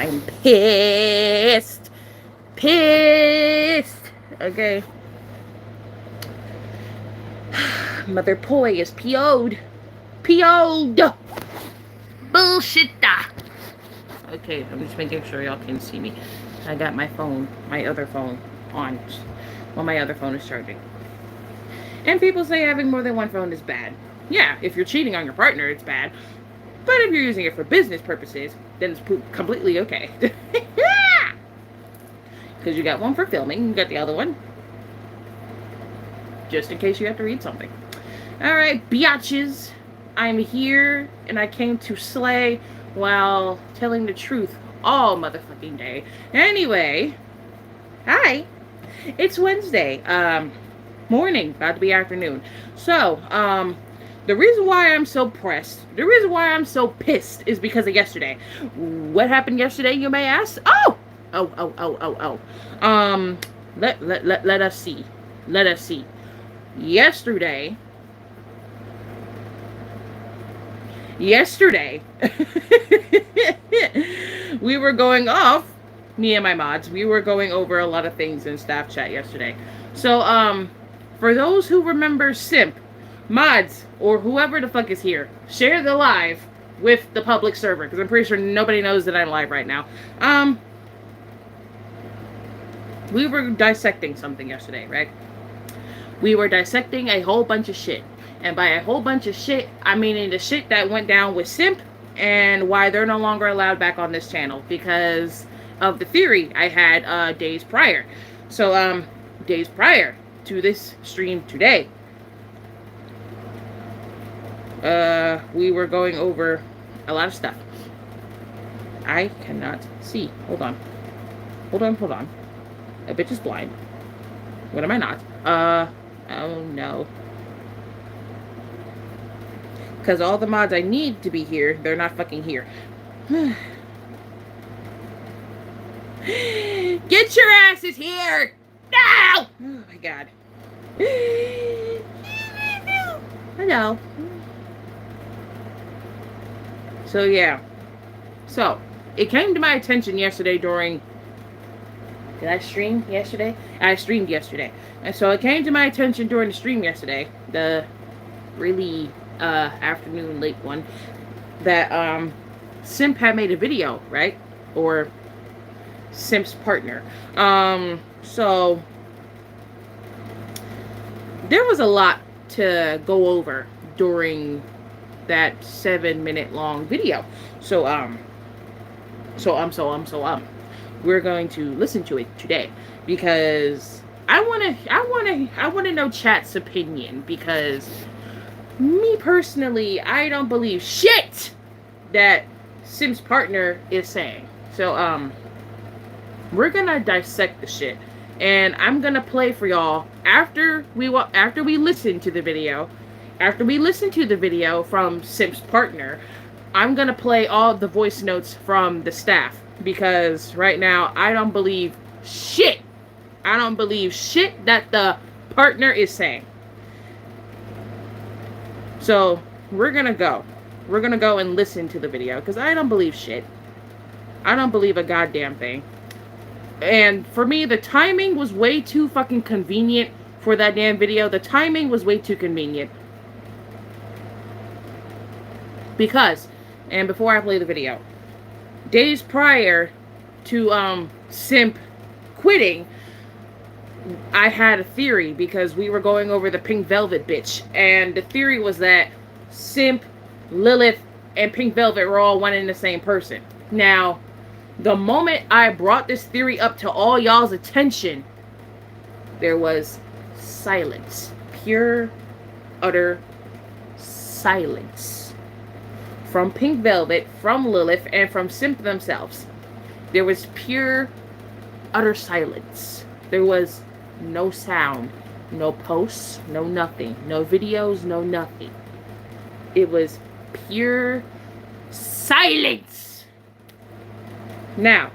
I'm pissed. Pissed. Okay. Mother Poi is PO'd. PO'd. Bullshit. Okay, I'm just making sure y'all can see me. I got my phone, my other phone, on. Well, my other phone is charging. And people say having more than one phone is bad. Yeah, if you're cheating on your partner, it's bad. But if you're using it for business purposes, then it's completely okay. Because you got one for filming, you got the other one just in case you have to read something. Alright, biatches. I'm here, and I came to slay while telling the truth all motherfucking day. Anyway, hi. It's Wednesday. Morning, about to be afternoon. So, the reason why I'm so pressed, the reason why I'm so pissed is because of yesterday. What happened yesterday, you may ask? Oh! Let us see. Let us see. Yesterday, we were going off, me and my mods, we were going over a lot of things in staff chat yesterday. So, for those who remember Simp, mods, or whoever the fuck is here, share the live with the public server, because I'm pretty sure nobody knows that I'm live right now. We were dissecting something yesterday, right? We were dissecting a whole bunch of shit. And by a whole bunch of shit, I mean the shit that went down with Simp and why they're no longer allowed back on this channel because of the theory I had days prior. So, days prior to this stream today, we were going over a lot of stuff. I cannot see. Hold on. A bitch is blind. What am I not? Oh no. Because all the mods I need to be here, they're not fucking here. Get your asses here! No! Oh my god. Hello. So yeah. So, it came to my attention yesterday during... Did I stream yesterday? I streamed yesterday. And so it came to my attention during the stream yesterday, the really afternoon late one, that Simp had made a video, right? Or Simp's partner. So there was a lot to go over during that 7-minute long video. So we're going to listen to it today because I want to know chat's opinion, because me personally, I don't believe shit that Sim's partner is saying. So we're gonna dissect the shit, and I'm gonna play for y'all after we listen to the video. After we listen to the video from Sim's partner, I'm gonna play all the voice notes from the staff, because right now I don't believe shit. I don't believe shit that the partner is saying. So we're gonna go and listen to the video, because I don't believe shit. I don't believe a goddamn thing. And for me, the timing was way too fucking convenient for that damn video. The timing was way too convenient. Because, and before I play the video, days prior to Simp quitting, I had a theory, because we were going over the Pink Velvet bitch, and the theory was that Simp, Lilith, and Pink Velvet were all one and the same person. Now, the moment I brought this theory up to all y'all's attention, there was silence. Pure, utter silence. From Pink Velvet, from Lilith, and from Simp themselves. There was pure, utter silence. There was no sound, no posts, no nothing, no videos, no nothing. It was pure silence. Now,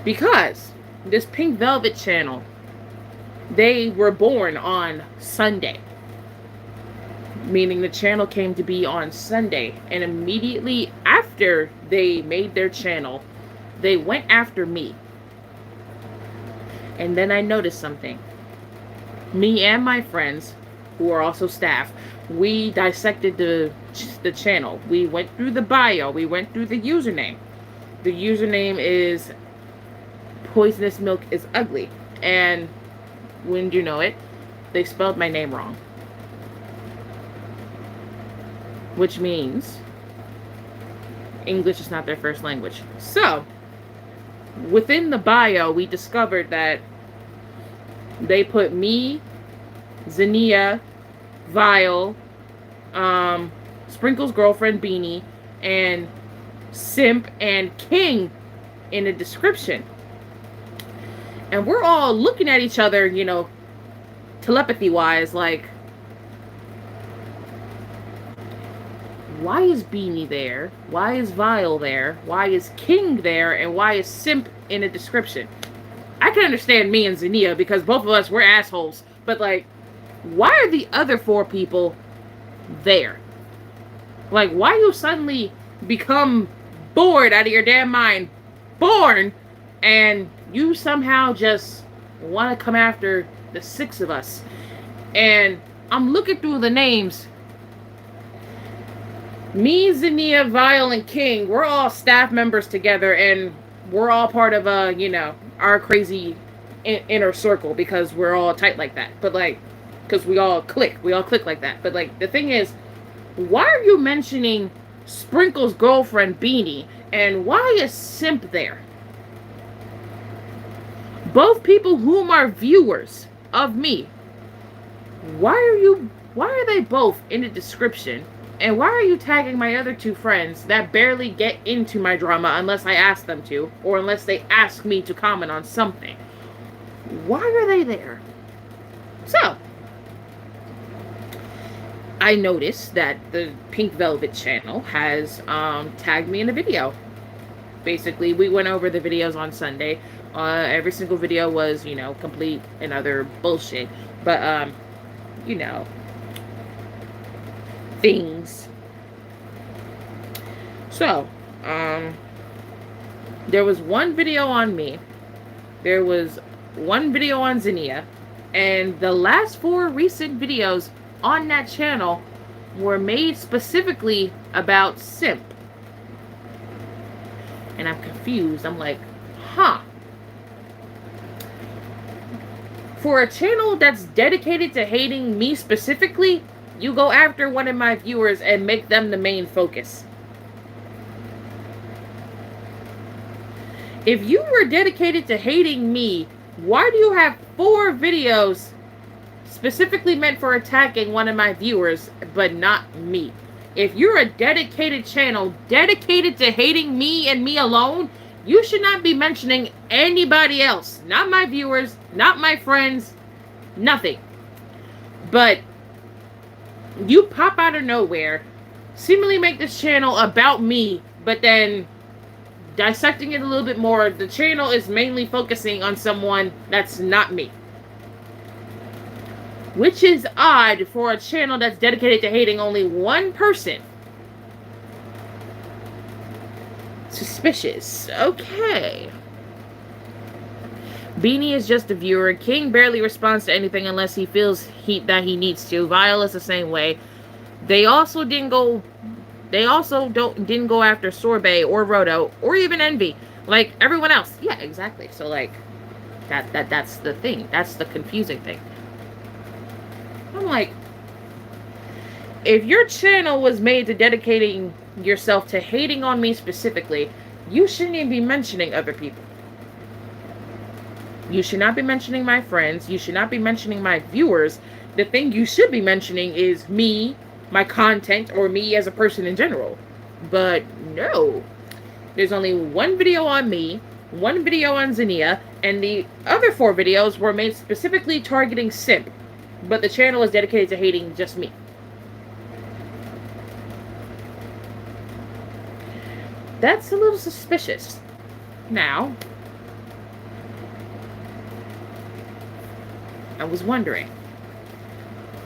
because this Pink Velvet channel, they were born on Sunday. meaning the channel came to be on Sunday. And immediately after they made their channel, they went after me. And then I noticed something. Me and my friends, who are also staff, we dissected the channel. We went through the bio. We went through the username. The username is Poisonous Milk is Ugly. And wouldn't you know it, they spelled my name wrong. Which means English is not their first language. So, within the bio, we discovered that they put me, Xenia, Vile, Sprinkle's girlfriend, Beanie, and Simp and King in the description. And we're all looking at each other, you know, telepathy-wise, like, why is Beanie there? Why is Vile there? Why is King there? And why is Simp in the description? I can understand me and Xenia because both of us, we're assholes. But, like, why are the other 4 people there? Like, why you suddenly become bored out of your damn mind, born, and you somehow just want to come after the 6 of us? And I'm looking through the names. Me, Xenia, Vile, and King, we're all staff members together, and we're all part of, you know, our crazy inner circle because we're all tight like that. But, like, because we all click like that. But, like, the thing is, why are you mentioning Sprinkle's girlfriend, Beanie, and why is Simp there? Both people whom are viewers of me. Why are they both in the description? And why are you tagging my other 2 friends that barely get into my drama unless I ask them to, or unless they ask me to comment on something? Why are they there? So, I noticed that the Pink Velvet channel has tagged me in a video. Basically, we went over the videos on Sunday. Every single video was, you know, complete and other bullshit. But, you know, things. So, there was one video on me. There was one video on Xenia. And the last 4 recent videos on that channel were made specifically about Simp. And I'm confused. I'm like, huh. For a channel that's dedicated to hating me specifically, you go after one of my viewers and make them the main focus. If you were dedicated to hating me, why do you have 4 videos specifically meant for attacking one of my viewers, but not me? If you're a dedicated channel, dedicated to hating me and me alone, you should not be mentioning anybody else. Not my viewers, not my friends, nothing. But you pop out of nowhere, seemingly make this channel about me, but then dissecting it a little bit more, the channel is mainly focusing on someone that's not me. Which is odd for a channel that's dedicated to hating only one person. Suspicious. Okay. Beanie is just a viewer. King barely responds to anything unless he feels that he needs to. Vile is the same way. They also didn't go after Sorbet or Roto or even Envy like everyone else. Yeah, exactly. So like that's the thing. That's the confusing thing. I'm like, if your channel was made to dedicating yourself to hating on me specifically, you shouldn't even be mentioning other people. You should not be mentioning my friends. You should not be mentioning my viewers. The thing you should be mentioning is me, my content, or me as a person in general. But no. There's only one video on me, one video on Xenia, and the other 4 videos were made specifically targeting Simp. But the channel is dedicated to hating just me. That's a little suspicious. Now, I was wondering,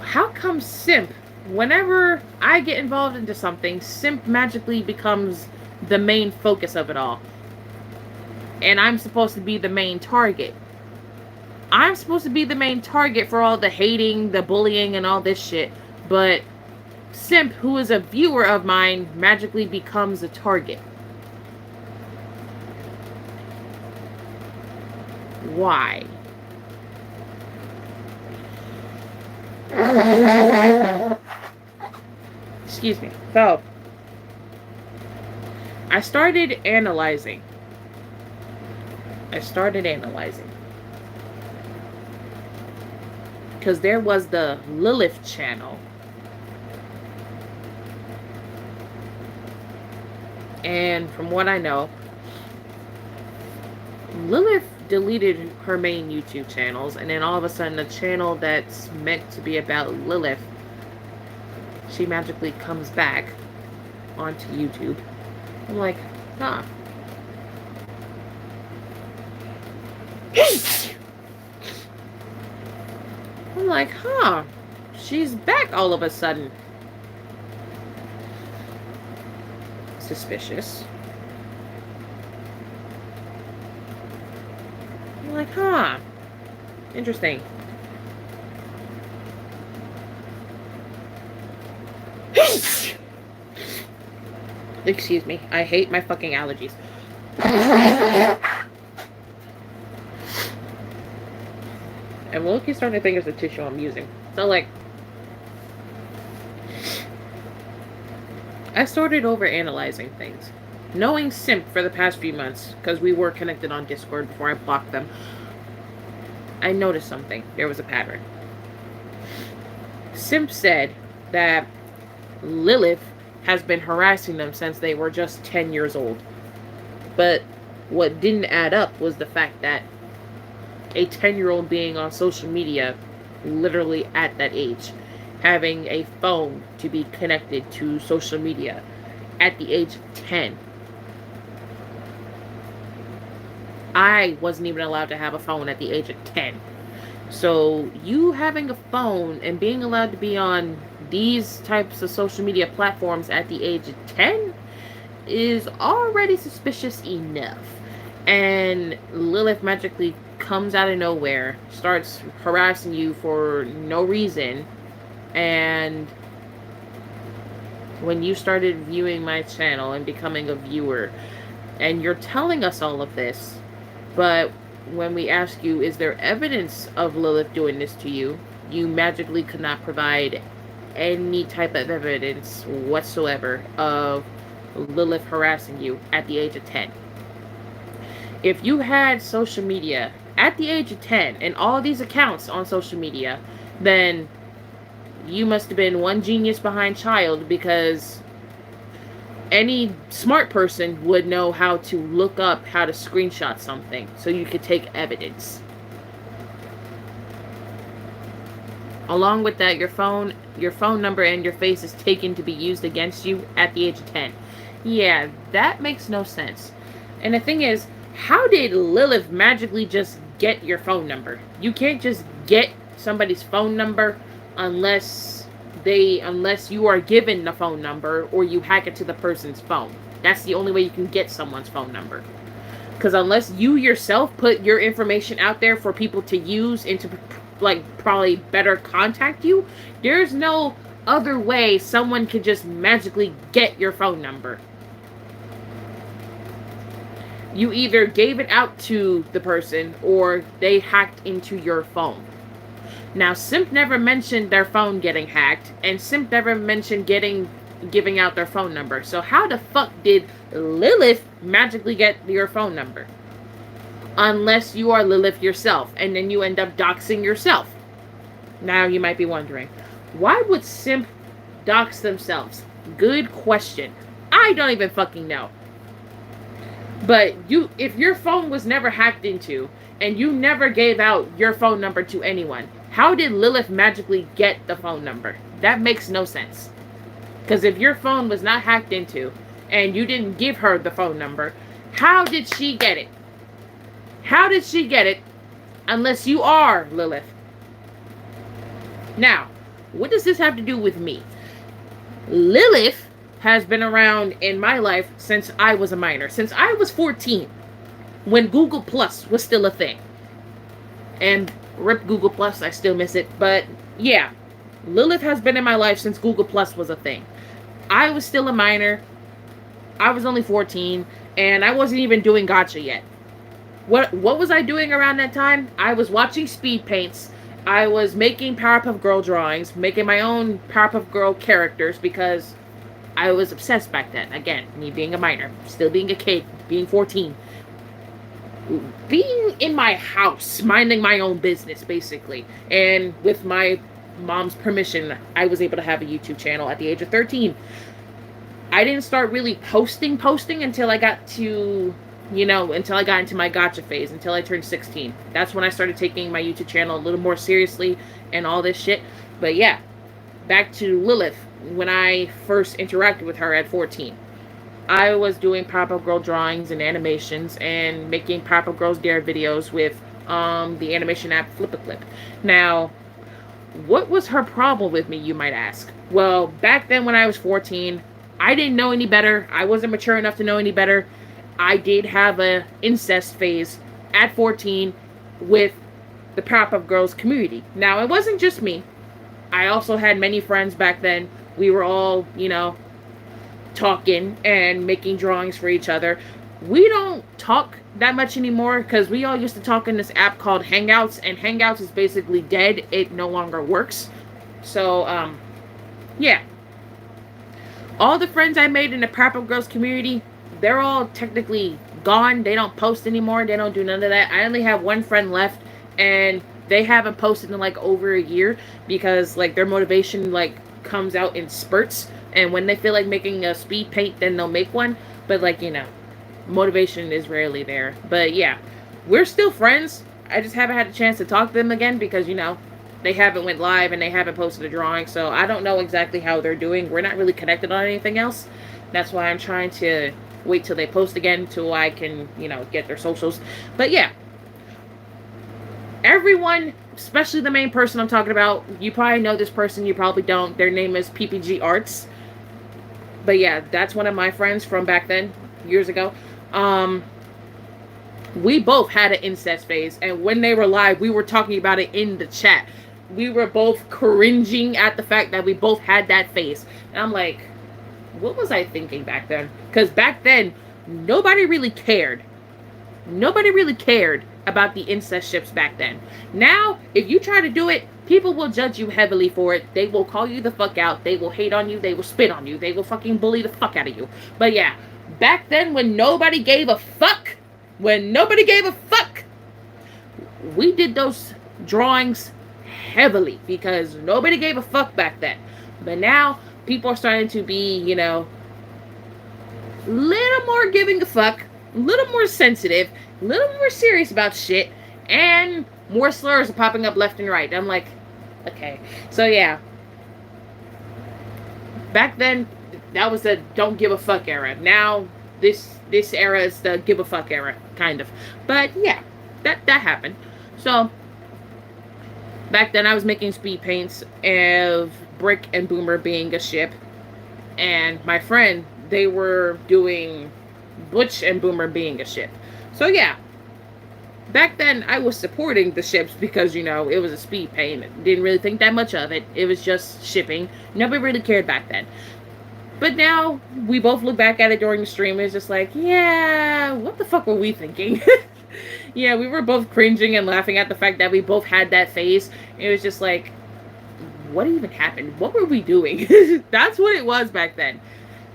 how come Simp whenever I get involved into something, simp magically becomes the main focus of it all. And I'm supposed to be the main target. I'm supposed to be the main target for all the hating, the bullying, and all this shit. But simp, who is a viewer of mine, magically becomes a target. Why? Excuse me. So, I started analyzing. Because there was the Lilith channel. And from what I know, Lilith deleted her main YouTube channels, and then all of a sudden the channel that's meant to be about Lilith, she magically comes back onto YouTube. I'm like, huh. I'm like, huh. She's back all of a sudden. Suspicious. I'm like, huh. Interesting. Excuse me. I hate my fucking allergies. And Loki's starting to think it's the tissue I'm using. So, like, I started over analyzing things. Knowing Simp for the past few months, because we were connected on Discord before I blocked them, I noticed something. There was a pattern. Simp said that Lilith has been harassing them since they were just 10 years old. But what didn't add up was the fact that a 10-year-old being on social media, literally at that age, having a phone to be connected to social media at the age of 10. I wasn't even allowed to have a phone at the age of 10. So you having a phone and being allowed to be on these types of social media platforms at the age of 10 is already suspicious enough. And Lilith magically comes out of nowhere, starts harassing you for no reason. And when you started viewing my channel and becoming a viewer, and you're telling us all of this, but when we ask you, is there evidence of Lilith doing this to you, you magically could not provide any type of evidence whatsoever of Lilith harassing you at the age of 10. If you had social media at the age of 10 and all these accounts on social media, then you must have been one genius behind child, because any smart person would know how to look up how to screenshot something so you could take evidence. Along with that, your phone number and your face is taken to be used against you at the age of 10. Yeah, that makes no sense. And the thing is, how did Lilith magically just get your phone number? You can't just get somebody's phone number unless you are given the phone number or you hack it to the person's phone. That's the only way you can get someone's phone number. Because unless you yourself put your information out there for people to use and to, like, probably better contact you, there's no other way someone could just magically get your phone number. You either gave it out to the person or they hacked into your phone. Now, Simp never mentioned their phone getting hacked, and Simp never mentioned giving out their phone number. So how the fuck did Lilith magically get your phone number? Unless you are Lilith yourself, and then you end up doxing yourself. Now you might be wondering, why would Simp dox themselves? Good question. I don't even fucking know. But if your phone was never hacked into, and you never gave out your phone number to anyone, how did Lilith magically get the phone number? That makes no sense. Because if your phone was not hacked into, and you didn't give her the phone number, how did she get it? How did she get it unless you are Lilith? Now, what does this have to do with me? Lilith has been around in my life since I was a minor, since I was 14, when Google Plus was still a thing. And rip Google Plus, I still miss it. But yeah, Lilith has been in my life since Google Plus was a thing. I was still a minor. I was only 14, and I wasn't even doing gacha yet. What was I doing around that time? I was watching speed paints. I was making Powerpuff Girl drawings, making my own Powerpuff Girl characters because I was obsessed back then. Again, me being a minor, still being a kid, being 14. Being in my house, minding my own business, basically. And with my mom's permission, I was able to have a YouTube channel at the age of 13. I didn't start really posting until I got to, until I got into my gacha phase, until I turned 16. That's when I started taking my YouTube channel a little more seriously and all this shit. But yeah, back to Lilith, when I first interacted with her at 14. I was doing Powerpuff Girl drawings and animations and making Powerpuff Girls Dare videos with the animation app Flip-A-Clip. Now, what was her problem with me, you might ask? Well, back then when I was 14, I didn't know any better. I wasn't mature enough to know any better. I did have a incest phase at 14 with the Powerpuff Girls community. Now, it wasn't just me. I also had many friends back then. We were all, talking and making drawings for each other. We don't talk that much anymore because we all used to talk in this app called Hangouts, and Hangouts is basically dead. It no longer works. So, yeah. All the friends I made in the Powerpuff Girls community, they're all technically gone. They don't post anymore. They don't do none of that. I only have one friend left, and they haven't posted in like over a year because like their motivation like comes out in spurts. And when they feel like making a speed paint, then they'll make one. But like, motivation is rarely there. But yeah, we're still friends. I just haven't had a chance to talk to them again because, they haven't went live and they haven't posted a drawing. So I don't know exactly how they're doing. We're not really connected on anything else. That's why I'm trying to wait till they post again till I can, get their socials. But yeah, everyone, especially the main person I'm talking about, you probably know this person, you probably don't. Their name is PPG Arts. But yeah, that's one of my friends from back then, years ago. We both had an incest phase, and when they were live, we were talking about it in the chat. We were both cringing at the fact that we both had that phase. And I'm like, what was I thinking back then? Because back then, nobody really cared. Nobody really cared about the incest ships back then. Now, if you try to do it, people will judge you heavily for it. They will call you the fuck out. They will hate on you. They will spit on you. They will fucking bully the fuck out of you. But yeah, back then when nobody gave a fuck, we did those drawings heavily because nobody gave a fuck back then. But now, people are starting to be, little more giving a fuck, a little more sensitive, a little more serious about shit, and more slurs are popping up left and right. I'm like, okay. So yeah. Back then, that was the don't give a fuck era. Now, this era is the give a fuck era, kind of. But yeah, that happened. So, back then I was making speed paints of Brick and Boomer being a ship. And my friend, they were doing Butch and Boomer being a ship. So yeah. Back then, I was supporting the ships because, it was a speed paint. Didn't really think that much of it. It was just shipping. Nobody really cared back then. But now, we both look back at it during the stream, and it's just like, yeah, what the fuck were we thinking? Yeah, we were both cringing and laughing at the fact that we both had that phase. It was just like, what even happened? What were we doing? That's what it was back then.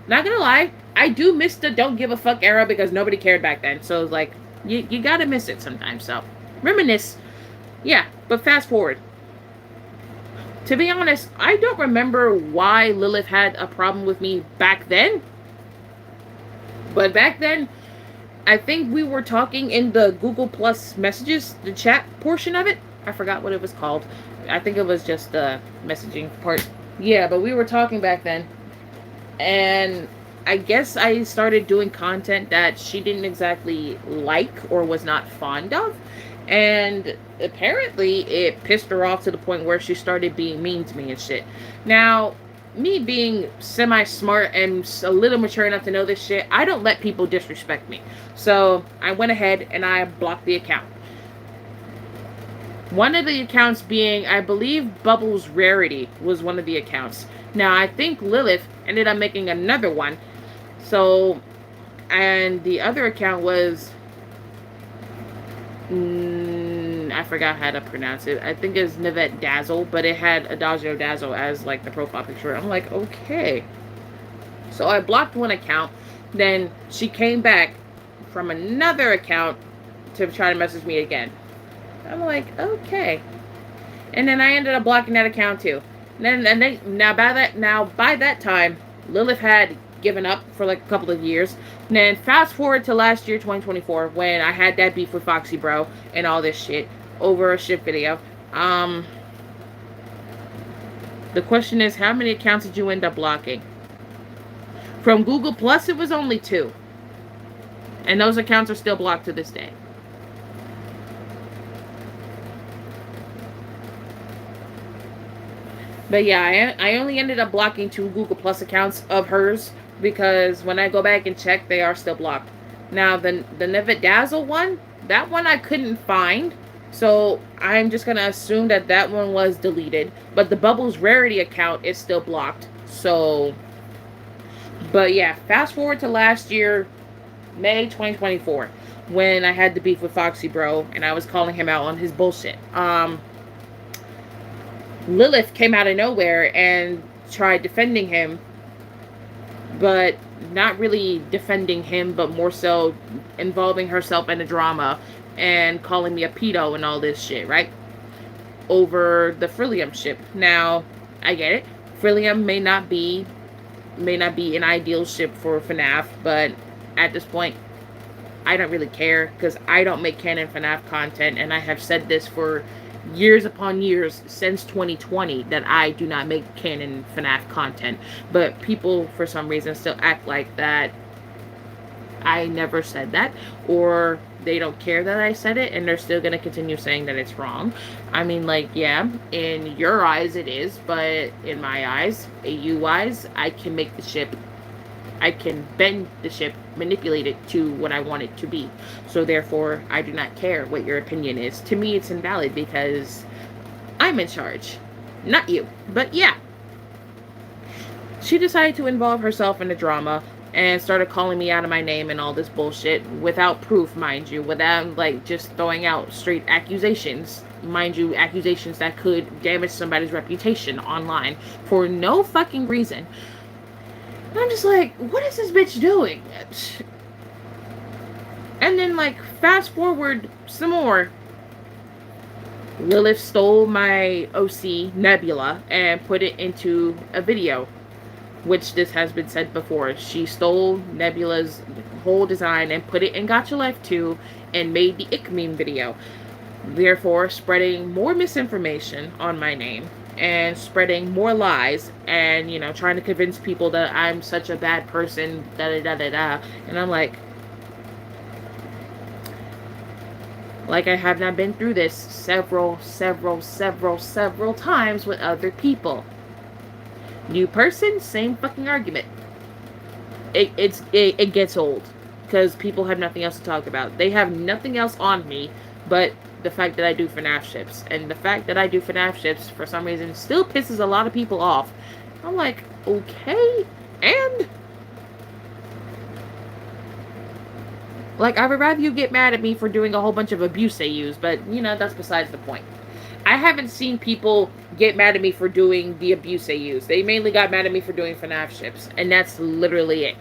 Not gonna lie, I do miss the don't give a fuck era because nobody cared back then. So, like, you gotta miss it sometimes, so reminisce. Yeah, but fast forward. To be honest, I don't remember why Lilith had a problem with me back then. But back then, I think we were talking in the Google Plus messages, the chat portion of it. I forgot what it was called. I think it was just the messaging part. Yeah, but we were talking back then. And I guess I started doing content that she didn't exactly like or was not fond of. And apparently it pissed her off to the point where she started being mean to me and shit. Now, me being semi-smart and a little mature enough to know this shit, I don't let people disrespect me. So I went ahead and I blocked the account. One of the accounts being, I believe, Bubbles Rarity was one of the accounts. Now, I think Lilith ended up making another one. So, and the other account was, I forgot how to pronounce it. I think it's Nivette Dazzle, but it had Adagio Dazzle as, like, the profile picture. I'm like, okay. So I blocked one account. Then she came back from another account to try to message me again. I'm like, okay. And then I ended up blocking that account too. By that time, Lilith had given up for like a couple of years. And then fast forward to last year, 2024, when I had that beef with Foxy Bro and all this shit over a ship video. The question is, how many accounts did you end up blocking? From Google Plus, it was only 2. And those accounts are still blocked to this day. But yeah, I only ended up blocking 2 Google Plus accounts of hers because when I go back and check, they are still blocked. Now, the Nivette Dazzle one, that one I couldn't find. So I'm just going to assume that that one was deleted. But the Bubbles Rarity account is still blocked. So, but yeah, fast forward to last year, May 2024, when I had the beef with Foxy Bro and I was calling him out on his bullshit. Lilith came out of nowhere and tried defending him, but not really defending him, but more so involving herself in the drama and calling me a pedo and all this shit, right? Over the Frillium ship. Now, I get it. Frillium may not be an ideal ship for FNAF, but at this point, I don't really care because I don't make canon FNAF content, and I have said this for years upon years since 2020 that I do not make canon FNAF content. But people, for some reason, still act like that I never said that, or they don't care that I said it, and they're still going to continue saying that it's wrong. I mean, like, yeah, in your eyes it is, but in my eyes, AU-wise, I can make the ship, I can bend the ship, manipulate it to what I want it to be. So therefore, I do not care what your opinion is. To me, it's invalid because I'm in charge, not you. But yeah, she decided to involve herself in the drama and started calling me out of my name and all this bullshit without proof, mind you, without, like, just throwing out straight accusations. Mind you, accusations that could damage somebody's reputation online for no fucking reason. And I'm just like, what is this bitch doing? And then, like, fast forward some more. Lilith stole my OC, Nebula, and put it into a video. Which this has been said before. She stole Nebula's whole design and put it in Gotcha Life 2 and made the Ick meme video. Therefore, spreading more misinformation on my name and spreading more lies and, you know, trying to convince people that I'm such a bad person, da-da-da-da-da. And I'm like I have not been through this several times with other people. New person, same fucking argument. It gets old because people have nothing else to talk about. They have nothing else on me but the fact that I do FNAF ships, and the fact that I do FNAF ships for some reason still pisses a lot of people off. I'm like, okay, and like, I would rather you get mad at me for doing a whole bunch of abuse they use, but you know, that's besides the point. I haven't seen people get mad at me for doing the abuse they use. They mainly got mad at me for doing FNAF ships, and that's literally it.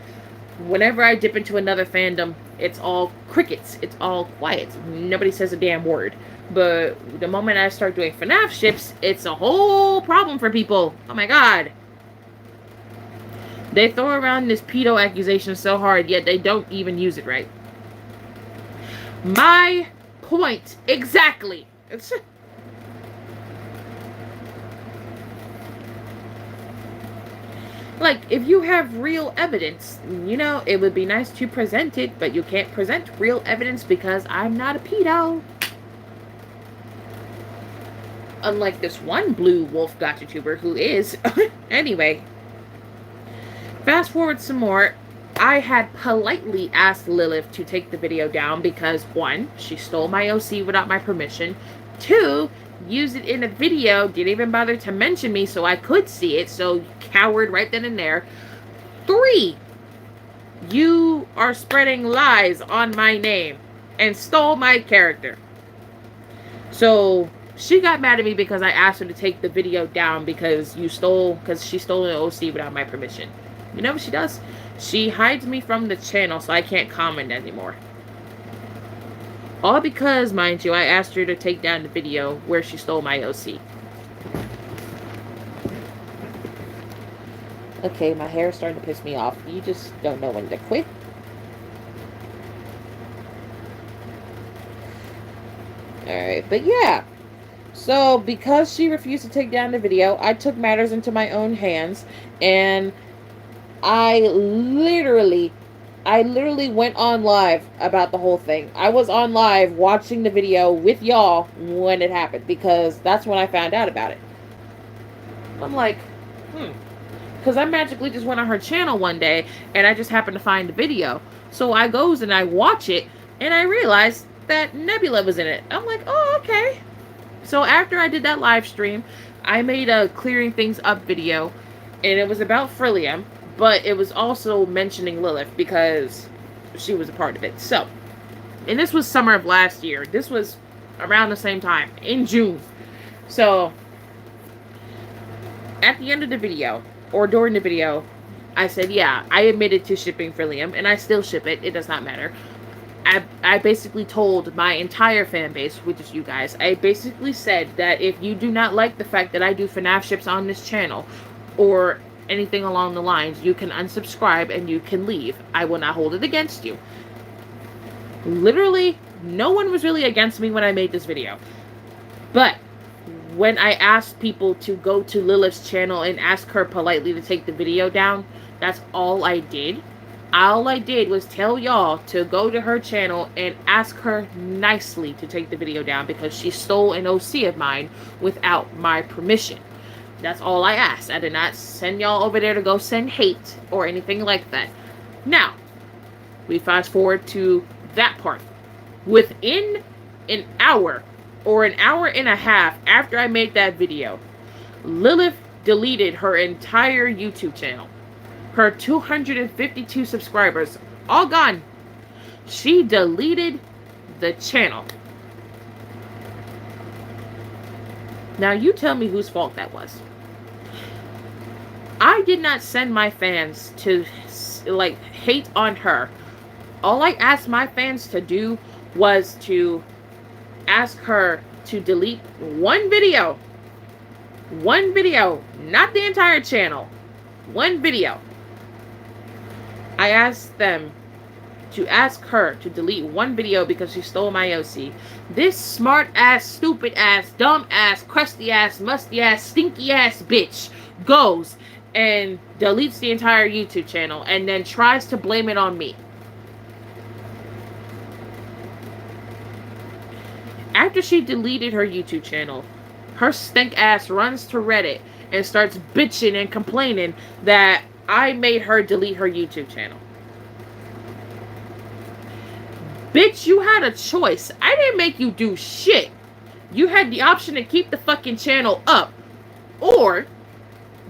Whenever I dip into another fandom, it's all crickets. It's all quiet. Nobody says a damn word. But the moment I start doing FNAF ships, it's a whole problem for people. Oh my god. They throw around this pedo accusation so hard, yet they don't even use it right. My point. Exactly. Like, if you have real evidence, you know, it would be nice to present it, but you can't present real evidence because I'm not a pedo. Unlike this one blue wolf gotcha tuber who is. Anyway, Fast forward some more. I had politely asked Lilith to take the video down because, one, she stole my OC without my permission. Two, used it in a video, didn't even bother to mention me so I could see it, so coward right then and there. Three, you are spreading lies on my name and stole my character. So she got mad at me because I asked her to take the video down because she stole an OC without my permission. You know what she does? She hides me from the channel so I can't comment anymore. All because, mind you, I asked her to take down the video where she stole my OC. Okay, my hair is starting to piss me off. You just don't know when to quit. Alright, but yeah. So, because she refused to take down the video, I took matters into my own hands, and I literally went on live about the whole thing. I was on live watching the video with y'all when it happened, because that's when I found out about it. I'm like, because I magically just went on her channel one day, and I just happened to find the video. So I goes and I watch it, and I realized that Nebula was in it. I'm like, oh, okay. So after I did that live stream, I made a clearing things up video, and it was about Frillium, but it was also mentioning Lilith because she was a part of it. So, and this was summer of last year. This was around the same time, in June. So, at the end of the video, or during the video, I said, yeah, I admitted to shipping Frillium, and I still ship it. It does not matter. I basically told my entire fan base, which is you guys, I basically said that if you do not like the fact that I do FNAF ships on this channel, or anything along the lines, you can unsubscribe and you can leave. I will not hold it against you. Literally, no one was really against me when I made this video. But when I asked people to go to Lilith's channel and ask her politely to take the video down, that's all I did. All I did was tell y'all to go to her channel and ask her nicely to take the video down because she stole an OC of mine without my permission. That's all I asked. I did not send y'all over there to go send hate or anything like that. Now, we fast forward to that part. Within an hour or an hour and a half after I made that video, Lilith deleted her entire YouTube channel. Her 252 subscribers, all gone. She deleted the channel. Now you tell me whose fault that was. I did not send my fans to, like, hate on her. All I asked my fans to do was to ask her to delete one video. One video. Not the entire channel. One video. I asked them to ask her to delete one video because she stole my OC. This smart ass, stupid ass, dumb ass, crusty ass, musty ass, stinky ass bitch goes and deletes the entire YouTube channel and then tries to blame it on me. After she deleted her YouTube channel, her stink ass runs to Reddit and starts bitching and complaining that I made her delete her YouTube channel. Bitch, you had a choice. I didn't make you do shit. You had the option to keep the fucking channel up or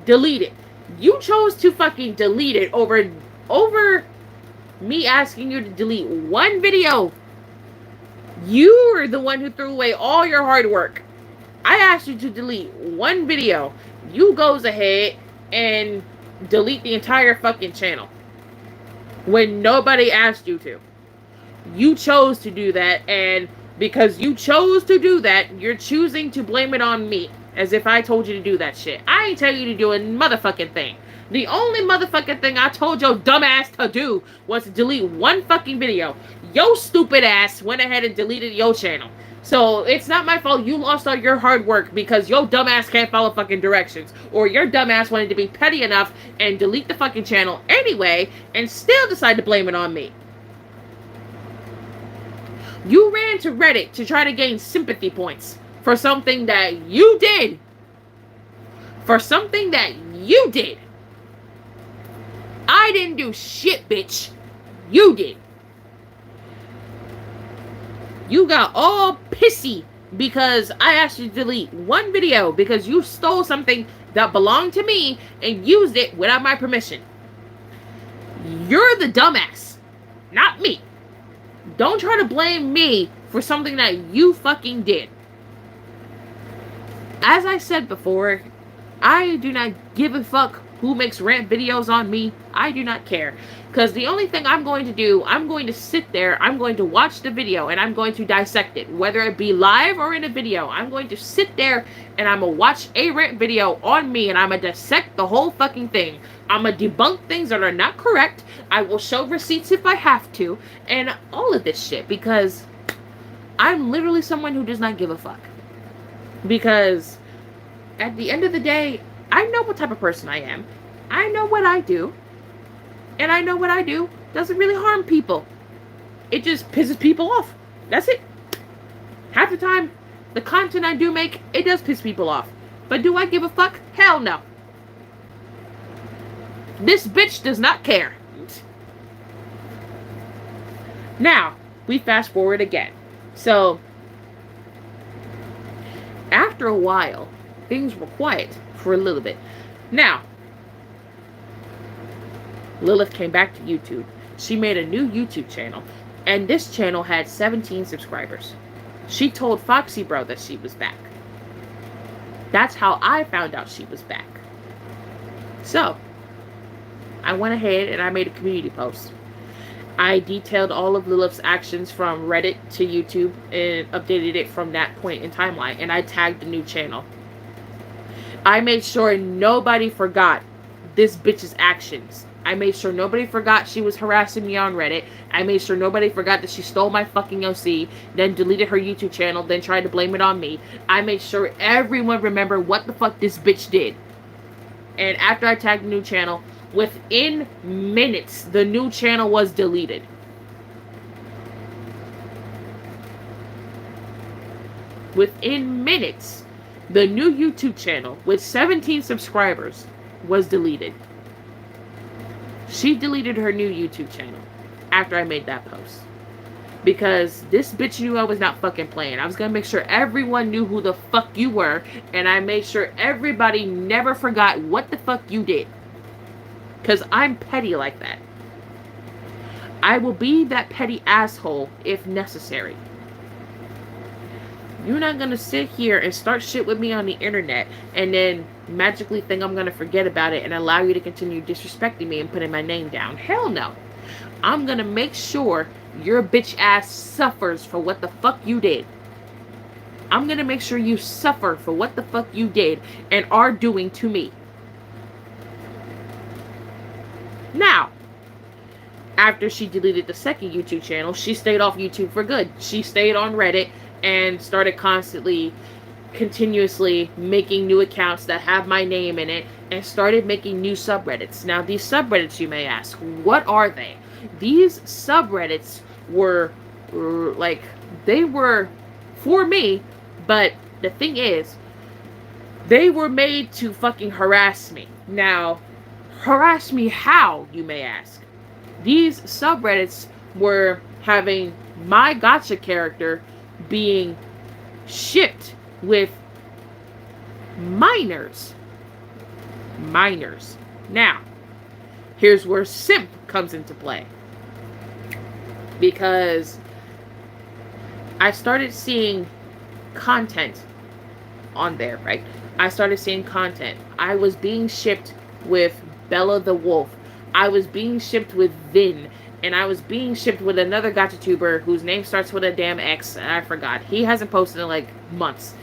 delete it. You chose to fucking delete it over me asking you to delete one video. You were the one who threw away all your hard work. I asked you to delete one video. You goes ahead and delete the entire fucking channel when nobody asked you to. You chose to do that, and because you chose to do that, you're choosing to blame it on me, as if I told you to do that shit. I ain't tell you to do a motherfucking thing. The only motherfucking thing I told your dumb ass to do was to delete one fucking video. Your stupid ass went ahead and deleted your channel. So, it's not my fault you lost all your hard work because your dumb ass can't follow fucking directions. Or your dumb ass wanted to be petty enough and delete the fucking channel anyway and still decide to blame it on me. You ran to Reddit to try to gain sympathy points for something that you did. For something that you did. I didn't do shit, bitch. You did. You got all pissy because I asked you to delete one video because you stole something that belonged to me and used it without my permission. You're the dumbass, not me. Don't try to blame me for something that you fucking did. As I said before, I do not give a fuck who makes rant videos on me. I do not care. Because the only thing I'm going to do, I'm going to sit there, I'm going to watch the video, and I'm going to dissect it. Whether it be live or in a video, I'm going to sit there and I'm going to watch a rant video on me, and I'm going to dissect the whole fucking thing. I'm going to debunk things that are not correct. I will show receipts if I have to, and all of this shit, because I'm literally someone who does not give a fuck. Because at the end of the day, I know what type of person I am. I know what I do. And I know what I do doesn't really harm people. It just pisses people off. That's it. Half the time, the content I do make, it does piss people off. But do I give a fuck? Hell no. This bitch does not care. Now, we fast forward again. So, after a while, things were quiet for a little bit. Now, Lilith came back to YouTube. She made a new YouTube channel, and this channel had 17 subscribers. She told Foxy Bro that she was back. That's how I found out she was back. So, I went ahead and I made a community post. I detailed all of Lilith's actions from Reddit to YouTube and updated it from that point in timeline, and I tagged the new channel. I made sure nobody forgot this bitch's actions. I made sure nobody forgot she was harassing me on Reddit. I made sure nobody forgot that she stole my fucking OC, then deleted her YouTube channel, then tried to blame it on me. I made sure everyone remembered what the fuck this bitch did. And after I tagged the new channel, within minutes, the new channel was deleted. Within minutes, the new YouTube channel with 17 subscribers was deleted. She deleted her new YouTube channel after I made that post. Because this bitch knew I was not fucking playing. I was going to make sure everyone knew who the fuck you were. And I made sure everybody never forgot what the fuck you did. Because I'm petty like that. I will be that petty asshole if necessary. You're not going to sit here and start shit with me on the internet and then magically think I'm going to forget about it and allow you to continue disrespecting me and putting my name down. Hell no. I'm going to make sure your bitch ass suffers for what the fuck you did. I'm going to make sure you suffer for what the fuck you did and are doing to me. Now, after she deleted the second YouTube channel, she stayed off YouTube for good. She stayed on Reddit and started continuously making new accounts that have my name in it and started making new subreddits. Now, these subreddits, you may ask, what are they? These subreddits were they were for me, but the thing is, they were made to fucking harass me. Now, harass me how, you may ask? These subreddits were having my gotcha character being shipped with minors. Now, here's where simp comes into play. Because I started seeing content on there, right? I started seeing content. I was being shipped with Bella the Wolf. I was being shipped with Vin. And I was being shipped with another gotcha tuber whose name starts with a damn X. And I forgot. He hasn't posted in like months.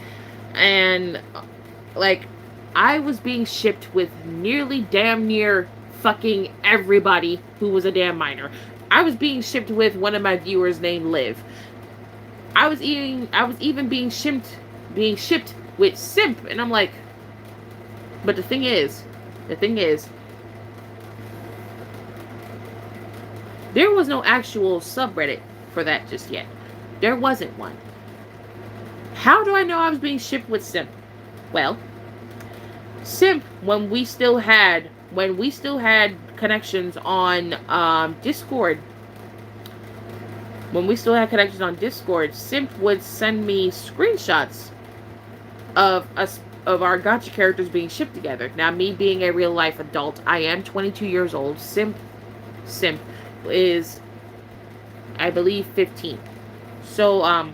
And like, I was being shipped with nearly damn near fucking everybody who was a damn minor. I was being shipped with one of my viewers named Liv. I was even being shipped with Simp. And I'm like, but the thing is, there was no actual subreddit for that just yet. There wasn't one. How do I know I was being shipped with Simp? Well, Simp, when we still had connections on Discord, when we still had connections on Discord, Simp would send me screenshots of us, of our gacha characters being shipped together. Now, me being a real life adult, I am 22 years old. Simp is, I believe, 15. So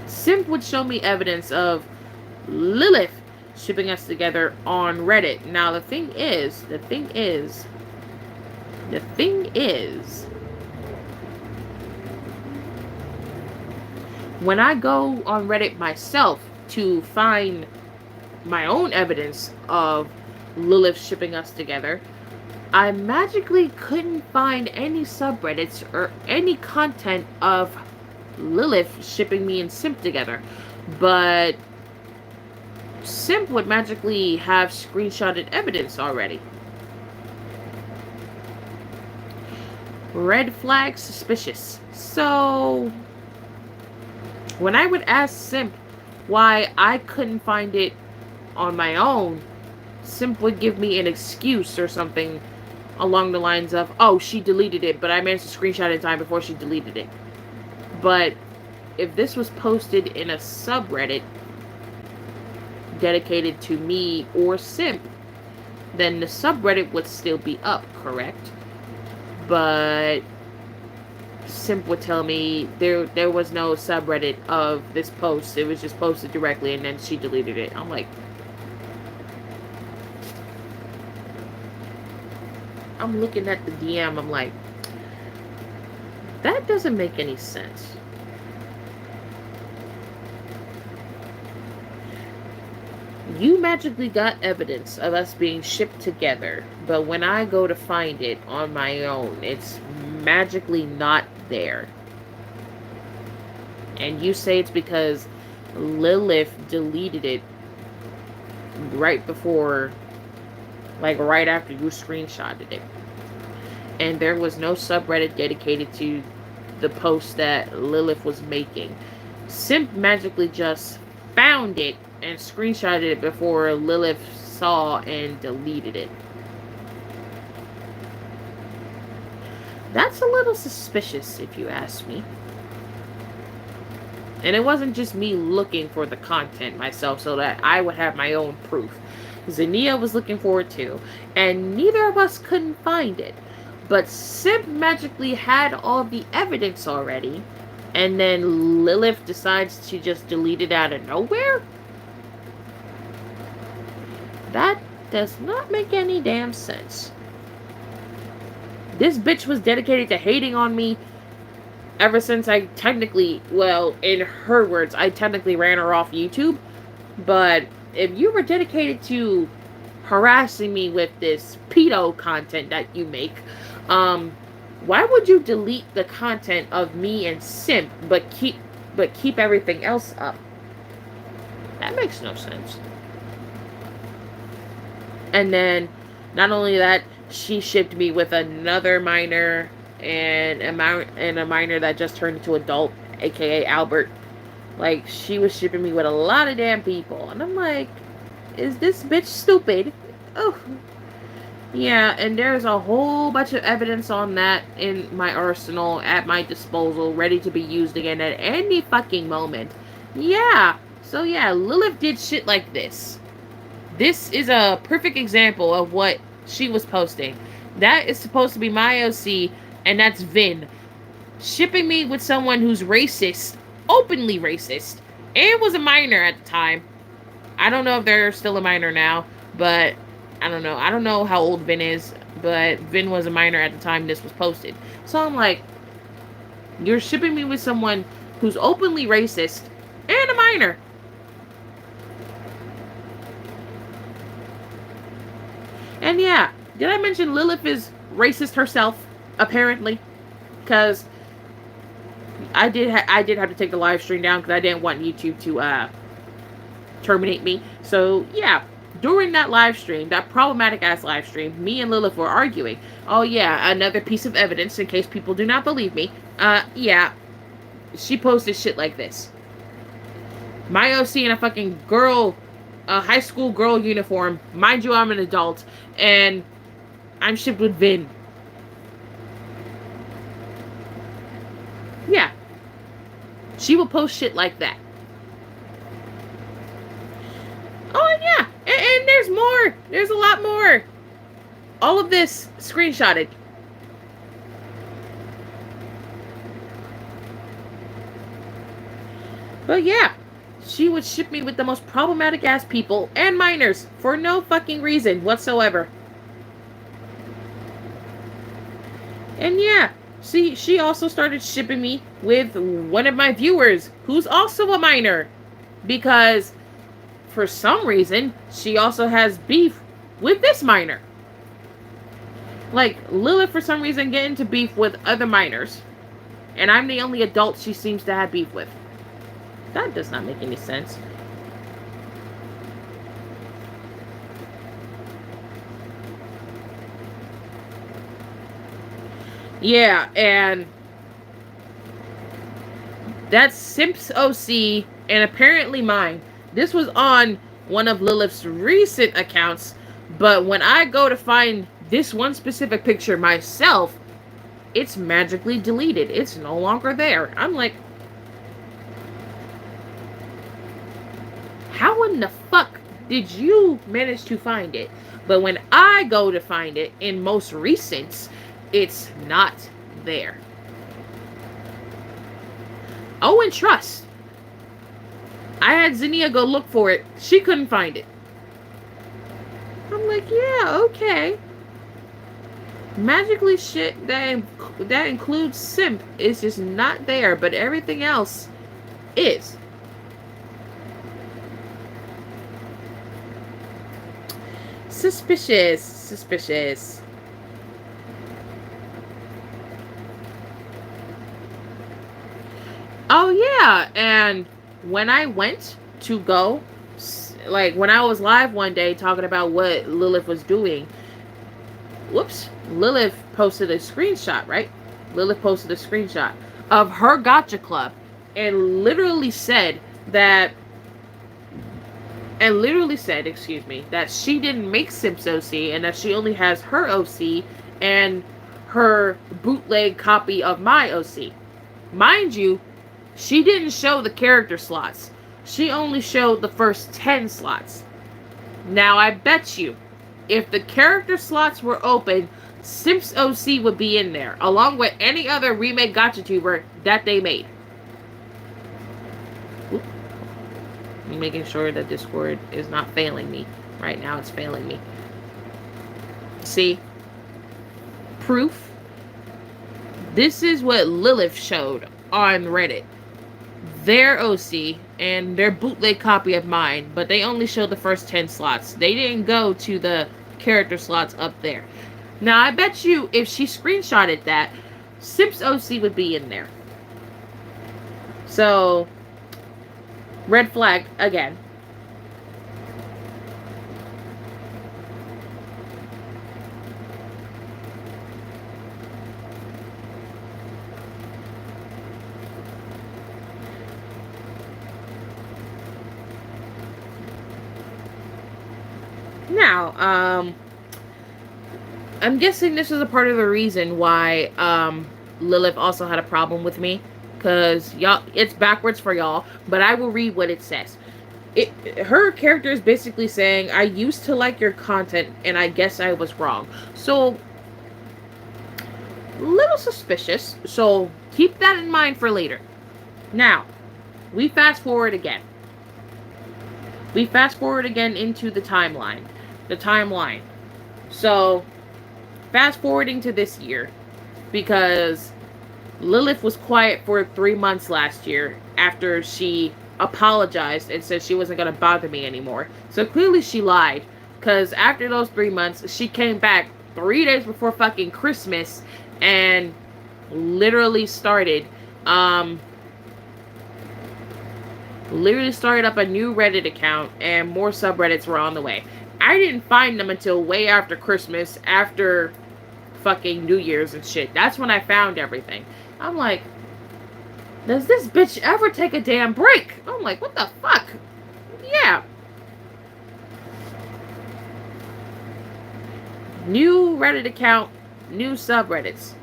Simp would show me evidence of Lilith shipping us together on Reddit. Now, the thing is, when I go on Reddit myself to find my own evidence of Lilith shipping us together, I magically couldn't find any subreddits or any content of Lilith shipping me and Simp together. But Simp would magically have screenshotted evidence already. Red flag suspicious. So when I would ask Simp why I couldn't find it on my own, Simp would give me an excuse or something along the lines of, oh, she deleted it, but I managed to screenshot it in time before she deleted it. But if this was posted in a subreddit dedicated to me or Simp, then the subreddit would still be up, correct? But Simp would tell me there was no subreddit of this post. It was just posted directly and then she deleted it. I'm like, I'm looking at the DM, I'm like, that doesn't make any sense. You magically got evidence of us being shipped together, but when I go to find it on my own, it's magically not there. And you say it's because Lilith deleted it right before, like right after you screenshotted it. And there was no subreddit dedicated to the post that Lilith was making. Simp magically just found it and screenshotted it before Lilith saw and deleted it. That's a little suspicious, if you ask me. And it wasn't just me looking for the content myself so that I would have my own proof. Zania was looking for it too, and neither of us couldn't find it. But Simp magically had all the evidence already, and then Lilith decides to just delete it out of nowhere? That does not make any damn sense. This bitch was dedicated to hating on me ever since I technically, well, in her words, I technically ran her off YouTube. But if you were dedicated to harassing me with this pedo content that you make, why would you delete the content of me and Simp but keep everything else up? That makes no sense. And then, not only that, she shipped me with another minor and a minor that just turned into adult, aka Albert. Like, she was shipping me with a lot of damn people. And I'm like, is this bitch stupid? Oh. Yeah, and there's a whole bunch of evidence on that in my arsenal at my disposal, ready to be used again at any fucking moment. Yeah. So yeah, Lilith did shit like this. This is a perfect example of what she was posting. That is supposed to be my OC, and that's Vin. Shipping me with someone who's racist, openly racist, and was a minor at the time. I don't know if they're still a minor now, but I don't know. I don't know how old Vin is, but Vin was a minor at the time this was posted. So I'm like, you're shipping me with someone who's openly racist and a minor. And yeah, did I mention Lilith is racist herself? Apparently, because I did have to take the live stream down because I didn't want YouTube to terminate me. So yeah, during that live stream, that problematic ass live stream, me and Lilith were arguing. Oh yeah, another piece of evidence in case people do not believe me. Yeah, she posted shit like this. My OC and a fucking girl a high school girl uniform. Mind you, I'm an adult, and I'm shipped with Vin. Yeah. She will post shit like that. Oh, and yeah. And there's more. There's a lot more. All of this screenshotted. But yeah, she would ship me with the most problematic ass people and minors for no fucking reason whatsoever. And yeah, she also started shipping me with one of my viewers who's also a minor. Because for some reason, she also has beef with this minor. Like, Lilith for some reason get into beef with other minors. And I'm the only adult she seems to have beef with. That does not make any sense. Yeah, and that's Simps OC and apparently mine. This was on one of Lilith's recent accounts, but when I go to find this one specific picture myself, it's magically deleted. It's no longer there. I'm like, how in the fuck did you manage to find it? But when I go to find it in most recent, it's not there. Oh, and trust. I had Zinnia go look for it. She couldn't find it. I'm like, yeah, okay. Magically shit that includes simp is just not there, but everything else is. Suspicious. Suspicious. Oh, yeah. And when I went to go, like, when I was live one day talking about what Lilith was doing, whoops, Lilith posted a screenshot, right? Lilith posted a screenshot of her gotcha club and literally said, excuse me, that she didn't make Simps OC and that she only has her OC and her bootleg copy of my OC. Mind you, she didn't show the character slots. She only showed the first 10 slots. Now, I bet you, if the character slots were open, Simps OC would be in there, along with any other remake GachaTuber that they made. I'm making sure that Discord is not failing me. Right now, it's failing me. See? Proof. This is what Lilith showed on Reddit. Their OC and their bootleg copy of mine, but they only showed the first 10 slots. They didn't go to the character slots up there. Now, I bet you if she screenshotted that, Simps OC would be in there. So, red flag again. Now, I'm guessing this is a part of the reason why Lilith also had a problem with me, because y'all, it's backwards for y'all, but I will read what it says. Her character is basically saying, I used to like your content and I guess I was wrong. So, little suspicious, so keep that in mind for later. Now, we fast forward again. We fast forward again into the timeline. So, fast forwarding to this year, because Lilith was quiet for 3 months last year after she apologized and said she wasn't going to bother me anymore. So clearly she lied, because after those 3 months, she came back 3 days before fucking Christmas and literally started up a new Reddit account, and more subreddits were on the way. I didn't find them until way after Christmas, after fucking New Year's and shit. That's when I found everything. I'm like, does this bitch ever take a damn break? I'm like, what the fuck? Yeah. New Reddit account, new subreddits.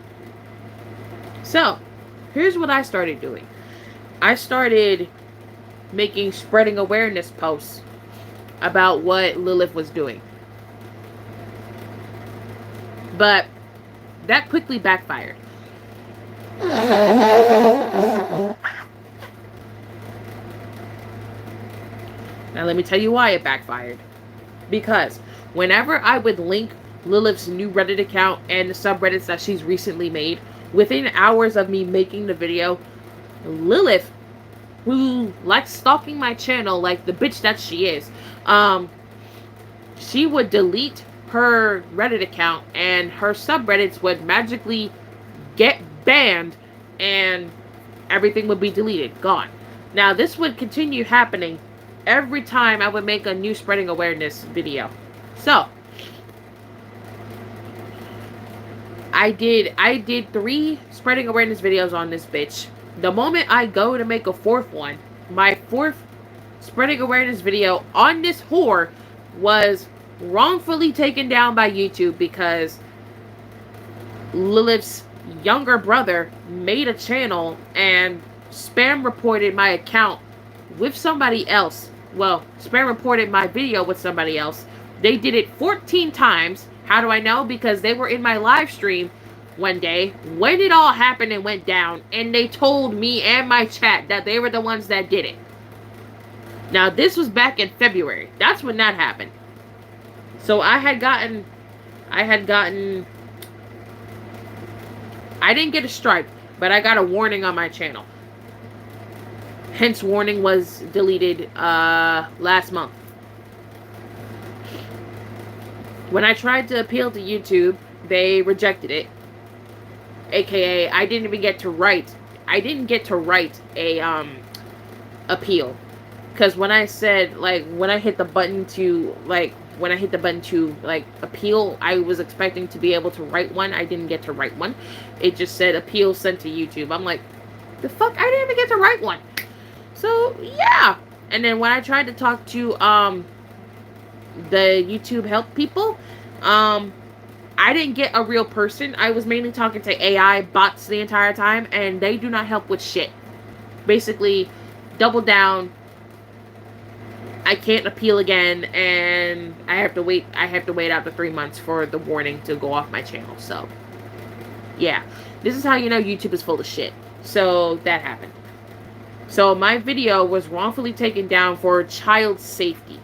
So, here's what I started doing. I started making spreading awareness posts about what Lilith was doing. But that quickly backfired. Now let me tell you why it backfired. Because whenever I would link Lilith's new Reddit account and the subreddits that she's recently made, within hours of me making the video, Lilith, who likes stalking my channel like the bitch that she is, she would delete her Reddit account and her subreddits would magically get banned and everything would be deleted, gone. Now this would continue happening every time I would make a new spreading awareness video. So I did 3 spreading awareness videos on this bitch. The moment I go to make a 4th one, my 4th spreading awareness video on this whore was wrongfully taken down by YouTube because Lilith's younger brother made a channel and spam reported my account with somebody else. Well, spam reported my video with somebody else. They did it 14 times. How do I know? Because they were in my live stream one day when it all happened and went down, and they told me and my chat that they were the ones that did it. Now, this was back in February. That's when that happened. So I didn't get a strike, but I got a warning on my channel. Hence, warning was deleted last month. When I tried to appeal to YouTube, they rejected it. AKA, I didn't get to write a appeal. Because when I said, like, when I hit the button to appeal, I was expecting to be able to write one. I didn't get to write one. It just said appeal sent to YouTube. I'm like, the fuck? I didn't even get to write one. So, yeah. And then when I tried to talk to the YouTube help people, I didn't get a real person. I was mainly talking to AI bots the entire time, and they do not help with shit. Basically, double down. I can't appeal again, and I have to wait after 3 months for the warning to go off my channel. So, yeah. This is how you know YouTube is full of shit. So, that happened. So, my video was wrongfully taken down for child safety.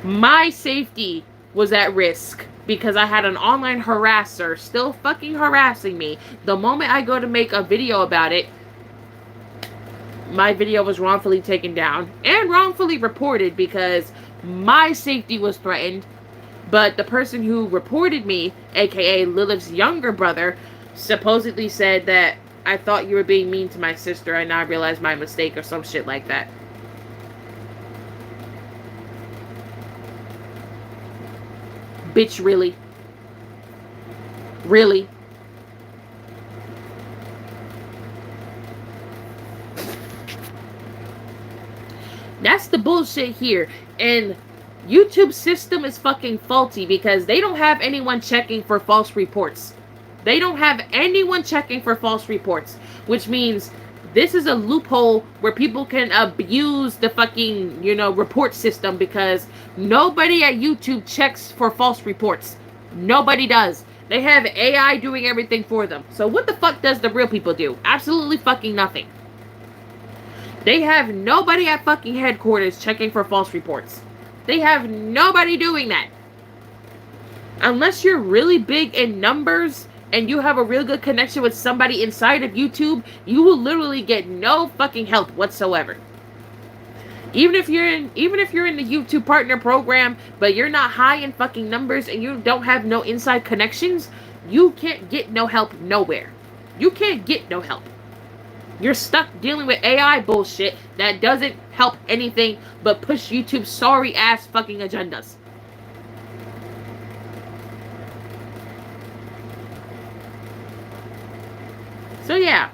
My safety was at risk because I had an online harasser still fucking harassing me. The moment I go to make a video about it, my video was wrongfully taken down and wrongfully reported because my safety was threatened. But the person who reported me, aka Lilith's younger brother, supposedly said that I thought you were being mean to my sister and I realized my mistake or some shit like that. Bitch, really? Really? That's the bullshit here. And YouTube's system is fucking faulty because they don't have anyone checking for false reports. They don't have anyone checking for false reports, which means this is a loophole where people can abuse the fucking, report system because nobody at YouTube checks for false reports. Nobody does. They have AI doing everything for them. So what the fuck does the real people do? Absolutely fucking nothing. They have nobody at fucking headquarters checking for false reports. They have nobody doing that. Unless you're really big in numbers and you have a real good connection with somebody inside of YouTube, you will literally get no fucking help whatsoever. Even if you're in the YouTube partner program, but you're not high in fucking numbers and you don't have no inside connections, you can't get no help nowhere. You can't get no help. You're stuck dealing with AI bullshit that doesn't help anything but push YouTube's sorry ass fucking agendas. So yeah,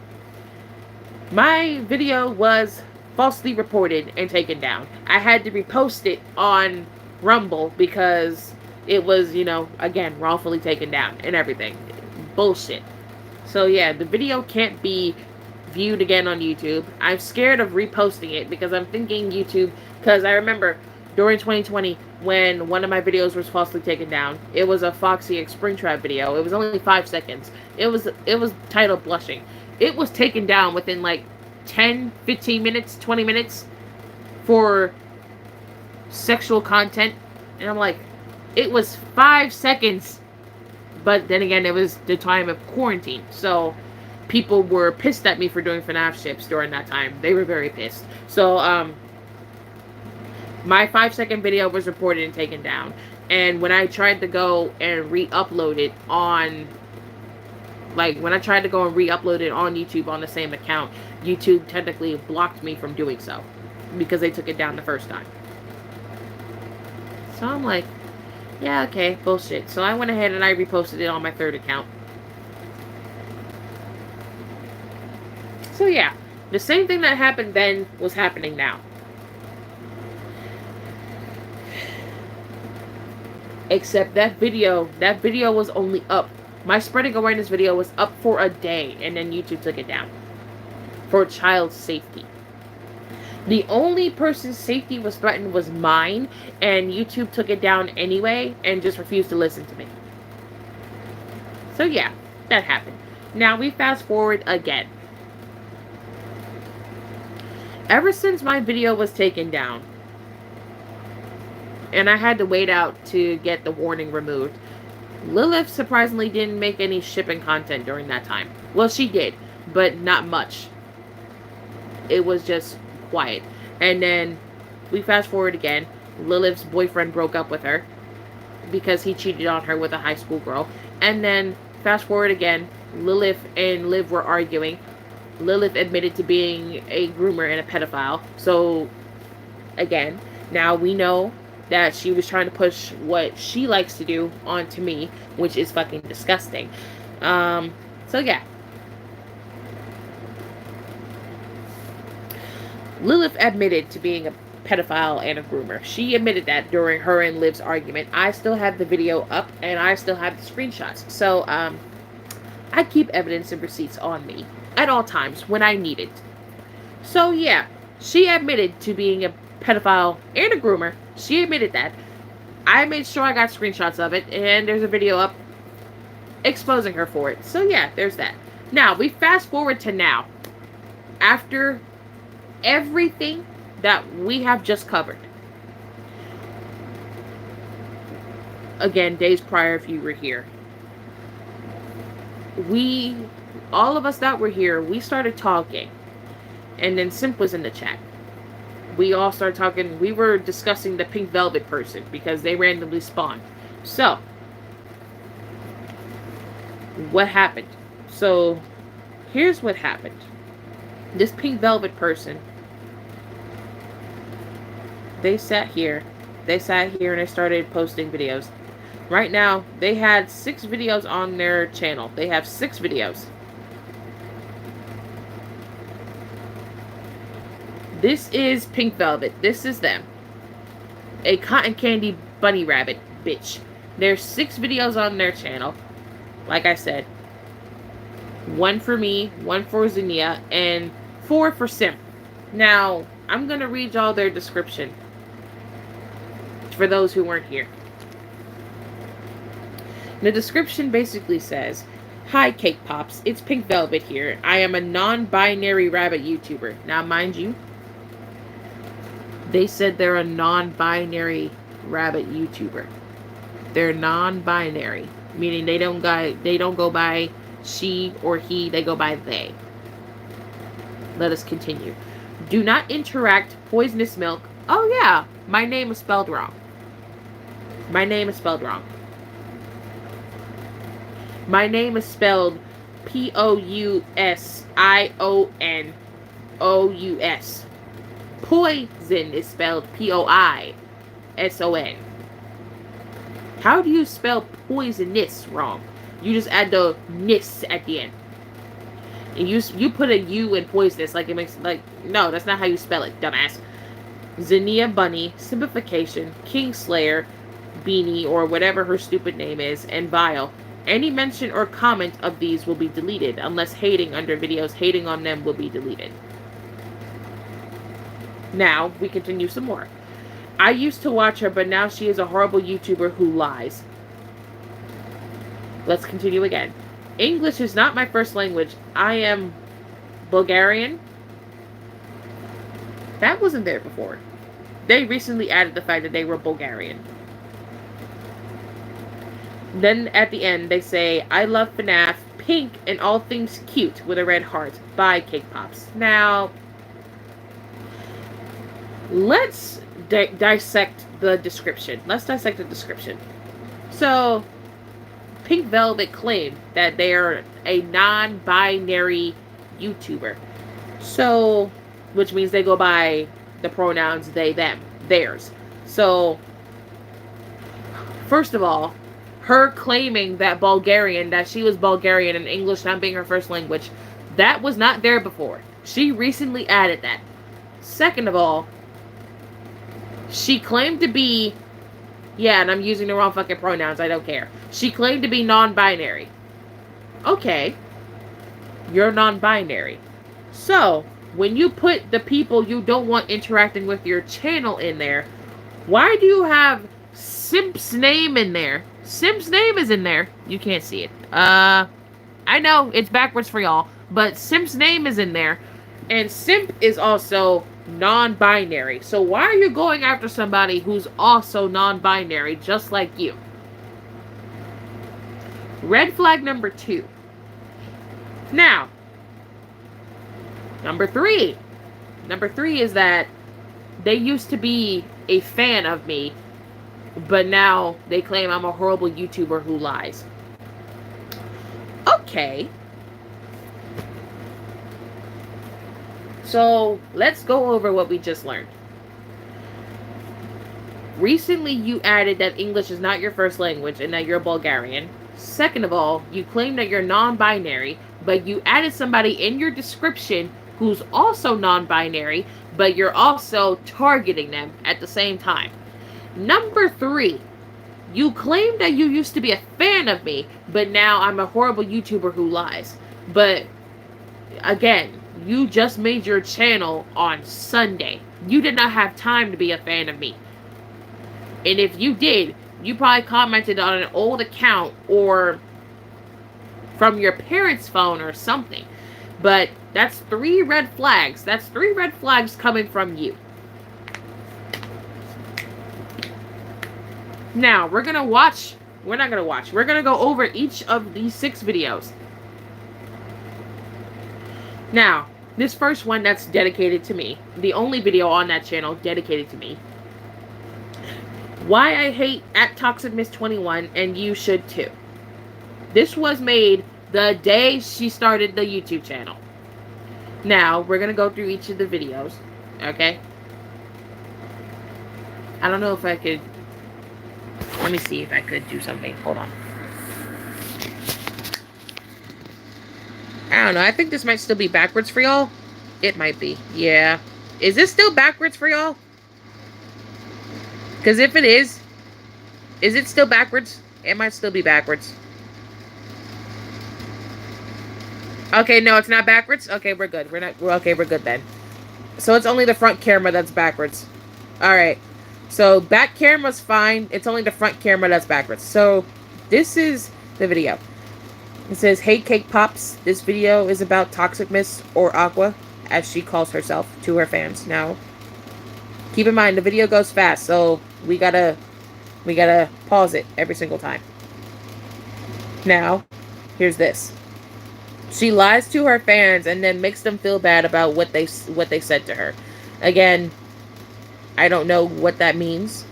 my video was falsely reported and taken down. I had to repost it on Rumble because it was, again, wrongfully taken down and everything. Bullshit. So yeah, the video can't be viewed again on YouTube. I'm scared of reposting it because I'm thinking YouTube, because I remember during 2020 when one of my videos was falsely taken down. It was a Foxy X Springtrap video. It was only 5 seconds. It was titled Blushing. It was taken down within like 10, 15 minutes, 20 minutes for sexual content. And I'm like, it was 5 seconds. But then again, it was the time of quarantine. So people were pissed at me for doing FNAF ships during that time. They were very pissed. So, my 5-second video was reported and taken down. And when I tried to go and re-upload it on, when I tried to go and re-upload it on YouTube on the same account, YouTube technically blocked me from doing so. Because they took it down the first time. So I'm like, yeah, okay, bullshit. So I went ahead and I reposted it on my 3rd account. So yeah, the same thing that happened then was happening now. Except that video was only up. My spreading awareness video was up for a day, and then YouTube took it down. For child safety. The only person's safety was threatened was mine, and YouTube took it down anyway, and just refused to listen to me. So yeah, that happened. Now we fast forward again. Ever since my video was taken down, and I had to wait out to get the warning removed, Lilith surprisingly didn't make any shipping content during that time. Well, she did, but not much. It was just quiet. And then we fast forward again. Lilith's boyfriend broke up with her because he cheated on her with a high school girl. And then fast forward again. Lilith and Liv were arguing. Lilith admitted to being a groomer and a pedophile. So again, now we know that she was trying to push what she likes to do onto me, which is fucking disgusting. So yeah. Lilith admitted to being a pedophile and a groomer. She admitted that during her and Liv's argument. I still have the video up, and I still have the screenshots. So, I keep evidence and receipts on me at all times when I need it. So yeah, she admitted to being a pedophile and a groomer. She admitted that. I made sure I got screenshots of it, and there's a video up exposing her for it. So yeah, there's that. Now, we fast forward to now. After everything that we have just covered. Again, days prior if you were here. All of us that were here, we started talking. And then Simp was in the chat. We all started talking. We were discussing the Pink Velvet person because they randomly spawned. So, what happened? So, here's what happened. This Pink Velvet person, they sat here and they started posting videos. Right now, they had 6 videos on their channel. They have 6 videos. This is Pink Velvet. This is them. A cotton candy bunny rabbit bitch. There's 6 videos on their channel. Like I said. 1 for me, 1 for Zinnia, and 4 for Simp. Now, I'm going to read y'all their description. For those who weren't here. The description basically says, "Hi Cake Pops, it's Pink Velvet here. I am a non-binary rabbit YouTuber." Now mind you, they said they're a non-binary rabbit YouTuber. They're non-binary, meaning they don't go by she or he, they go by they. Let us continue. "Do not interact poisonous milk." Oh yeah, my name is spelled wrong. My name is spelled wrong. My name is spelled Pousionous. Poison is spelled Poison. How do you spell poisonous wrong? You just add the "ness" at the end. And you put a U in poisonous, like it makes, like, no, that's not how you spell it, dumbass. Zinnia Bunny, Simplification, Kingslayer, Beanie, or whatever her stupid name is, and Vile. Any mention or comment of these will be deleted, unless hating under videos hating on them will be deleted. Now, we continue some more. I used to watch her, but now she is a horrible YouTuber who lies. Let's continue again. English is not my first language. I am Bulgarian. That wasn't there before. They recently added the fact that they were Bulgarian. Then at the end, they say, I love FNAF, pink, and all things cute with a red heart. Bye, Cake Pops. Now, let's dissect the description. Let's dissect the description. So, Pink Velvet claimed that they're a non-binary YouTuber. So, which means they go by the pronouns they, them, theirs. So, first of all, her claiming that Bulgarian, that she was Bulgarian and English not being her first language, that was not there before. She recently added that. Second of all, she claimed to be, yeah, and I'm using the wrong fucking pronouns, I don't care. She claimed to be non-binary. Okay. You're non-binary. So, when you put the people you don't want interacting with your channel in there, why do you have Simp's name in there? Simp's name is in there. You can't see it. I know, it's backwards for y'all, but Simp's name is in there. And Simp is also non-binary. So why are you going after somebody who's also non-binary, just like you? Red flag number 2. Now, number 3. Number 3 is that they used to be a fan of me, but now they claim I'm a horrible YouTuber who lies. Okay. So, let's go over what we just learned. Recently, you added that English is not your first language and that you're Bulgarian. Second of all, you claim that you're non-binary, but you added somebody in your description who's also non-binary, but you're also targeting them at the same time. Number 3, you claim that you used to be a fan of me, but now I'm a horrible YouTuber who lies. But, again, you just made your channel on Sunday. You did not have time to be a fan of me. And if you did, you probably commented on an old account or from your parents' phone or something. But that's 3 red flags. That's 3 red flags coming from you. Now, we're going to watch. We're not going to watch. We're going to go over each of these 6 videos. Now, this first one that's dedicated to me. The only video on that channel dedicated to me. Why I hate @ToxicMiss21, and you should too. This was made the day she started the YouTube channel. Now, we're going to go through each of the videos. Okay? I don't know if I could... Let me see if I could do something. Hold on. I don't know. I think this might still be backwards for y'all. It might be. Yeah. Is this still backwards for y'all? Because if it is it still backwards? It might still be backwards. Okay, no, it's not backwards? Okay, we're good. Okay, we're good then. So it's only the front camera that's backwards. Alright. So, back camera's fine. It's only the front camera that's backwards. So, this is the video. It says, Hey Cake Pops. This video is about Toxic Miss, or Aqua, as she calls herself, to her fans. Now, keep in mind, the video goes fast, so we gotta pause it every single time. Now, here's this. She lies to her fans and then makes them feel bad about what they said to her. Again, I don't know what that means.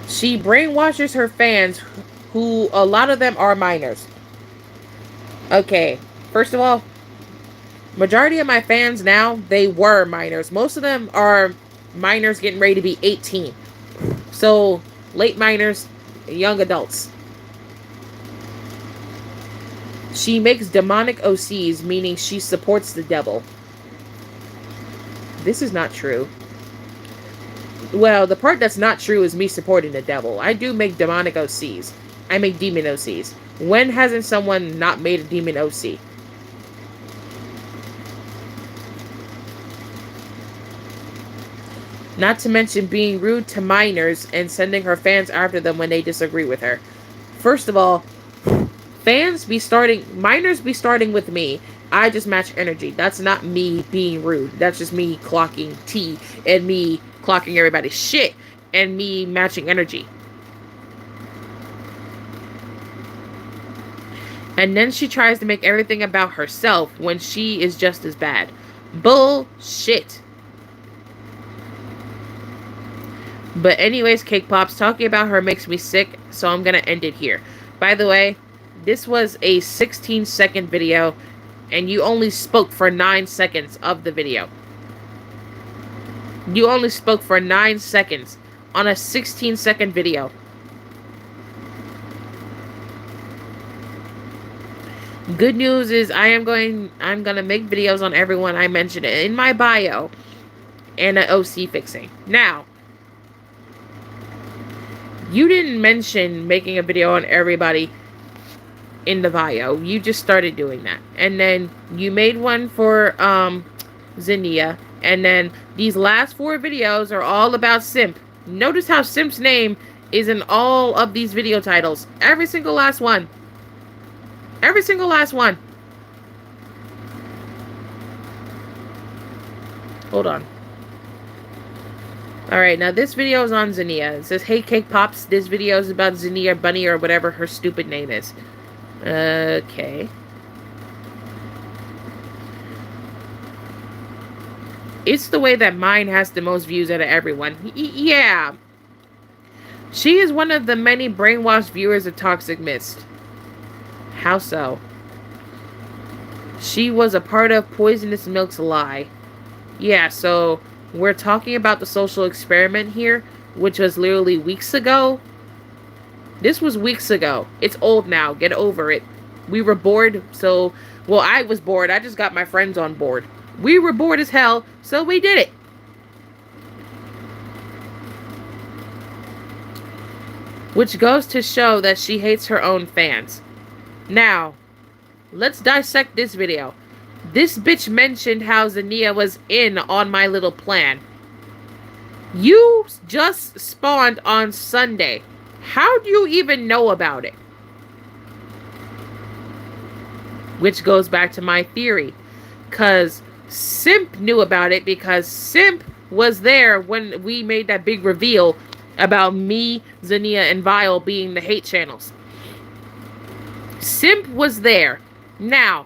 She brainwashes her fans, who a lot of them are minors. Okay, first of all, majority of my fans now, they were minors. Most of them are minors getting ready to be 18. So, late minors, young adults. She makes demonic OCs, meaning she supports the devil. This is not true. Well, the part that's not true is me supporting the devil. I do make demonic OCs. I make demon OCs. When hasn't someone not made a demon OC? Not to mention being rude to minors and sending her fans after them when they disagree with her. First of all, minors be starting with me. I just match energy. That's not me being rude. That's just me clocking tea and me clocking everybody's shit and me matching energy. And then she tries to make everything about herself when she is just as bad. Bullshit. But anyways, Cake Pops, talking about her makes me sick, so I'm gonna end it here. By the way, this was a 16-second video, and you only spoke for 9 seconds of the video. You only spoke for 9 seconds on a 16-second video. Good news is I'm gonna make videos on everyone I mentioned in my bio and an OC fixing. Now, you didn't mention making a video on everybody in the bio. You just started doing that. And then you made one for Zinnia. And then these last 4 videos are all about Simp. Notice how Simp's name is in all of these video titles. Every single last one. Every single last one. Hold on. Alright, now this video is on Zinnia. It says, hey Cake Pops, this video is about Zinnia Bunny or whatever her stupid name is. Okay. It's the way that mine has the most views out of everyone. Yeah. She is one of the many brainwashed viewers of Toxic Mist. How so? She was a part of Poisonous Milk's lie. Yeah, so we're talking about the social experiment here, which was literally weeks ago. This was weeks ago. It's old now. Get over it. We were bored, so... Well, I was bored. I just got my friends on board. We were bored as hell, so we did it. Which goes to show that she hates her own fans. Now, let's dissect this video. This bitch mentioned how Zinnia was in on my little plan. You just spawned on Sunday. How do you even know about it? Which goes back to my theory. Because Simp knew about it because Simp was there when we made that big reveal about me, Zinnia, and Vile being the hate channels. Simp was there. Now,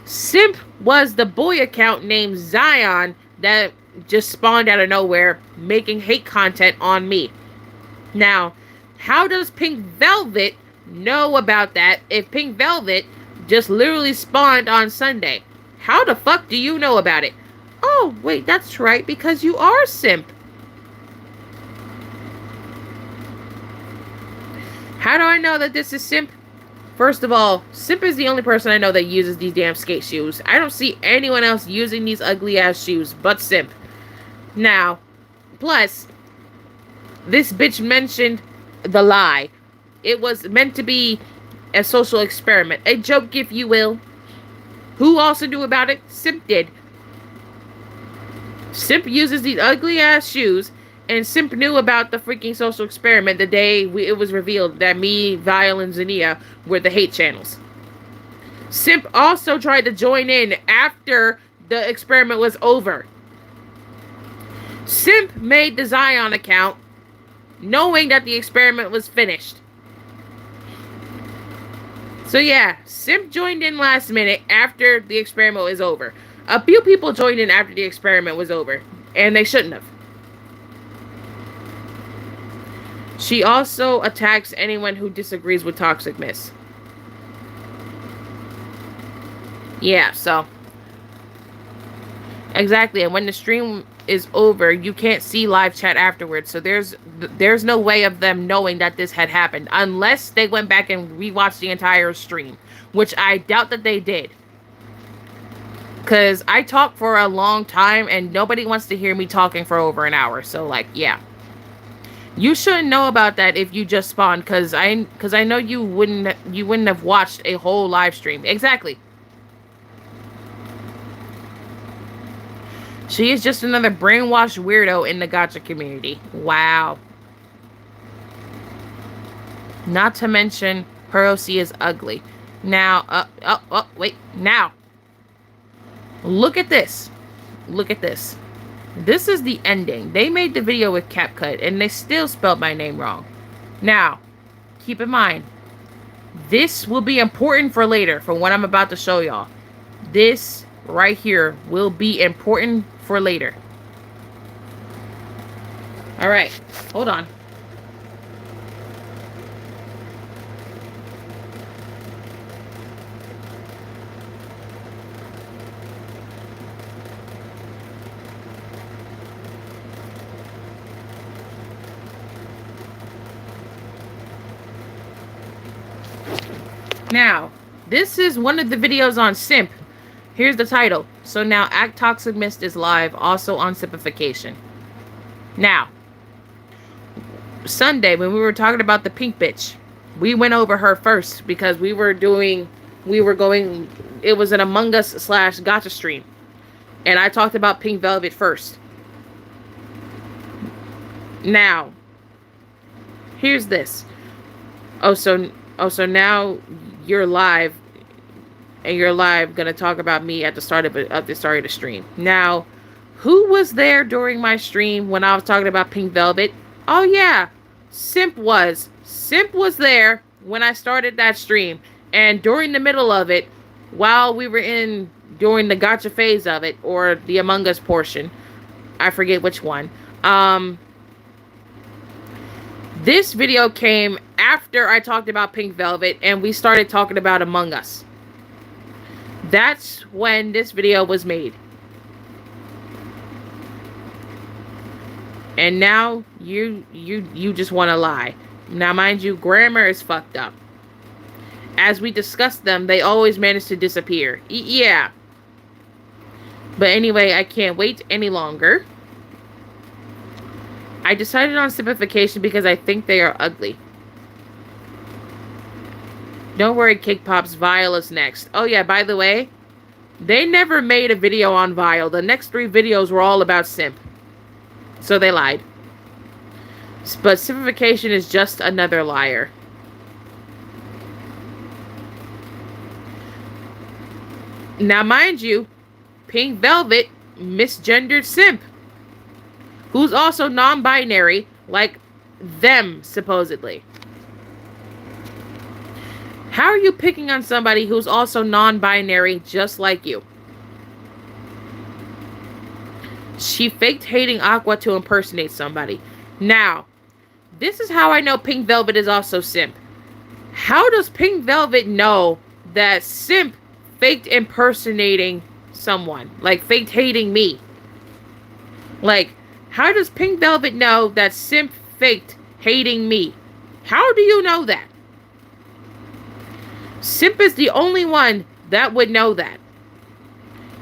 Simp was the boy account named Zion that just spawned out of nowhere, making hate content on me. Now, how does Pink Velvet know about that if Pink Velvet just literally spawned on Sunday? How the fuck do you know about it? Oh, wait, that's right, because you are Simp. How do I know that this is Simp? First of all, Simp is the only person I know that uses these damn skate shoes. I don't see anyone else using these ugly-ass shoes but Simp. Now, plus, this bitch mentioned the lie. It was meant to be a social experiment. A joke, if you will. Who also knew about it? Simp did. Simp uses these ugly-ass shoes, and Simp knew about the freaking social experiment the day it was revealed that me, Vile, and Zinnia were the hate channels. Simp also tried to join in after the experiment was over. Simp made the Zion account knowing that the experiment was finished. So yeah, Simp joined in last minute after the experiment was over. A few people joined in after the experiment was over, and they shouldn't have. She also attacks anyone who disagrees with Toxic Mist. Yeah, so. Exactly, and when the stream is over, you can't see live chat afterwards, so there's no way of them knowing that this had happened, unless they went back and rewatched the entire stream, which I doubt that they did. Because I talk for a long time and nobody wants to hear me talking for over an hour. So, like, yeah. You shouldn't know about that if you just spawned, because I know you wouldn't have watched a whole live stream. Exactly. She is just another brainwashed weirdo in the gacha community. Wow. Not to mention, her OC is ugly. Now, wait. Now, look at this. Look at this. This is the ending. They made the video with CapCut, and they still spelled my name wrong. Now, keep in mind, this will be important for later, for what I'm about to show y'all. This right here will be important for later. Alright, hold on. Now, this is one of the videos on simp. Here's the title. So now Act Toxic Mist is live, also on simplification. Now, Sunday when we were talking about the pink bitch, we went over her first because it was an Among Us / gacha stream. And I talked about Pink Velvet first. Now, here's this. So now you're live, and you're live gonna talk about me at the start of the stream. Now, who was there during my stream when I was talking about Pink Velvet? Oh yeah, Simp was there when I started that stream, and during the middle of it, while we were during the gacha phase of it, or the Among Us portion, I forget which one. This video came after I talked about Pink Velvet and we started talking about Among Us. That's when this video was made. And now you just want to lie. Now mind you, grammar is fucked up. As we discussed them, they always manage to disappear. Yeah. But anyway, I can't wait any longer. I decided on simplification because I think they are ugly. Don't worry, Cake Pops, Vile is next. Oh yeah, by the way, they never made a video on Vile. The next 3 videos were all about simp. So they lied. But simplification is just another liar. Now mind you, Pink Velvet misgendered simp, who's also non-binary, like them, supposedly. How are you picking on somebody who's also non-binary, just like you? She faked hating Aqua to impersonate somebody. Now, this is how I know Pink Velvet is also simp. How does Pink Velvet know that simp faked impersonating someone? Like, faked hating me? Like, how does Pink Velvet know that simp faked hating me? How do you know that? Simp is the only one that would know that.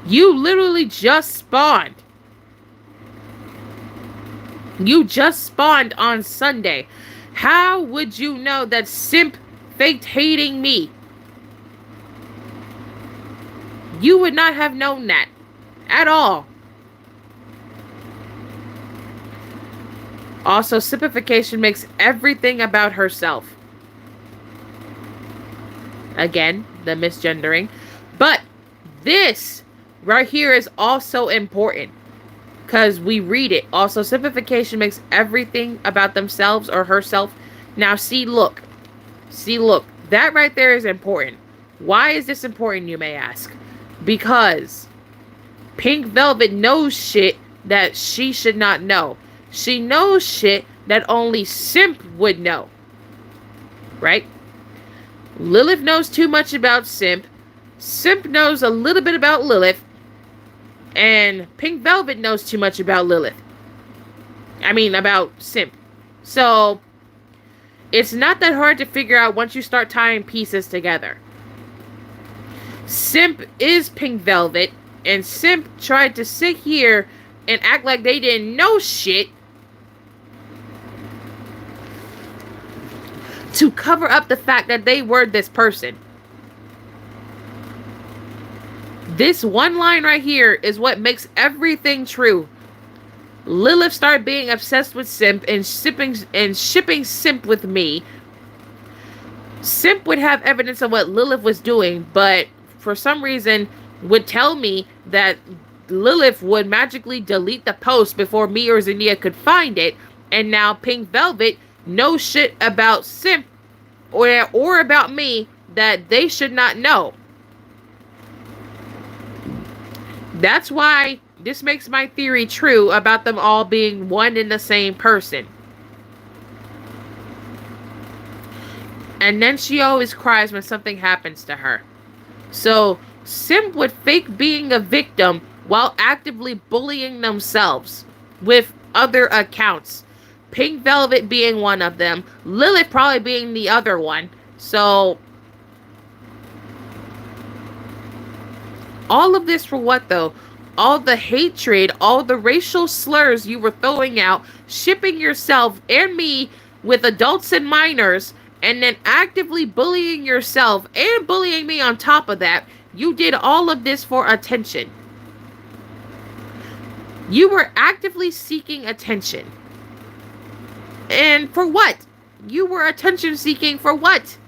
You literally just spawned. You just spawned on Sunday. How would you know that simp faked hating me? You would not have known that at all. Also, simplification makes everything about herself. Again, the misgendering. But this right here is also important, because we read it. Also, simplification makes everything about themselves or herself. Now, see, look. See, look. That right there is important. Why is this important, you may ask? Because Pink Velvet knows shit that she should not know. She knows shit that only simp would know. Right? Lilith knows too much about simp. Simp knows a little bit about Lilith. And Pink Velvet knows too much about Lilith. I mean, about simp. So, it's not that hard to figure out once you start tying pieces together. Simp is Pink Velvet. And Simp tried to sit here and act like they didn't know shit to cover up the fact that they were this person. This one line right here is what makes everything true. Lilith started being obsessed with Simp and shipping Simp with me. Simp would have evidence of what Lilith was doing, but for some reason would tell me that Lilith would magically delete the post before me or Zinnia could find it, and now Pink Velvet knows shit about Simp or about me that they should not know. That's why this makes my theory true about them all being one and the same person. And then she always cries when something happens to her. So Simp would fake being a victim while actively bullying themselves with other accounts. Pink Velvet being one of them. Lilith probably being the other one. So all of this for what though? All the hatred, all the racial slurs you were throwing out, shipping yourself and me with adults and minors, and then actively bullying yourself and bullying me on top of that. You did all of this for attention. You were actively seeking attention. And for what? You were attention seeking for what?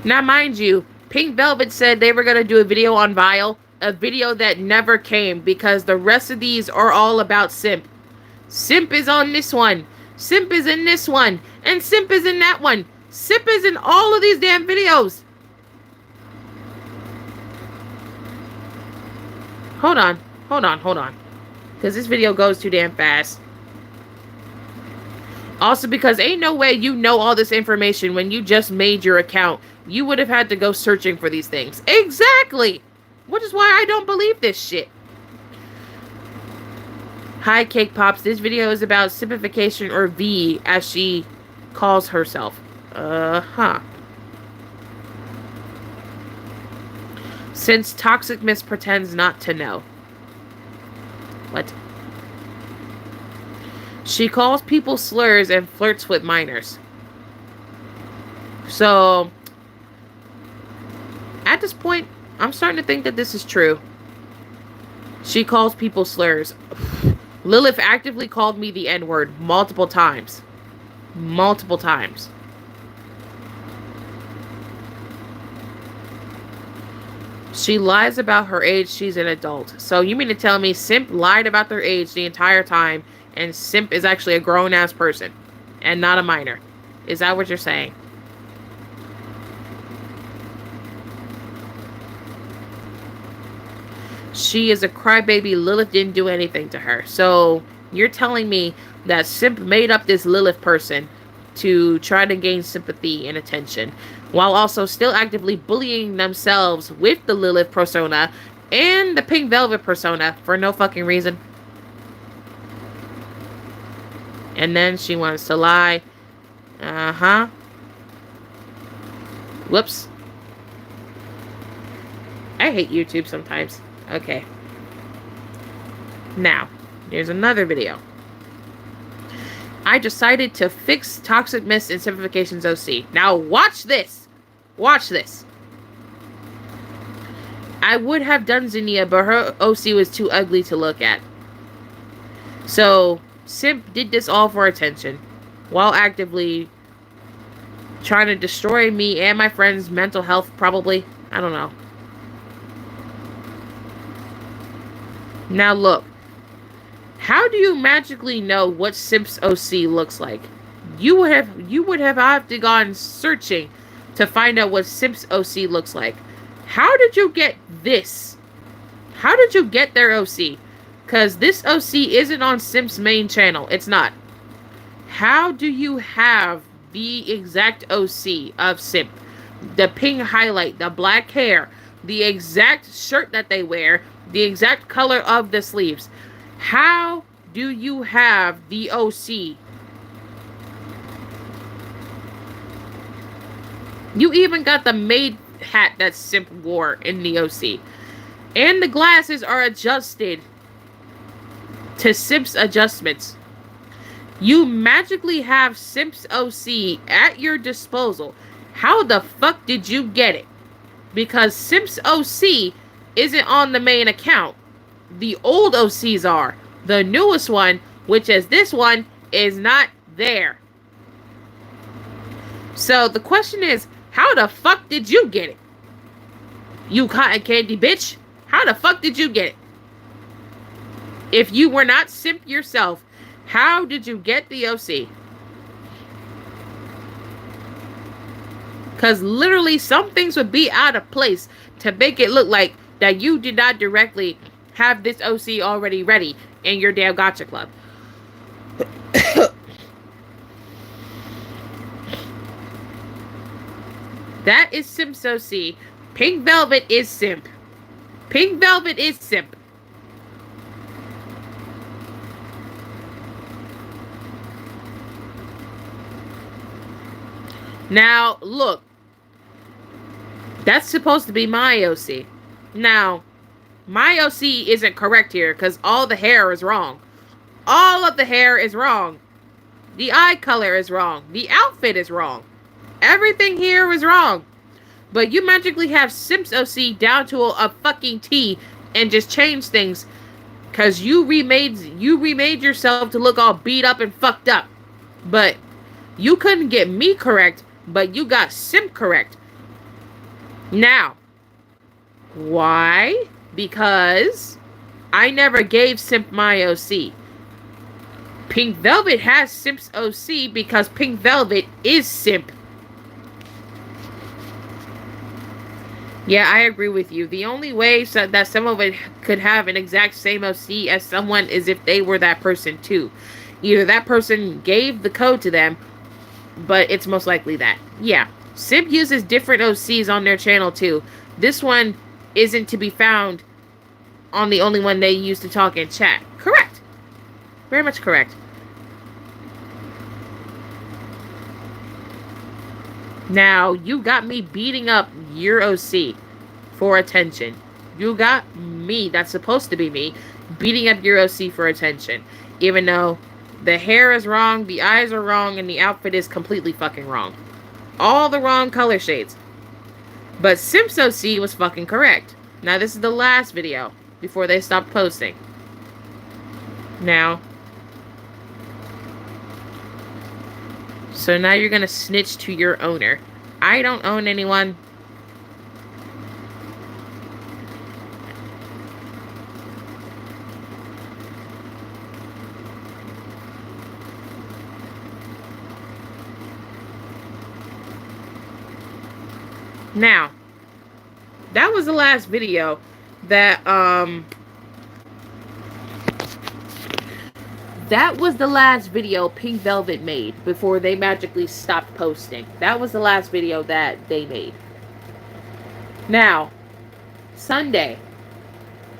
Now, mind you, Pink Velvet said they were going to do a video on Vile, a video that never came because the rest of these are all about Simp. Simp is on this one. Simp is in this one. And Simp is in that one. Simp is in all of these damn videos. Hold on. Because this video goes too damn fast. Also, because ain't no way you know all this information when you just made your account. You would have had to go searching for these things. Exactly! Which is why I don't believe this shit. Hi, Cake Pops. This video is about simplification, or V, as she calls herself. Since Toxic Miss pretends not to know. What? She calls people slurs and flirts with minors. So, at this point, I'm starting to think that this is true. She calls people slurs. Lilith actively called me the N-word multiple times. Multiple times. She lies about her age. She's an adult. So you mean to tell me Simp lied about their age the entire time, and Simp is actually a grown-ass person and not a minor? Is that what you're saying? She is a crybaby. Lilith didn't do anything to her. So you're telling me that Simp made up this Lilith person to try to gain sympathy and attention, while also still actively bullying themselves with the Lilith persona and the Pink Velvet persona for no fucking reason. And then she wants to lie. Whoops. I hate YouTube sometimes. Okay. Now, here's another video. I decided to fix Toxic Miss and Simplification's OC. Now, watch this. Watch this. I would have done Zinnia, but her OC was too ugly to look at. So, Simp did this all for attention, while actively trying to destroy me and my friend's mental health, probably. I don't know. Now look, how do you magically know what Simp's OC looks like? You would have to gone searching to find out what Simp's OC looks like. How did you get this? How did you get their OC? Because this OC isn't on Simp's main channel. It's not. How do you have the exact OC of Simp? The pink highlight, the black hair, the exact shirt that they wear, the exact color of the sleeves. How do you have the OC? You even got the maid hat that Simp wore in the OC. And the glasses are adjusted to Simp's adjustments. You magically have Simp's OC at your disposal. How the fuck did you get it? Because Simp's OC isn't on the main account. The old OCs are. The newest one, which is this one, is not there. So the question is, how the fuck did you get it? You cotton candy bitch. How the fuck did you get it? If you were not Simp yourself, how did you get the OC? Because literally some things would be out of place to make it look like that you did not directly have this OC already ready in your damn gotcha club. That is Simp's OC. Pink Velvet is Simp. Pink Velvet is Simp. Now, look. That's supposed to be my OC. Now, my OC isn't correct here because all the hair is wrong. All of the hair is wrong. The eye color is wrong. The outfit is wrong. Everything here is wrong. But you magically have Simp's OC down to a fucking T and just change things because you remade yourself to look all beat up and fucked up. But you couldn't get me correct, but you got Simp correct. Now, why? Because I never gave Simp my OC. Pink Velvet has Simp's OC because Pink Velvet is Simp. Yeah, I agree with you. The only way that some of it could have an exact same OC as someone is if they were that person too. Either that person gave the code to them, but it's most likely that. Yeah, Simp uses different OCs on their channel too. This one isn't to be found on the only one they use to talk and chat. Correct. Very much correct. Now, you got me beating up your OC for attention. You got me, that's supposed to be me, beating up your OC for attention. Even though the hair is wrong, the eyes are wrong, and the outfit is completely fucking wrong. All the wrong color shades. But Simp's OC was fucking correct. Now, this is the last video before they stop posting. Now. So now you're going to snitch to your owner. I don't own anyone. Now, that was the last video that, that was the last video Pink Velvet made before they magically stopped posting. That was the last video that they made. Now, Sunday,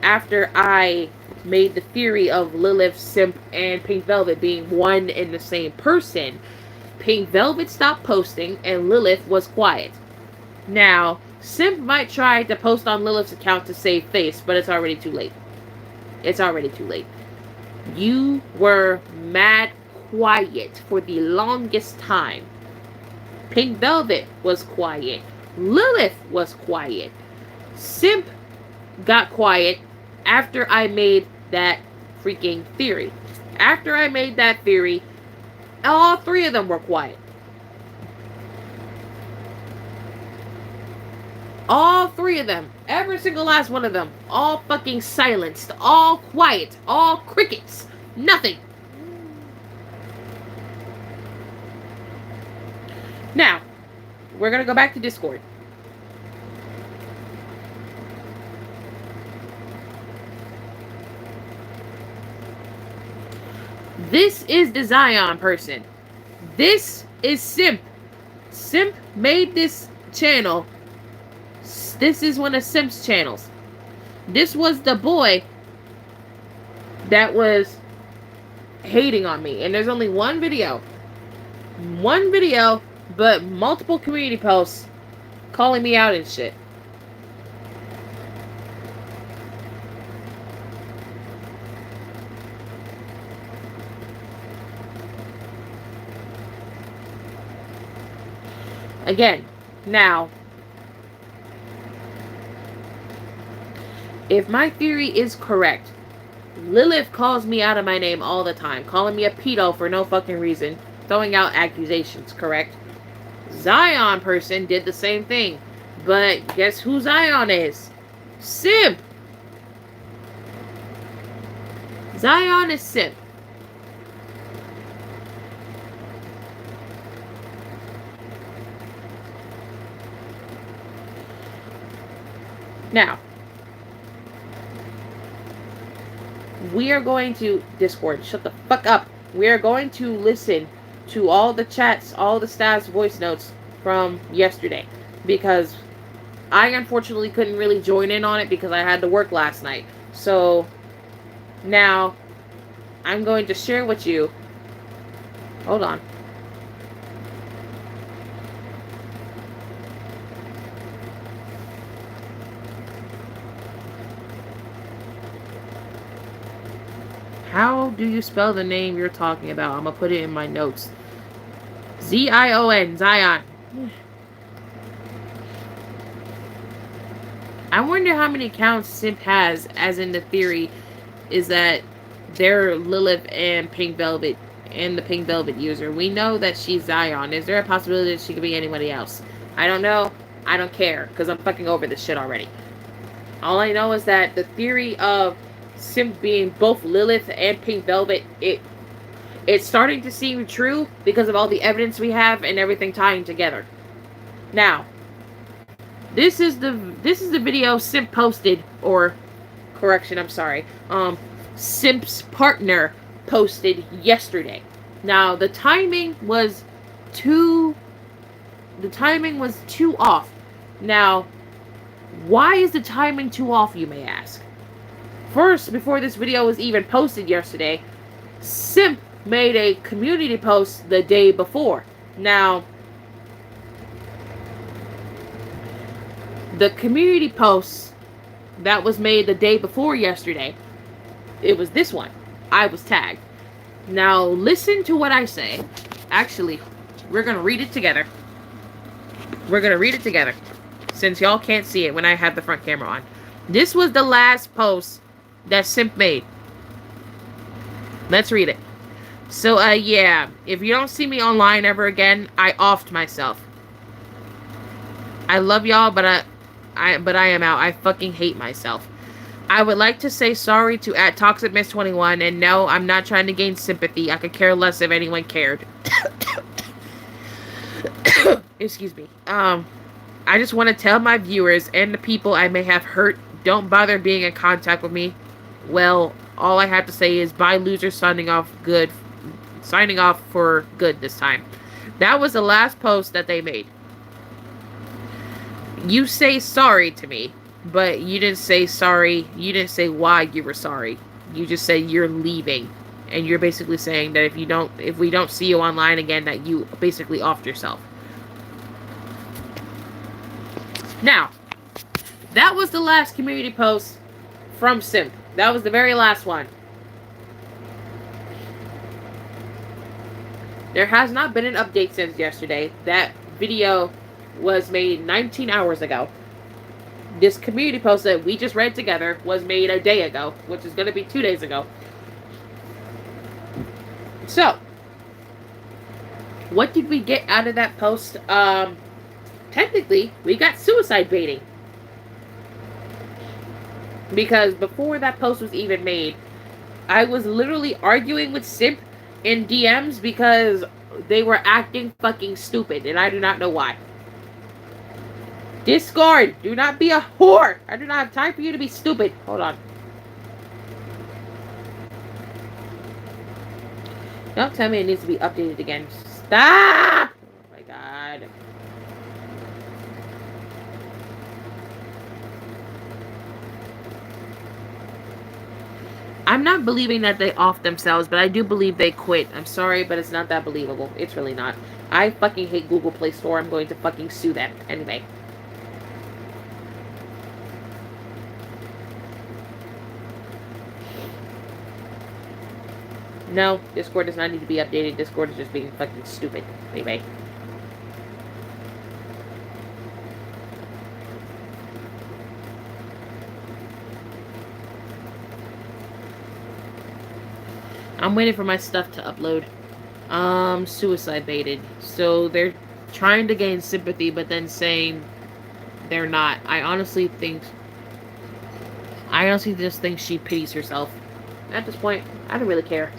after I made the theory of Lilith, Simp, and Pink Velvet being one and the same person, Pink Velvet stopped posting and Lilith was quiet. Now, Simp might try to post on Lilith's account to save face, but it's already too late. It's already too late. You were mad quiet for the longest time. Pink Velvet was quiet. Lilith was quiet. Simp got quiet after I made that freaking theory. After I made that theory, all three of them were quiet. All three of them, every single last one of them, all fucking silenced, all quiet, all crickets, nothing. Now, we're gonna go back to Discord. This is the Zion person. This is Simp. Simp made this channel. This is one of Simp's channels. This was the boy that was hating on me. And there's only one video, but multiple community posts calling me out and shit. Again, now, if my theory is correct, Lilith calls me out of my name all the time, calling me a pedo for no fucking reason, throwing out accusations, correct? Zion person did the same thing, but guess who Zion is? Simp! Zion is simp. Now, we are going to... Discord, shut the fuck up. We are going to listen to all the chats, all the staff's voice notes from yesterday. Because I unfortunately couldn't really join in on it because I had to work last night. So, now, I'm going to share with you... Hold on. How do you spell the name you're talking about? I'm going to put it in my notes. Z-I-O-N, Zion. I wonder how many accounts Simp has, as in the theory is that they're Lilith and Pink Velvet and the Pink Velvet user. We know that she's Zion. Is there a possibility that she could be anybody else? I don't know. I don't care, because I'm fucking over this shit already. All I know is that the theory of Simp being both Lilith and Pink Velvet, it's starting to seem true because of all the evidence we have and everything tying together. Now, this is the video Simp posted, or correction, I'm sorry. Simp's partner posted yesterday. Now, the timing was too off. Now, why is the timing too off, you may ask? First, before this video was even posted yesterday, Simp made a community post the day before. Now, the community post that was made the day before yesterday, it was this one. I was tagged. Now, listen to what I say. Actually, we're going to read it together. We're going to read it together, since y'all can't see it when I have the front camera on. This was the last post that Simp made. Let's read it. So, yeah. If you don't see me online ever again, I offed myself. I love y'all, but I am out. I fucking hate myself. I would like to say sorry to @ToxicMiss21, and no, I'm not trying to gain sympathy. I could care less if anyone cared. Excuse me. I just want to tell my viewers and the people I may have hurt, don't bother being in contact with me. Well, all I have to say is bye, loser, signing off for good this time. That was the last post that they made. You say sorry to me, but you didn't say sorry. You didn't say why you were sorry. You just said you're leaving. And you're basically saying that if we don't see you online again, that you basically offed yourself. Now, that was the last community post from Simp. That was the very last one. There has not been an update since yesterday. That video was made 19 hours ago. This community post that we just read together was made a day ago, which is going to be 2 days ago. So, what did we get out of that post? Technically, we got suicide baiting. Because before that post was even made, I was literally arguing with Simp in DMs because they were acting fucking stupid, and I do not know why. Discord, do not be a whore. I do not have time for you to be stupid. Hold on. Don't tell me it needs to be updated again. Stop! Oh my god. I'm not believing that they off themselves, but I do believe they quit. I'm sorry, but it's not that believable. It's really not. I fucking hate Google Play Store. I'm going to fucking sue them. Anyway. No, Discord does not need to be updated. Discord is just being fucking stupid. Anyway. I'm waiting for my stuff to upload. Suicide baited. So they're trying to gain sympathy, but then saying they're not. I honestly just think she pities herself. At this point, I don't really care.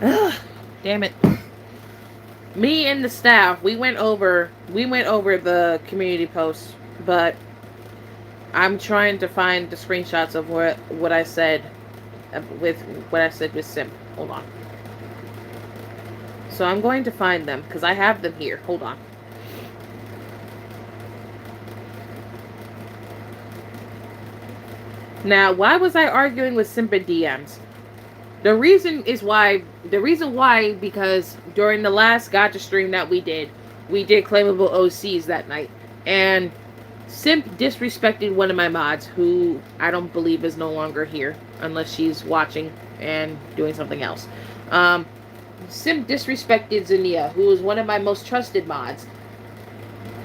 Ugh, damn it. Me and the staff, we went over the community post, but I'm trying to find the screenshots of what I said with Simp. Hold on. So I'm going to find them because I have them here. Hold on. Now, why was I arguing with Simp in DMs? The reason why, because during the last Gacha stream that we did claimable OCs that night. And Simp disrespected one of my mods, who I don't believe is no longer here, unless she's watching and doing something else. Simp disrespected Zania, who is one of my most trusted mods.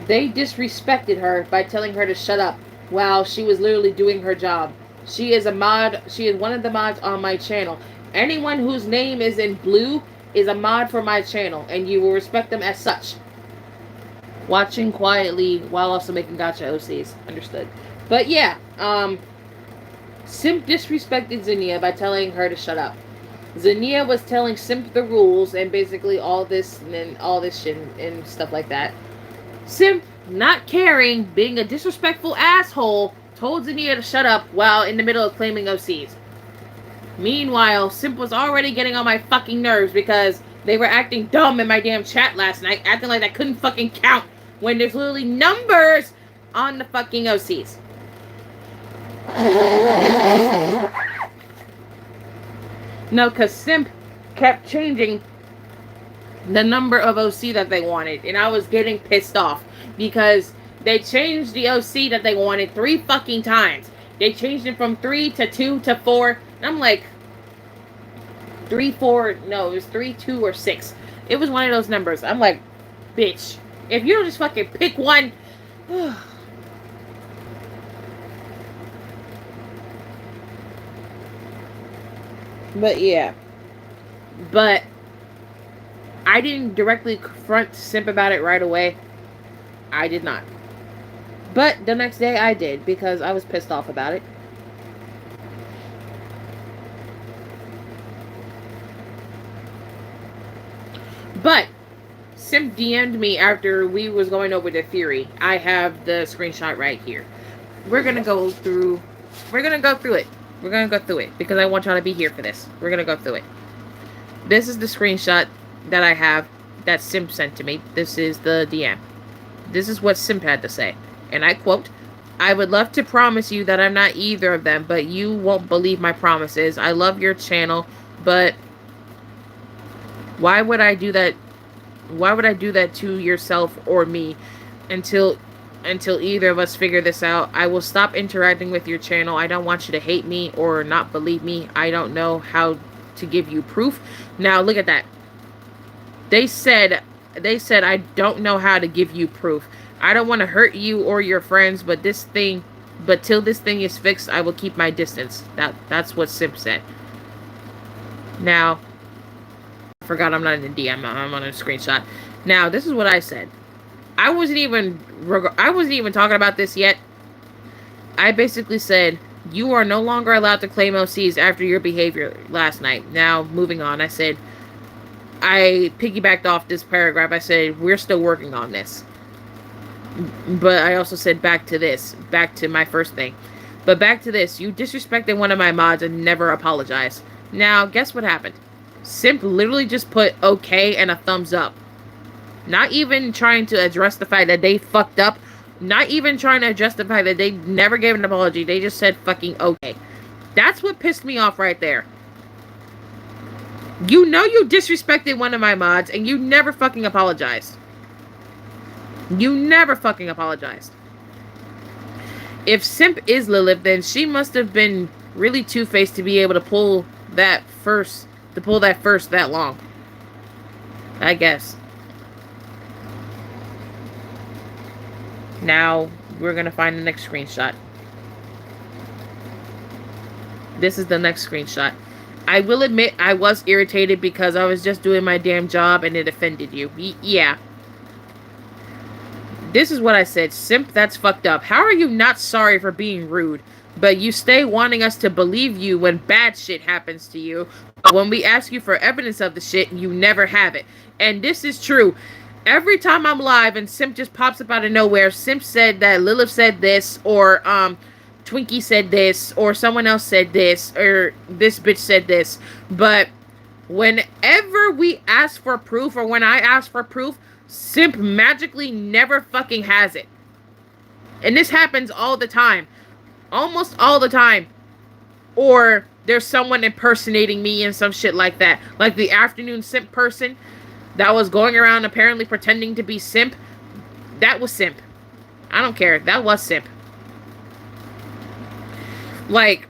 They disrespected her by telling her to shut up while she was literally doing her job. She is a mod, she is one of the mods on my channel. Anyone whose name is in blue is a mod for my channel, and you will respect them as such. Watching quietly while also making gacha OCs. Understood. But yeah, Simp disrespected Zania by telling her to shut up. Zania was telling Simp the rules and basically all this shit and stuff like that. Simp, not caring, being a disrespectful asshole, told Zania to shut up while in the middle of claiming OCs. Meanwhile, Simp was already getting on my fucking nerves because they were acting dumb in my damn chat last night, acting like I couldn't fucking count when there's literally numbers on the fucking OCs. No, because Simp kept changing the number of OC that they wanted, and I was getting pissed off because they changed the OC that they wanted 3 fucking times. They changed it from 3 to 2 to 4. And I'm like, 3, 4, no, it was 3, 2, or 6. It was one of those numbers. I'm like, bitch, if you don't just fucking pick one. But yeah. But I didn't directly confront Simp about it right away. I did not. But the next day I did, because I was pissed off about it. But Simp DM'd me after we was going over the theory. I have the screenshot right here. We're gonna go through it. We're gonna go through it because I want y'all to be here for this. We're gonna go through it. This is the screenshot that I have that Simp sent to me. This is the DM. This is what Simp had to say. And I quote, "I would love to promise you that I'm not either of them, but you won't believe my promises. I love your channel, but why would I do that? Why would I do that to yourself or me until either of us figure this out? I will stop interacting with your channel. I don't want you to hate me or not believe me. I don't know how to give you proof." Now look at that. They said I don't know how to give you proof. I don't want to hurt you or your friends, but till this thing is fixed, I will keep my distance. That's what Simp said. Now, I forgot I'm not in the DM. I'm on a screenshot. Now, this is what I said. I wasn't even talking about this yet. I basically said, "You are no longer allowed to claim OCs after your behavior last night." Now, moving on, I said, I piggybacked off this paragraph. I said, we're still working on this. But I also said back to my first thing. But back to this, you disrespected one of my mods and never apologized. Now, guess what happened? Simp literally just put okay and a thumbs up. Not even trying to address the fact that they fucked up. Not even trying to address the fact that they never gave an apology. They just said fucking okay. That's what pissed me off right there. You know you disrespected one of my mods and you never fucking apologized. You never fucking apologized. If Simp is Lilith, then she must have been really two-faced to be able to pull that first that long. I guess. Now, we're gonna find the next screenshot. This is the next screenshot. I will admit I was irritated because I was just doing my damn job and it offended you. Yeah. This is what I said. Simp, that's fucked up. How are you not sorry for being rude, but you stay wanting us to believe you when bad shit happens to you? But when we ask you for evidence of the shit, you never have it. And this is true. Every time I'm live and Simp just pops up out of nowhere, Simp said that Lilith said this, or Twinkie said this, or someone else said this, or this bitch said this. But whenever we ask for proof, or when I ask for proof, Simp magically never fucking has it. And this happens all the time. Almost all the time. Or there's someone impersonating me and some shit like that. Like the afternoon Simp person that was going around apparently pretending to be Simp. That was Simp. I don't care. That was Simp. Like,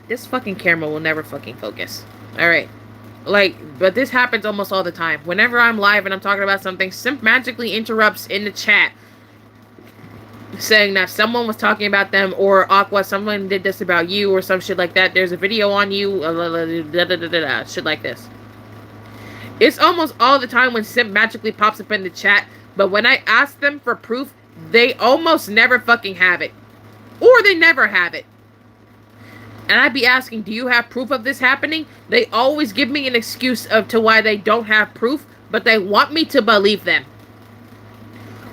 this fucking camera will never fucking focus. Alright. Like, but this happens almost all the time. Whenever I'm live and I'm talking about something, Simp magically interrupts in the chat saying that someone was talking about them, or Aqua, someone did this about you, or some shit like that. There's a video on you, shit like this. It's almost all the time when Simp magically pops up in the chat, but when I ask them for proof, they almost never fucking have it. Or they never have it. And I'd be asking, do you have proof of this happening? They always give me an excuse to why they don't have proof, but they want me to believe them.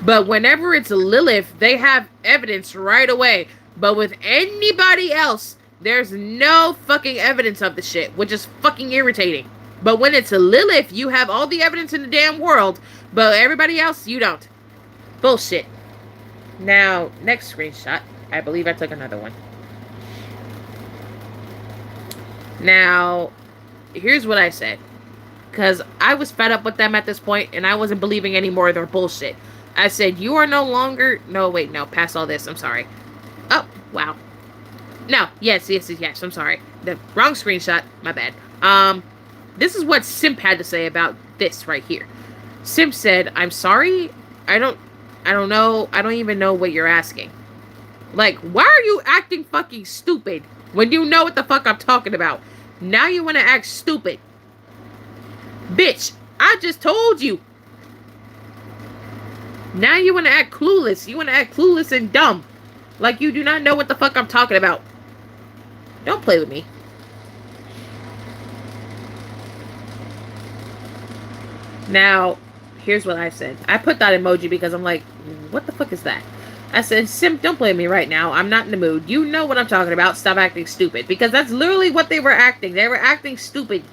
But whenever it's Lilith, they have evidence right away. But with anybody else, there's no fucking evidence of the shit, which is fucking irritating. But when it's Lilith, you have all the evidence in the damn world, but everybody else, you don't. Bullshit. Now, next screenshot. I believe I took another one. Now, here's what I said. Because I was fed up with them at this point, and I wasn't believing any more of their bullshit. I said, you are no longer... No, wait, no. Past all this. I'm sorry. Oh, wow. No, yes, I'm sorry. The wrong screenshot. My bad. This is what Simp had to say about this right here. Simp said, I'm sorry. I don't know. I don't even know what you're asking. Like, why are you acting fucking stupid when you know what the fuck I'm talking about? Now you want to act stupid. Bitch, I just told you. Now you want to act clueless. You want to act clueless and dumb. Like you do not know what the fuck I'm talking about. Don't play with me. Now, here's what I said. I put that emoji because I'm like, what the fuck is that? I said, Simp, don't play with me right now. I'm not in the mood. You know what I'm talking about. Stop acting stupid. Because that's literally what they were acting. They were acting stupid.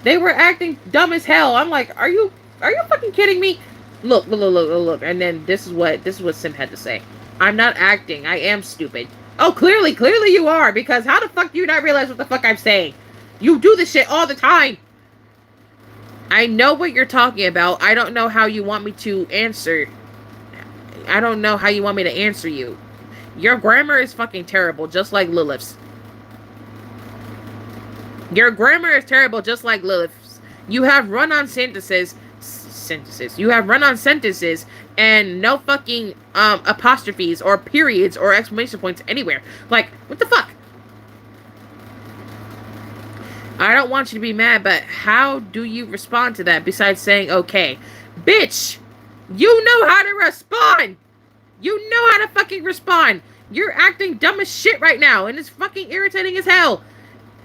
They were acting dumb as hell. I'm like, are you fucking kidding me? Look. And then this is what Simp had to say. I'm not acting. I am stupid. Oh, clearly you are. Because how the fuck do you not realize what the fuck I'm saying? You do this shit all the time. I know what you're talking about. I don't know how you want me to answer. I don't know how you want me to answer you. Your grammar is fucking terrible, just like Lilith's. Your grammar is terrible, just like Lilith's. You have run-on sentences. You have run-on sentences and no fucking apostrophes or periods or exclamation points anywhere. Like, what the fuck? I don't want you to be mad, but how do you respond to that besides saying okay? Bitch, you know how to respond. You know how to fucking respond. You're acting dumb as shit right now, and it's fucking irritating as hell.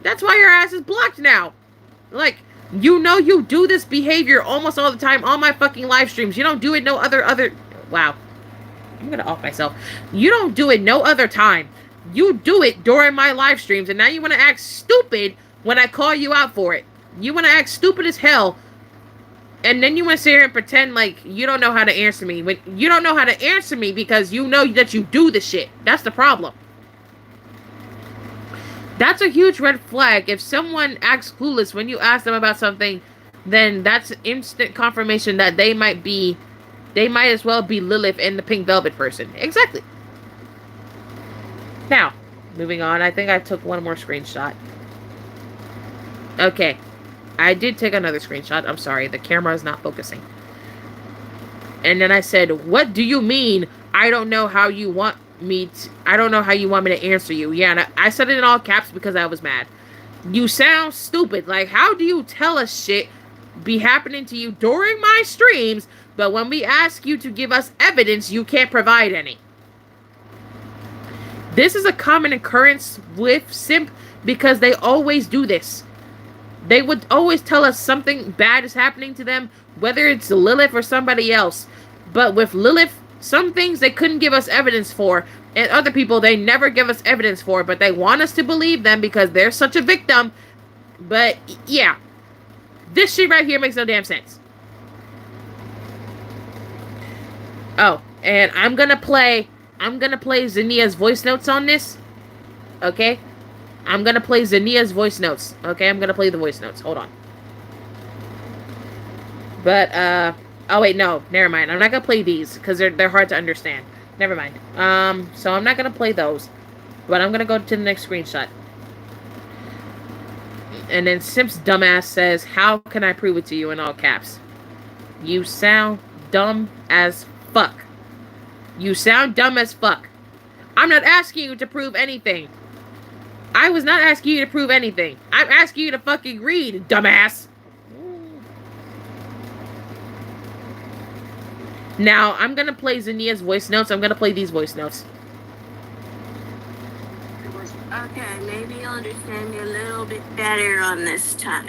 That's why your ass is blocked now. Like, You know you do this behavior almost all the time on my fucking live streams. You don't do it no other... Wow. I'm gonna off myself. You don't do it no other time. You do it during my live streams, and now you want to act stupid when I call you out for it. You want to act stupid as hell, and then you want to sit here and pretend like you don't know how to answer me. When you don't know how to answer me because you know that you do the shit. That's the problem. That's a huge red flag. If someone acts clueless when you ask them about something, then that's instant confirmation that they might as well be Lilith and the Pink Velvet person. Exactly. Now, moving on. I think I took one more screenshot. Okay. I did take another screenshot. I'm sorry. The camera is not focusing. And then I said, what do you mean? I don't know how you want me to answer you. Yeah, and I said it in all caps because I was mad. You sound stupid. Like, how do you tell us shit be happening to you during my streams, but when we ask you to give us evidence, you can't provide any? This is a common occurrence with Simp because they always do this. They would always tell us something bad is happening to them, whether it's Lilith or somebody else. But with Lilith, some things they couldn't give us evidence for, and other people they never give us evidence for, but they want us to believe them because they're such a victim. But yeah, this shit right here makes no damn sense. Oh, and I'm gonna play Zinnia's voice notes on this. Okay? I'm gonna play Zinnia's voice notes. Okay, I'm gonna play the voice notes. Hold on. But, oh wait, no. Never mind. I'm not gonna play these, because they're hard to understand. Never mind. So I'm not gonna play those. But I'm gonna go to the next screenshot. And then Simp's dumbass says, how can I prove it to you in all caps? You sound dumb as fuck. You sound dumb as fuck. I'm not asking you to prove anything. I was not asking you to prove anything. I'm asking you to fucking read, dumbass. Now, I'm gonna play Zinnia's voice notes. I'm gonna play these voice notes. Okay, maybe you'll understand me a little bit better on this time.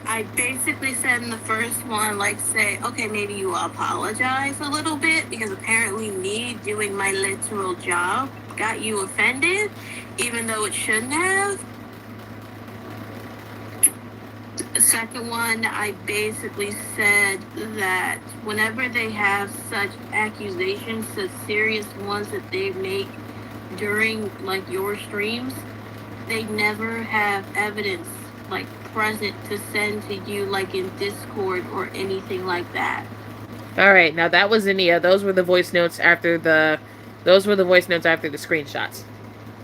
I basically said in the first one, like, say, okay, maybe you apologize a little bit because apparently me doing my literal job got you offended, even though it shouldn't have. The second one, I basically said that whenever they have such accusations, such serious ones that they make during, like, your streams, they never have evidence, like, present to send to you, like, in Discord or anything like that. Alright, now that was Zinnia. Those were the voice notes after the screenshots.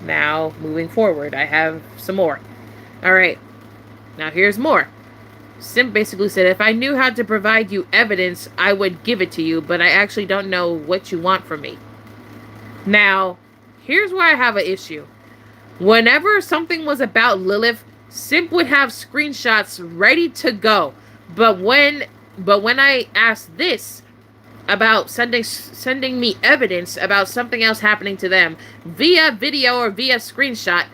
Now, moving forward, I have some more. Alright, now here's more. Simp basically said, if I knew how to provide you evidence, I would give it to you, but I actually don't know what you want from me. Now, here's where I have an issue. Whenever something was about Lilith, Simp would have screenshots ready to go. But when I asked this about sending me evidence about something else happening to them via video or via screenshot,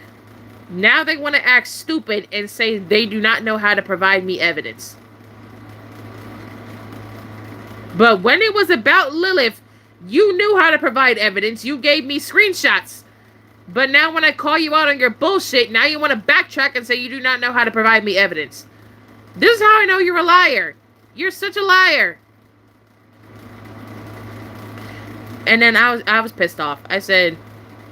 now they want to act stupid and say they do not know how to provide me evidence. But when it was about Lilith, you knew how to provide evidence. You gave me screenshots. But now when I call you out on your bullshit, now you want to backtrack and say you do not know how to provide me evidence. This is how I know you're a liar. You're such a liar. And then I was pissed off. I said,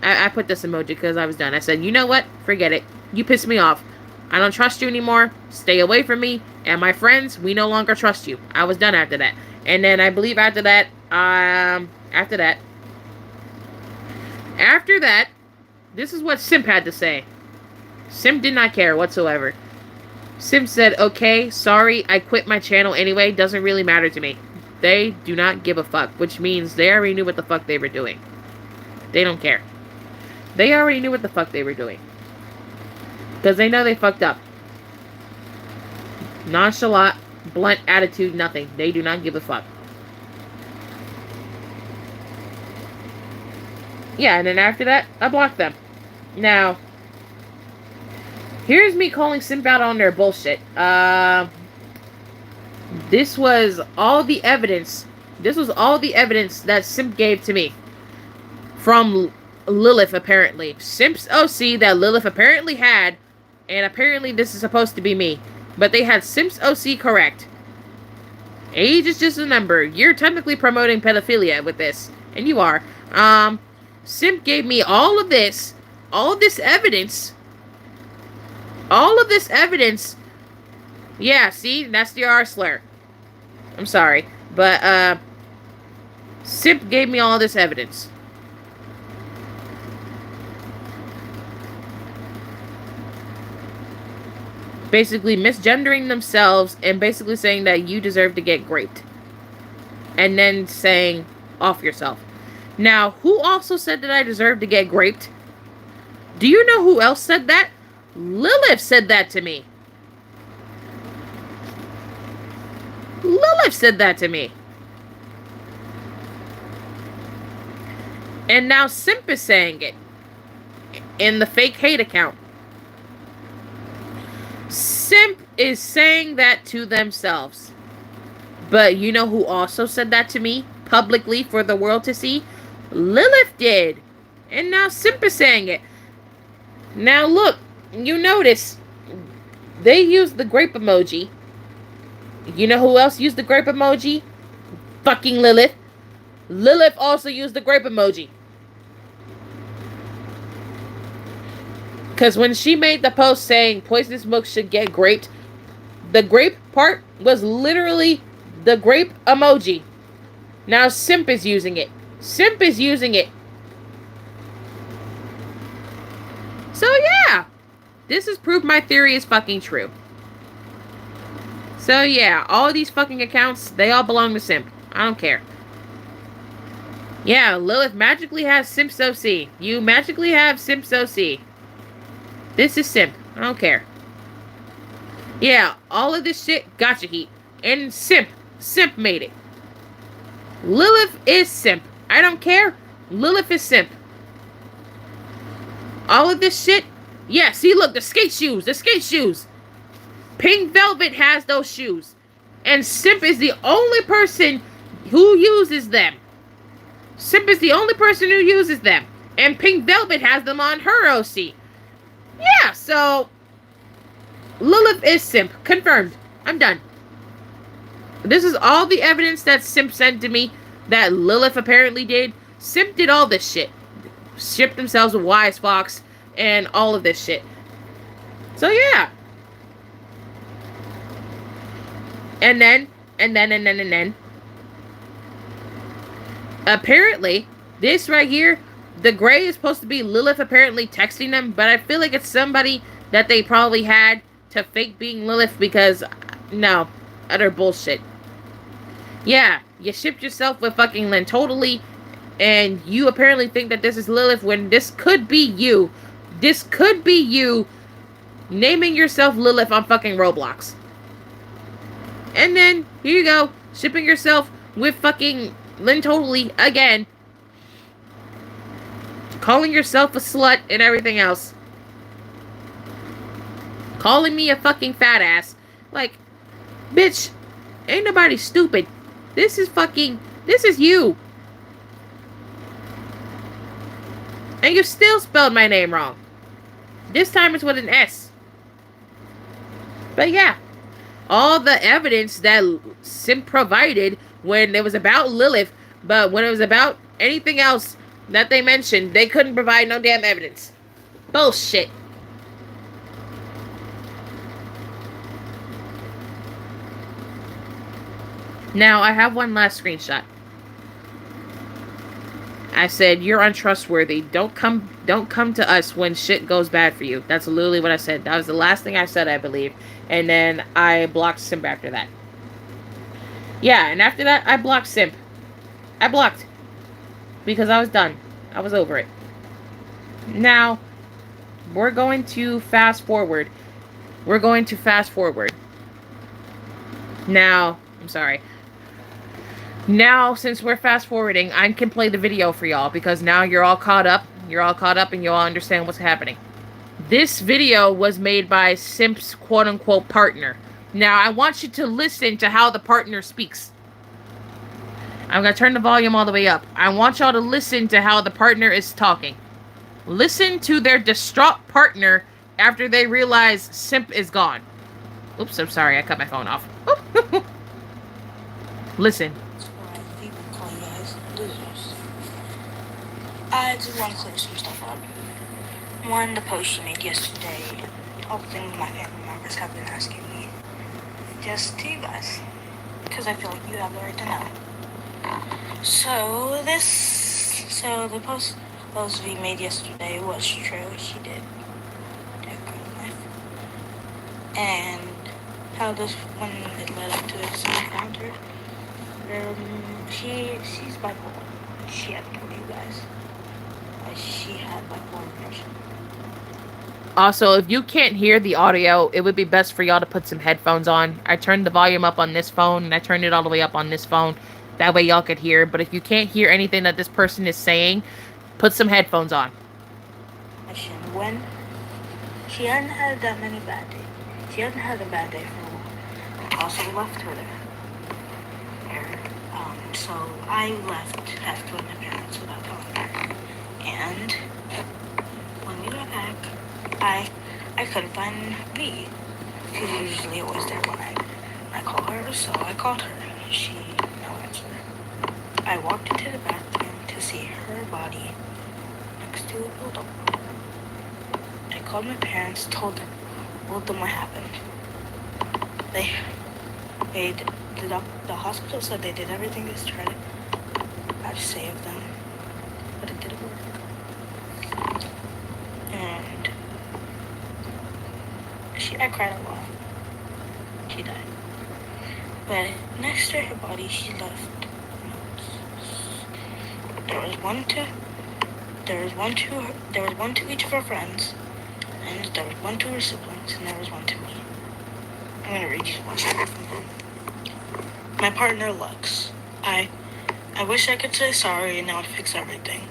I put this emoji because I was done. I said, you know what? Forget it. You pissed me off. I don't trust you anymore. Stay away from me. And my friends, we no longer trust you. I was done after that. And then I believe after that, this is what Simp had to say. Simp did not care whatsoever. Simp said, okay, sorry, I quit my channel anyway. Doesn't really matter to me. They do not give a fuck, which means they already knew what the fuck they were doing. They don't care. They already knew what the fuck they were doing. Because they know they fucked up. Nonchalant, blunt attitude, nothing. They do not give a fuck. Yeah, and then after that, I blocked them. Now, Here's me calling Simp out on their bullshit. This was all the evidence. This was all the evidence that Simp gave to me. From Lilith, apparently. Simp's OC that Lilith apparently had. And apparently this is supposed to be me. But they had Simp's OC correct. Age is just a number. You're technically promoting pedophilia with this. And you are. Simp gave me all of this. All of this evidence. All of this evidence. Yeah, see? That's the R slur. I'm sorry. But, Simp gave me all this evidence. Basically misgendering themselves and basically saying that you deserve to get raped. And then saying, off yourself. Now, who also said that I deserve to get raped? Do you know who else said that? Lilith said that to me. Lilith said that to me. And now Simp is saying it. In the fake hate account. Simp is saying that to themselves. But you know who also said that to me? Publicly for the world to see? Lilith did. And now Simp is saying it. Now look. You notice. They used the grape emoji. You know who else used the grape emoji? Fucking Lilith. Lilith also used the grape emoji. Because when she made the post saying poisonous milk should get graped, the grape part was literally the grape emoji. Now Simp is using it. Simp is using it. So yeah. This has proved my theory is fucking true. So yeah, all these fucking accounts, they all belong to Simp. I don't care. Yeah, Lilith magically has Simp's OC. You magically have Simp's OC. This is Simp. I don't care. Yeah, all of this shit, gotcha heat. And Simp. Simp made it. Lilith is Simp. I don't care. Lilith is Simp. All of this shit. Yeah, see, look, the skate shoes. The skate shoes. Pink Velvet has those shoes. And Simp is the only person who uses them. Simp is the only person who uses them. And Pink Velvet has them on her OC. Yeah, so Lilith is Simp. Confirmed. I'm done. This is all the evidence that Simp sent to me that Lilith apparently did. Simp did all this shit. Shipped themselves with Wise Fox and all of this shit. So yeah. And then. Apparently, this right here, the gray is supposed to be Lilith apparently texting them, but I feel like it's somebody that they probably had to fake being Lilith because, no, utter bullshit. Yeah, you shipped yourself with fucking Lynn totally, and you apparently think that this is Lilith when this could be you. This could be you naming yourself Lilith on fucking Roblox. And then, here you go, shipping yourself with fucking Lynn totally again. Calling yourself a slut and everything else. Calling me a fucking fat ass. Like, bitch, ain't nobody stupid. This is you. And you still spelled my name wrong. This time it's with an S. But yeah. All the evidence that Simp provided when it was about Lilith, but when it was about anything else that they mentioned, they couldn't provide no damn evidence. Bullshit. Now, I have one last screenshot. I said, you're untrustworthy. Don't come to us when shit goes bad for you. That's literally what I said. That was the last thing I said, I believe. And then I blocked Simp after that. Yeah, and after that, I blocked Simp. I blocked. Because I was done. I was over it. Now, we're going to fast forward. Now, I'm sorry. Now, since we're fast forwarding, I can play the video for y'all because now you're all caught up. You're all caught up and you all understand what's happening. This video was made by Simp's quote-unquote partner. Now, I want you to listen to how the partner speaks. I'm going to turn the volume all the way up. I want y'all to listen to how the partner is talking. Listen to their distraught partner after they realize Simp is gone. Oops, I'm sorry. I cut my phone off. Listen. I just want to clear some stuff up. One, the post you made yesterday, all the things my family members have been asking me. Just to you guys. Because I feel like you have the right to know. So the post we made yesterday was true. She did take her own life. And how this, when it led up to this encounter, she's bipolar. She had told you guys. She had bipolar depression. Also, if you can't hear the audio, it would be best for y'all to put some headphones on. I turned the volume up on this phone, and I turned it all the way up on this phone. That way y'all could hear. But if you can't hear anything that this person is saying, put some headphones on. When she hadn't had that many bad days. She hadn't had a bad day for a while. I also left her there. So I left with my parents without telling her. And when we got back, I couldn't find V. She's usually always there when I call her, so I called her. She no answer. I walked into the bathroom to see her body next to a build-up. I called my parents, told them what happened. The hospital said they did everything to try to save them, but it didn't work. And I cried a lot. She died. But next to her body, she left notes. There was one to each of her friends, and there was one to her siblings, and there was one to me. I'm gonna read you one from them. My partner, Lux. I wish I could say sorry and now fix everything.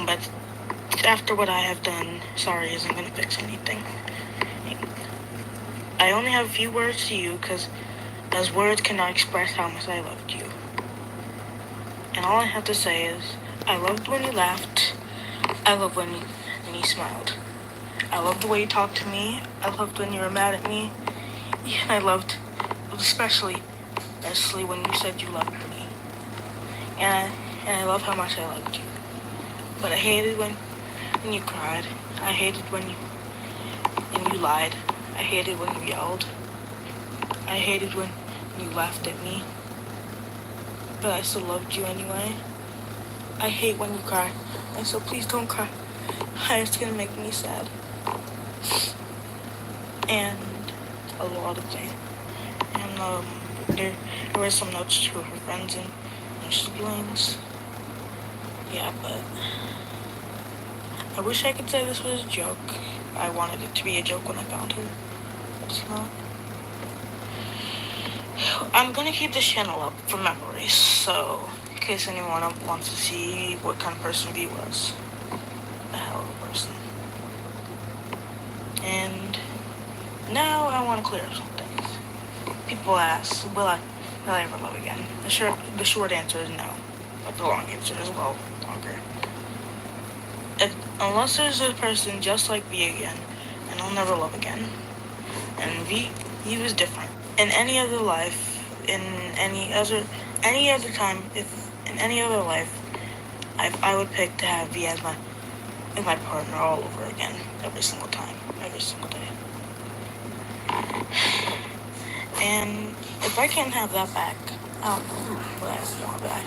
But after what I have done, sorry isn't gonna fix anything. I only have a few words to you because those words cannot express how much I loved you. And all I have to say is, I loved when you laughed. I loved when you smiled. I loved the way you talked to me. I loved when you were mad at me. And I loved, especially when you said you loved me. And I love how much I loved you. But I hated when you cried. I hated when you lied. I hated when you yelled. I hated when you laughed at me. But I still loved you anyway. I hate when you cry. And so please don't cry. It's gonna make me sad. And a lot of things. And there were some notes to her friends and her siblings. Yeah, but I wish I could say this was a joke. I wanted it to be a joke when I found her. It's not. I'm gonna keep this channel up for memories, so in case anyone wants to see what kind of person V was. A hell of a person. And now I want to clear up some things. People ask, will I ever love again? The short answer is no, but the long answer is well longer. Unless there's a person just like V again, and I'll never love again. And V was different. In any other life, in any other time, if in any other life, I would pick to have V as my partner all over again, every single time, every single day. And if I can't have that back, I don't know what I want back.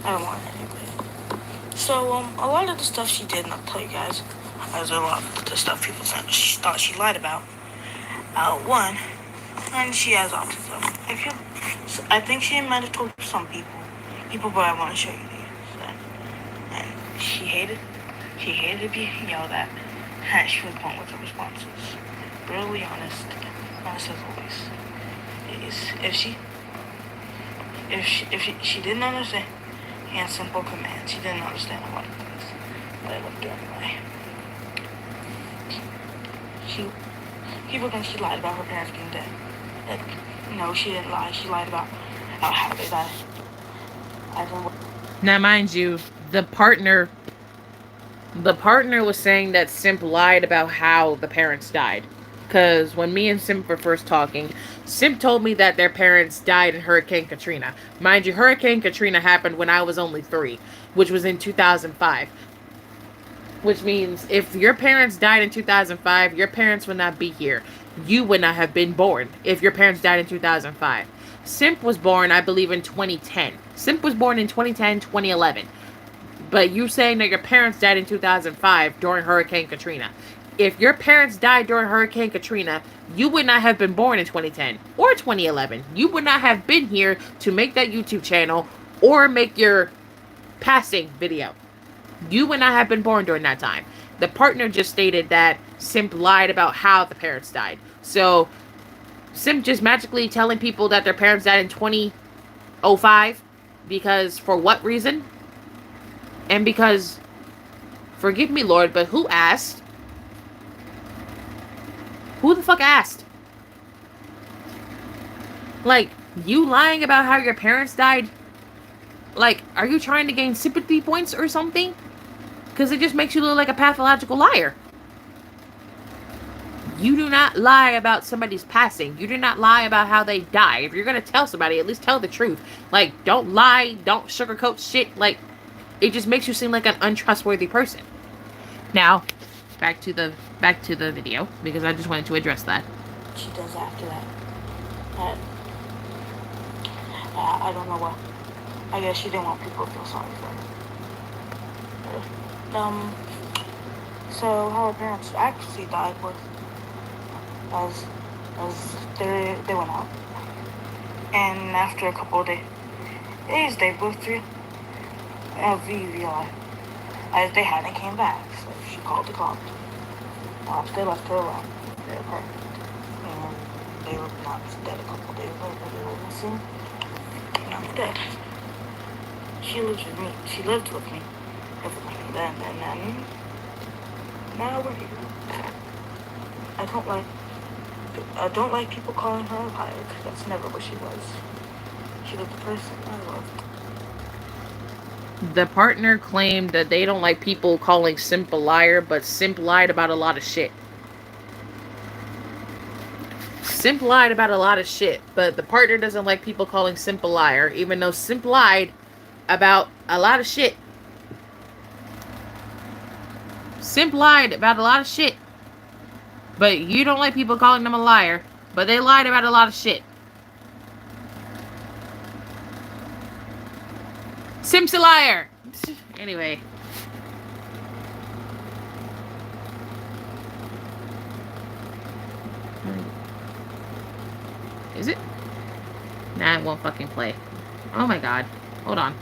I don't want it anyway. So, a lot of the stuff she did, and I'll tell you guys, there's a lot of the stuff people thought she lied about. One, and she has autism. I think she might have told some people, but I want to show you these. And she hated being yelled at, and she was blunt with her responses. Brutally honest as always. If she didn't understand simple commands, she didn't understand a lot of things, but I loved her anyway. People think she lied about her parents being dead. Like, no, she didn't lie. She lied about how they died. I don't know. Now, mind you, the partner was saying that Simp lied about how the parents died. Because when me and Simp were first talking, Simp told me that their parents died in Hurricane Katrina. Mind you, Hurricane Katrina happened when I was only 3, which was in 2005. Which means if your parents died in 2005, your parents would not be here. You would not have been born if your parents died in 2005. Simp was born, I believe, in 2010. Simp was born in 2010, 2011. But you saying that your parents died in 2005 during Hurricane Katrina. If your parents died during Hurricane Katrina, you would not have been born in 2010 or 2011. You would not have been here to make that YouTube channel or make your passing video. You would not have been born during that time. The partner just stated that Simp lied about how the parents died. So, Simp just magically telling people that their parents died in 2005 because for what reason? And because, forgive me, Lord, but who asked? Who the fuck asked? Like, you lying about how your parents died? Like, are you trying to gain sympathy points or something? Because it just makes you look like a pathological liar. You do not lie about somebody's passing. You do not lie about how they die. If you're going to tell somebody, at least tell the truth. Like, don't lie. Don't sugarcoat shit. Like, it just makes you seem like an untrustworthy person. Now, back to the video, because I just wanted to address that. She does after that. I don't know what. I guess she didn't want people to feel sorry for her. So how her parents actually died was as they went out, and after a couple of days they both realized as they hadn't came back. So she called the cops. They left her alone in their apartment, and they were not dead a couple of days later. They were missing. Not dead. She lived with me. She lived with me. Then and then. Now we're here. I don't like people calling her a liar, because that's never what she was. She was the person I loved. The partner claimed that they don't like people calling Simp a liar, but Simp lied about a lot of shit. Simp lied about a lot of shit, but the partner doesn't like people calling Simp a liar, even though Simp lied about a lot of shit. Simp lied about a lot of shit. But you don't like people calling them a liar, but they lied about a lot of shit. Simp's a liar! Anyway. Is it? Nah, it won't fucking play. Oh my god. Hold on.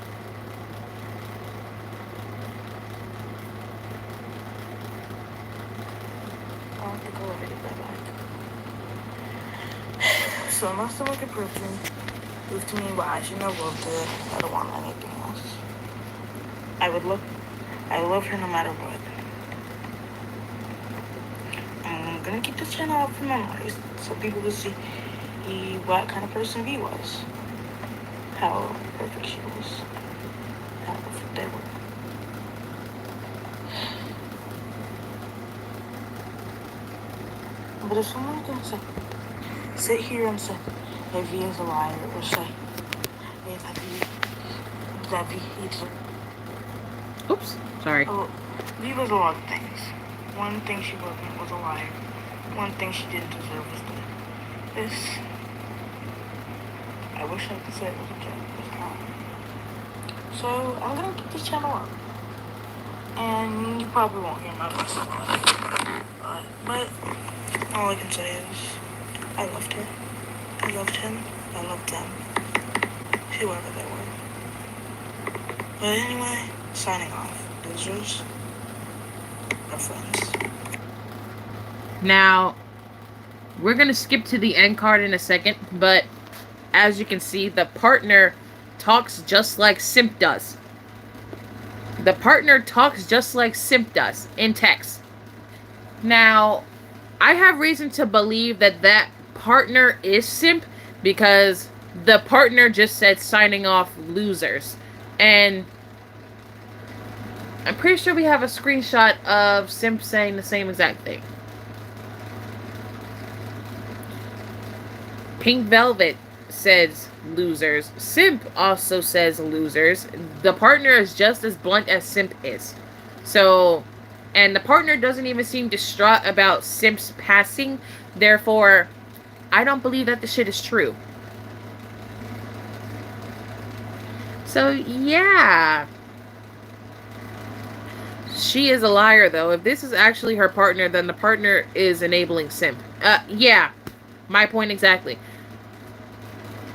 So unless someone can prove to me why I shouldn't have loved her, I don't want anything else. I love her no matter what. I'm gonna keep this channel up for memories so people will see what kind of person V was. How perfect she was. How perfect they were. But if someone can sit here and say that V is a liar, or say that V hates her. Oops, sorry. Oh, V was a lot of things. One thing she wasn't was a liar. One thing she didn't deserve was this. I wish I could say it was a joke, but it's not. So I'm gonna keep this channel up. And you probably won't hear my voice a lot. But all I can say is I loved her. I loved him. I loved them. Whoever they were. But anyway, signing off. Losers are friends. Now, we're going to skip to the end card in a second, but as you can see, the partner talks just like Simp does. The partner talks just like Simp does in text. Now, I have reason to believe that that partner is simp because the partner just said signing off losers. And I'm pretty sure we have a screenshot of simp saying the same exact thing. Pink Velvet says losers. Simp also says losers. The partner is just as blunt as simp is. So, and the partner doesn't even seem distraught about simp's passing. Therefore, I don't believe that the shit is true. So, yeah. She is a liar, though. If this is actually her partner, then the partner is enabling simp. Yeah. My point exactly.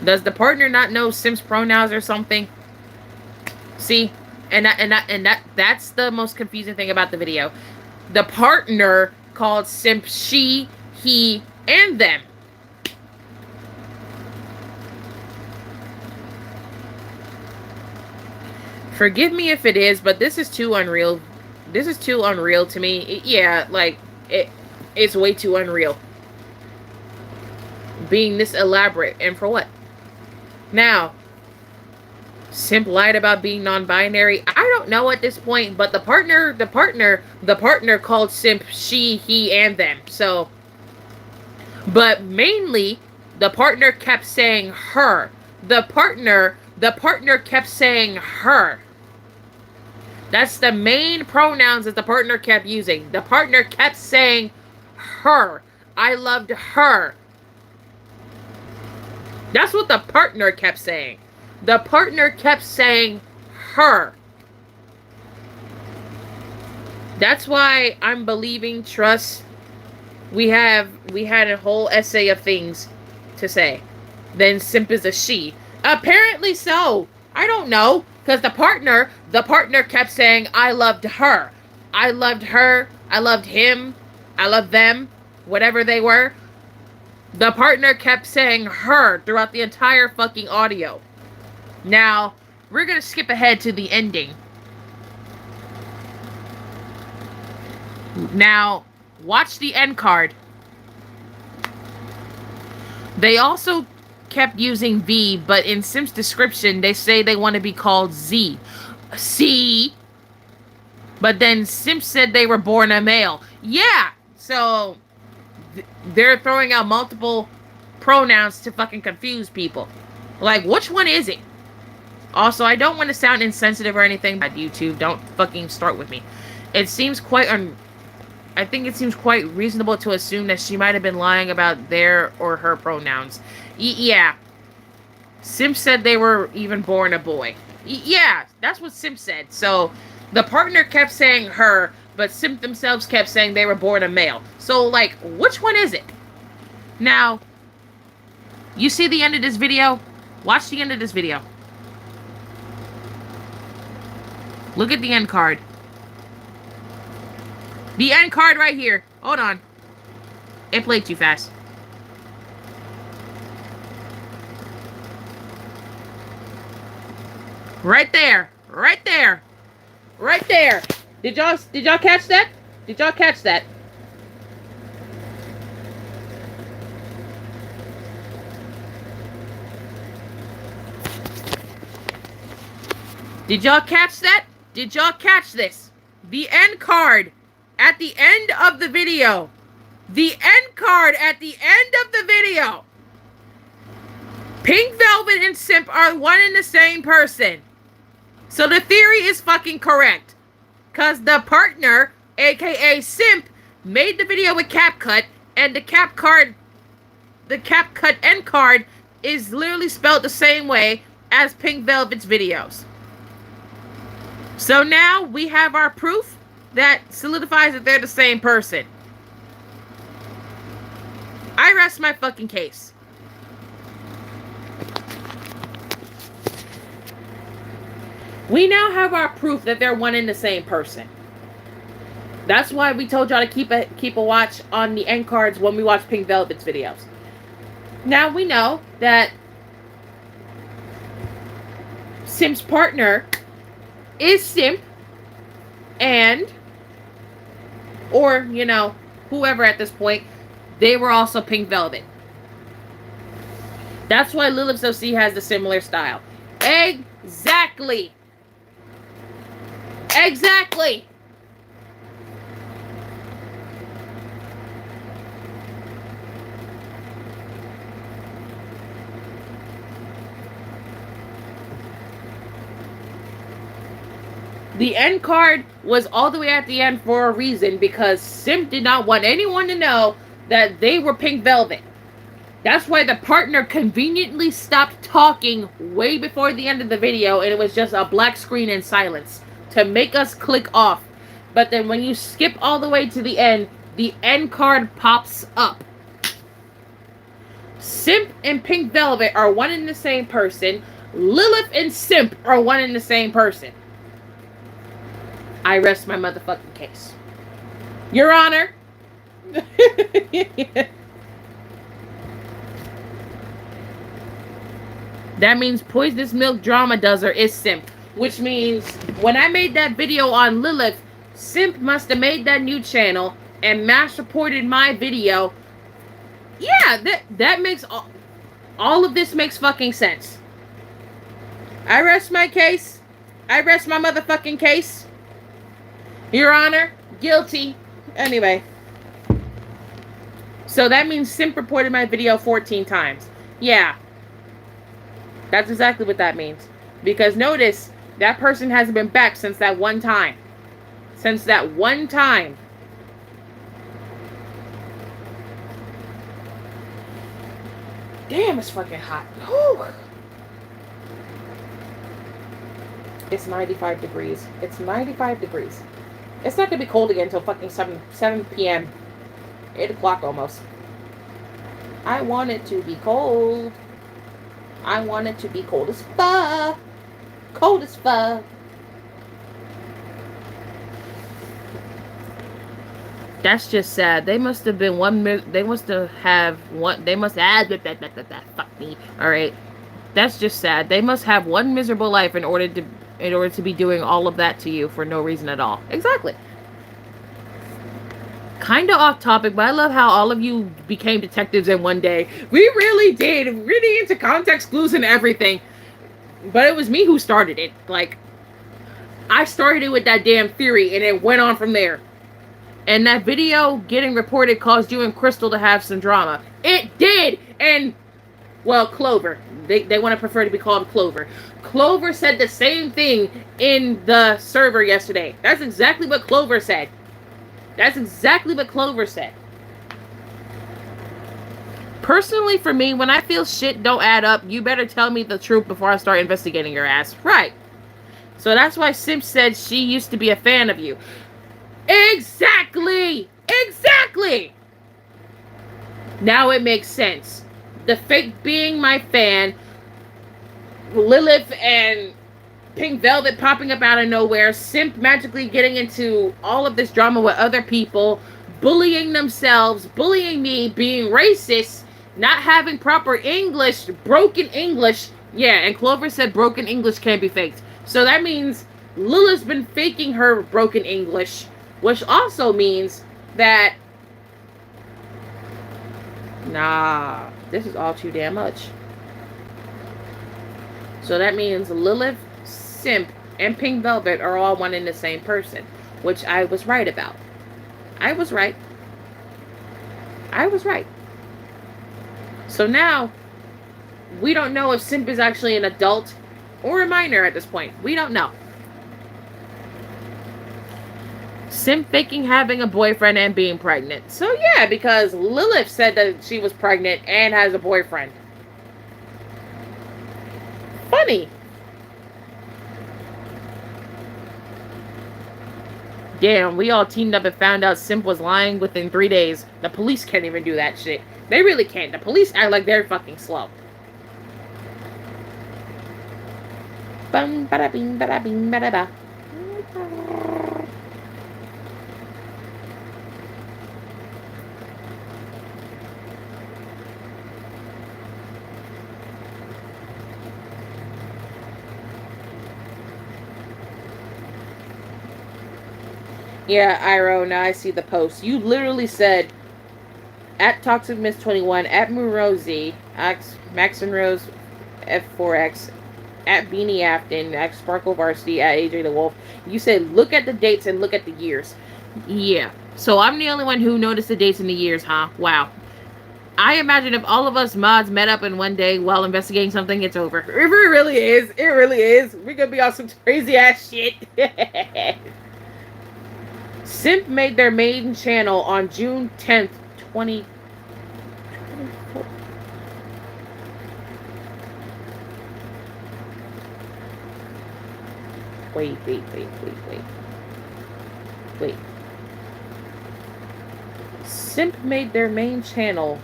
Does the partner not know simp's pronouns or something? See? That's the most confusing thing about the video. The partner called simp she, he, and them. Forgive me if it is, but this is too unreal. This is too unreal to me. It's way too unreal. Being this elaborate, and for what? Now, simp lied about being non-binary. I don't know at this point, but the partner called simp she, he, and them. So, but mainly, the partner kept saying her. The partner kept saying her. That's the main pronouns that the partner kept using. The partner kept saying her. I loved her. That's what the partner kept saying. The partner kept saying her. That's why I'm believing, trust. We had a whole essay of things to say. Then simp is a she. Apparently so. I don't know. Because the partner kept saying, I loved her. I loved her. I loved him. I loved them. Whatever they were. The partner kept saying her throughout the entire fucking audio. Now, we're going to skip ahead to the ending. Now, watch the end card. They also kept using V, but in Simp's description, they say they want to be called Z. C. But then Simp said they were born a male. Yeah! So, they're throwing out multiple pronouns to fucking confuse people. Like, which one is it? Also, I don't want to sound insensitive or anything, but YouTube, don't fucking start with me. It seems quite I think it seems quite reasonable to assume that she might have been lying about their or her pronouns. Yeah. Simp said they were even born a boy. Yeah, that's what Simp said. So, the partner kept saying her, but Simp themselves kept saying they were born a male. So, like, which one is it? Now, you see the end of this video? Watch the end of this video. Look at the end card. The end card right here. Hold on. It played too fast. Right there. Right there. Right there. Did y'all catch that? Did y'all catch that? Did y'all catch that? Did y'all catch this? The end card at the end of the video. The end card at the end of the video. Pink Velvet and Simp are one and the same person. So the theory is fucking correct. Because the partner, aka Simp, made the video with CapCut, and the CapCut end card is literally spelled the same way as Pink Velvet's videos. So now we have our proof that solidifies that they're the same person. I rest my fucking case. We now have our proof that they're one and the same person. That's why we told y'all to keep a watch on the end cards when we watch Pink Velvet's videos. Now we know that Simp's partner is Simp, and, or, you know, whoever at this point, they were also Pink Velvet. That's why Lilith's OC has the similar style. Exactly. Exactly. The end card was all the way at the end for a reason, because Simp did not want anyone to know that they were Pink Velvet. That's why the partner conveniently stopped talking way before the end of the video, and it was just a black screen and silence to make us click off. But then when you skip all the way to the end card pops up. Simp and Pink Velvet are one and the same person. Lilith and Simp are one and the same person. I rest my motherfucking case. Your Honor. That means Poisonous Milk Drama Dozer is Simp. Which means when I made that video on Lilith, Simp must have made that new channel and mass reported my video. Yeah, that makes all of this makes fucking sense. I rest my case. I rest my motherfucking case. Your Honor, guilty. Anyway. So that means Simp reported my video 14 times. Yeah. That's exactly what that means. Because notice, that person hasn't been back since that one time. Since that one time. Damn, it's fucking hot. Whew. It's 95 degrees. It's 95 degrees. It's not going to be cold again until fucking 7 p.m. 8 o'clock almost. I want it to be cold. I want it to be cold as fuck. Cold as fuck. That's just sad. They must have been they must have fuck me. Alright. That's just sad. They must have one miserable life in order to be doing all of that to you for no reason at all. Exactly. Kind of off topic, but I love how all of you became detectives in one day. We really did. Really into context clues and everything. But it was me who started it. Like, I started it with that damn theory, and it went on from there. And that video getting reported caused you and Crystal to have some drama. It did! And, well, Clover. They want to prefer to be called Clover. Clover said the same thing in the server yesterday. That's exactly what Clover said. That's exactly what Clover said. Personally, for me, when I feel shit don't add up, you better tell me the truth before I start investigating your ass. Right. So that's why Simp said she used to be a fan of you. Exactly! Exactly! Now it makes sense. The fake being my fan, Lilith and Pink Velvet popping up out of nowhere, Simp magically getting into all of this drama with other people, bullying themselves, bullying me, being racist, not having proper English, broken English. Yeah, and Clover said broken English can't be faked. So that means Lilith's been faking her broken English, which also means that, nah, this is all too damn much. So that means Lilith, Simp, and Pink Velvet are all one and the same person, which I was right about. I was right. I was right. So now, we don't know if Simp is actually an adult or a minor at this point. We don't know. Simp faking having a boyfriend and being pregnant. So yeah, because Lilith said that she was pregnant and has a boyfriend. Funny. Damn, we all teamed up and found out Simp was lying within 3 days. The police can't even do that shit. They really can't. The police act like they're fucking slow. Bum bada bing bada bing bada ba. Yeah, Iro, now I see the post. You literally said, at Toxic Miss 21, at Murozi, at Max and Rose F4X, at Beanie Afton, at Sparkle Varsity, at AJ the Wolf. You said look at the dates and look at the years. Yeah. So I'm the only one who noticed the dates and the years, huh? Wow. I imagine if all of us mods met up in one day while investigating something, it's over. It really is. It really is. We're gonna be on some crazy ass shit. Simp made their main channel on June 10th, 2024. Wait. Simp made their main channel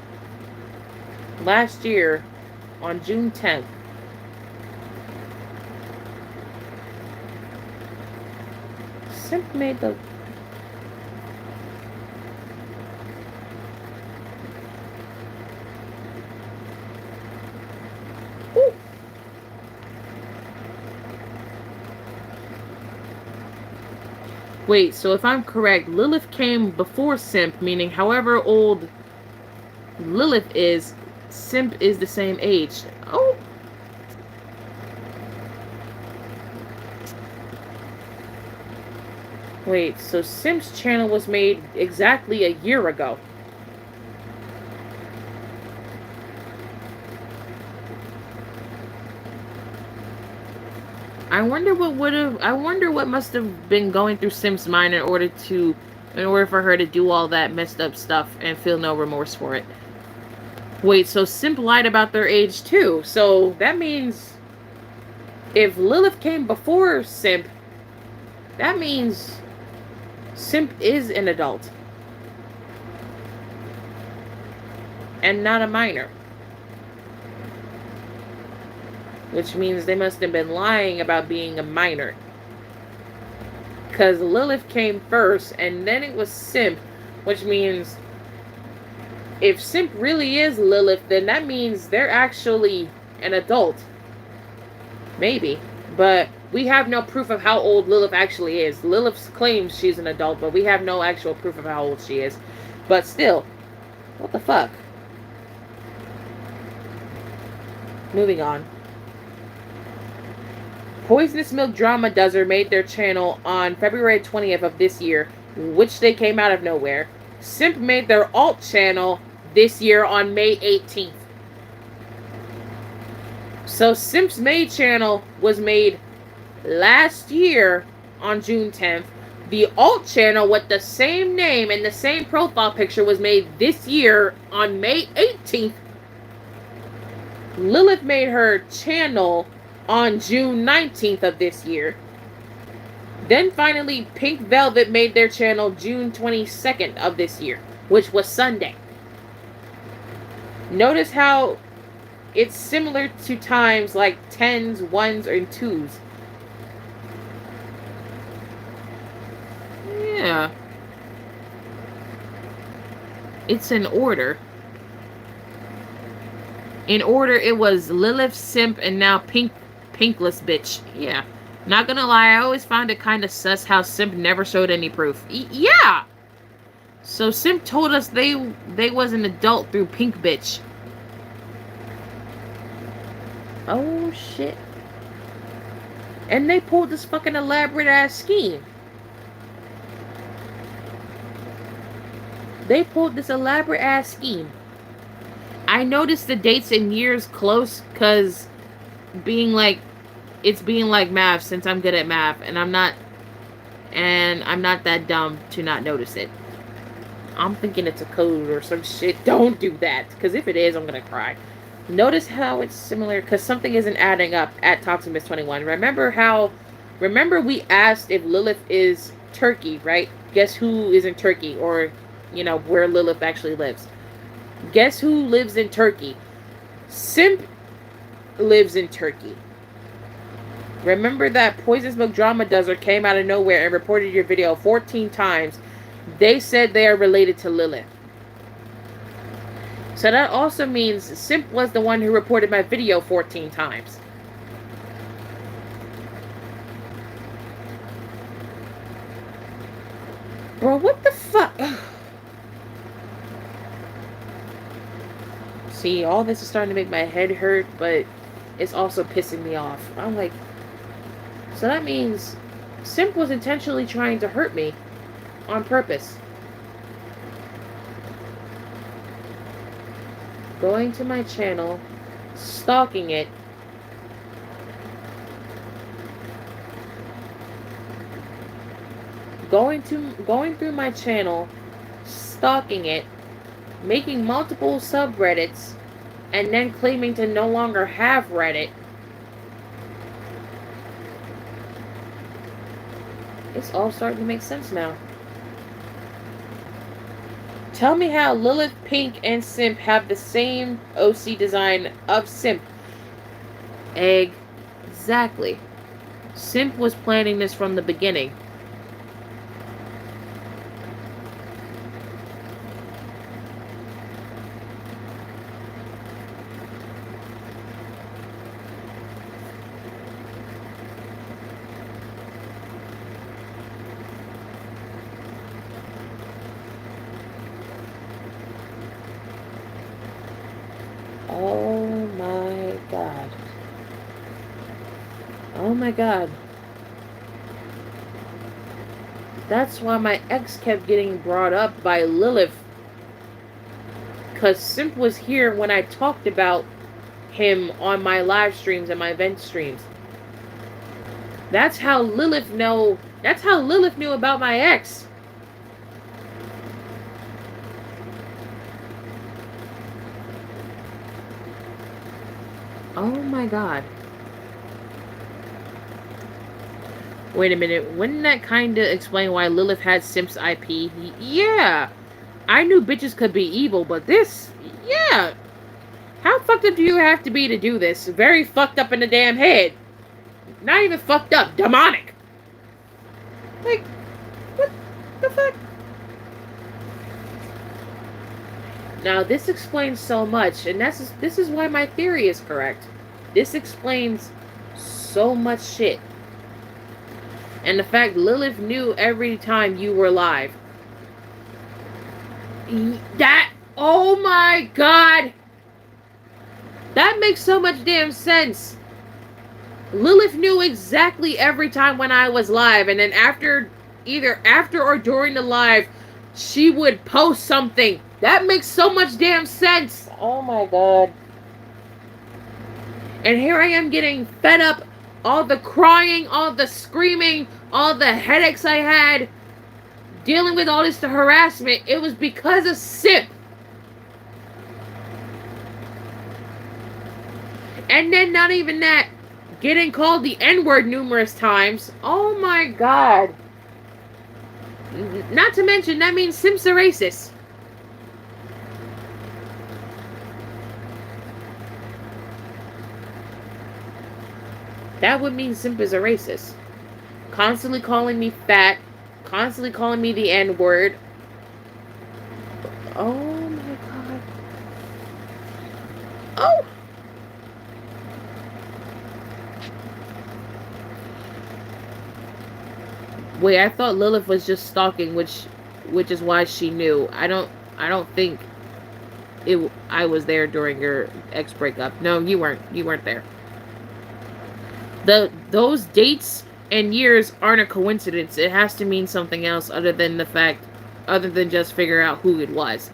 last year on June 10th. Simp made the... Ooh. Wait, so if I'm correct, Lilith came before Simp, meaning however old Lilith is, Simp is the same age. Oh. Wait, so Simp's channel was made exactly a year ago. I wonder what must have been going through Sim's mind in order for her to do all that messed up stuff and feel no remorse for it. Wait, so Simp lied about their age too. So that means if Lilith came before Simp, that means Simp is an adult and not a minor. Which means they must have been lying about being a minor. Because Lilith came first, and then it was Simp. Which means, if Simp really is Lilith, then that means they're actually an adult. Maybe. But we have no proof of how old Lilith actually is. Lilith claims she's an adult, but we have no actual proof of how old she is. But still, what the fuck? Moving on. Poisonous Milk Drama Dozer made their channel on February 20th of this year, which they came out of nowhere. Simp made their alt channel this year on May 18th. So Simp's main channel was made last year on June 10th. The alt channel with the same name and the same profile picture was made this year on May 18th. Lilith made her channel on June 19th of this year. Then finally, Pink Velvet made their channel June 22nd of this year, which was Sunday. Notice how it's similar to times like 10s, 1s, and 2s. Yeah. It's in order. In order, it was Lilith, Simp, and now Pinkless bitch. Yeah. Not gonna lie, I always found it kind of sus how Simp never showed any proof. Yeah! So Simp told us they was an adult through Pink bitch. Oh, shit. And they pulled this fucking elaborate-ass scheme. They pulled this elaborate-ass scheme. I noticed the dates and years close because it's being like math since I'm good at math and I'm not that dumb to not notice it. I'm thinking it's a code or some shit. Don't do that, because if it is, I'm gonna cry. Notice how it's similar, because something isn't adding up at Toxic Miss 21. Remember we asked if Lilith is Turkey, right? Guess who is in Turkey, or where Lilith actually lives. Guess who lives in Turkey? Simp lives in Turkey. Remember that Poisonous Milk Drama Dozer came out of nowhere and reported your video 14 times. They said they are related to Lilith. So that also means Simp was the one who reported my video 14 times. Bro, what the fuck? See, all this is starting to make my head hurt, but it's also pissing me off. I'm like, so that means Simp was intentionally trying to hurt me on purpose. Going to my channel, stalking it, going through my channel, stalking it, making multiple subreddits, and then claiming to no longer have Reddit. It's all starting to make sense now. Tell me how Lilith, Pink, and Simp have the same OC design of Simp. Exactly. Simp was planning this from the beginning. Oh my god. Oh my god. That's why my ex kept getting brought up by Lilith. Because Simp was here when I talked about him on my live streams and my event streams. That's how Lilith knew about my ex. Oh my god. Wait a minute, wouldn't that kinda explain why Lilith had Simp's IP? Yeah! I knew bitches could be evil, but this... Yeah! How fucked up do you have to be to do this? Very fucked up in the damn head. Not even fucked up, demonic! Like, what the fuck? Now, this explains so much, and this is why my theory is correct. This explains so much shit. And the fact Lilith knew every time you were live. That, oh my god! That makes so much damn sense. Lilith knew exactly every time when I was live, and then either after or during the live, she would post something. That makes so much damn sense. Oh my god. And here I am getting fed up. All the crying, all the screaming, all the headaches I had, dealing with all this harassment. It was because of Simp. And then not even that, getting called the N-word numerous times. Oh my god. Not to mention, that means Simp's a racist. That would mean Simp is a racist. Constantly calling me fat. Constantly calling me the N-word. Oh my god. Oh! Wait, I thought Lilith was just stalking, which is why she knew. I don't think I was there during your ex breakup. No, you weren't. You weren't there. Those dates and years aren't a coincidence. It has to mean something else other than just figure out who it was.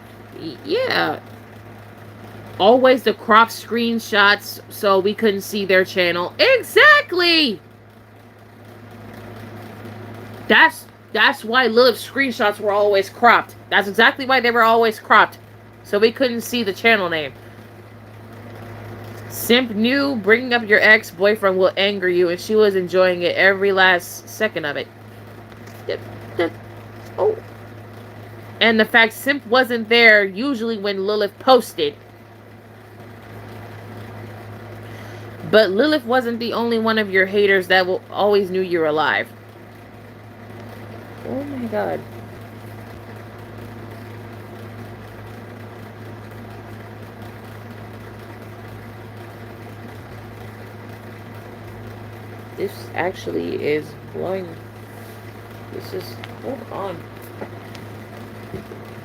Yeah. Always the crop screenshots so we couldn't see their channel. Exactly! That's why Lilith's screenshots were always cropped. That's exactly why they were always cropped. So we couldn't see the channel name. Simp knew bringing up your ex-boyfriend will anger you, and she was enjoying it every last second of it. Oh. And the fact Simp wasn't there usually when Lilith posted. But Lilith wasn't the only one of your haters that always knew you were alive. Oh my god. This actually is blowing. Hold on.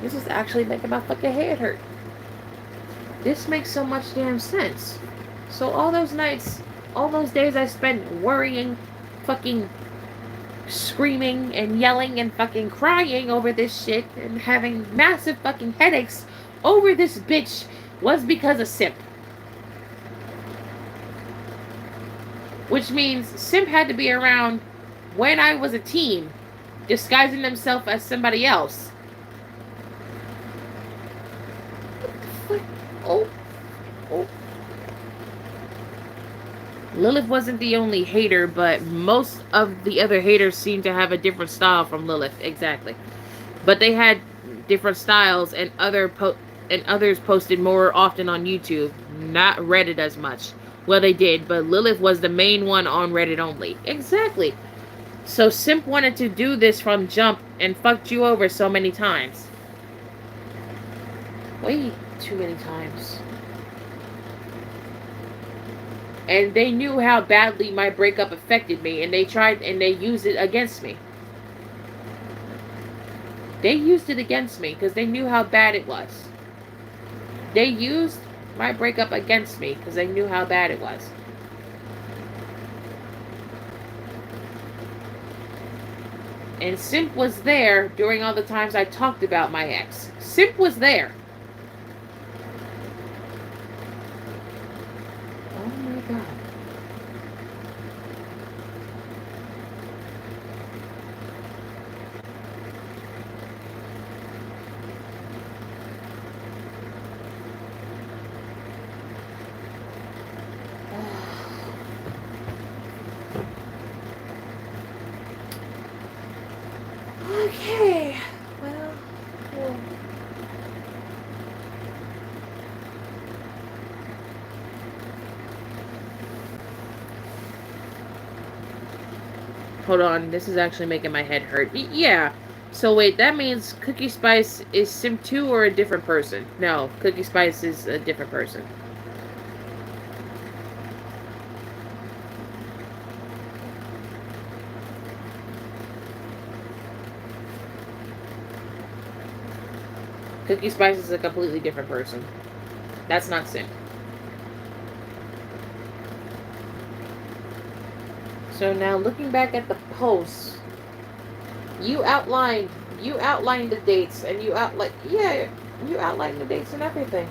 This is actually making my fucking head hurt. This makes so much damn sense. So all those nights, all those days I spent worrying, fucking screaming and yelling and fucking crying over this shit and having massive fucking headaches over this bitch was because of Simp. Which means Simp had to be around when I was a teen, disguising himself as somebody else. What the fuck? Oh. Oh. Lilith wasn't the only hater, but most of the other haters seemed to have a different style from Lilith. Exactly. But they had different styles, and others posted more often on YouTube, not Reddit as much. Well, they did, but Lilith was the main one on Reddit only. Exactly. So Simp wanted to do this from jump and fucked you over so many times. Way too many times. And they knew how badly my breakup affected me, and they used it against me. They used it against me because they knew how bad it was. They used my breakup against me because they knew how bad it was. And Simp was there during all the times I talked about my ex. Simp was there. Oh my god. Okay, well, cool. Hold on, this is actually making my head hurt. Yeah. So wait, that means Cookie Spice is Simp 2 or a different person? No, Cookie Spice is a different person. Cookie Spice is a completely different person. That's not Simp. So now looking back at the posts, you outlined the dates, and you outlined the dates and everything.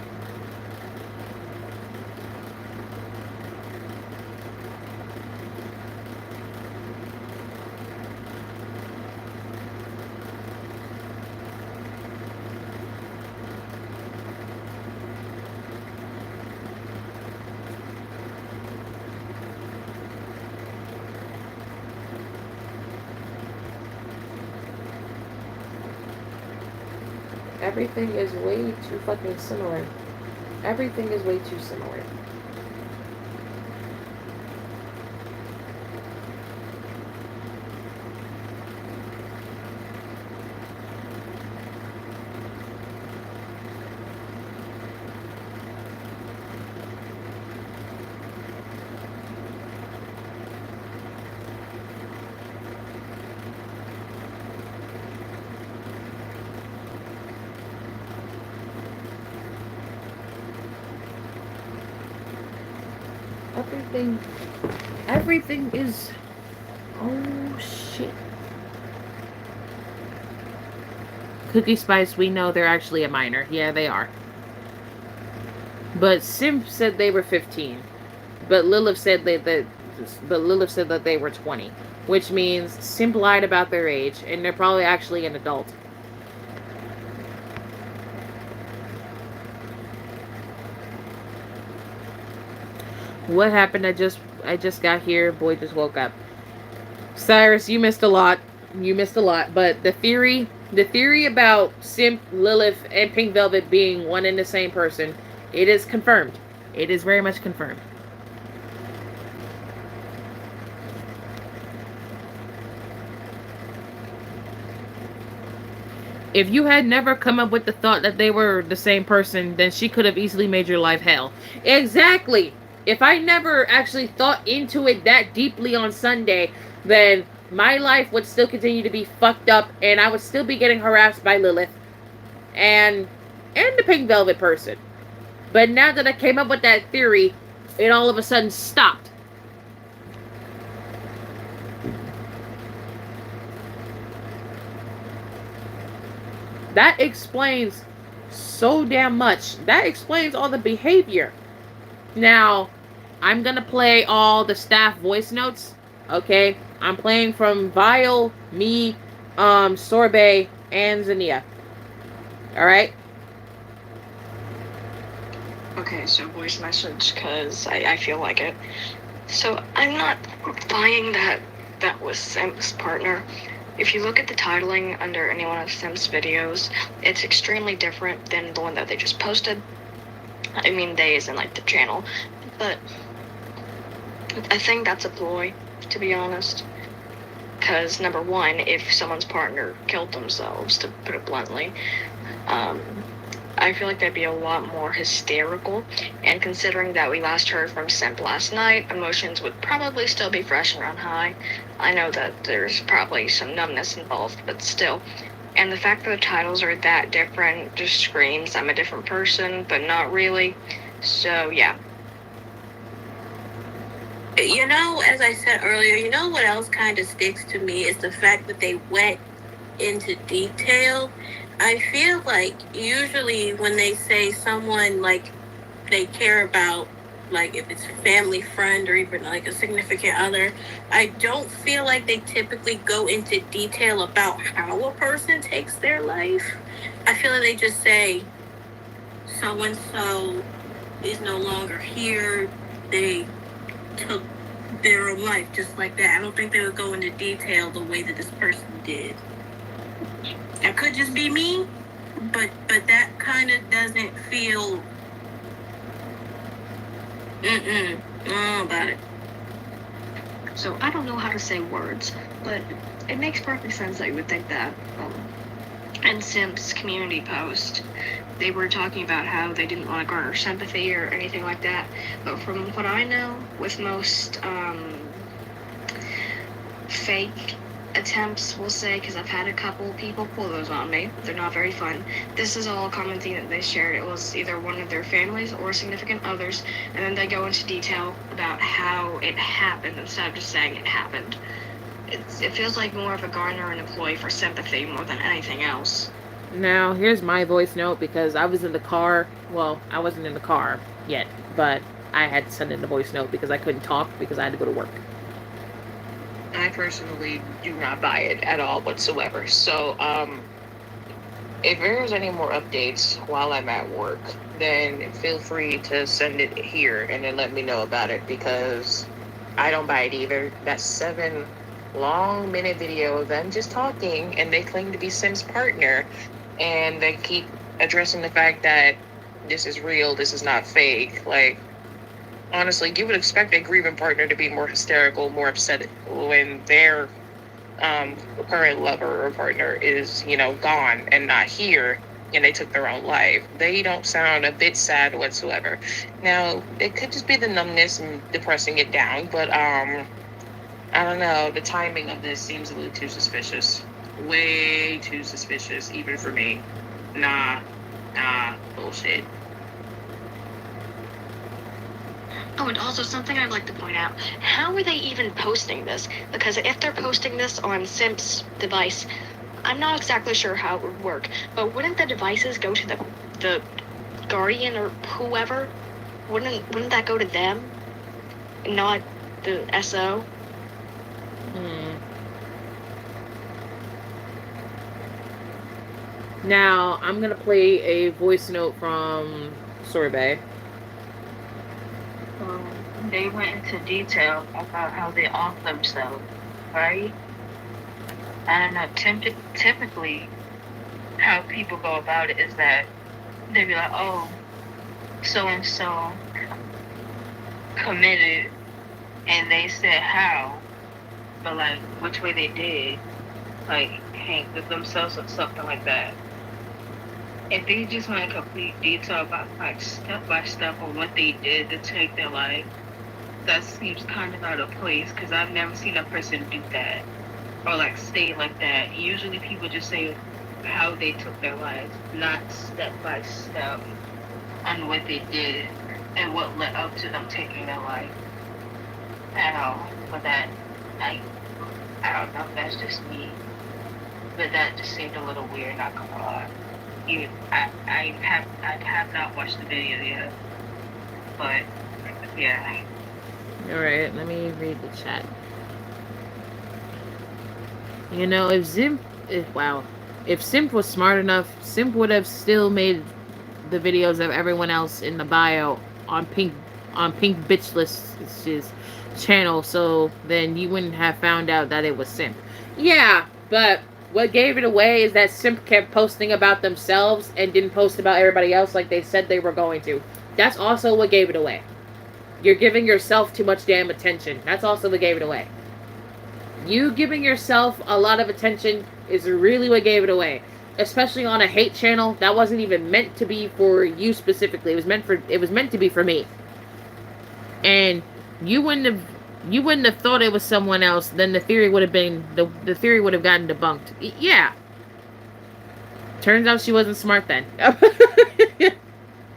Everything is way too fucking similar. Everything is way too similar. Everything is... Oh, shit. Cookie Spice, we know they're actually a minor. Yeah, they are. But Simp said they were 15. But Lilith said that they were 20. Which means Simp lied about their age, and they're probably actually an adult. What happened? I just got here. Boy just woke up. Cyrus, you missed a lot. You missed a lot. But the theory about Simp, Lilith, and Pink Velvet being one and the same person, it is confirmed. It is very much confirmed. If you had never come up with the thought that they were the same person, then she could have easily made your life hell. Exactly. If I never actually thought into it that deeply on Sunday, then my life would still continue to be fucked up, and I would still be getting harassed by Lilith and the Pink Velvet person. But now that I came up with that theory, it all of a sudden stopped. That explains so damn much. That explains all the behavior. Now, I'm gonna play all the staff voice notes. Okay, I'm playing from Vile, me, Sorbet, and Zania. All right. Okay, so voice message, because I feel like it. So I'm not buying that was Simp's partner. If you look at the titling under any one of Simp's videos, it's extremely different than the one that they just posted. I mean, they isn't like the channel, but I think that's a ploy, to be honest. Because number one, if someone's partner killed themselves, to put it bluntly, I feel like that'd be a lot more hysterical. And considering that we last heard from Simp last night, emotions would probably still be fresh and run high. I know that there's probably some numbness involved, but still. And the fact that the titles are that different just screams I'm a different person, but not really. So, yeah. You know, as I said earlier, you know what else kind of sticks to me is the fact that they went into detail. I feel like usually when they say someone like they care about, like if it's a family friend or even like a significant other, I don't feel like they typically go into detail about how a person takes their life. I feel like they just say so and so is no longer here. They took their own life just like that. I don't think they would go into detail the way that this person did. That could just be me, but that kind of doesn't feel. I don't know about it. So I don't know how to say words, but it makes perfect sense that you would think that. In Simp's community post, they were talking about how they didn't want to garner sympathy or anything like that. But from what I know, with most fake attempts, we'll say, because I've had a couple people pull those on me. They're not very fun. This is all a common thing that they shared. It was either one of their families or significant others, and then they go into detail about how it happened instead of just saying it happened. It feels like more of a garner and employee for sympathy more than anything else. Now, here's my voice note because I was in the car. Well, I wasn't in the car yet, but I had to send in the voice note because I couldn't talk because I had to go to work. I personally do not buy it at all whatsoever. So, if there's any more updates while I'm at work, then feel free to send it here and then let me know about it because I don't buy it either. That's 7 long minute video of them just talking and they claim to be Sim's partner and they keep addressing the fact that this is real, this is not fake. Like, honestly, you would expect a grieving partner to be more hysterical, more upset when their current lover or partner is, gone and not here and they took their own life. They don't sound a bit sad whatsoever. Now, it could just be the numbness and depressing it down, but I don't know. The timing of this seems a little too suspicious. Way too suspicious, even for me. Nah, bullshit. Oh, and also something I'd like to point out. How are they even posting this? Because if they're posting this on Simp's device, I'm not exactly sure how it would work, but wouldn't the devices go to the Guardian or whoever? Wouldn't that go to them? Not the SO? Now, I'm going to play a voice note from Sorbet. They went into detail about how they off themselves, right? And typically, how people go about it is that they be like, oh, so and so committed, and they said how, but like which way they did, like hang with themselves or something like that. If they just went in complete detail about like step by step on what they did to take their life, that seems kind of out of place because I've never seen a person do that or like say like that. Usually people just say how they took their lives, not step by step on what they did and what led up to them taking their life at all. But that, I, I don't know if that's just me, but that just seemed a little weird. Not gonna lie. I have not watched the video yet, but yeah. Alright, let me read the chat. You know, if Simp was smart enough, Simp would have still made the videos of everyone else in the bio on Pink Bitchless's channel, so then you wouldn't have found out that it was Simp. Yeah, but what gave it away is that Simp kept posting about themselves and didn't post about everybody else like they said they were going to. That's also what gave it away. You're giving yourself too much damn attention. That's also what gave it away. You giving yourself a lot of attention is really what gave it away. Especially on a hate channel that wasn't even meant to be for you specifically. It was meant to be for me. And you wouldn't have thought it was someone else, then the theory would have been the theory would have gotten debunked. Yeah. Turns out she wasn't smart then.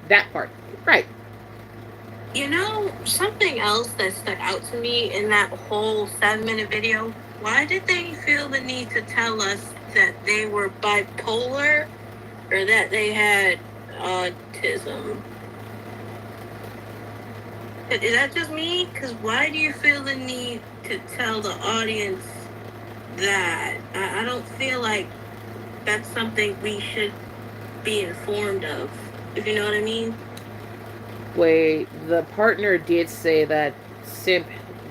That part. Right. You know, something else that stuck out to me in that whole 7-minute video, why did they feel the need to tell us that they were bipolar or that they had autism? Is that just me? Because why do you feel the need to tell the audience that? I don't feel like that's something we should be informed of, if you know what I mean. Wait, the partner did say that Simp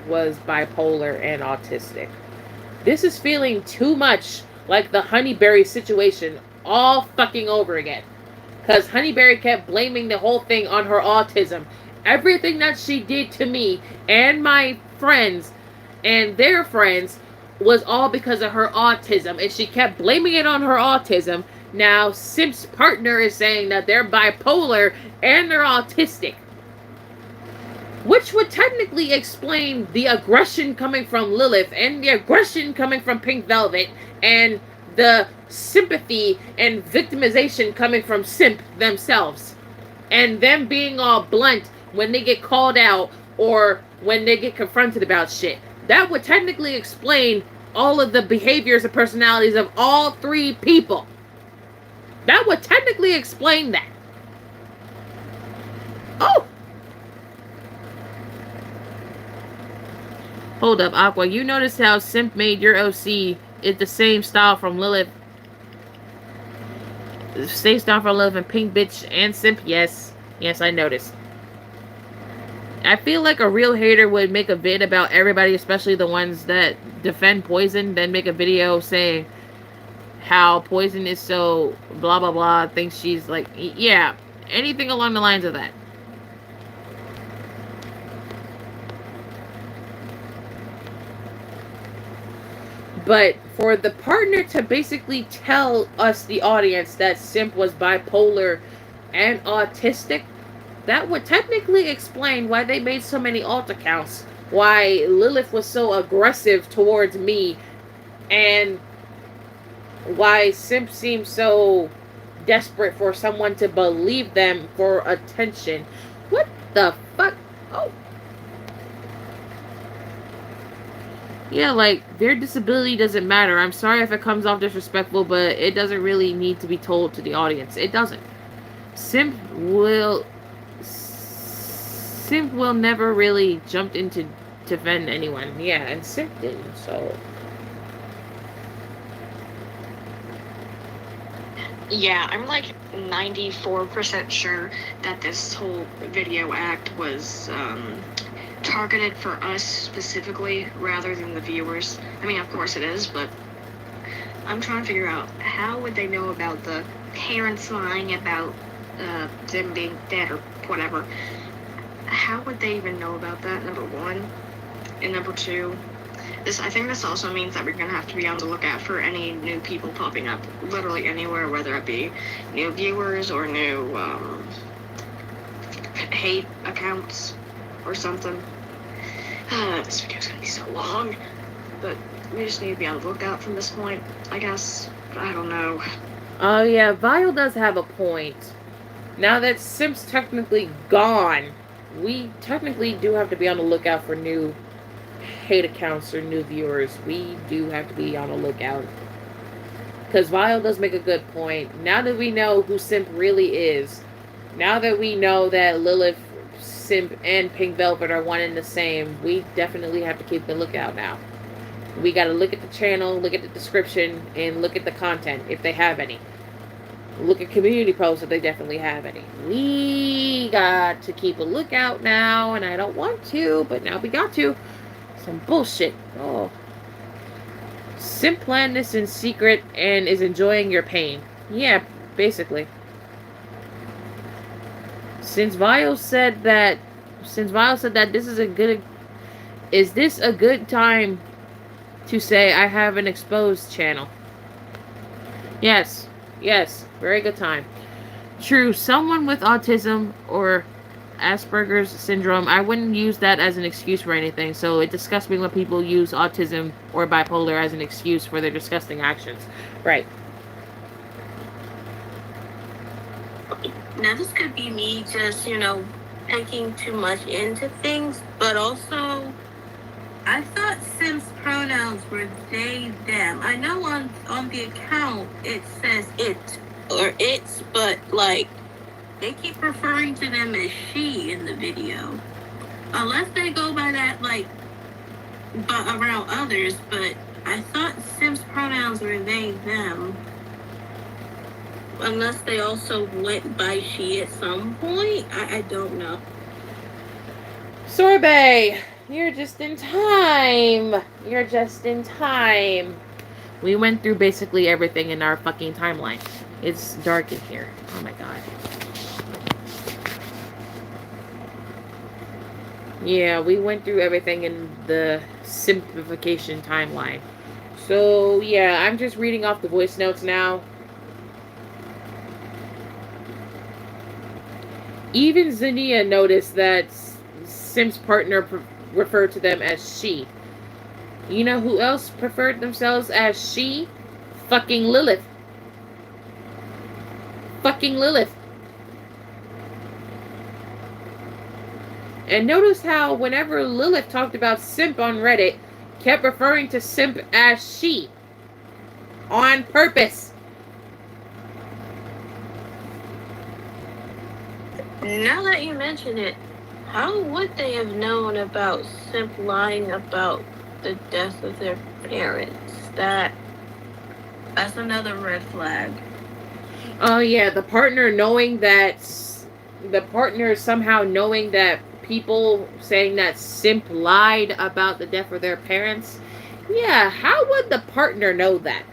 was bipolar and autistic. This is feeling too much like the Honeyberry situation all fucking over again. Because Honeyberry kept blaming the whole thing on her autism. Everything that she did to me and my friends and their friends was all because of her autism. And she kept blaming it on her autism. Now, Simp's partner is saying that they're bipolar and they're autistic. Which would technically explain the aggression coming from Lilith and the aggression coming from Pink Velvet and the sympathy and victimization coming from Simp themselves. And them being all blunt when they get called out or when they get confronted about shit. That would technically explain all of the behaviors and personalities of all three people. That would technically explain that. Oh! Hold up, Aqua. You noticed how Simp made your OC is the same style from Lilith. Same style from Lilith and Pink Bitch and Simp? Yes. Yes, I noticed. I feel like a real hater would make a vid about everybody, especially the ones that defend Poison, then make a video saying how Poison is so blah blah blah, thinks she's like, yeah, anything along the lines of that. But for the partner to basically tell us, the audience, that Simp was bipolar and autistic, that would technically explain why they made so many alt accounts. Why Lilith was so aggressive towards me. And why Simp seemed so desperate for someone to believe them for attention. What the fuck? Oh. Yeah, like, their disability doesn't matter. I'm sorry if it comes off disrespectful, but it doesn't really need to be told to the audience. It doesn't. Simp will never really jump in to defend anyone. Yeah, and Simp didn't, so... Yeah, I'm like 94% sure that this whole video act was targeted for us specifically rather than the viewers. I mean, of course it is, but I'm trying to figure out how would they know about the parents lying about them being dead or whatever. How would they even know about that, number one? And number two, I think this also means that we're going to have to be on the lookout for any new people popping up literally anywhere, whether it be new viewers or new hate accounts or something. This video's going to be so long, but we just need to be on the lookout from this point, I guess. I don't know. Oh, yeah, Vile does have a point. Now that Simp's technically gone, we technically do have to be on the lookout for new hate accounts or new viewers. We do have to be on the lookout. Because Vile does make a good point. Now that we know who Simp really is, now that we know that Lilith, Simp, and Pink Velvet are one and the same, we definitely have to keep the lookout now. We gotta look at the channel, look at the description, and look at the content, if they have any. Look at community posts if they definitely have any. We got to keep a lookout now, and I don't want to, but now we got to. Some bullshit. Oh. Simp planned this in secret and is enjoying your pain. Yeah, basically. Since Vile said that this is a good... Is this a good time to say I have an exposed channel? Yes. Yes. Very good time. True, someone with autism or Asperger's syndrome, I wouldn't use that as an excuse for anything, so it disgusts me when people use autism or bipolar as an excuse for their disgusting actions. Right. Now, this could be me just, taking too much into things, but also, I thought Sim's pronouns were they, them. I know on the account it says it or it's, but, they keep referring to them as she in the video. Unless they go by that, around others, but I thought Sim's pronouns were they, them. Unless they also went by she at some point. I don't know. Sorbet, you're just in time. You're just in time. We went through basically everything in our fucking timeline. It's dark in here. Oh my god. Yeah, we went through everything in the simplification timeline. So, yeah, I'm just reading off the voice notes now. Even Zania noticed that Sim's partner referred to them as she. You know who else preferred themselves as she? Fucking Lilith. Fucking Lilith. And notice how whenever Lilith talked about Simp on Reddit, kept referring to Simp as she. On purpose. Now that you mention it, how would they have known about Simp lying about the death of their parents? That's another red flag. Oh yeah, the partner somehow knowing that people saying that Simp lied about the death of their parents. Yeah, how would the partner know that?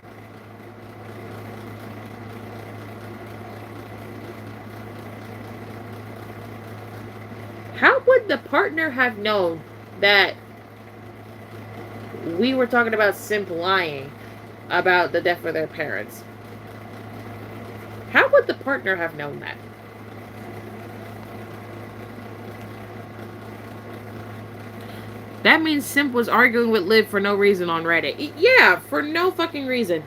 How would the partner have known that we were talking about Simp lying about the death of their parents? How would the partner have known that? That means Simp was arguing with Liv for no reason on Reddit. Yeah, for no fucking reason.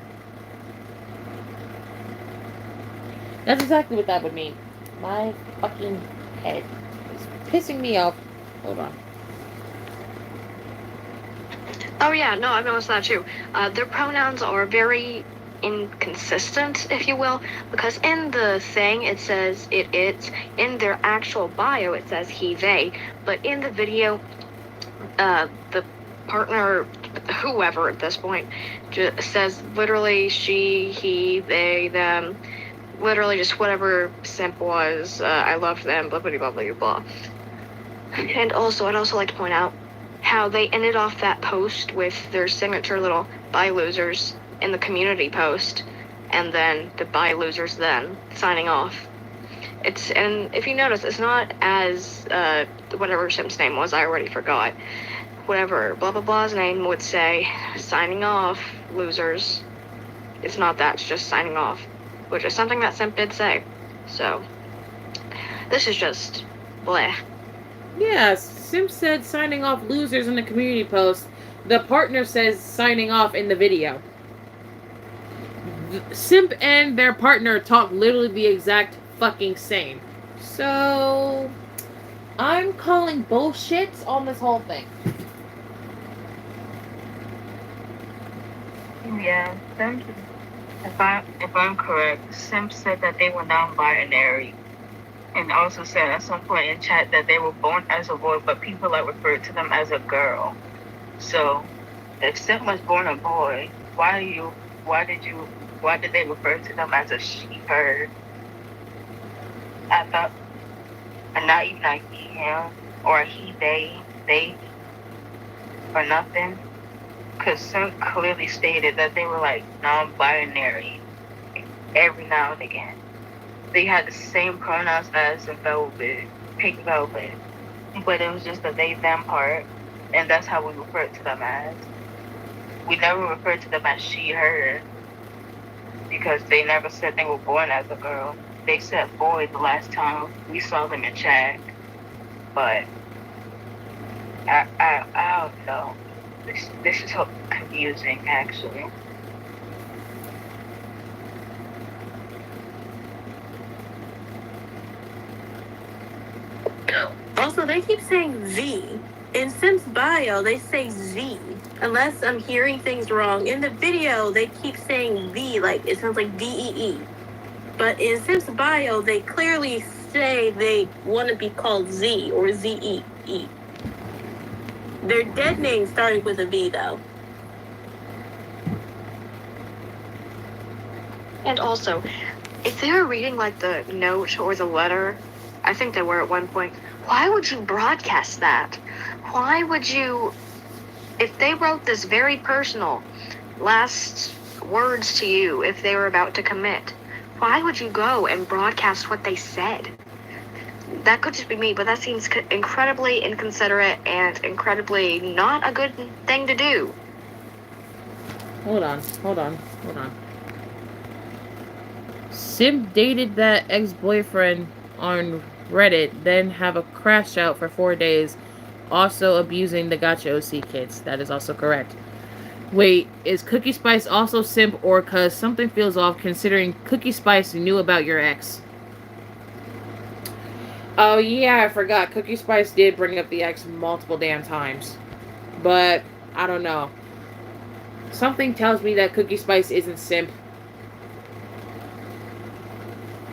That's exactly what that would mean. My fucking head is pissing me off. Hold on. Oh yeah, no, I've noticed that too. Their pronouns are very inconsistent, if you will, because in the thing it says it. In their actual bio it says he, they, but in the video, the partner, whoever at this point, just says literally she, he, they, them, literally just whatever Simp was. I loved them, blah blah blah blah blah. And also, I'd also like to point out how they ended off that post with their signature little bye losers in the community post, and then the bye losers then signing off. And if you notice, it's not as whatever Simp's name was, I already forgot. Whatever blah blah blah's name would say, signing off, losers. It's not that, it's just signing off, which is something that Simp did say. So this is just bleh. Yeah, Simp said signing off losers in the community post. The partner says signing off in the video. Simp and their partner talk literally the exact fucking same. So I'm calling bullshit on this whole thing. Yeah, Simp, if I'm correct, Simp said that they were non-binary, and also said at some point in chat that they were born as a boy, but people like referred to them as a girl. So, if Simp was born a boy, why did they refer to them as a she, her? I thought, and not even a he, him, or a he, they, or nothing. Because Simp clearly stated that they were like non-binary every now and again. They had the same pronouns as the Velvet, Pink Velvet, but it was just the they them part, and that's how we referred to them as. We never referred to them as she, her, because they never said they were born as a girl. They said boy the last time we saw them in chat, but I don't know. This is so confusing, actually. Also, they keep saying Z. In Sim's bio, they say Z. Unless I'm hearing things wrong. In the video, they keep saying V, like it sounds like VEE. But in Sim's bio, they clearly say they want to be called Z or ZEE. Their dead name started with a V, though. And also, if they were reading like the note or the letter, I think they were at one point, why would you broadcast that? Why would you, if they wrote this very personal last words to you if they were about to commit, why would you go and broadcast what they said? That could just be me, but that seems incredibly inconsiderate and incredibly not a good thing to do. Hold on. Simp dated that ex-boyfriend on Reddit, then have a crash out for 4 days, also abusing the Gacha OC kids. That is also correct. Wait, is Cookie Spice also simp, or cause something feels off considering Cookie Spice knew about your ex? Oh yeah, I forgot. Cookie Spice did bring up the ex multiple damn times. But, I don't know. Something tells me that Cookie Spice isn't simp.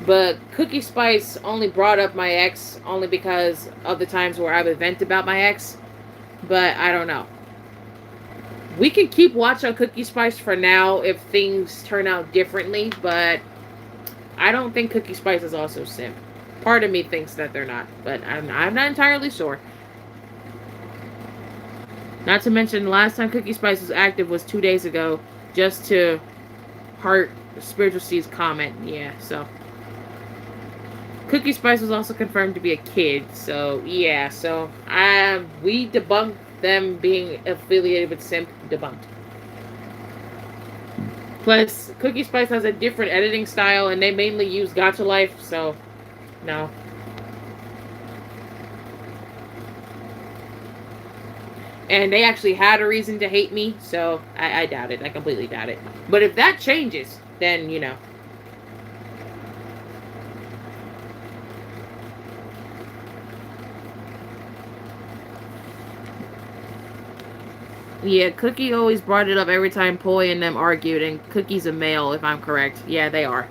But Cookie Spice only brought up my ex only because of the times where I would vent about my ex. But I don't know. We can keep watch on Cookie Spice for now if things turn out differently, but I don't think Cookie Spice is also simp. Part of me thinks that they're not, but I'm not entirely sure. Not to mention, the last time Cookie Spice was active was 2 days ago, just to heart Spiritual Seed's comment. Yeah, so. Cookie Spice was also confirmed to be a kid, so yeah, so we debunked them being affiliated with Simp. Debunked. Plus, Cookie Spice has a different editing style, and they mainly use Gacha Life, so no. And they actually had a reason to hate me, so I doubt it. I completely doubt it. But if that changes, then, you know. Yeah, Cookie always brought it up every time Poi and them argued, and Cookie's a male, if I'm correct. Yeah, they are.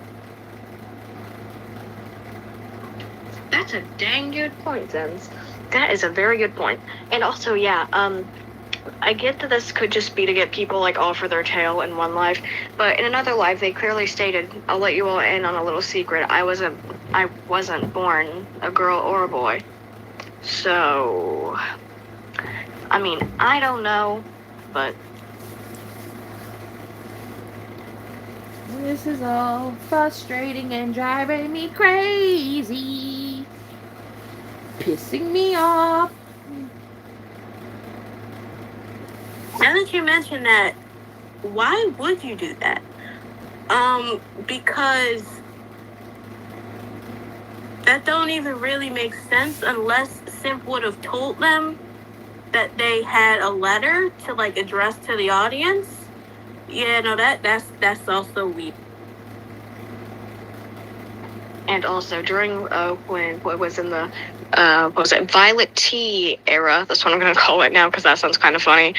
That's a dang good point, Zenz. That is a very good point. And also, yeah, I get that this could just be to get people like all for their tail in one life, but in another life they clearly stated, I'll let you all in on a little secret, I wasn't born a girl or a boy. So, I mean, I don't know, but this is all frustrating and driving me crazy. Pissing me off. Now that you mention that, why would you do that? Because that don't even really make sense unless Simp would have told them that they had a letter to like address to the audience. Yeah, no, that's also weak. and also during when what was in the what was it, Violet Tea era. That's what I'm gonna call it now because that sounds kind of funny.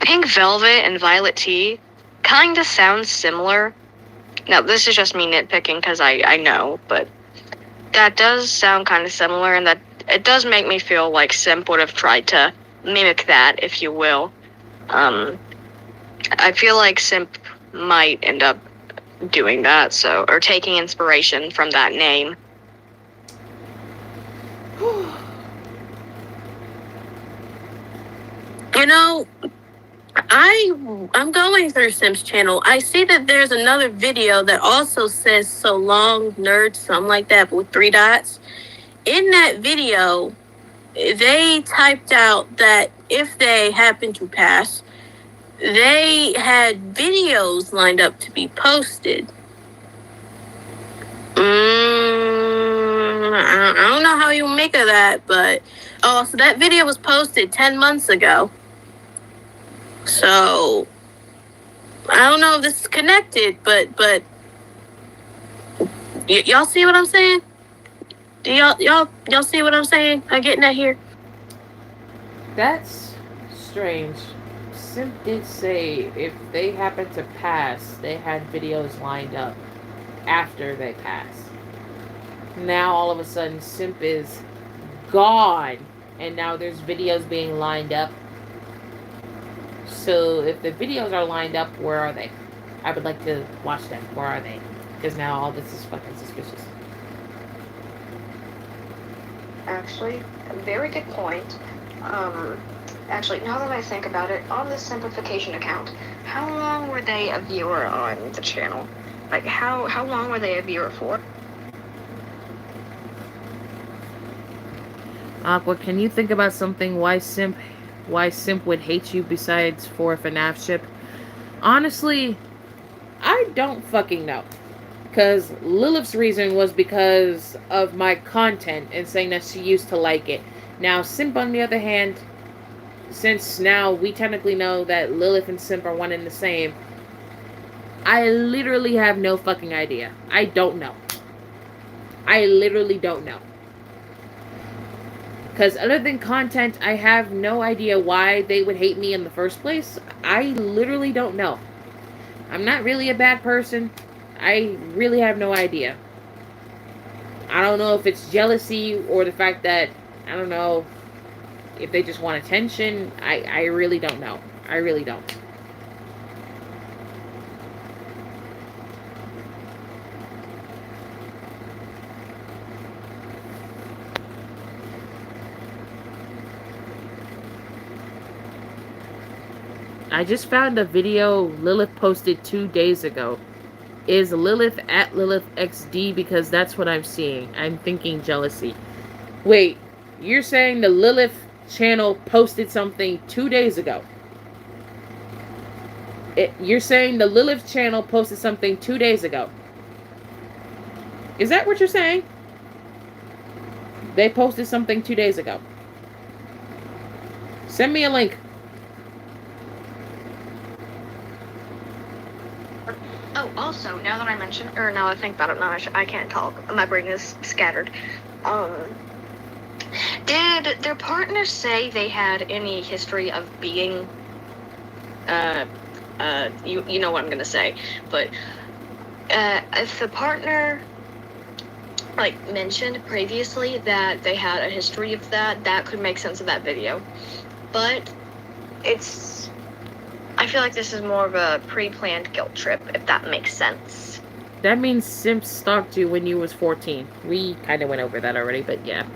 Pink Velvet and Violet Tea kind of sounds similar. Now this is just me nitpicking because I know, but that does sound kind of similar, and that it does make me feel like Simp would have tried to mimic that, if you will. I feel like Simp might end up doing that, so, or taking inspiration from that name. You know, I'm going through Sim's channel. I see that there's another video that also says "so long, nerd," something like that, but with 3 dots. In that video, they typed out that if they happen to pass, they had videos lined up to be posted. I don't know how you make of that, but so that video was posted 10 months ago. So I don't know if this is connected, but y'all see what I'm saying? Do y'all see what I'm saying? I'm getting at here. That's strange. Simp did say if they happened to pass, they had videos lined up after they passed. Now all of a sudden Simp is gone, and now there's videos being lined up. So if the videos are lined up, where are they? I would like to watch them. Where are they? Because now all this is fucking suspicious. Actually, a very good point. Actually, now that I think about it, on the simplification account, how long were they a viewer on the channel? Like, how long were they a viewer for? Aqua, can you think about something why Simp would hate you besides for a FNAF ship? Honestly, I don't fucking know. Because Lilith's reason was because of my content and saying that she used to like it. Now, Simp, on the other hand, since now we technically know that Lilith and Simp are one and the same, I literally have no fucking idea. I don't know. I literally don't know. Because other than content, I have no idea why they would hate me in the first place. I literally don't know. I'm not really a bad person. I really have no idea. I don't know if it's jealousy or the fact that, I don't know, if they just want attention. I really don't know. I really don't. I just found a video Lilith posted 2 days ago. Is Lilith at LilithXD? Because that's what I'm seeing. I'm thinking jealousy. Wait, you're saying the Lilith channel posted something 2 days ago? You're saying the Lilith channel posted something 2 days ago? Is that what you're saying? They posted something 2 days ago. Send me a link. Oh, also, now that I mention, or now I think about it, now I can't talk. My brain is scattered. Did their partners say they had any history of being, you know what I'm gonna say, but, if the partner, like, mentioned previously that they had a history of that, that could make sense of that video. But I feel like this is more of a pre-planned guilt trip, if that makes sense. That means Simp stalked you when you was 14. We kind of went over that already, but yeah.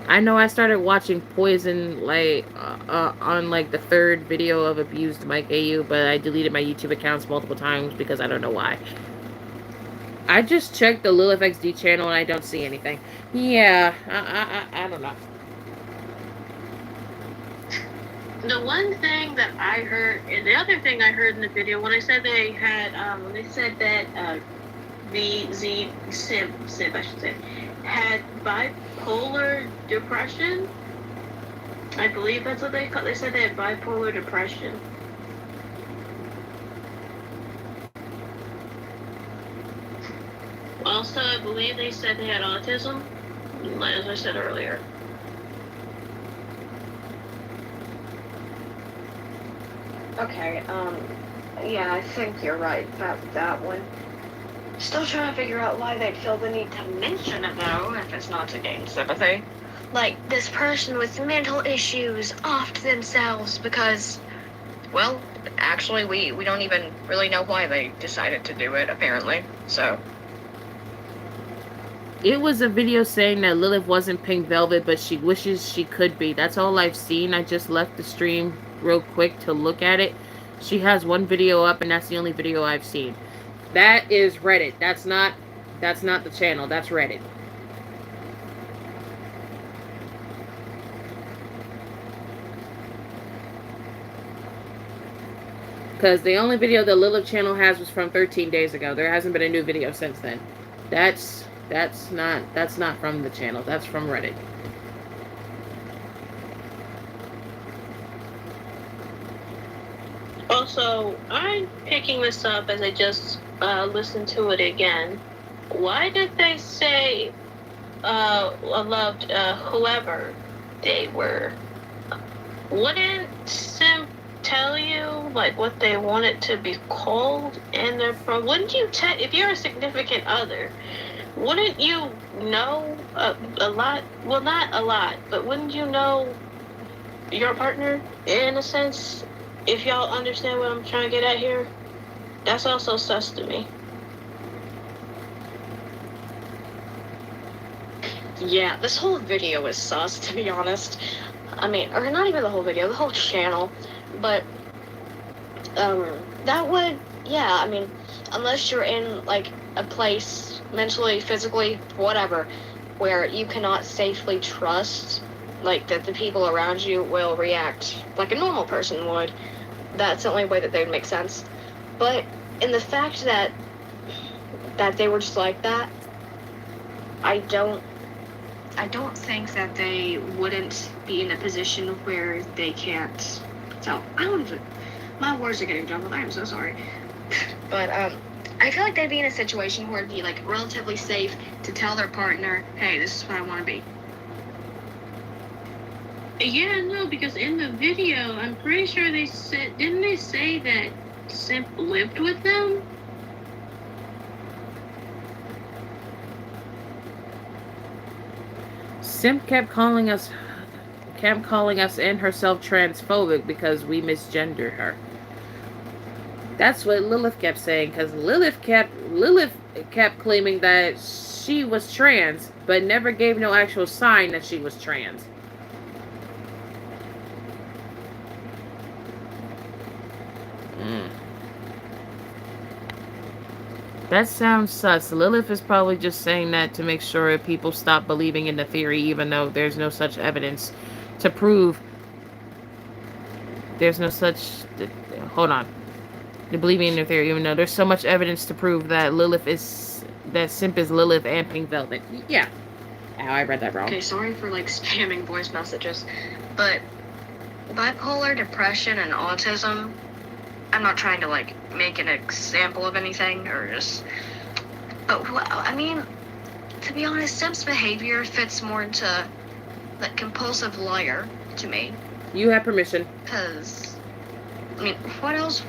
I know I started watching Poison, like, on, like, the 3rd video of Abused Mike AU, but I deleted my YouTube accounts multiple times because I don't know why. I just checked the LilithXD channel and I don't see anything. Yeah, I don't know. The one thing that I heard, and the other thing I heard in the video, when I said they had, when they said that Simp, I should say, had bipolar depression. I believe that's what they call. They said they had bipolar depression. Also, I believe they said they had autism, as I said earlier. Okay, yeah, I think you're right about that one. Still trying to figure out why they'd feel the need to mention it, though, if it's not to gain sympathy. Like, this person with mental issues offed themselves because, well, actually, we don't even really know why they decided to do it, apparently, so. It was a video saying that Lilith wasn't Pink Velvet, but she wishes she could be. That's all I've seen. I just left the stream real quick to look at it. She has one video up, and that's the only video I've seen. That is Reddit. That's not the channel. That's Reddit. Because the only video the Lilith channel has was from 13 days ago. There hasn't been a new video since then. That's not from the channel. That's from Reddit. Also, I'm picking this up as I just listened to it again. Why did they say loved whoever they were? Wouldn't Sim tell you like what they wanted to be called in their phone? Wouldn't you if you're a significant other? Wouldn't you know a lot? Well, not a lot, but wouldn't you know your partner in a sense? If y'all understand what I'm trying to get at here, that's also sus to me. Yeah, this whole video is sus, to be honest. I mean, or not even the whole video, the whole channel. But, that would, yeah, I mean, unless you're in, like, a place, mentally, physically, whatever, where you cannot safely trust, like, that the people around you will react like a normal person would, that's the only way that they would make sense. But in the fact that they were just like that, I don't think that they wouldn't be in a position where they can't. So I don't even. My words are getting jumbled. I am so sorry. But I feel like they'd be in a situation where it'd be like relatively safe to tell their partner, "Hey, this is what I want to be." Yeah, no, because in the video, I'm pretty sure they said, didn't they say that Simp lived with them? Simp kept calling us and herself transphobic because we misgendered her. That's what Lilith kept saying, because Lilith kept claiming that she was trans, but never gave no actual sign that she was trans. That sounds sus. Lilith is probably just saying that to make sure people stop believing in the theory, even though there's no such evidence to prove. There's no such... Hold on. They're believing in the theory, even though there's so much evidence to prove that that Simp is Lilith and Pink Velvet. Yeah. Ow, I read that wrong. Okay, sorry for, like, spamming voice messages, but bipolar depression and autism, I'm not trying to, like, make an example of anything, or just... But, I mean, to be honest, Simp's behavior fits more into, like, compulsive liar to me. You have permission. Because, I mean, what else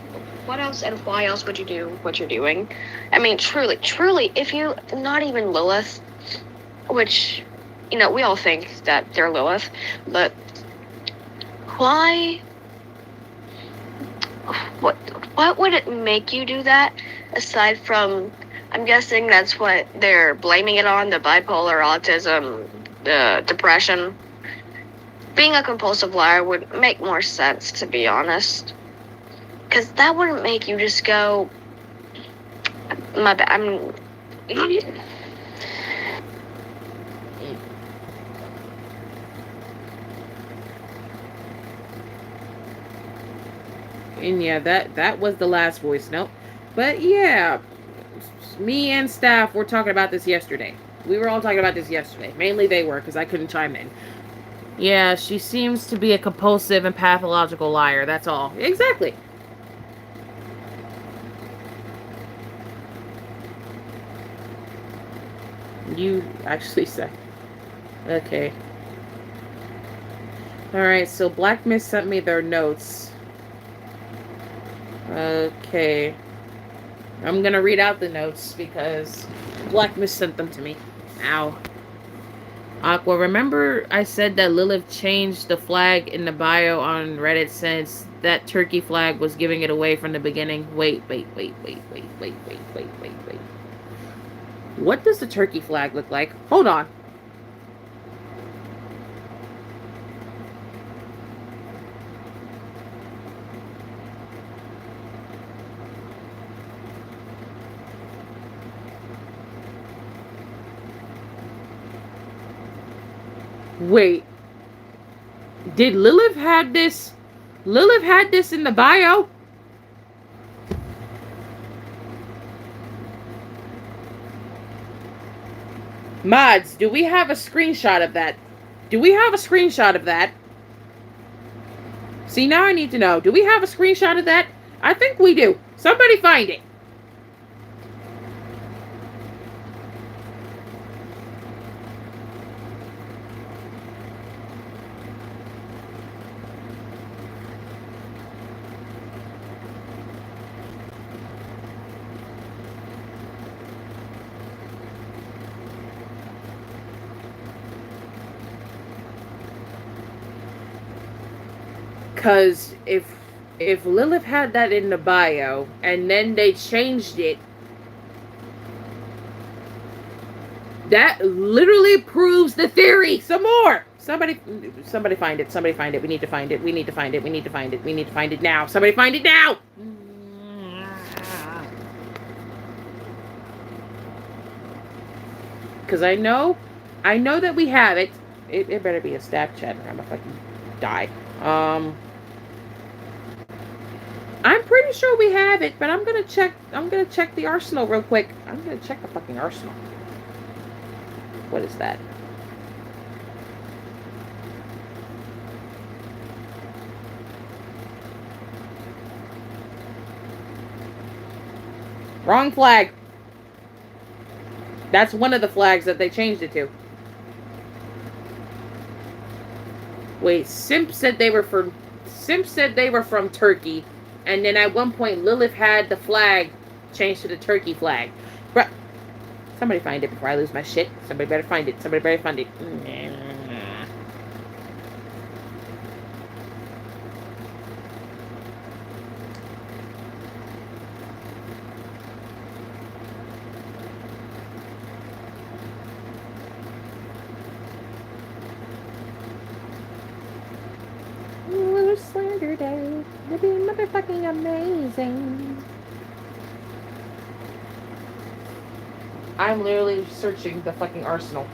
and why else would you do what you're doing? I mean, truly, if you... Not even Lilith, which, you know, we all think that they're Lilith, but why... What would it make you do that, aside from, I'm guessing that's what they're blaming it on, the bipolar, autism, the depression. Being a compulsive liar would make more sense, to be honest. Because that wouldn't make you just go, my bad, And yeah, that was the last voice note. But yeah, me and staff were talking about this yesterday. We were all talking about this yesterday. Mainly they were, because I couldn't chime in. Yeah, she seems to be a compulsive and pathological liar. That's all. Exactly. You actually said. Okay. Alright, so Black Mist sent me their notes. Okay. I'm gonna read out the notes because Black Mist sent them to me. Ow. Aqua, remember I said that Lilith changed the flag in the bio on Reddit since that turkey flag was giving it away from the beginning? Wait. What does the turkey flag look like? Hold on. Wait. Did Lilith had this? Lilith had this in the bio? Mods, do we have a screenshot of that? Do we have a screenshot of that? See, now I need to know. Do we have a screenshot of that? I think we do. Somebody find it. Because if Lilith had that in the bio and then they changed it, that literally proves the theory. Some more. Somebody find it. Somebody find it. We need to find it. We need to find it. We need to find it. We need to find it now. Somebody find it now. Because I know that we have it. It better be a stack chat or I'm gonna fucking die. I'm pretty sure we have it, but I'm gonna check the arsenal real quick. I'm gonna check the fucking arsenal. What is that? Wrong flag. That's one of the flags that they changed it to. Wait, Simp said they were from Turkey, and then at one point Lilith had the flag changed to the Turkey flag. Bruh. Somebody find it before I lose my shit. Somebody better find it. Somebody better find it. Slender Day would be motherfucking amazing. I'm literally searching the fucking arsenal.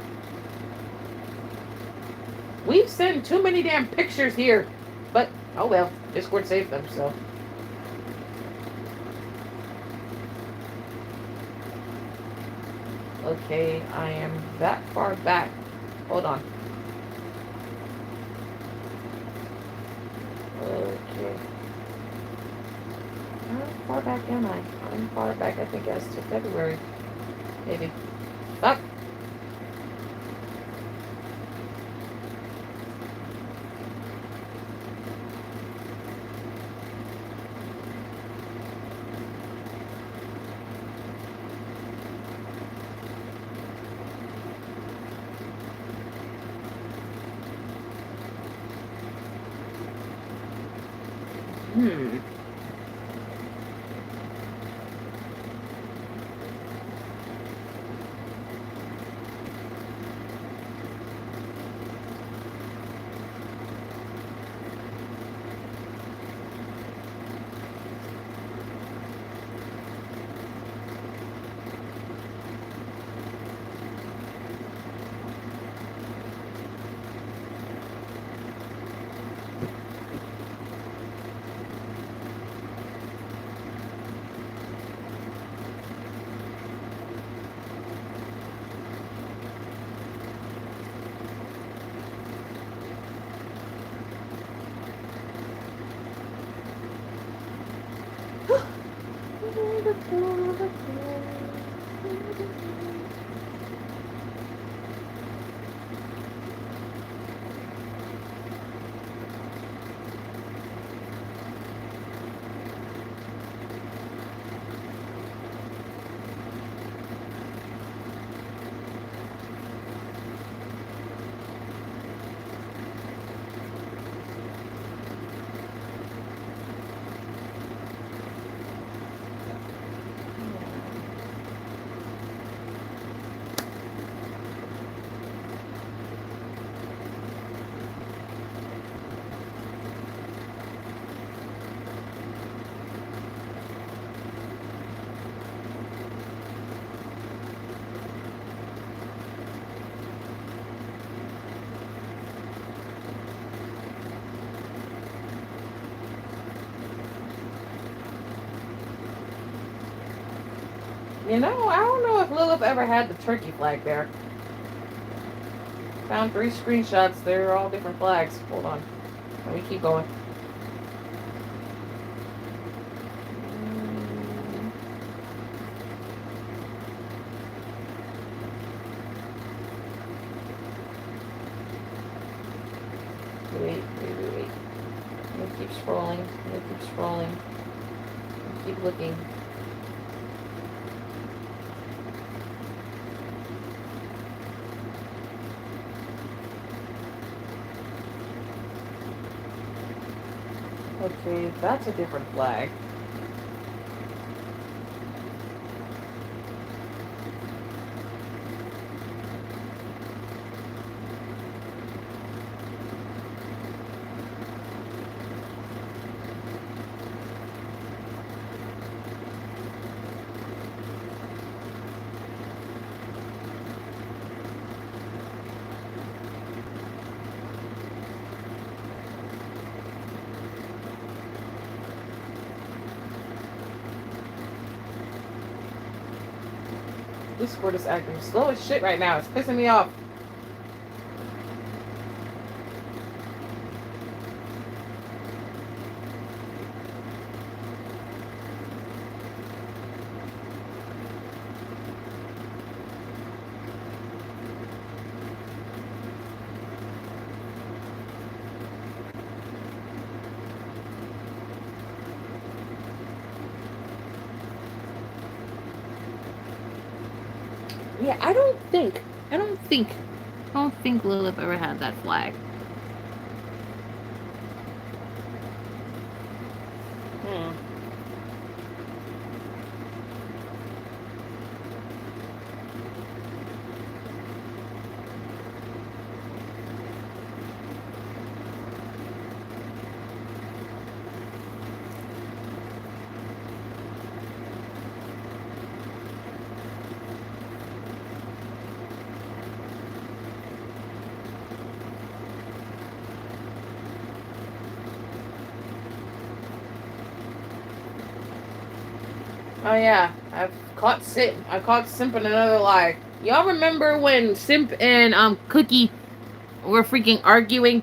We've sent too many damn pictures here. But, oh well. Discord saved them, so. Okay, I am that far back. Hold on. Okay. How far back am I? I'm far back, I think, as to February. Maybe. Fuck! You know, I don't know if Lilith ever had the turkey flag there. Found 3 screenshots. They're all different flags. Hold on. Let me keep going. Wait. Let me keep scrolling. Keep looking. Okay, that's a different flag. Discord is acting slow as shit right now. It's pissing me off. Yeah, I don't think Lilith ever had that flag. Oh yeah, I caught Simp in another lie. Y'all remember when Simp and Cookie were freaking arguing?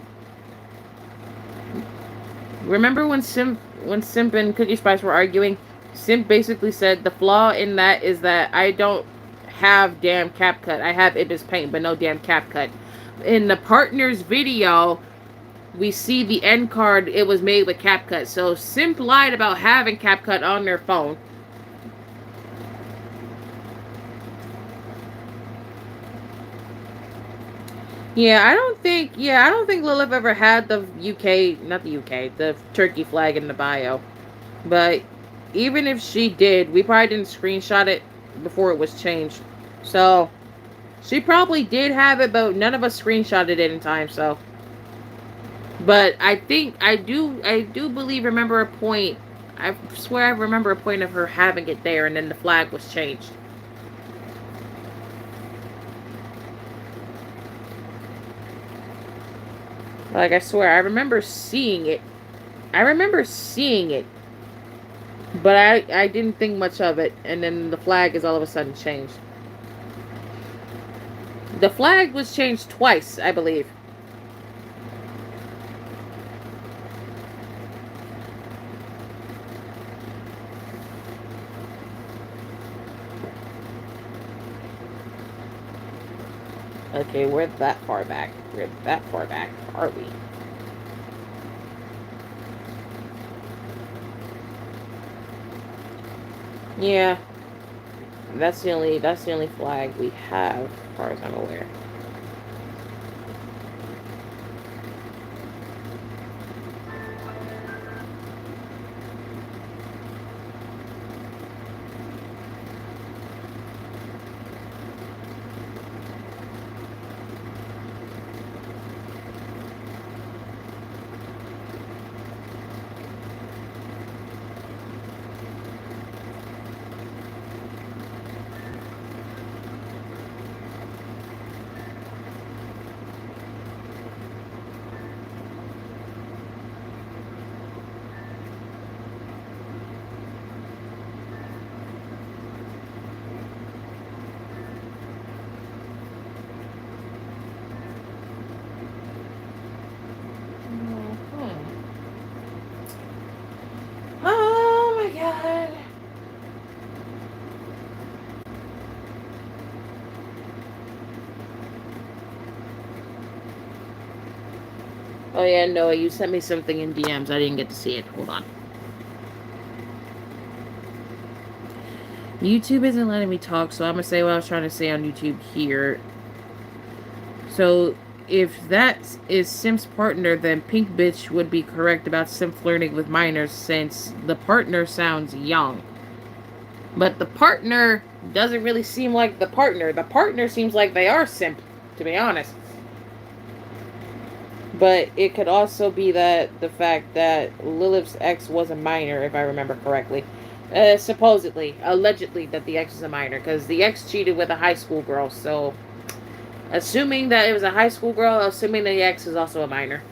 Remember when Simp and Cookie Spice were arguing? Simp basically said the flaw in that is that I don't have damn CapCut. I have Ibis Paint, but no damn CapCut. In the partners video, we see the end card. It was made with CapCut. So Simp lied about having CapCut on their phone. Yeah, I don't think Lilith ever had the the turkey flag in the bio. But even if she did, we probably didn't screenshot it before it was changed. So, she probably did have it, but none of us screenshotted it in time, so. But I remember a point, I swear I remember a point of her having it there, and then the flag was changed. Like, I swear, I remember seeing it. But I didn't think much of it, and then the flag is all of a sudden changed. The flag was changed twice, I believe. Okay, we're that far back. Are we? Yeah. That's the only flag we have, as far as I'm aware. Oh yeah, Noah, you sent me something in DMs. I didn't get to see it. Hold on. YouTube isn't letting me talk, so I'm gonna say what I was trying to say on YouTube here. So, if that is Sim's partner, then Pink Bitch would be correct about Sim flirting with minors since the partner sounds young. But the partner doesn't really seem like the partner. The partner seems like they are Simp, to be honest. But it could also be that the fact that Lilith's ex was a minor, if I remember correctly. Supposedly, allegedly, that the ex is a minor, because the ex cheated with a high school girl, so assuming that it was a high school girl, assuming the ex is also a minor.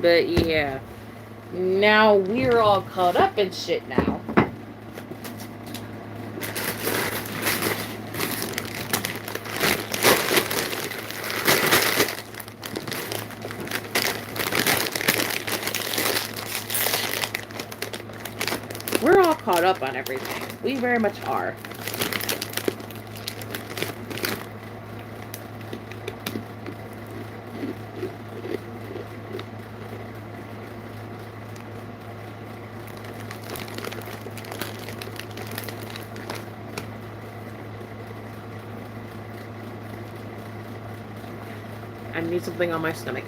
But yeah. Now we're all caught up in shit now. We're all caught up on everything. We very much are. I need something on my stomach.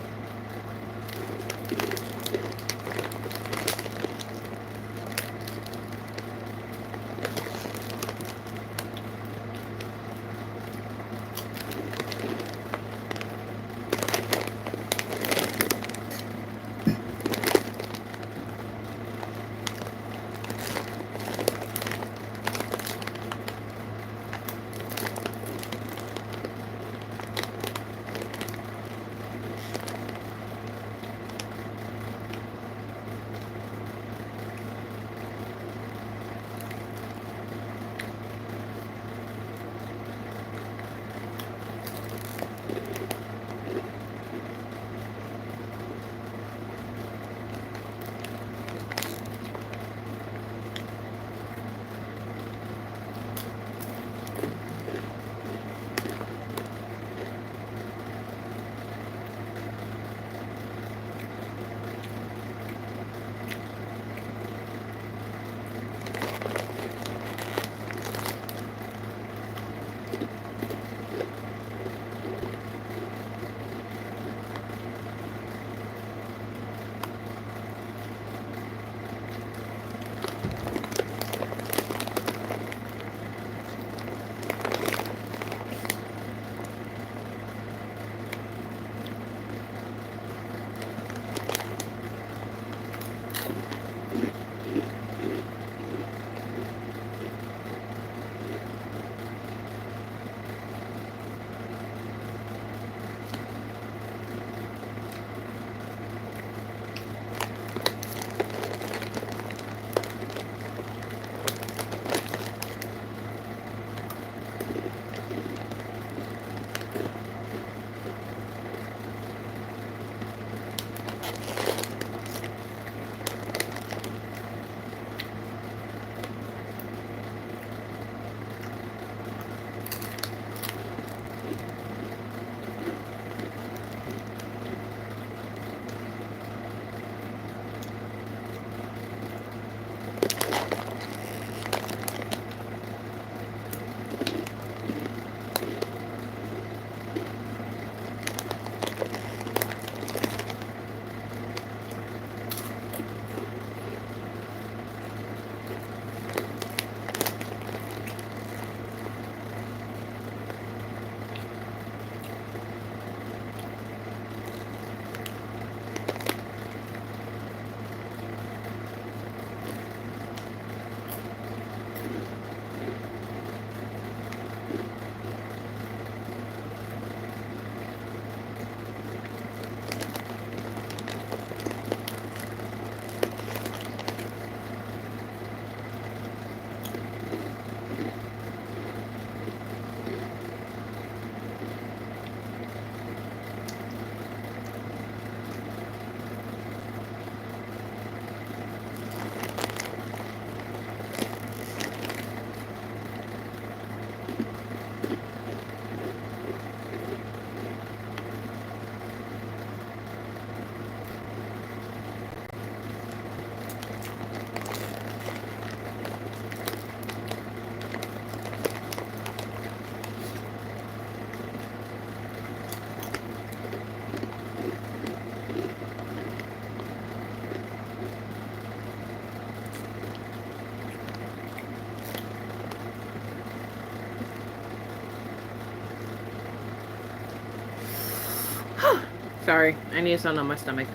Sorry, I need something on my stomach.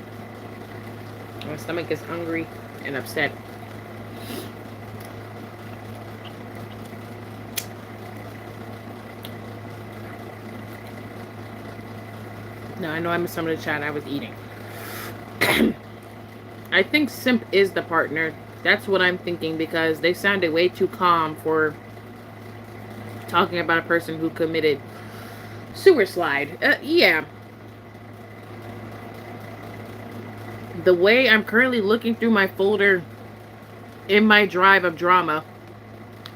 My stomach is hungry and upset. No, I know I missed some of the chat I was eating. I think simp is the partner. That's what I'm thinking because they sounded way too calm for talking about a person who committed sewer slide. Yeah. The way I'm currently looking through my folder in my drive of drama,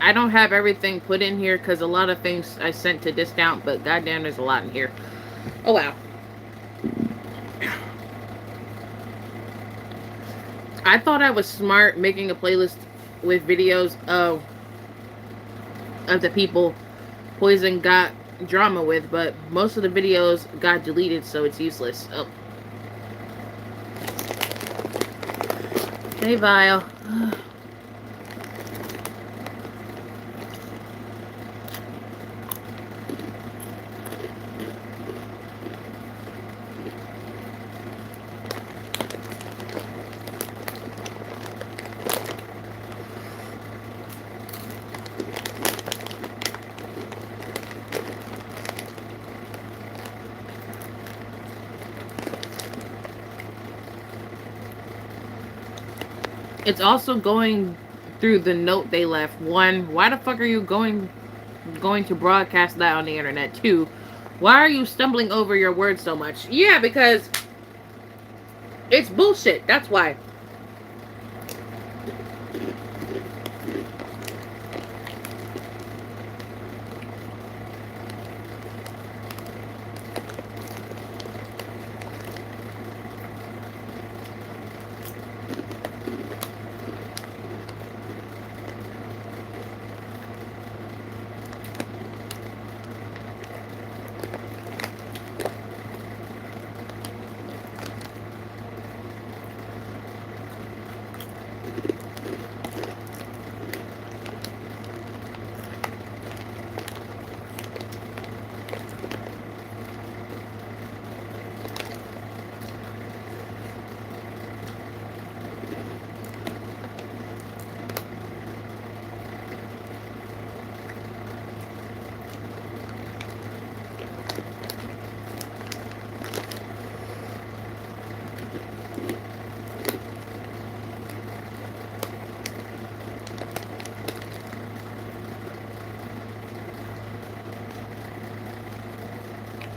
I don't have everything put in here because a lot of things I sent to discount, but goddamn, there's a lot in here. Oh, wow. I thought I was smart making a playlist with videos of the people Poison got drama with, but most of the videos got deleted, so it's useless. Oh. Hey, Vile. It's also going through the note they left. One, why the fuck are you going to broadcast that on the internet? Two, why are you stumbling over your words so much? Yeah, because it's bullshit. That's why.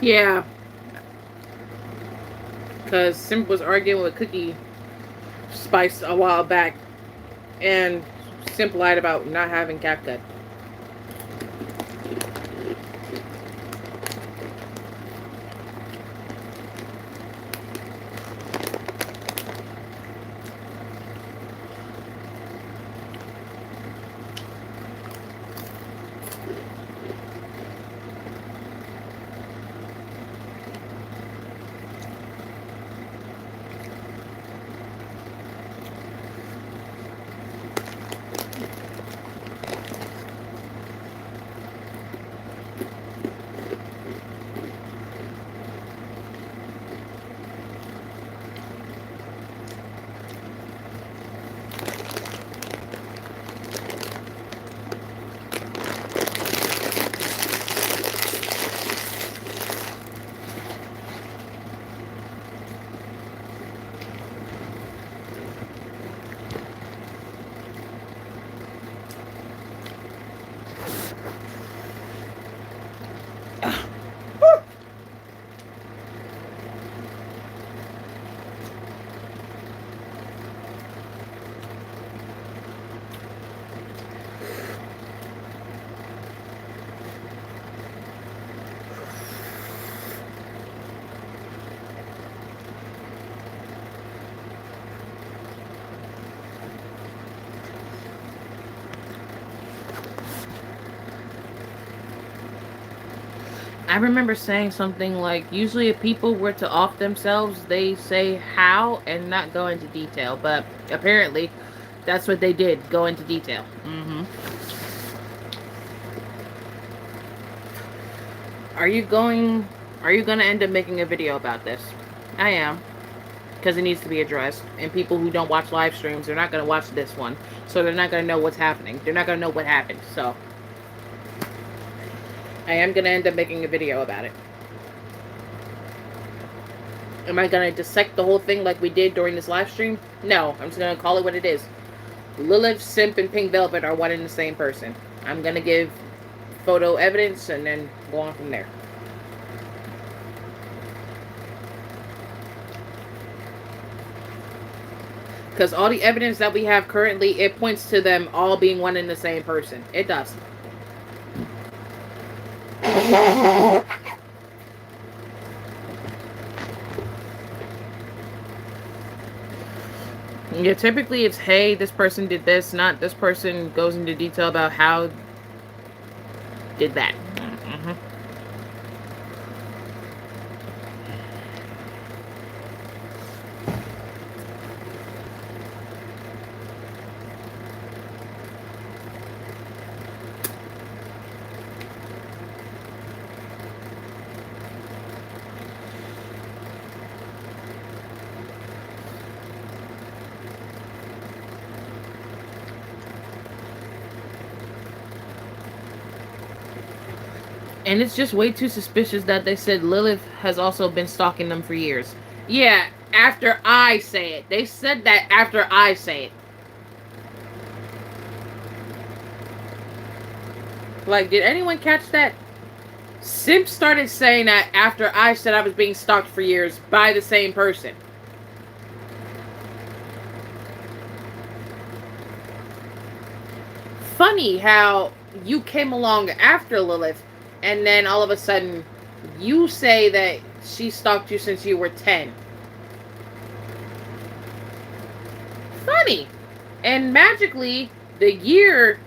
Yeah. Because Simp was arguing with Cookie Spice a while back, and Simp lied about not having CapCut. I remember saying something like, usually if people were to off themselves, they say how and not go into detail. But apparently, that's what they did, go into detail. Are you going to end up making a video about this? I am. Because it needs to be addressed. And people who don't watch live streams, they're not going to watch this one. So they're not going to know what's happening. They're not going to know what happened. So I am going to end up making a video about it. Am I going to dissect the whole thing like we did during this live stream? No. I'm just going to call it what it is. Lilith, Simp, and Pink Velvet are one and the same person. I'm going to give photo evidence and then go on from there. Because all the evidence that we have currently, it points to them all being one and the same person. It does. Yeah, typically it's, hey, this person did this, not this person goes into detail about how did that. Mm-hmm. And it's just way too suspicious that they said Lilith has also been stalking them for years. Yeah, after I say it. They said that after I say it. Like, did anyone catch that? Simp started saying that after I said I was being stalked for years by the same person. Funny how you came along after Lilith, and then all of a sudden, you say that she stalked you since you were 10. Funny. And magically, the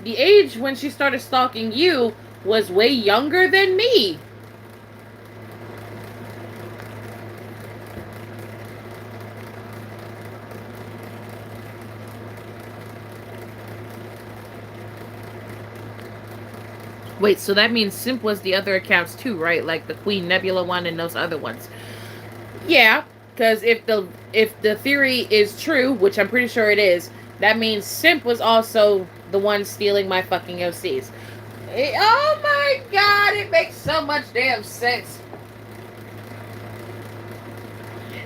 age when she started stalking you was way younger than me. Wait, so that means Simp was the other accounts too, right? Like the Queen Nebula one and those other ones. Yeah, because if the theory is true, which I'm pretty sure it is, that means Simp was also the one stealing my fucking OCs. Oh my god, it makes so much damn sense.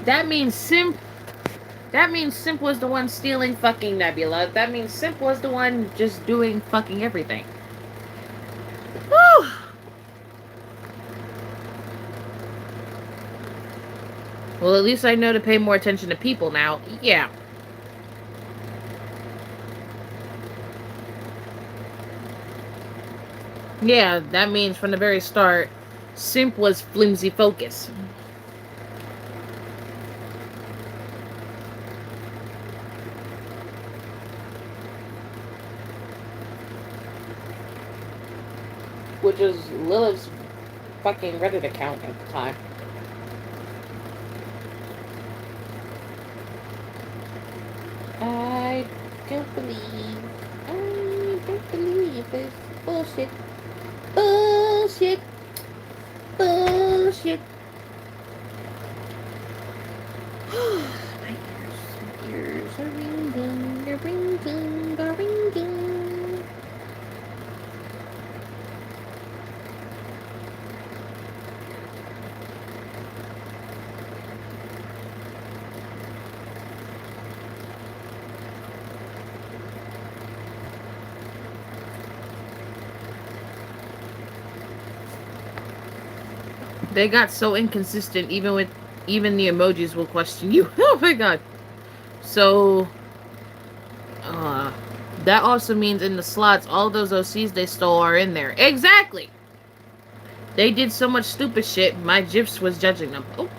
That means Simp was the one stealing fucking Nebula. That means Simp was the one just doing fucking everything. Whew. Well, at least I know to pay more attention to people now. Yeah. Yeah, that means from the very start, Simp was flimsy focus. Which is Lilith's fucking Reddit account at the time. I don't believe this bullshit. Bullshit. Bullshit. My ears are ringing, they're ringing, they're ringing. They got so inconsistent, even the emojis will question you. Oh my god. So that also means in the slots, all those OCs they stole are in there. Exactly. They did so much stupid shit, my GIFs was judging them. Oh.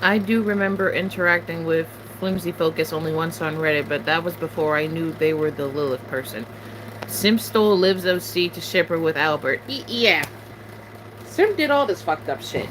I do remember interacting with Flimsy Focus only once on Reddit, but that was before I knew they were the Lilith person. Simp stole Liv's OC to ship her with Albert. Yeah. Simp did all this fucked up shit.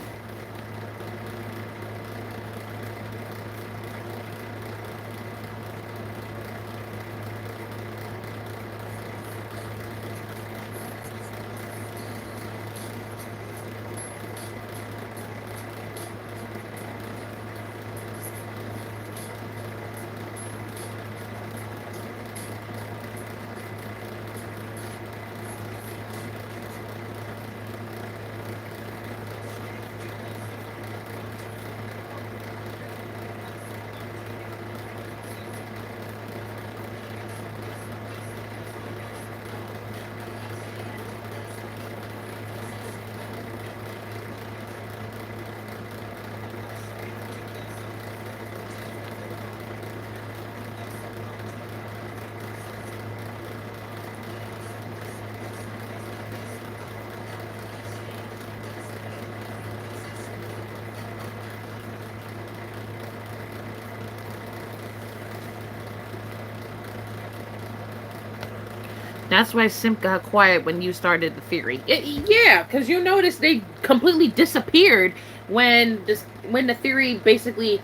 That's why Simp got quiet when you started the theory. Yeah, because you noticed they completely disappeared when the theory basically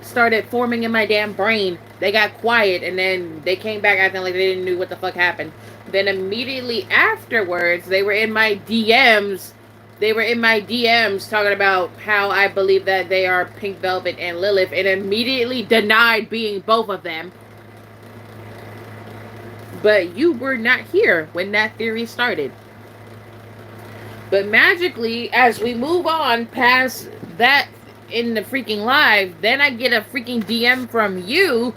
started forming in my damn brain. They got quiet and then they came back acting like they didn't know what the fuck happened. Then immediately afterwards, they were in my DMs. They were in my DMs talking about how I believe that they are Pink Velvet and Lilith, and immediately denied being both of them. But you were not here when that theory started. But magically, as we move on past that in the freaking live, then I get a freaking DM from you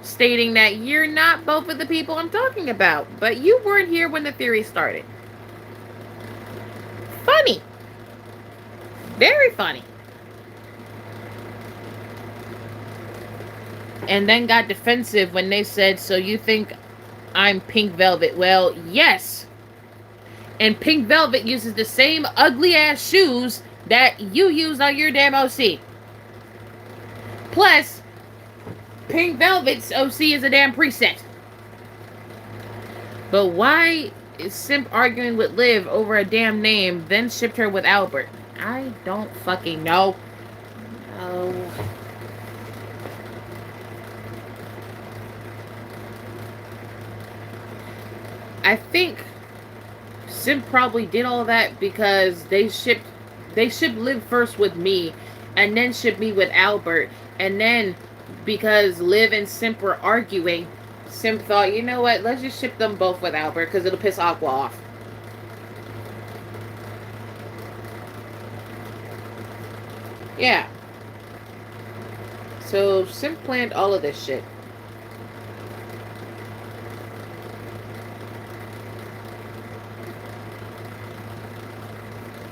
stating that you're not both of the people I'm talking about. But you weren't here when the theory started. Funny. Very funny. And then got defensive when they said, so you think I'm Pink Velvet? Well, yes. And Pink Velvet uses the same ugly ass shoes that you use on your damn OC. Plus, Pink Velvet's OC is a damn preset. But why is Simp arguing with Liv over a damn name, then shipped her with Albert? I don't fucking know. Oh. I think Simp probably did all that because they shipped Liv first with me, and then shipped me with Albert, and then because Liv and Simp were arguing, Simp thought, you know what, let's just ship them both with Albert because it'll piss Aqua off. Yeah. So Simp planned all of this shit.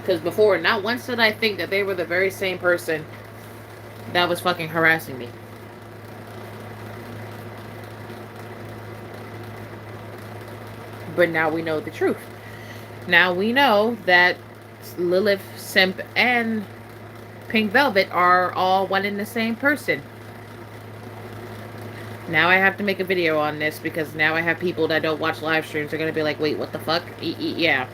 Because before, not once did I think that they were the very same person that was fucking harassing me. But now we know the truth. Now we know that Lilith, Simp, and Pink Velvet are all one and the same person. Now I have to make a video on this because now I have people that don't watch live streams. They're going to be like, wait, what the fuck? Yeah.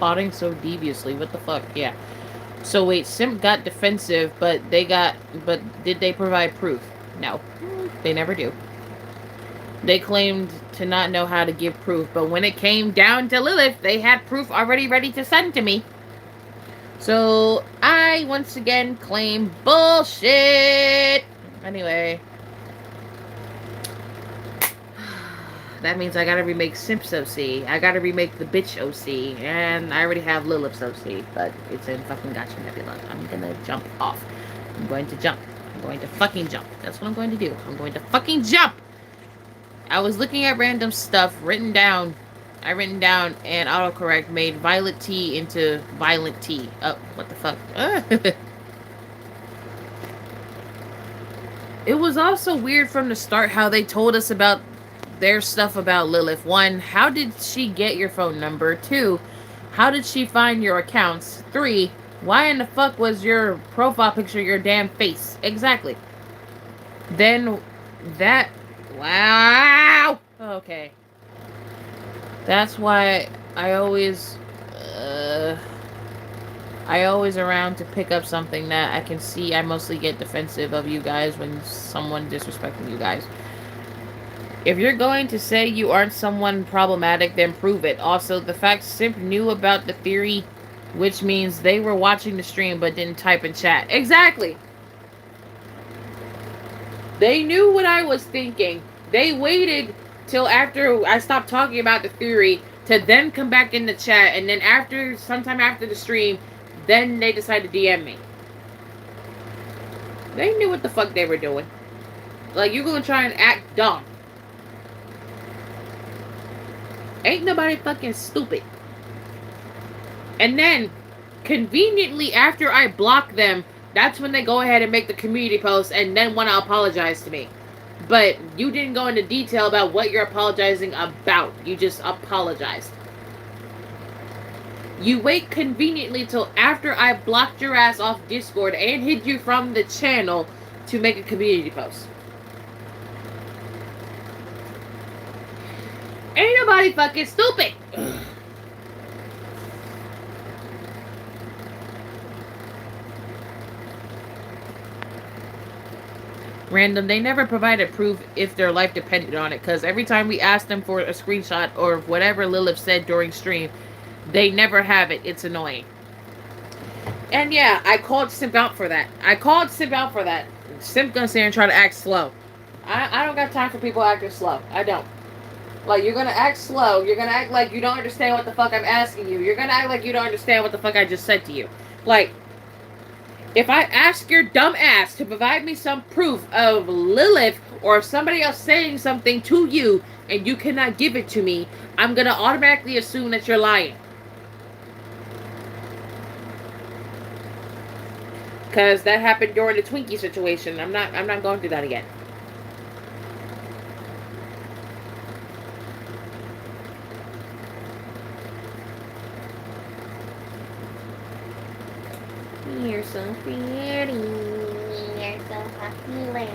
plotting so deviously. What the fuck? Yeah. So wait, Simp got defensive, but did they provide proof? No. They never do. They claimed to not know how to give proof, but when it came down to Lilith, they had proof already ready to send to me. So, I once again claim bullshit! Anyway. That means I gotta remake Simp's OC. I gotta remake the bitch OC. And I already have Lilith's OC, but it's in fucking Gotcha Nebula. I'm gonna jump off. I'm going to jump. I'm going to fucking jump. That's what I'm going to do. I'm going to fucking jump! I was looking at random stuff written down. I written down and autocorrect made Violet T into Violent T. Oh, what the fuck? It was also weird from the start how they told us about their stuff about Lilith. 1, how did she get your phone number? 2, how did she find your accounts? 3, why in the fuck was your profile picture your damn face? Exactly. Then that... Wow! Okay. That's why I always around to pick up something that I can see. I mostly get defensive of you guys when someone disrespecting you guys. If you're going to say you aren't someone problematic, then prove it. Also, the fact Simp knew about the theory, which means they were watching the stream but didn't type in chat. Exactly. They knew what I was thinking. They waited till after I stopped talking about the theory to then come back in the chat, and then sometime after the stream, then they decided to DM me. They knew what the fuck they were doing. Like, you're gonna try and act dumb. Ain't nobody fucking stupid. And then, conveniently after I block them, that's when they go ahead and make the community post and then want to apologize to me. But you didn't go into detail about what you're apologizing about. You just apologized. You wait conveniently till after I blocked your ass off Discord and hid you from the channel to make a community post. Ain't nobody fucking stupid. Random, they never provided proof if their life depended on it, because every time we asked them for a screenshot or whatever Lilith said during stream, they never have it. It's annoying. And yeah, I called Simp out for that. Simp gonna sit here and try to act slow. I don't got time for people acting slow. I don't. Like, you're gonna act slow. You're gonna act like you don't understand what the fuck I'm asking you. You're gonna act like you don't understand what the fuck I just said to you. Like, if I ask your dumb ass to provide me some proof of Lilith or somebody else saying something to you and you cannot give it to me, I'm gonna automatically assume that you're lying. Because that happened during the Twinkie situation. I'm not going through that again. You're so pretty. You're so popular.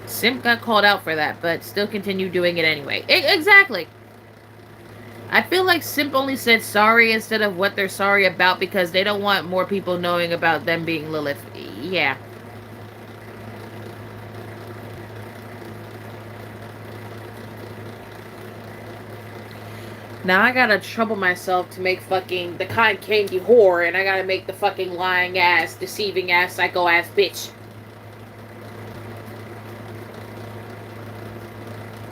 Simp got called out for that, but still continued doing it anyway. Exactly. I feel like Simp only said sorry instead of what they're sorry about because they don't want more people knowing about them being Lilith. Yeah. Now I gotta trouble myself to make fucking the cotton candy whore, and I gotta make the fucking lying ass, deceiving ass, psycho ass bitch.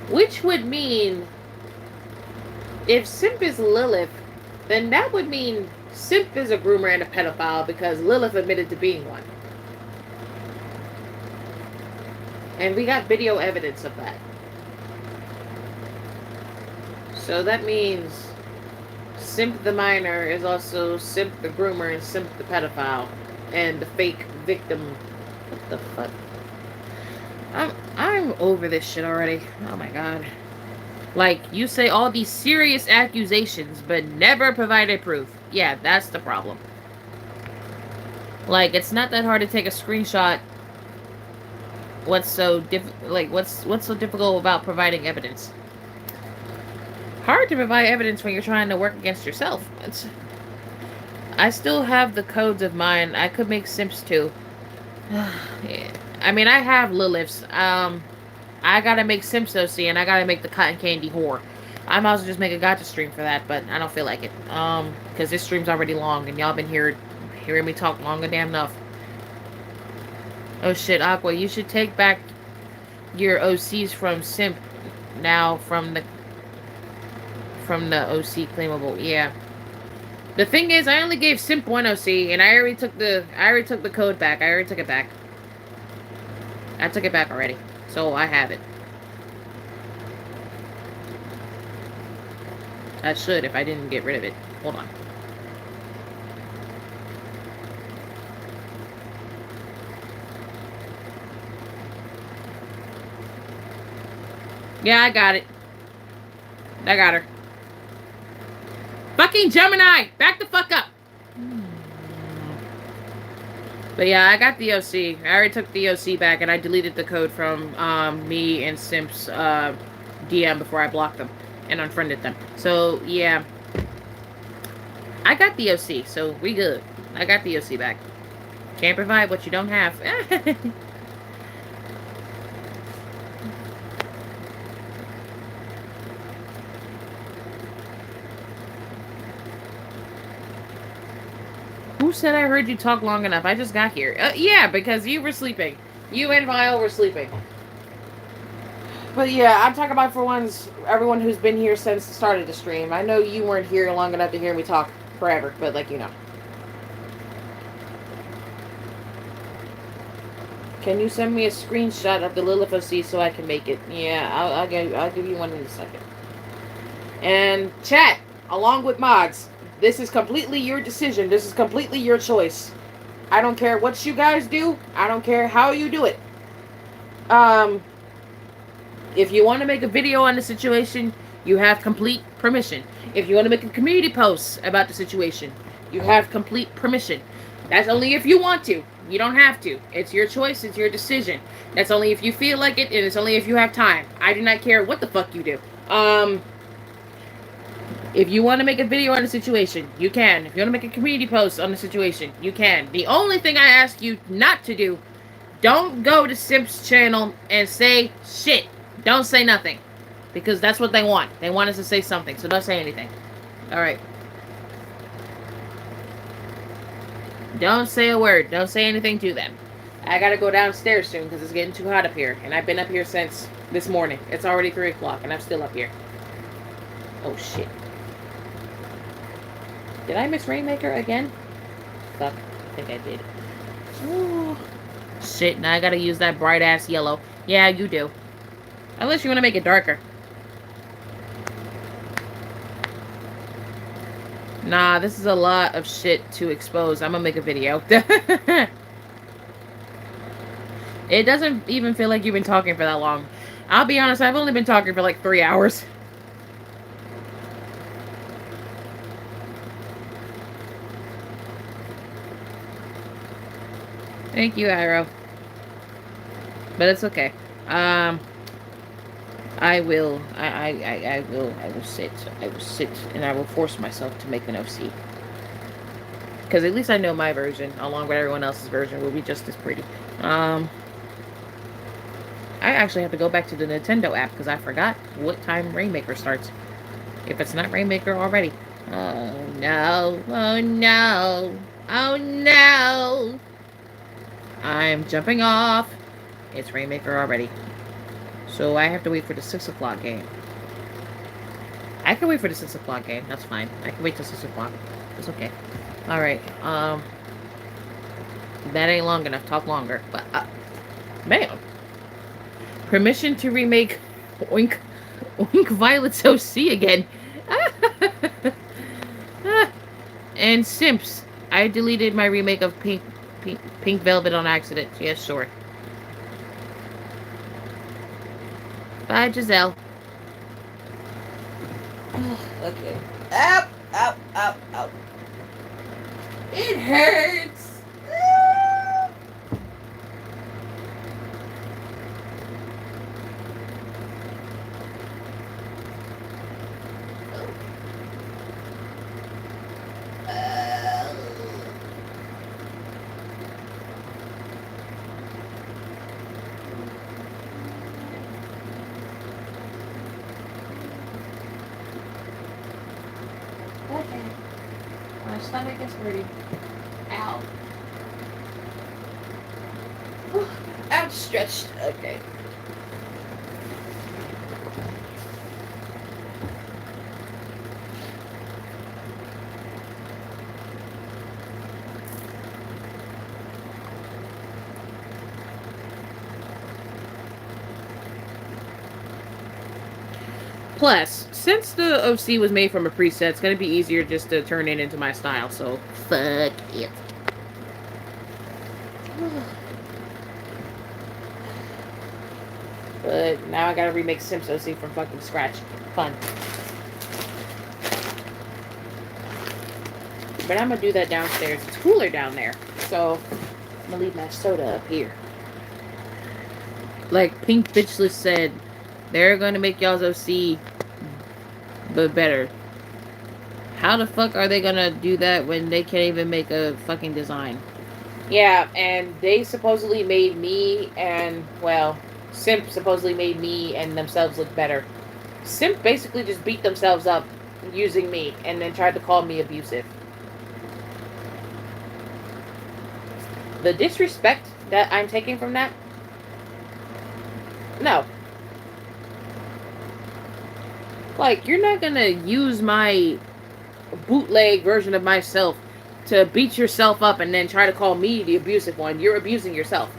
Which would mean, if Simp is Lilith, then that would mean Simp is a groomer and a pedophile because Lilith admitted to being one. And we got video evidence of that. So that means Simp the minor is also Simp the groomer and Simp the pedophile. And the fake victim. What the fuck? I'm over this shit already. Oh my god. Like, you say all these serious accusations, but never provided proof. Yeah, that's the problem. Like, it's not that hard to take a screenshot. What's so so difficult about providing evidence? hard to provide evidence when you're trying to work against yourself. I still have the codes of mine. I could make simps too. Yeah. I mean, I have Liliths. I gotta make simps though, see, and I gotta make the cotton candy whore. I might as well just make a gotcha stream for that, but I don't feel like it. Because this stream's already long, and y'all been hearing me talk long and damn enough. Oh shit, Aqua, you should take back your OCs from simp now from the OC claimable. Yeah. The thing is, I only gave simp one OC, and I already took the code back. I already took it back. I took it back already, so I have it. I should if I didn't get rid of it. Hold on. Yeah, I got it. I got her. Fucking Gemini! Back the fuck up! But yeah, I got the OC. I already took the OC back, and I deleted the code from me and Simp's DM before I blocked them and unfriended them. So, yeah. I got the OC, so we good. I got the OC back. Can't provide what you don't have. Who said I heard you talk long enough? I just got here. Yeah, because you were sleeping. You and Vile were sleeping. But yeah, I'm talking about for everyone who's been here since the start of the stream. I know you weren't here long enough to hear me talk forever, but like, you know. Can you send me a screenshot of the Lilith OC so I can make it? Yeah, I'll give you one in a second. And chat, along with mods, this is completely your decision. This is completely your choice. I don't care what you guys do. I don't care how you do it. If you want to make a video on the situation, you have complete permission. If you want to make a community post about the situation, you have complete permission. That's only if you want to. You don't have to. It's your choice. It's your decision. That's only if you feel like it, and it's only if you have time. I do not care what the fuck you do. If you want to make a video on the situation, you can. If you want to make a community post on the situation, you can. The only thing I ask you not to do, don't go to Simp's channel and say shit. Don't say nothing. Because that's what they want. They want us to say something, so don't say anything. Alright. Don't say a word. Don't say anything to them. I gotta go downstairs soon because it's getting too hot up here. And I've been up here since this morning. It's already 3 o'clock and I'm still up here. Oh shit. Did I miss Rainmaker again? Fuck. I think I did. Oh. Shit, now I gotta use that bright ass yellow. Yeah, you do. Unless you want to make it darker. Nah, this is a lot of shit to expose. I'm gonna make a video. It doesn't even feel like you've been talking for that long. I'll be honest, I've only been talking for like 3 hours. Thank you, Arrow. But it's okay. I will sit, and I will force myself to make an OC. Because at least I know my version, along with everyone else's version, will be just as pretty. I actually have to go back to the Nintendo app, because I forgot what time Rainmaker starts. If it's not Rainmaker already. Oh, no. Oh, no. Oh, no. I'm jumping off. It's Rainmaker already. So I have to wait for the 6 o'clock game. I can wait for the 6 o'clock game. That's fine. I can wait till 6 o'clock. It's okay. Alright. That ain't long enough. Talk longer. But, man. Permission to remake Oink Violet's OC again. And Simps. I deleted my remake of Pink Velvet on accident. Yes, sure. Bye, Giselle. Okay. Ow, ow, ow, ow. It hurts. stomach is hurting. Ow. Outstretched. Okay. Plus, since the OC was made from a preset, it's going to be easier just to turn it into my style, so fuck it. But now I gotta remake Sims OC from fucking scratch. Fun. But I'm gonna do that downstairs. It's cooler down there. So, I'm gonna leave my soda up here. Like Pink Bitchless said, they're gonna make y'all's OC but better. How the fuck are they gonna do that when they can't even make a fucking design? Yeah, and they supposedly made me and, well, Simp supposedly made me and themselves look better. Simp basically just beat themselves up using me and then tried to call me abusive. The disrespect that I'm taking from that? No. Like, you're not gonna use my bootleg version of myself to beat yourself up and then try to call me the abusive one. You're abusing yourself.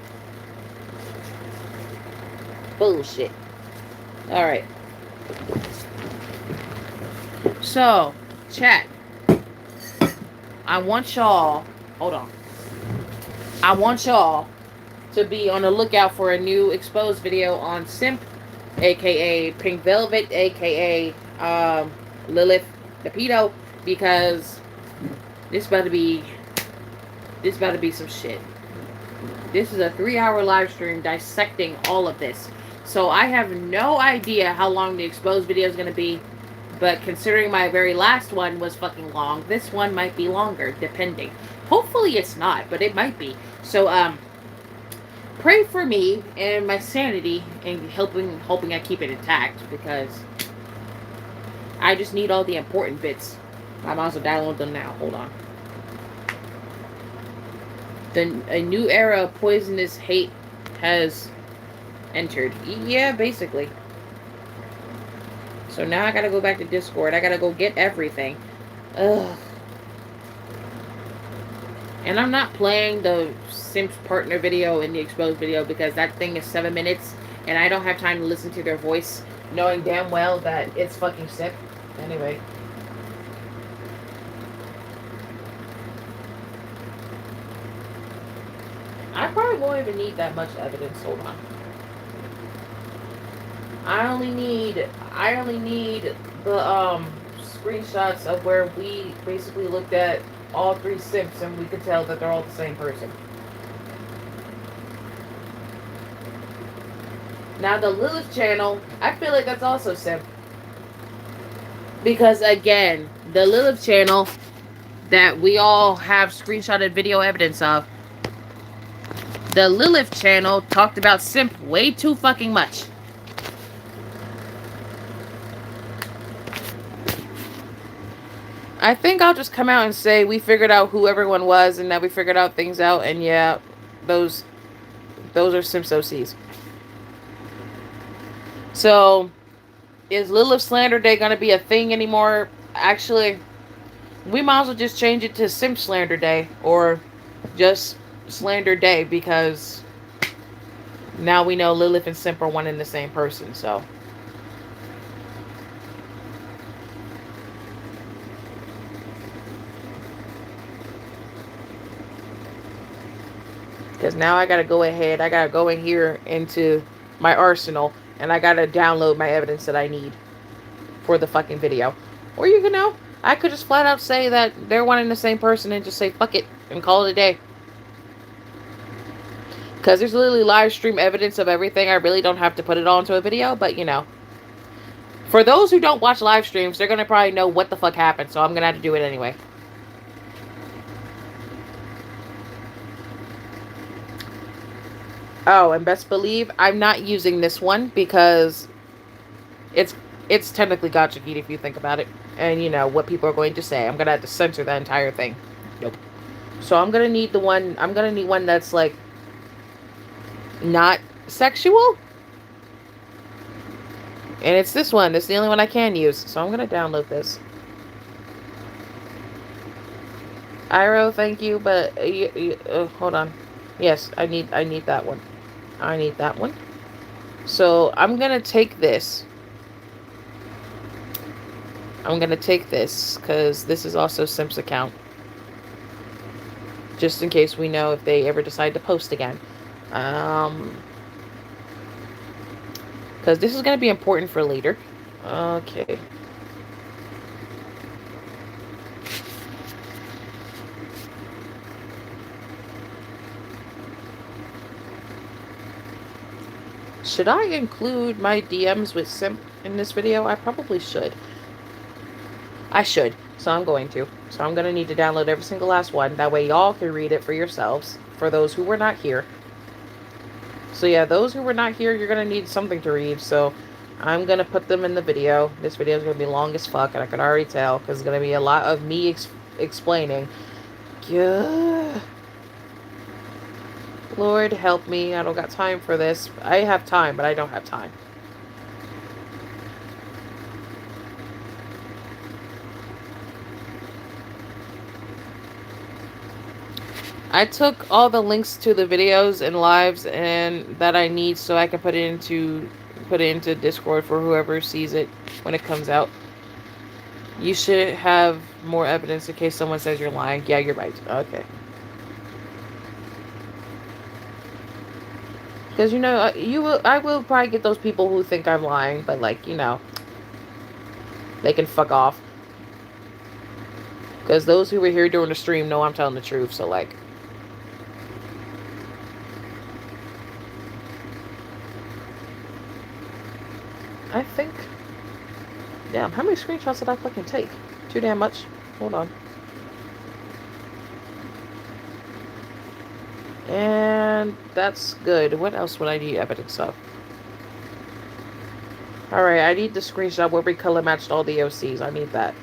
Bullshit. Alright. So, chat. I want y'all... Hold on. I want y'all to be on the lookout for a new exposed video on Simp, aka Pink Velvet, aka Lilith the Pedo, because this about to be some shit. This is a 3-hour live stream dissecting all of this. So I have no idea how long the exposed video is going to be, but considering my very last one was fucking long, this one might be longer, depending. Hopefully it's not, but it might be. So, pray for me and my sanity and hoping I keep it intact, because I just need all the important bits. I might as well download them now. Hold on. A new era of poisonous hate has entered. Yeah, basically. So now I gotta go back to Discord. I gotta go get everything. Ugh. And I'm not playing the Sims partner video in the exposed video because that thing is 7 minutes and I don't have time to listen to their voice knowing damn well that it's fucking sick. Anyway. I probably won't even need that much evidence. Hold on. I only need the screenshots of where we basically looked at all 3 Sims and we could tell that they're all the same person. Now the Lilith channel, I feel like that's also Simp. Because again, the Lilith channel that we all have screenshotted video evidence of, the Lilith channel talked about Simp way too fucking much. I think I'll just come out and say we figured out who everyone was and that we figured out things out, and yeah, those are Simps OCs. So, is Lilith Slander Day gonna be a thing anymore? Actually, we might as well just change it to Simp Slander Day, or just Slander Day, because now we know Lilith and Simp are one and the same person, so. Because now I gotta go ahead, I gotta go in here into my arsenal, and I gotta download my evidence that I need for the fucking video. Or you know, I could just flat out say that they're one and the same person and just say fuck it and call it a day. Because there's literally live stream evidence of everything. I really don't have to put it all into a video, but you know. For those who don't watch live streams, they're gonna probably know what the fuck happened, so I'm gonna have to do it anyway. Oh, and best believe I'm not using this one because it's technically gacha geek if you think about it. and you know what people are going to say. I'm gonna have to censor that entire thing. Nope. So I'm gonna need the one. I'm gonna need one that's like not sexual, and it's this one. It's the only one I can use. So I'm gonna download this. Iro, thank you, but hold on. Yes, I need that one. I need that one. So I'm gonna take this. I'm gonna take this because this is also Simp's account, just in case we know if they ever decide to post again. Because this is gonna be important for later. Okay. Should I include my DMs with Simp in this video? I probably should. I should. So I'm going to. So I'm going to need to download every single last one. That way y'all can read it for yourselves. For those who were not here. So yeah, those who were not here, you're going to need something to read. So I'm going to put them in the video. This video is going to be long as fuck. And I can already tell. Because it's going to be a lot of me explaining. Yeah. Lord help me. I don't got time for this. I have time, but I don't have time. I took all the links to the videos and lives and that I need so I can put it into Discord for whoever sees it when it comes out. You should have more evidence in case someone says you're lying. Yeah, you're right. Okay. Because, you know, I will probably get those people who think I'm lying, but, like, you know, they can fuck off. Because those who were here during the stream know I'm telling the truth, so, like. I think. Damn, how many screenshots did I fucking take? Too damn much. Hold on. And that's good. What else would I need evidence of? Alright, I need the screenshot where we color matched all the OCs. I need that.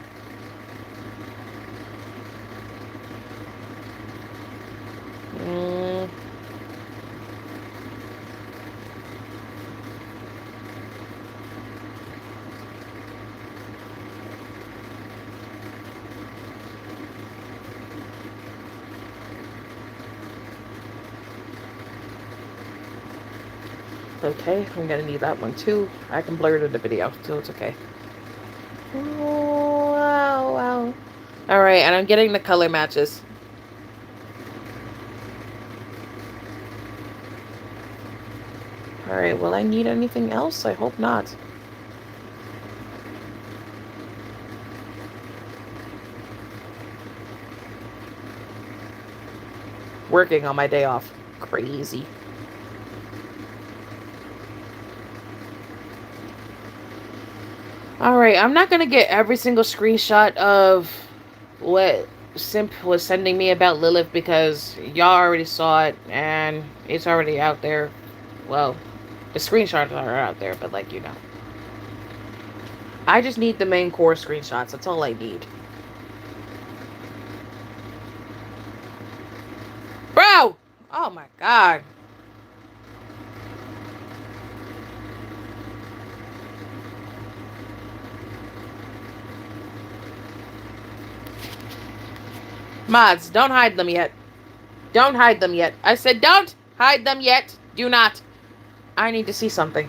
Okay, I'm gonna need that one too. I can blur it in the video, so it's okay. Oh, wow, wow. Alright, and I'm getting the color matches. Alright, will I need anything else? I hope not. Working on my day off. Crazy. Alright, I'm not gonna get every single screenshot of what Simp was sending me about Lilith because y'all already saw it and it's already out there. Well, the screenshots are out there, but like, you know. I just need the main core screenshots. That's all I need. Bro! Oh my god. Mods, don't hide them yet. Don't hide them yet. I said don't hide them yet. Do not. I need to see something.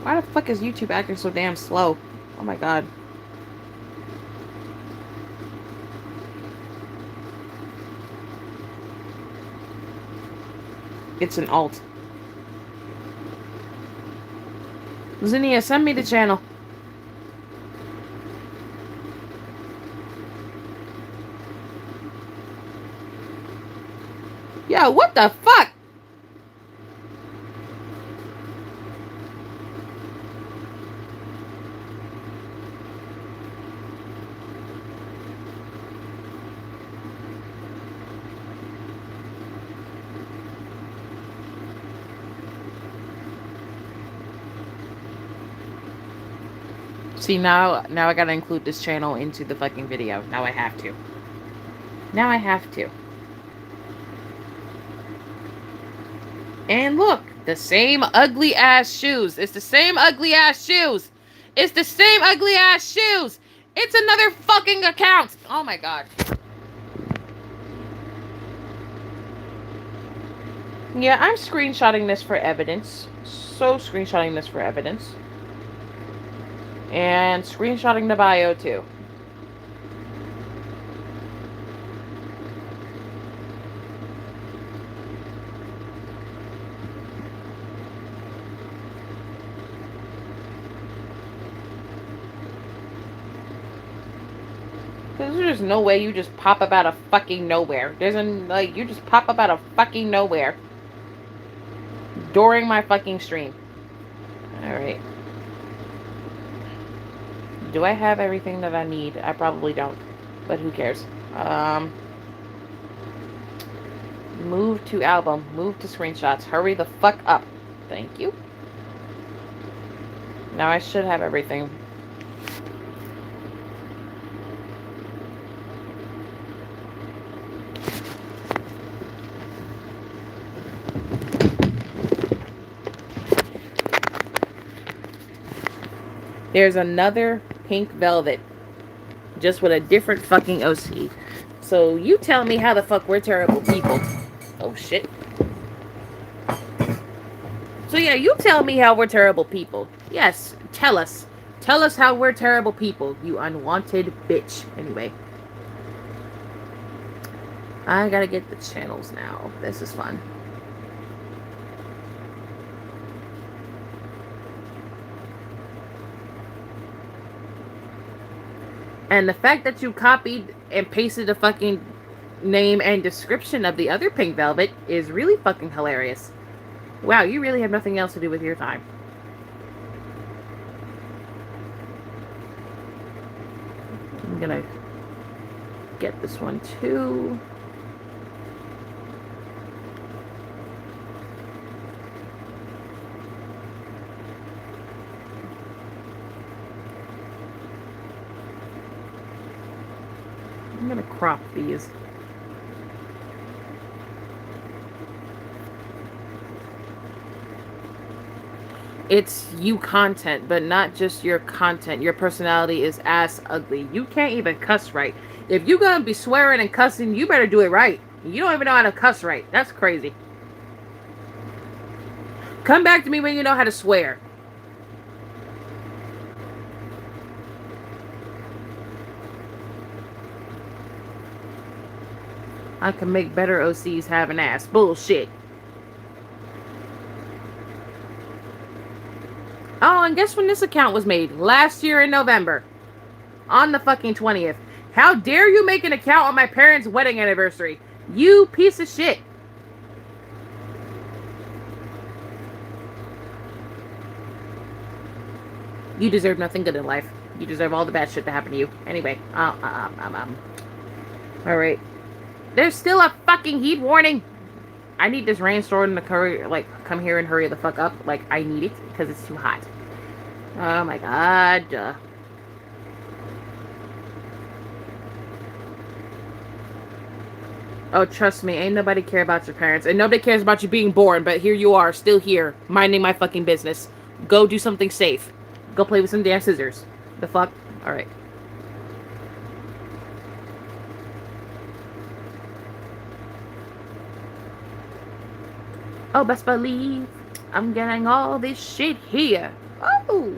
Why the fuck is YouTube acting so damn slow? Oh my god. It's an alt. Zinnia, send me the channel. Yo, what the fuck? See, now I gotta include this channel into the fucking video. Now I have to. Now I have to. And look, the same ugly ass shoes. It's the same ugly ass shoes. It's the same ugly ass shoes. It's another fucking account. Oh my god. Yeah, I'm screenshotting this for evidence. So screenshotting this for evidence. And screenshotting the bio too. There's no way you just pop up out of fucking nowhere. You just pop up out of fucking nowhere. During my fucking stream. Alright. Do I have everything that I need? I probably don't. But who cares? Move to album. Move to screenshots. Hurry the fuck up. Thank you. Now I should have everything. There's another pink velvet. Just with a different fucking OC. So you tell me how the fuck we're terrible people. Oh shit. So yeah, you tell me how we're terrible people. Yes, tell us. Tell us how we're terrible people, you unwanted bitch. Anyway. I gotta get the channels now. This is fun. And the fact that you copied and pasted the fucking name and description of the other pink velvet is really fucking hilarious. Wow, you really have nothing else to do with your time. I'm gonna get this one too. I'm gonna crop these. It's you content, but not just your content. Your personality is ass ugly. You can't even cuss right. If you're gonna be swearing and cussing, you better do it right. You don't even know how to cuss right. That's crazy. Come back to me when you know how to swear. I can make better OCs have an ass. Bullshit. Oh, and guess when this account was made? Last year in November. On the fucking 20th. How dare you make an account on my parents' wedding anniversary? You piece of shit. You deserve nothing good in life. You deserve all the bad shit to happen to you. Anyway. Alright. There's still a fucking heat warning. I need this rainstorm to come here and hurry the fuck up. Like, I need it because it's too hot. Oh my god. Oh, trust me, ain't nobody care about your parents. And nobody cares about you being born, but here you are, still here, minding my fucking business. Go do something safe. Go play with some damn scissors. The fuck? Alright. Oh, best believe I'm getting all this shit here. Oh!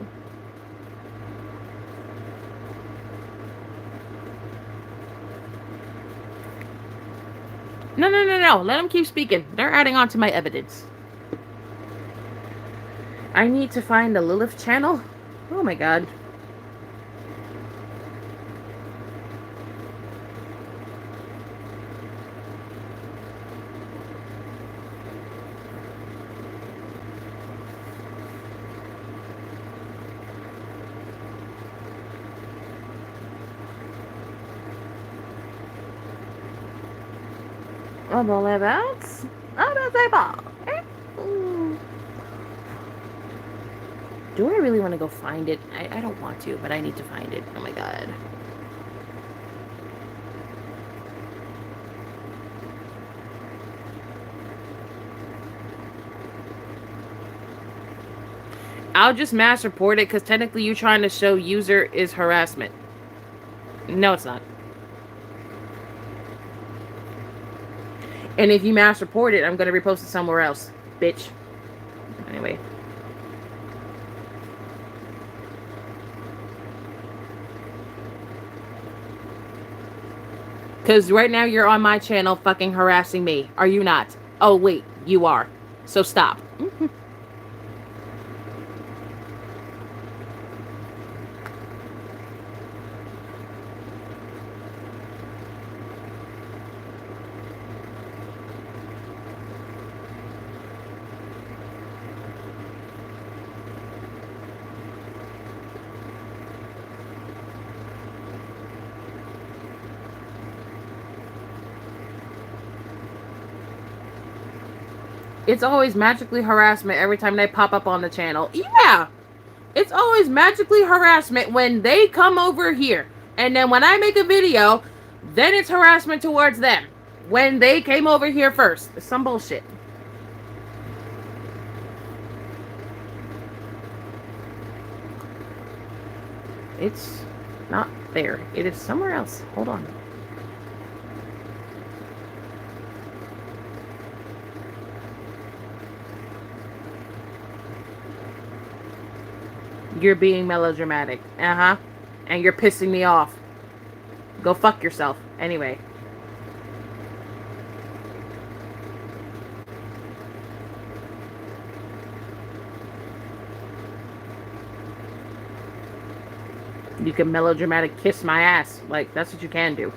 No. Let them keep speaking. They're adding on to my evidence. I need to find the Lilith channel. Oh my god. Do I really want to go find it? I don't want to, but I need to find it. Oh my god. I'll just mass report it because technically you trying to show user is harassment. No, it's not. And if you mass report it, I'm going to repost it somewhere else. Bitch. Anyway. Because right now you're on my channel fucking harassing me. Are you not? Oh, wait. You are. So stop. It's always magically harassment every time they pop up on the channel. Yeah! It's always magically harassment when they come over here. And then when I make a video, then it's harassment towards them. When they came over here first. It's some bullshit. It's not there. It is somewhere else. Hold on. You're being melodramatic. Uh-huh. And you're pissing me off. Go fuck yourself. Anyway. You can melodramatic kiss my ass. Like, that's what you can do.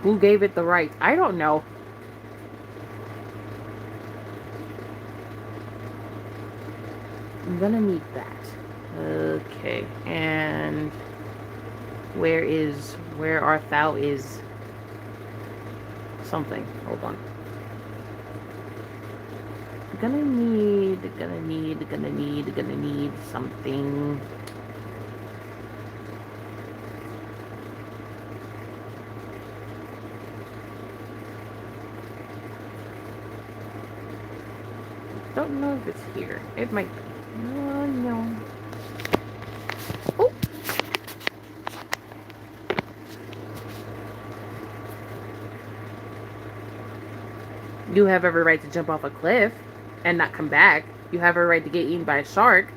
Who gave it the right? I don't know. I'm gonna need that. Okay, and where art thou is something. Hold on. Gonna need something. Don't know if it's here. It might be. No. Oh! You have every right to jump off a cliff and not come back. You have every right to get eaten by a shark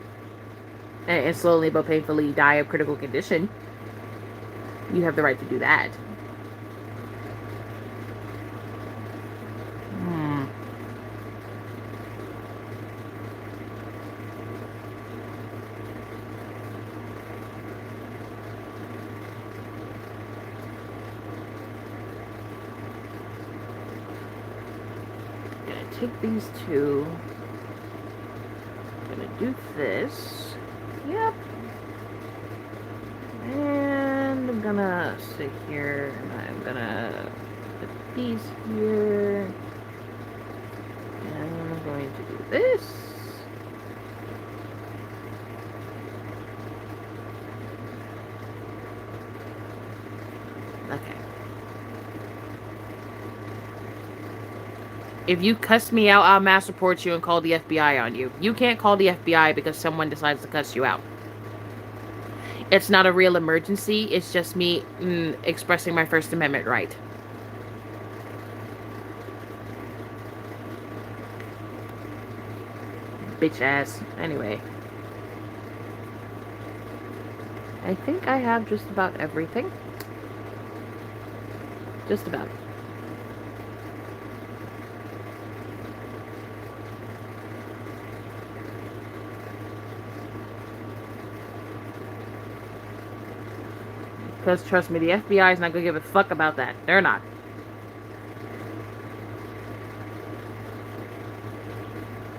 and slowly but painfully die of critical condition. You have the right to do that. Take these two. I'm gonna do this. Yep. And I'm gonna sit here and I'm gonna put these here. And I'm going to do this. Okay. If you cuss me out, I'll mass report you and call the FBI on you. You can't call the FBI because someone decides to cuss you out. It's not a real emergency. It's just me expressing my First Amendment right. Bitch ass. Anyway. I think I have just about everything. Just about. Because trust me, the FBI is not going to give a fuck about that. They're not.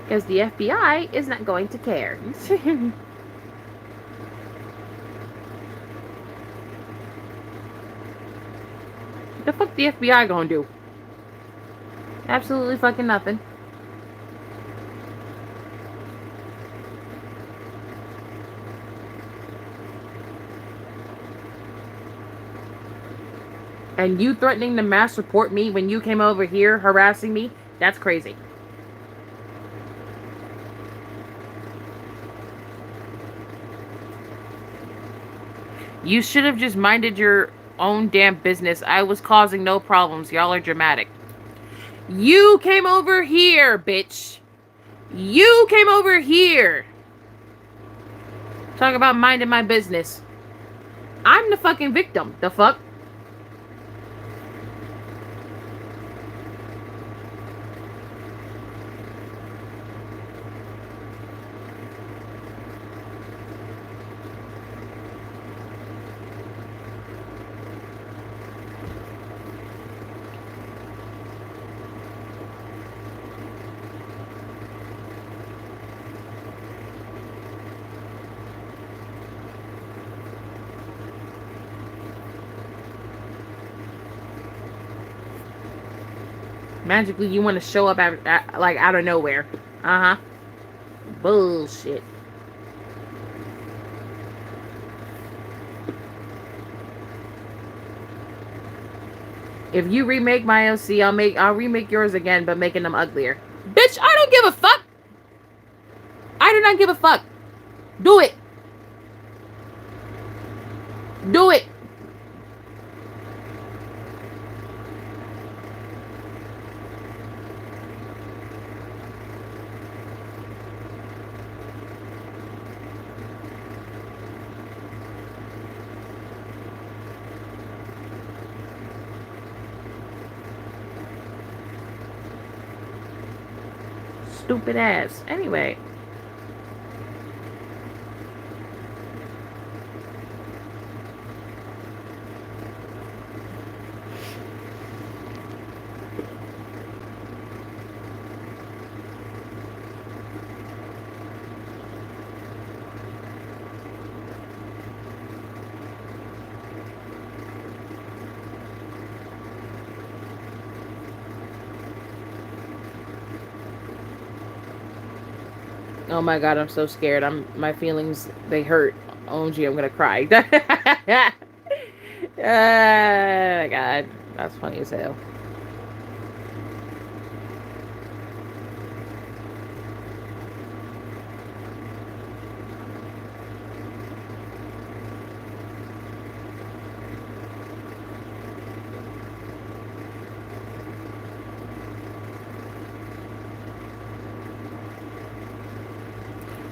Because the FBI is not going to care. What the fuck the FBI gonna do? Absolutely fucking nothing. And you threatening to mass report me when you came over here harassing me? That's crazy. You should have just minded your own damn business. I was causing no problems. Y'all are dramatic. You came over here, bitch. You came over here. Talk about minding my business. I'm the fucking victim. The fuck? Magically, you want to show up like out of nowhere. Uh-huh. Bullshit. If you remake my OC, I'll remake yours again, but making them uglier. Bitch, I don't give a fuck. I do not give a fuck. Do it. Do it. Stupid ass. Anyway. Oh my god, I'm so scared. My feelings, they hurt. OMG, I'm gonna cry. Oh my god. That's funny as hell.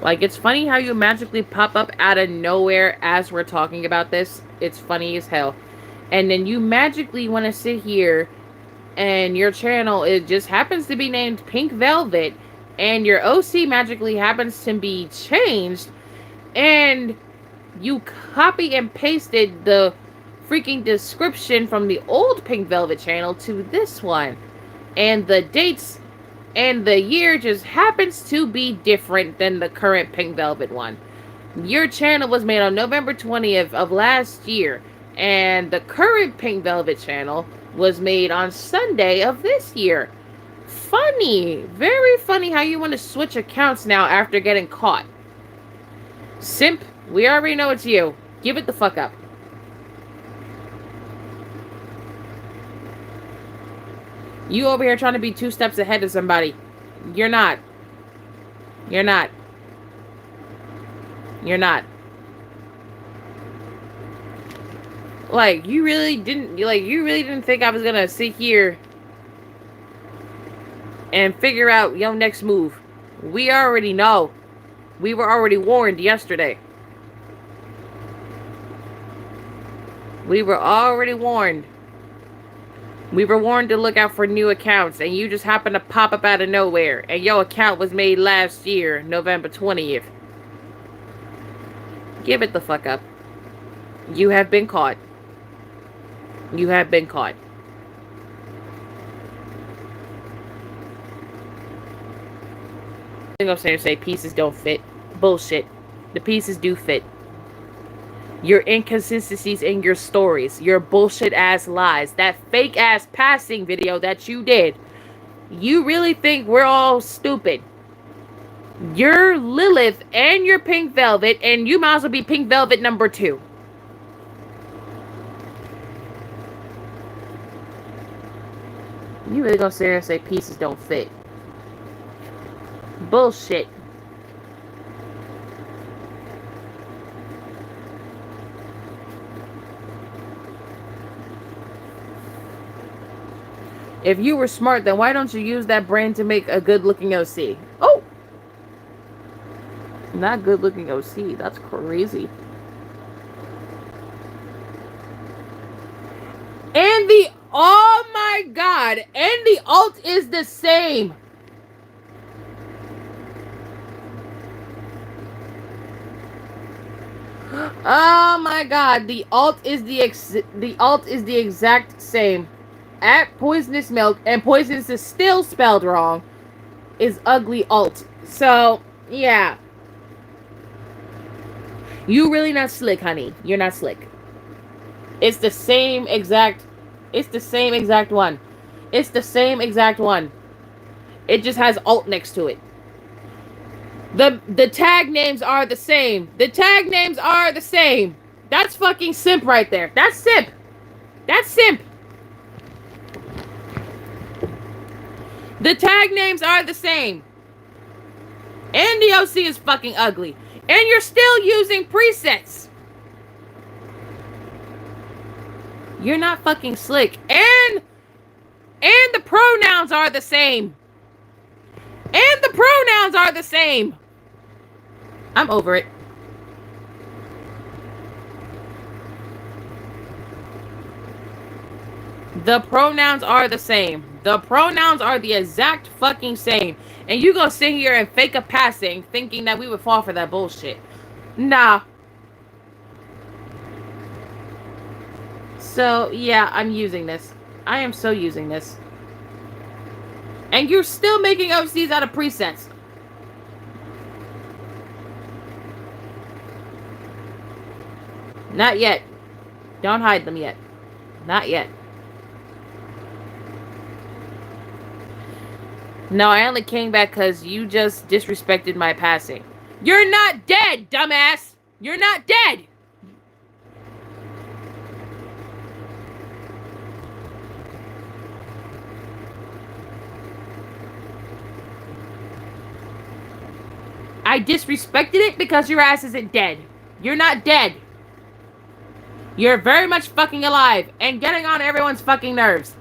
Like, it's funny how you magically pop up out of nowhere as we're talking about this. It's funny as hell. And then you magically want to sit here and your channel, it just happens to be named Pink Velvet, and your OC magically happens to be changed, and you copy and pasted the freaking description from the old Pink Velvet channel to this one. And the dates and the year just happens to be different than the current Pink Velvet one. Your channel was made on November 20th of last year, and the current Pink Velvet channel was made on Sunday of this year. Funny. Very funny how you want to switch accounts now after getting caught. Simp, we already know it's you. Give it the fuck up. You over here trying to be 2 steps ahead of somebody. You're not. You're not. You're not. Like, you really didn't think I was gonna sit here and figure out your next move. We already know. We were already warned yesterday. We were already warned. We were warned to look out for new accounts, and you just happened to pop up out of nowhere, and your account was made last year, November 20th. Give it the fuck up. You have been caught. You have been caught. I'm gonna say pieces don't fit. Bullshit. The pieces do fit. Your inconsistencies in your stories, your bullshit ass lies, that fake ass passing video that you did. You really think we're all stupid? You're Lilith and you're Pink Velvet, and you might as well be Pink Velvet number 2. You really gonna sit here and say pieces don't fit? Bullshit. If you were smart, then why don't you use that brain to make a good-looking OC? Oh! Not good-looking OC. That's crazy. And the... Oh my god! And the alt is the same! Oh my god! The alt is the exact same. At Poisonous Milk, and Poisonous is still spelled wrong, is ugly alt. So, yeah. You really not slick, honey. You're not slick. It's the same exact... It's the same exact one. It's the same exact one. It just has alt next to it. The tag names are the same. The tag names are the same. That's fucking simp right there. That's simp. That's simp. The tag names are the same. And the OC is fucking ugly. And you're still using presets. You're not fucking slick. And the pronouns are the same. And the pronouns are the same. I'm over it. The pronouns are the same. The pronouns are the exact fucking same. And you gonna sit here and fake a passing thinking that we would fall for that bullshit. Nah. So, yeah, I'm using this. I am so using this. And you're still making OCs out of presets. Not yet. Don't hide them yet. Not yet. No, I only came back because you just disrespected my passing. You're not dead, dumbass! You're not dead! I disrespected it because your ass isn't dead. You're not dead. You're very much fucking alive and getting on everyone's fucking nerves.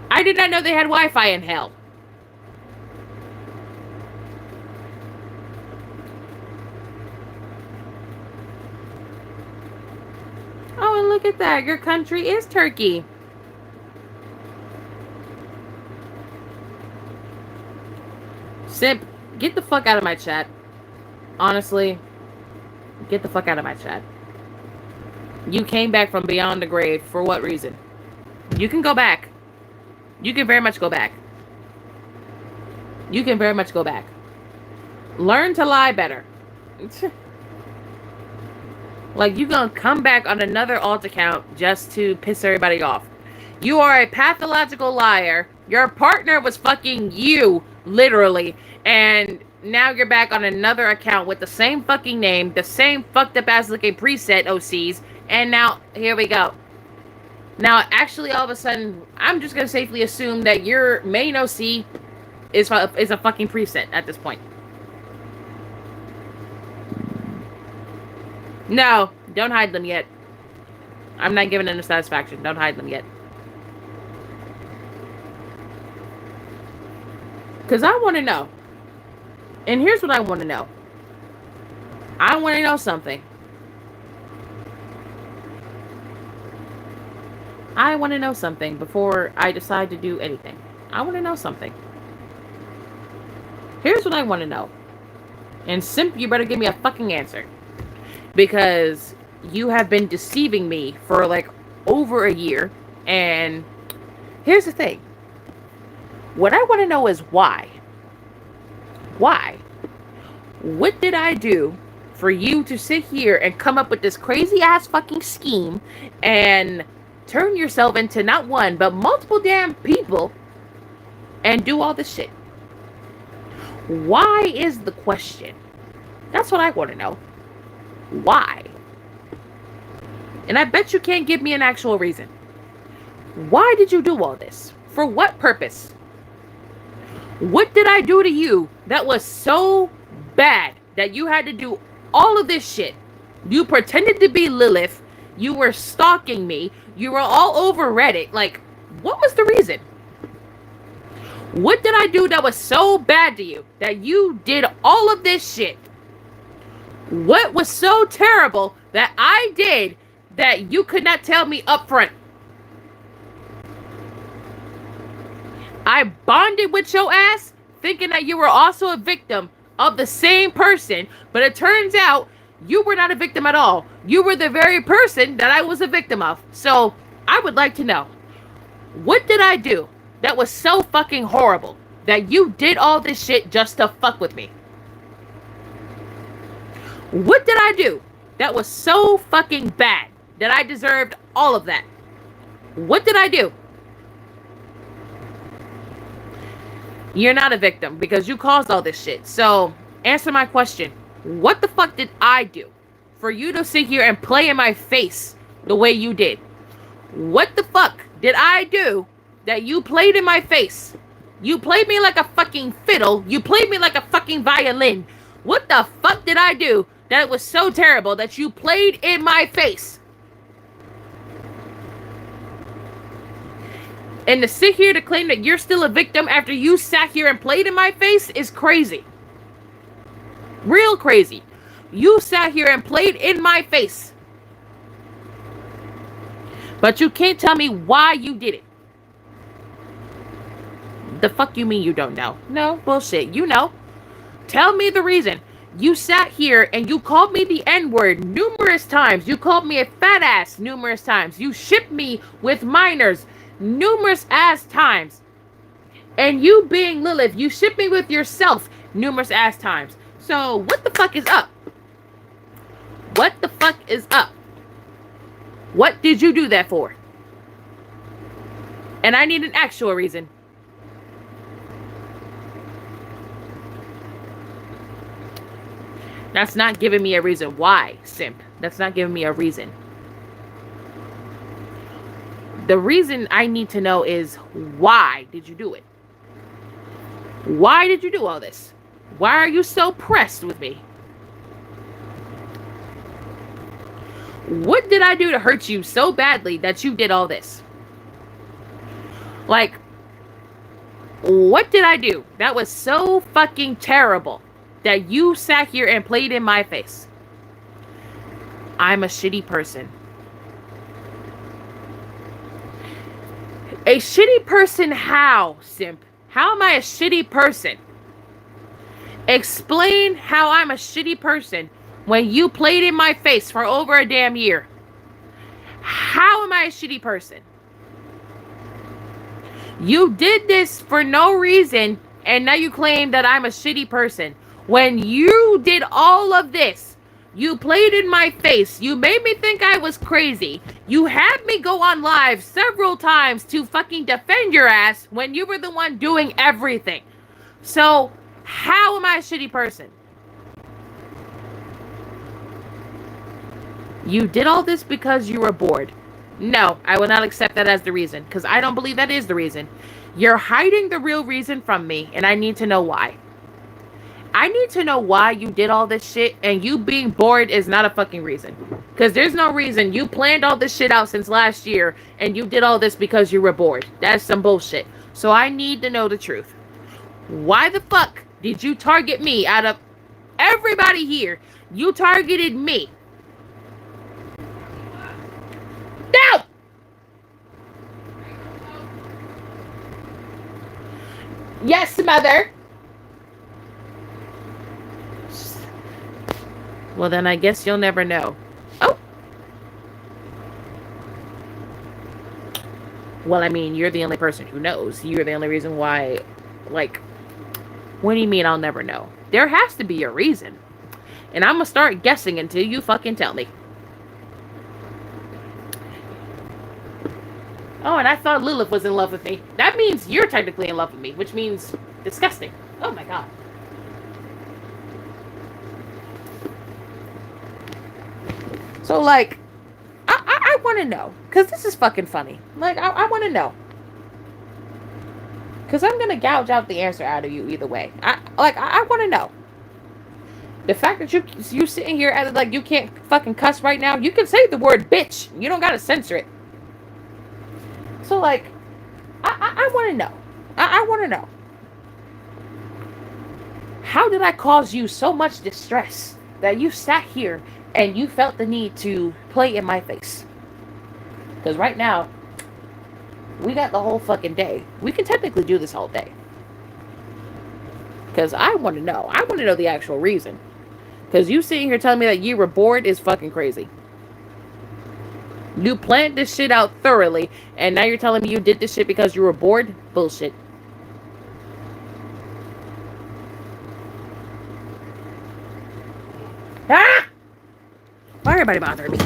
I did not know they had Wi-Fi in hell. Oh, and look at that. Your country is Turkey. Simp, get the fuck out of my chat. Honestly, get the fuck out of my chat. You came back from beyond the grave. For what reason? You can go back. You can very much go back. You can very much go back. Learn to lie better. Like, you gonna come back on another alt account just to piss everybody off. You are a pathological liar. Your partner was fucking you, literally. And now you're back on another account with the same fucking name, the same fucked up ass looking preset OCs. And now, here we go. Now, actually, all of a sudden, I'm just gonna safely assume that your main OC is a fucking preset at this point. No, don't hide them yet. I'm not giving them the satisfaction. Don't hide them yet. Because I want to know. And here's what I want to know. I want to know something. I want to know something before I decide to do anything. I want to know something. Here's what I want to know. And simp, you better give me a fucking answer. Because you have been deceiving me for like over a year. And here's the thing. What I want to know is why. Why? What did I do for you to sit here and come up with this crazy ass fucking scheme and turn yourself into not one, but multiple damn people and do all this shit? Why is the question? That's what I want to know. Why? And I bet you can't give me an actual reason. Why did you do all this? For what purpose? What did I do to you that was so bad that you had to do all of this shit? You pretended to be Lilith. You were stalking me. You were all over Reddit. Like, what was the reason? What did I do that was so bad to you that you did all of this shit? What was so terrible that I did that you could not tell me up front? I bonded with your ass thinking that you were also a victim of the same person, but it turns out you were not a victim at all. You were the very person that I was a victim of. So I would like to know, what did I do that was so fucking horrible that you did all this shit just to fuck with me? What did I do that was so fucking bad that I deserved all of that? What did I do? You're not a victim because you caused all this shit. So answer my question. What the fuck did I do for you to sit here and play in my face the way you did? What the fuck did I do that you played in my face? You played me like a fucking fiddle. You played me like a fucking violin. What the fuck did I do that was so terrible that you played in my face? And to sit here to claim that you're still a victim after you sat here and played in my face is crazy. Real crazy. You sat here and played in my face. But you can't tell me why you did it. The fuck you mean you don't know? No, bullshit. You know. Tell me the reason. You sat here and you called me the N-word numerous times. You called me a fat ass numerous times. You shipped me with minors numerous ass times. And you being Lilith, you shipped me with yourself numerous ass times. So what the fuck is up? What the fuck is up? What did you do that for? And I need an actual reason. That's not giving me a reason. Why, simp? That's not giving me a reason. The reason I need to know is, why did you do it? Why did you do all this? Why are you so pressed with me? What did I do to hurt you so badly that you did all this? Like, what did I do that was so fucking terrible that you sat here and played in my face? I'm a shitty person. A shitty person how, simp? How am I a shitty person? Explain how I'm a shitty person when you played in my face for over a damn year. How am I a shitty person? You did this for no reason, and now you claim that I'm a shitty person. When you did all of this, you played in my face. You made me think I was crazy. You had me go on live several times to fucking defend your ass when you were the one doing everything. So, how am I a shitty person? You did all this because you were bored. No, I will not accept that as the reason, because I don't believe that is the reason. You're hiding the real reason from me, and I need to know why. I need to know why you did all this shit, and you being bored is not a fucking reason. Because there's no reason. You planned all this shit out since last year, and you did all this because you were bored. That's some bullshit. So I need to know the truth. Why the fuck did you target me out of everybody here? You targeted me. No! Yes, mother. Well, then I guess you'll never know. Oh, Well, I mean, you're the only person who knows. You're the only reason why, like, what do you mean I'll never know? There has to be a reason. And I'm gonna start guessing until you fucking tell me. Oh, and I thought Lilith was in love with me. That means you're technically in love with me, which means disgusting. Oh my god. So, like, I want to know. Because this is fucking funny. Like, I want to know. Because I'm going to gouge out the answer out of you either way. I want to know. The fact that you sitting here acting like you can't fucking cuss right now, you can say the word bitch. You don't got to censor it. So, like, I want to know. I want to know. How did I cause you so much distress that you sat here and you felt the need to play in my face? Because right now, we got the whole fucking day. We can technically do this whole day. Because I want to know. I want to know the actual reason. Because you sitting here telling me that you were bored is fucking crazy. You planned this shit out thoroughly, and now you're telling me you did this shit because you were bored? Bullshit. Ah! Why everybody bothering me?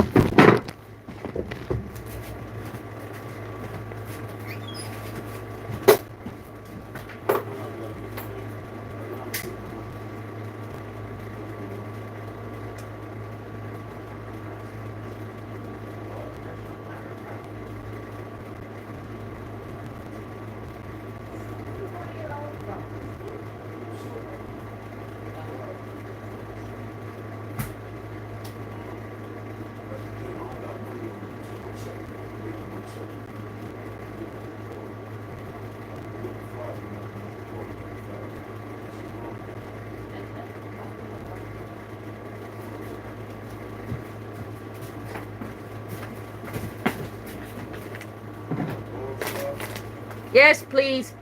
Yes, please.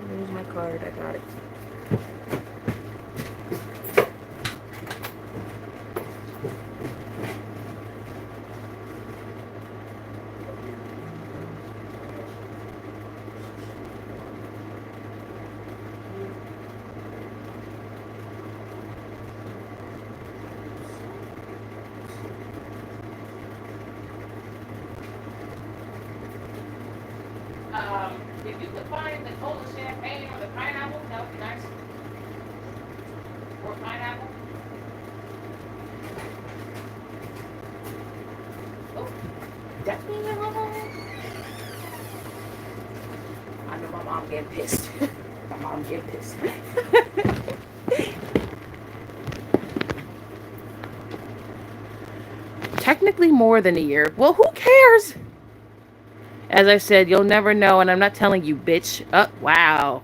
Here's my card. I got it. If you could find the cola champagne or the pineapple, that would be nice. Or pineapple. Oh, definitely my mom. I know my mom getting pissed. My mom getting pissed. Technically more than a year. Well, who cares? As I said, you'll never know, and I'm not telling you, bitch. Oh, wow.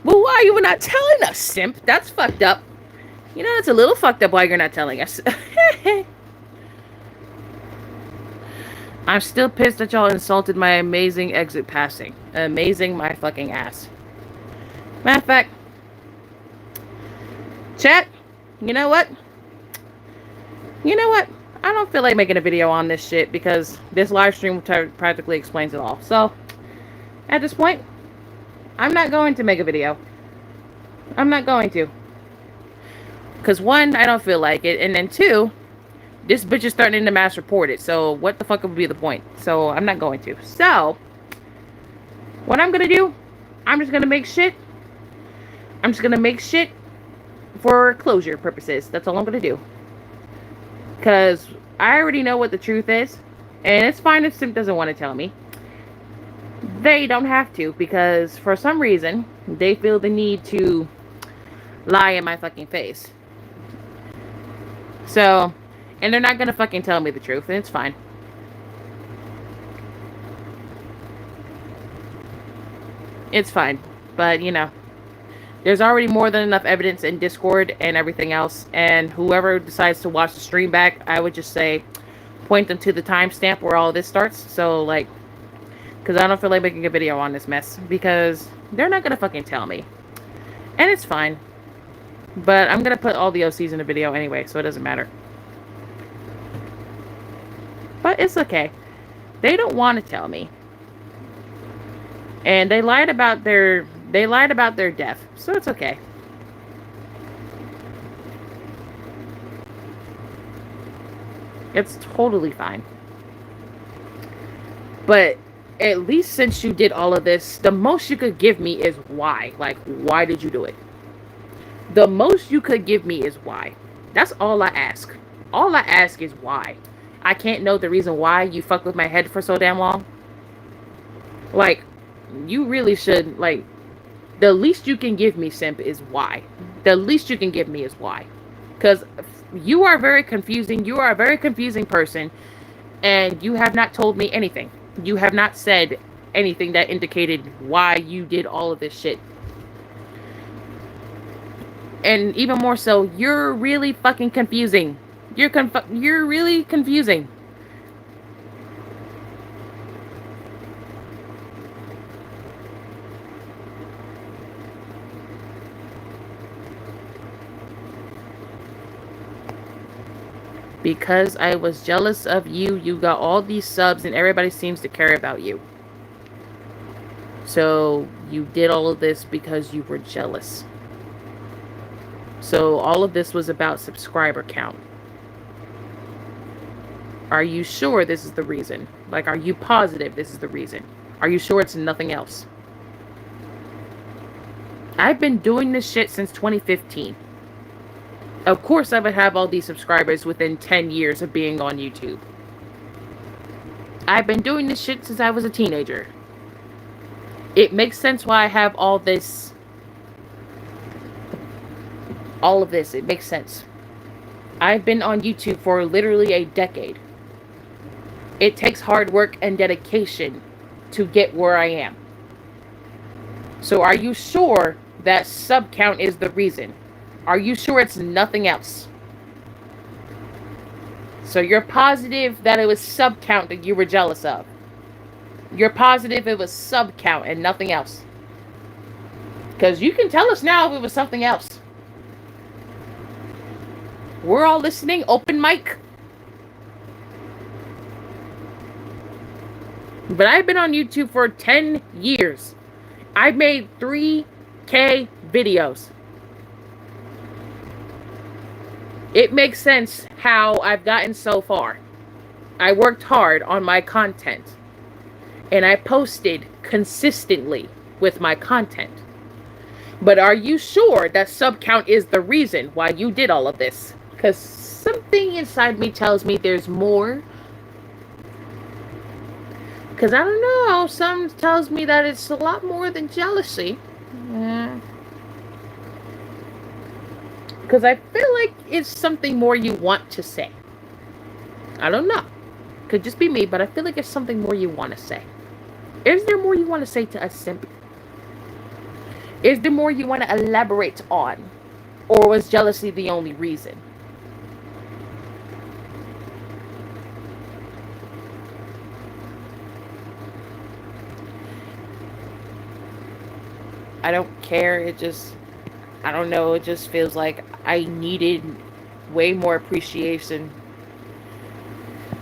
Well, why are you not telling us, simp? That's fucked up. You know, it's a little fucked up why you're not telling us. I'm still pissed that y'all insulted my amazing exit passing. Amazing my fucking ass. Matter of fact, chat, you know what? You know what? I don't feel like making a video on this shit because this live stream practically explains it all. So, at this point, I'm not going to make a video. I'm not going to. Because one, I don't feel like it. And then two, this bitch is starting to mass report it. So, what the fuck would be the point? So, I'm not going to. So, what I'm going to do, I'm just going to make shit. I'm just going to make shit for closure purposes. That's all I'm going to do. Because I already know what the truth is. And it's fine if Simp doesn't want to tell me. They don't have to. Because for some reason, they feel the need to lie in my fucking face. So, and they're not going to fucking tell me the truth. And it's fine. It's fine. But, you know. There's already more than enough evidence in Discord and everything else. And whoever decides to watch the stream back, I would just say, point them to the timestamp where all this starts. So, like, because I don't feel like making a video on this mess. Because they're not going to fucking tell me. And it's fine. But I'm going to put all the OCs in the video anyway, so it doesn't matter. But it's okay. They don't want to tell me. And they lied about their death. So it's okay. It's totally fine. But at least since you did all of this, the most you could give me is why. Like, why did you do it? The most you could give me is why. That's all I ask. All I ask is why. I can't know the reason why you fucked with my head for so damn long. Like, you really should, like, the least you can give me, simp, is why. The least you can give me is why. Because you are very confusing. You are a very confusing person. And you have not told me anything. You have not said anything that indicated why you did all of this shit. And even more so, you're really fucking confusing. You're really confusing. Because I was jealous of you, you got all these subs and everybody seems to care about you. So you did all of this because you were jealous. So all of this was about subscriber count. Are you sure this is the reason? Like, are you positive this is the reason? Are you sure it's nothing else? I've been doing this shit since 2015. Of course I would have all these subscribers within 10 years of being on YouTube. I've been doing this shit since I was a teenager. It makes sense why I have all of this. It makes sense. I've been on YouTube for literally a decade. It takes hard work and dedication to get where I am. So are you sure that sub count is the reason? Are you sure it's nothing else? So you're positive that it was sub count that you were jealous of. You're positive it was sub count and nothing else. Because you can tell us now if it was something else. We're all listening. Open mic. But I've been on YouTube for 10 years. I've made 3K videos. It makes sense how I've gotten so far. I worked hard on my content. And I posted consistently with my content. But are you sure that sub count is the reason why you did all of this? Because something inside me tells me there's more. Because I don't know, something tells me that it's a lot more than jealousy. Because I feel like it's something more you want to say. I don't know. Could just be me, but I feel like it's something more you want to say. Is there more you want to say to us, simp? Is there more you want to elaborate on? Or was jealousy the only reason? I don't care. I don't know. It just feels like I needed way more appreciation.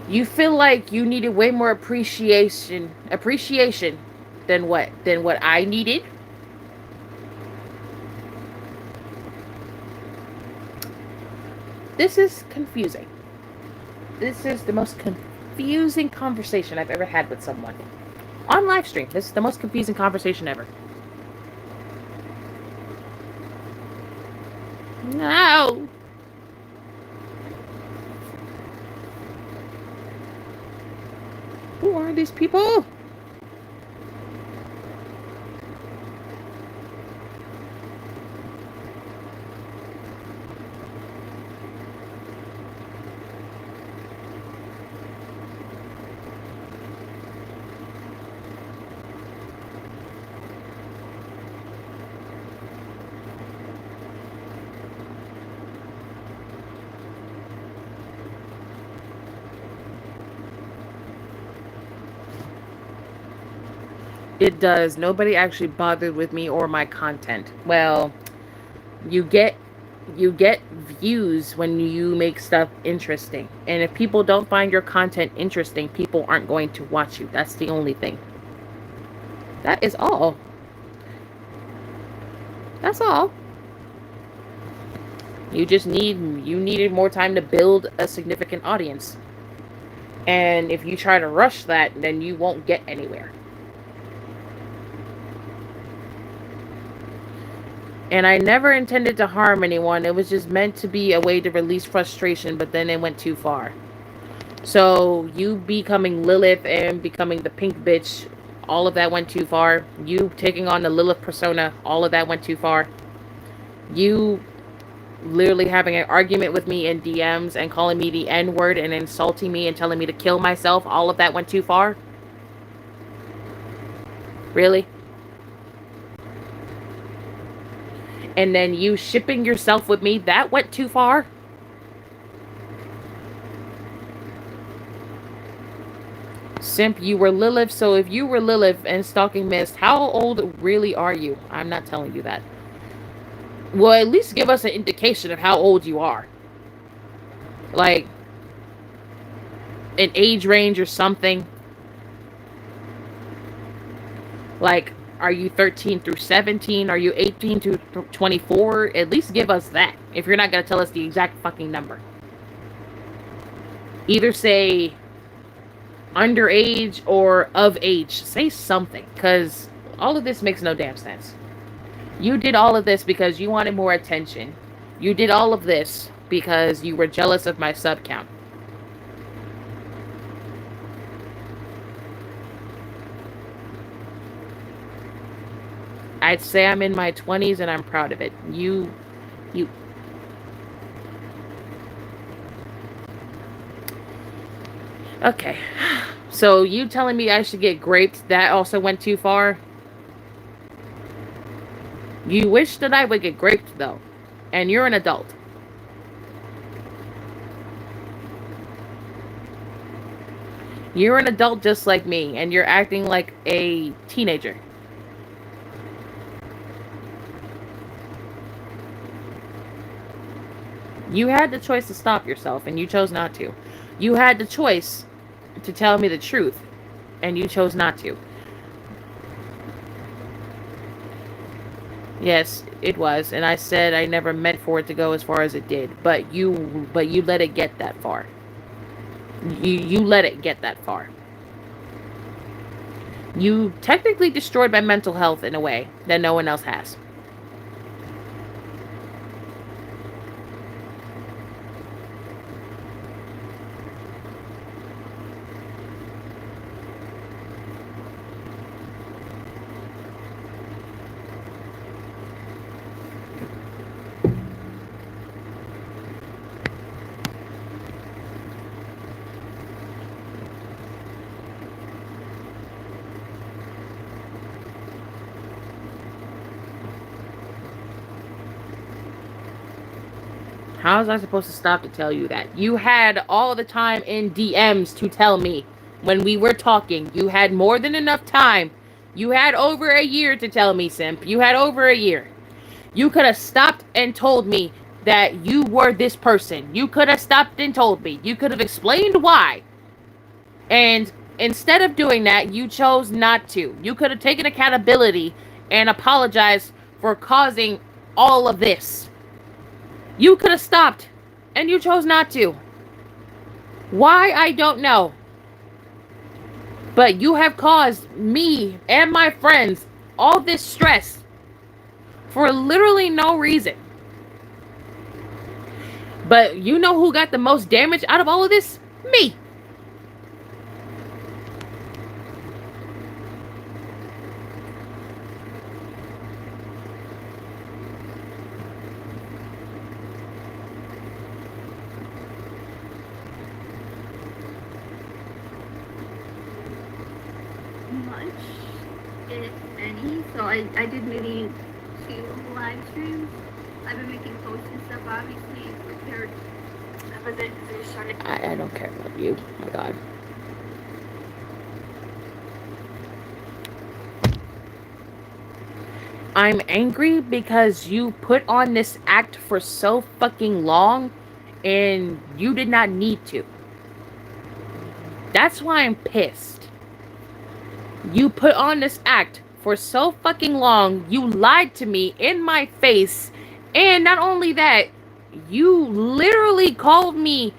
You feel like you needed way more appreciation than what I needed? This is confusing. This is the most confusing conversation I've ever had with someone. On live stream, this is the most confusing conversation ever. No. Who are these people? It does. Nobody actually bothered with me or my content. Well, you get You get views when you make stuff interesting. And if people don't find your content interesting, people aren't going to watch you. That's the only thing. That is all. That's all. You needed more time to build a significant audience. And if you try to rush that, then you won't get anywhere. And I never intended to harm anyone. It was just meant to be a way to release frustration, but then it went too far. So you becoming Lilith and becoming the pink bitch, all of that went too far. You taking on the Lilith persona, all of that went too far. You literally having an argument with me in DMs and calling me the N-word and insulting me and telling me to kill myself, all of that went too far? Really? And then you shipping yourself with me, that went too far? Simp, you were Lilith, so if you were Lilith and stalking Mist, how old really are you? I'm not telling you that. Well, at least give us an indication of how old you are. Like, an age range or something. Like, are you 13 through 17? Are you 18 to 24? At least give us that, if you're not going to tell us the exact fucking number. Either say underage or of age. Say something, because all of this makes no damn sense. You did all of this because you wanted more attention. You did all of this because you were jealous of my sub count. I'd say I'm in my 20s and I'm proud of it. You... Okay. So you telling me I should get graped, that also went too far? You wish that I would get graped, though. And you're an adult. You're an adult just like me, and you're acting like a teenager. You had the choice to stop yourself, and you chose not to. You had the choice to tell me the truth, and you chose not to. Yes, it was, and I said I never meant for it to go as far as it did, but you let it get that far. You let it get that far. You technically destroyed my mental health in a way that no one else has. How was I supposed to stop to tell you that? You had all the time in DMs to tell me when we were talking. You had more than enough time. You had over a year to tell me, simp. You had over a year. You could have stopped and told me that you were this person. You could have stopped and told me. You could have explained why. And instead of doing that, you chose not to. You could have taken accountability and apologized for causing all of this. You could have stopped, and you chose not to. Why, I don't know. But you have caused me and my friends all this stress for literally no reason. But you know who got the most damage out of all of this? Me. If any. So I did maybe 2 live streams. I've been making posts and stuff, obviously, prepared. That was it, because I just started. I don't care about you. Oh my God. I'm angry because you put on this act for so fucking long and you did not need to. That's why I'm pissed. You put on this act for so fucking long, you lied to me in my face, and not only that, you literally called me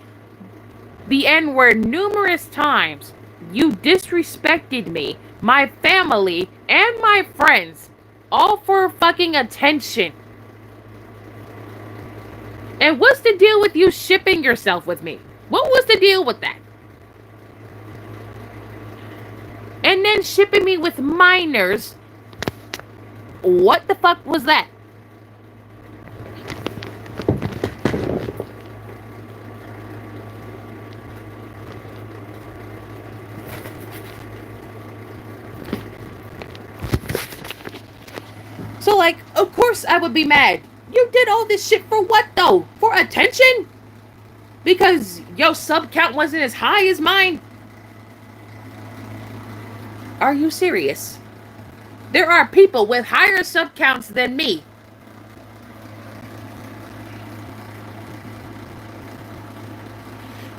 the N word numerous times. You disrespected me, my family, and my friends, all for fucking attention. And what's the deal with you shipping yourself with me? What was the deal with that? And then shipping me with minors. What the fuck was that? So, like, of course I would be mad. You did all this shit for what, though? For attention? Because your sub count wasn't as high as mine? Are you serious? There are people with higher sub counts than me.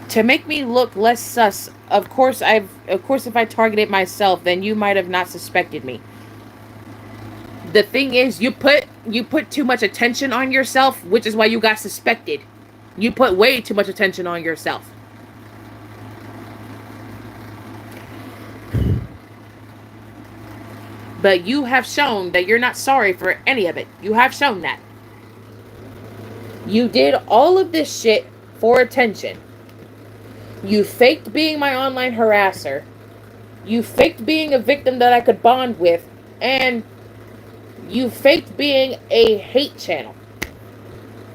To make me look less sus, of course if I targeted myself, then you might have not suspected me. The thing is, you put too much attention on yourself, which is why you got suspected. You put way too much attention on yourself. But you have shown that you're not sorry for any of it. You have shown that. You did all of this shit for attention. You faked being my online harasser. You faked being a victim that I could bond with. And you faked being a hate channel.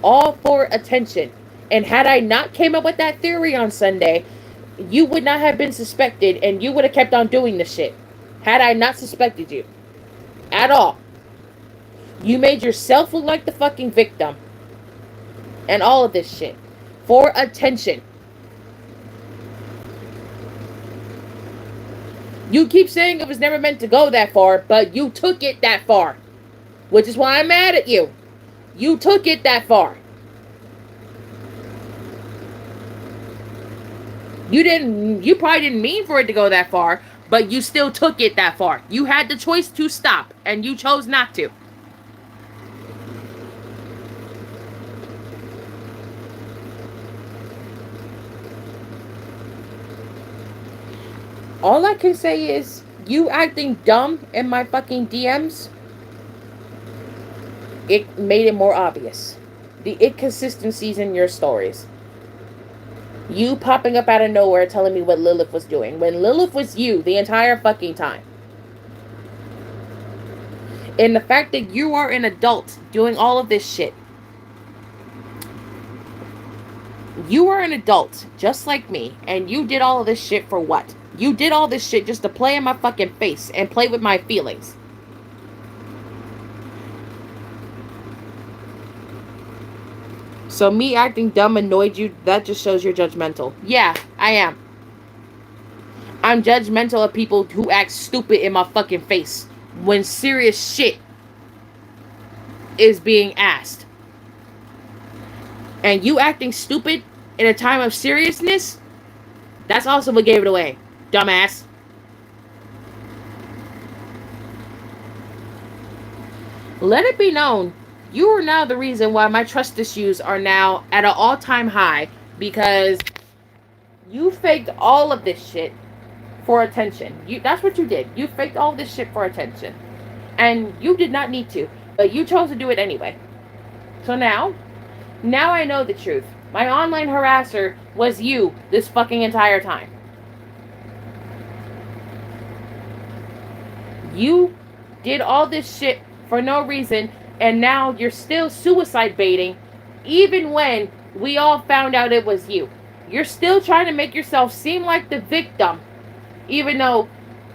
All for attention. And had I not came up with that theory on Sunday, you would not have been suspected and you would have kept on doing the shit. Had I not suspected you. At all. You made yourself look like the fucking victim. And all of this shit. For attention. You keep saying it was never meant to go that far, but you took it that far. Which is why I'm mad at you. You took it that far. You probably didn't mean for it to go that far, but you still took it that far. You had the choice to stop, and you chose not to. All I can say is, you acting dumb in my fucking DMs, it made it more obvious. The inconsistencies in your stories. You popping up out of nowhere telling me what Lilith was doing, when Lilith was you the entire fucking time. And the fact that you are an adult doing all of this shit. You are an adult, just like me, and you did all of this shit for what? You did all this shit just to play in my fucking face and play with my feelings. So me acting dumb annoyed you? That just shows you're judgmental. Yeah, I am. I'm judgmental of people who act stupid in my fucking face when serious shit is being asked. And you acting stupid in a time of seriousness? That's also what gave it away. Dumbass. Let it be known, you are now the reason why my trust issues are now at an all-time high, because you faked all of this shit for attention. That's what you did. You faked all this shit for attention. And you did not need to, but you chose to do it anyway. So now I know the truth. My online harasser was you this fucking entire time. You did all this shit for no reason, and now you're still suicide baiting, even when we all found out it was you. You're still trying to make yourself seem like the victim, even though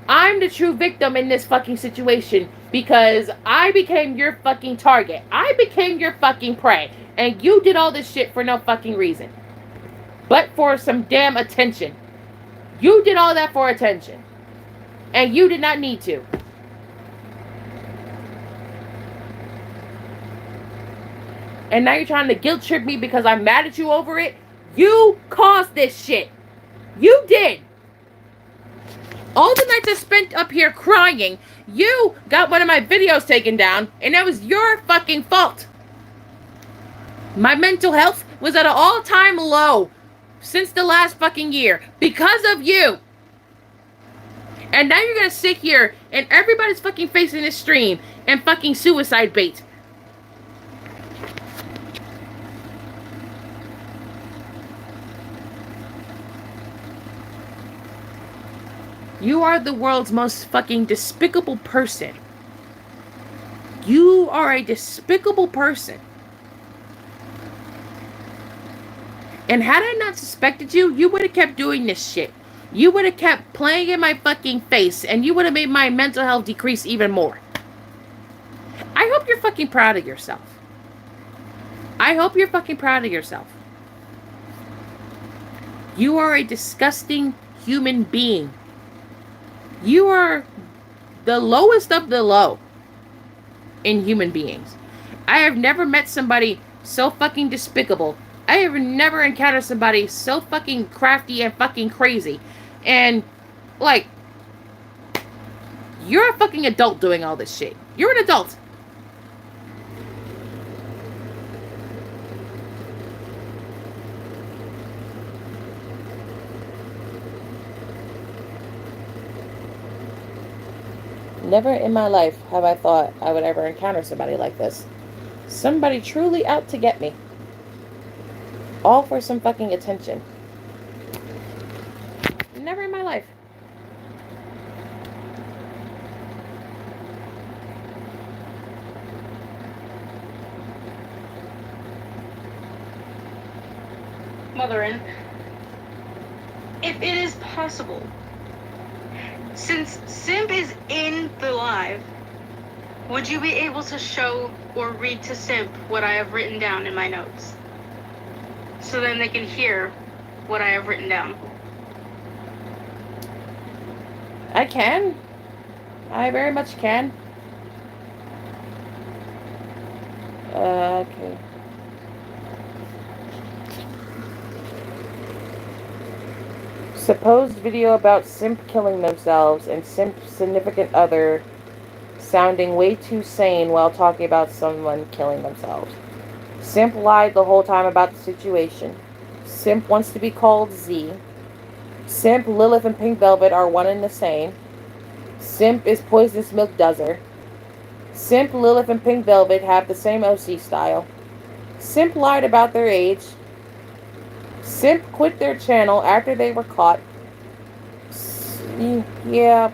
I'm the true victim in this fucking situation, because I became your fucking target. I became your fucking prey, and you did all this shit for no fucking reason. But for some damn attention. You did all that for attention. And you did not need to. And now you're trying to guilt trip me because I'm mad at you over it. You caused this shit. You did. All the nights I spent up here crying, you got one of my videos taken down, and that was your fucking fault. My mental health was at an all-time low since the last fucking year because of you. And now you're gonna sit here and everybody's fucking facing this stream and fucking suicide bait. You are the world's most fucking despicable person. You are a despicable person. And had I not suspected you, you would have kept doing this shit. You would have kept playing in my fucking face, and you would have made my mental health decrease even more. I hope you're fucking proud of yourself. I hope you're fucking proud of yourself. You are a disgusting human being. You are the lowest of the low in human beings. I have never met somebody so fucking despicable. I have never encountered somebody so fucking crafty and fucking crazy. And, like, you're a fucking adult doing all this shit. You're an adult. Never in my life have I thought I would ever encounter somebody like this. Somebody truly out to get me. All for some fucking attention. Never in my life. Motherin, if it is possible, since Simp is in the live, would you be able to show or read to Simp what I have written down in my notes? So then they can hear what I have written down. I can. I very much can. Okay. Supposed video about Simp killing themselves and Simp's significant other sounding way too sane while talking about someone killing themselves. Simp lied the whole time about the situation. Simp wants to be called Z. Simp, Lilith, and Pink Velvet are one and the same. Simp is Poisonous Milk Dozer. Simp, Lilith, and Pink Velvet have the same OC style. Simp lied about their age. Simp quit their channel after they were caught. Yeah.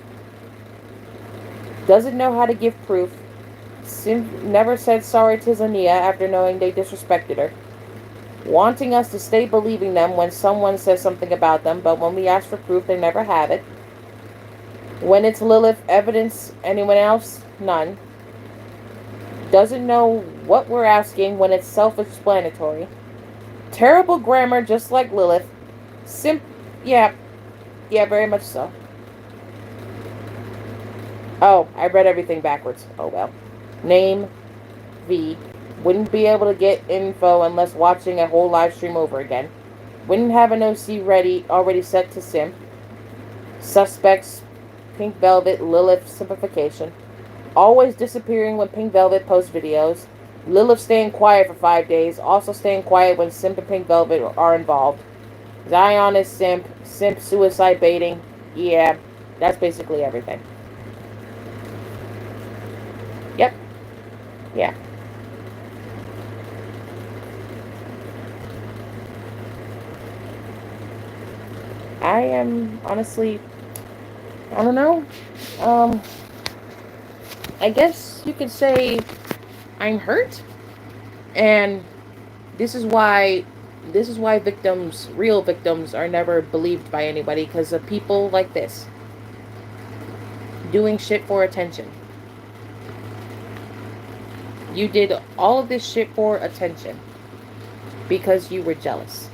Doesn't know how to give proof. Simp never said sorry to Zania after knowing they disrespected her. Wanting us to stay believing them when someone says something about them, but when we ask for proof, they never have it. When it's Lilith, evidence, anyone else? None. Doesn't know what we're asking when it's self-explanatory. Terrible grammar, just like Lilith. Simp, yeah, very much so. Oh, I read everything backwards. Oh well. Name, V. Wouldn't be able to get info unless watching a whole live stream over again. Wouldn't have an OC already set to Simp. Suspects, Pink Velvet, Lilith, simplification. Always disappearing when Pink Velvet posts videos. Lilith staying quiet for 5 days. Also staying quiet when Simp and Pink Velvet are involved. Zion is Simp. Simp suicide baiting. Yeah, that's basically everything. Yep. Yeah. I am honestly, I don't know. I guess you could say I'm hurt, and this is why victims, real victims, are never believed by anybody, because of people like this doing shit for attention. You did all of this shit for attention because you were jealous.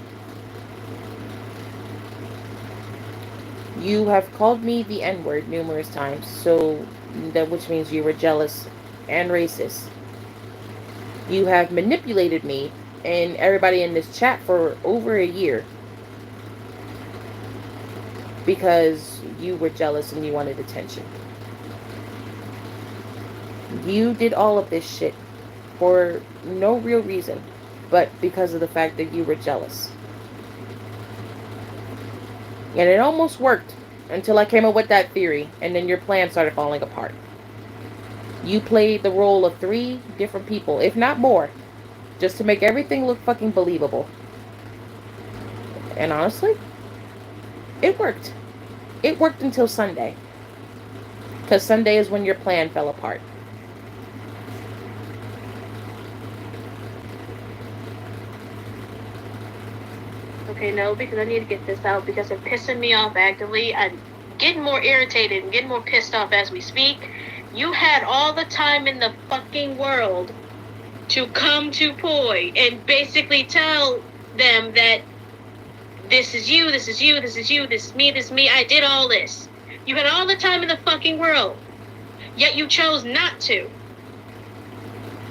You have called me the N-word numerous times, which means you were jealous and racist. You have manipulated me and everybody in this chat for over a year because you were jealous and you wanted attention. You did all of this shit for no real reason, but because of the fact that you were jealous. And it almost worked until I came up with that theory, and then your plan started falling apart. You played the role of 3 different people, if not more, just to make everything look fucking believable. And honestly, it worked. It worked until Sunday. Because Sunday is when your plan fell apart. Okay, no, because I need to get this out because it's pissing me off actively. I'm getting more irritated and getting more pissed off as we speak. You had all the time in the fucking world to come to Poi and basically tell them that this is you, this is you, this is you, this is me, I did all this. You had all the time in the fucking world, yet you chose not to.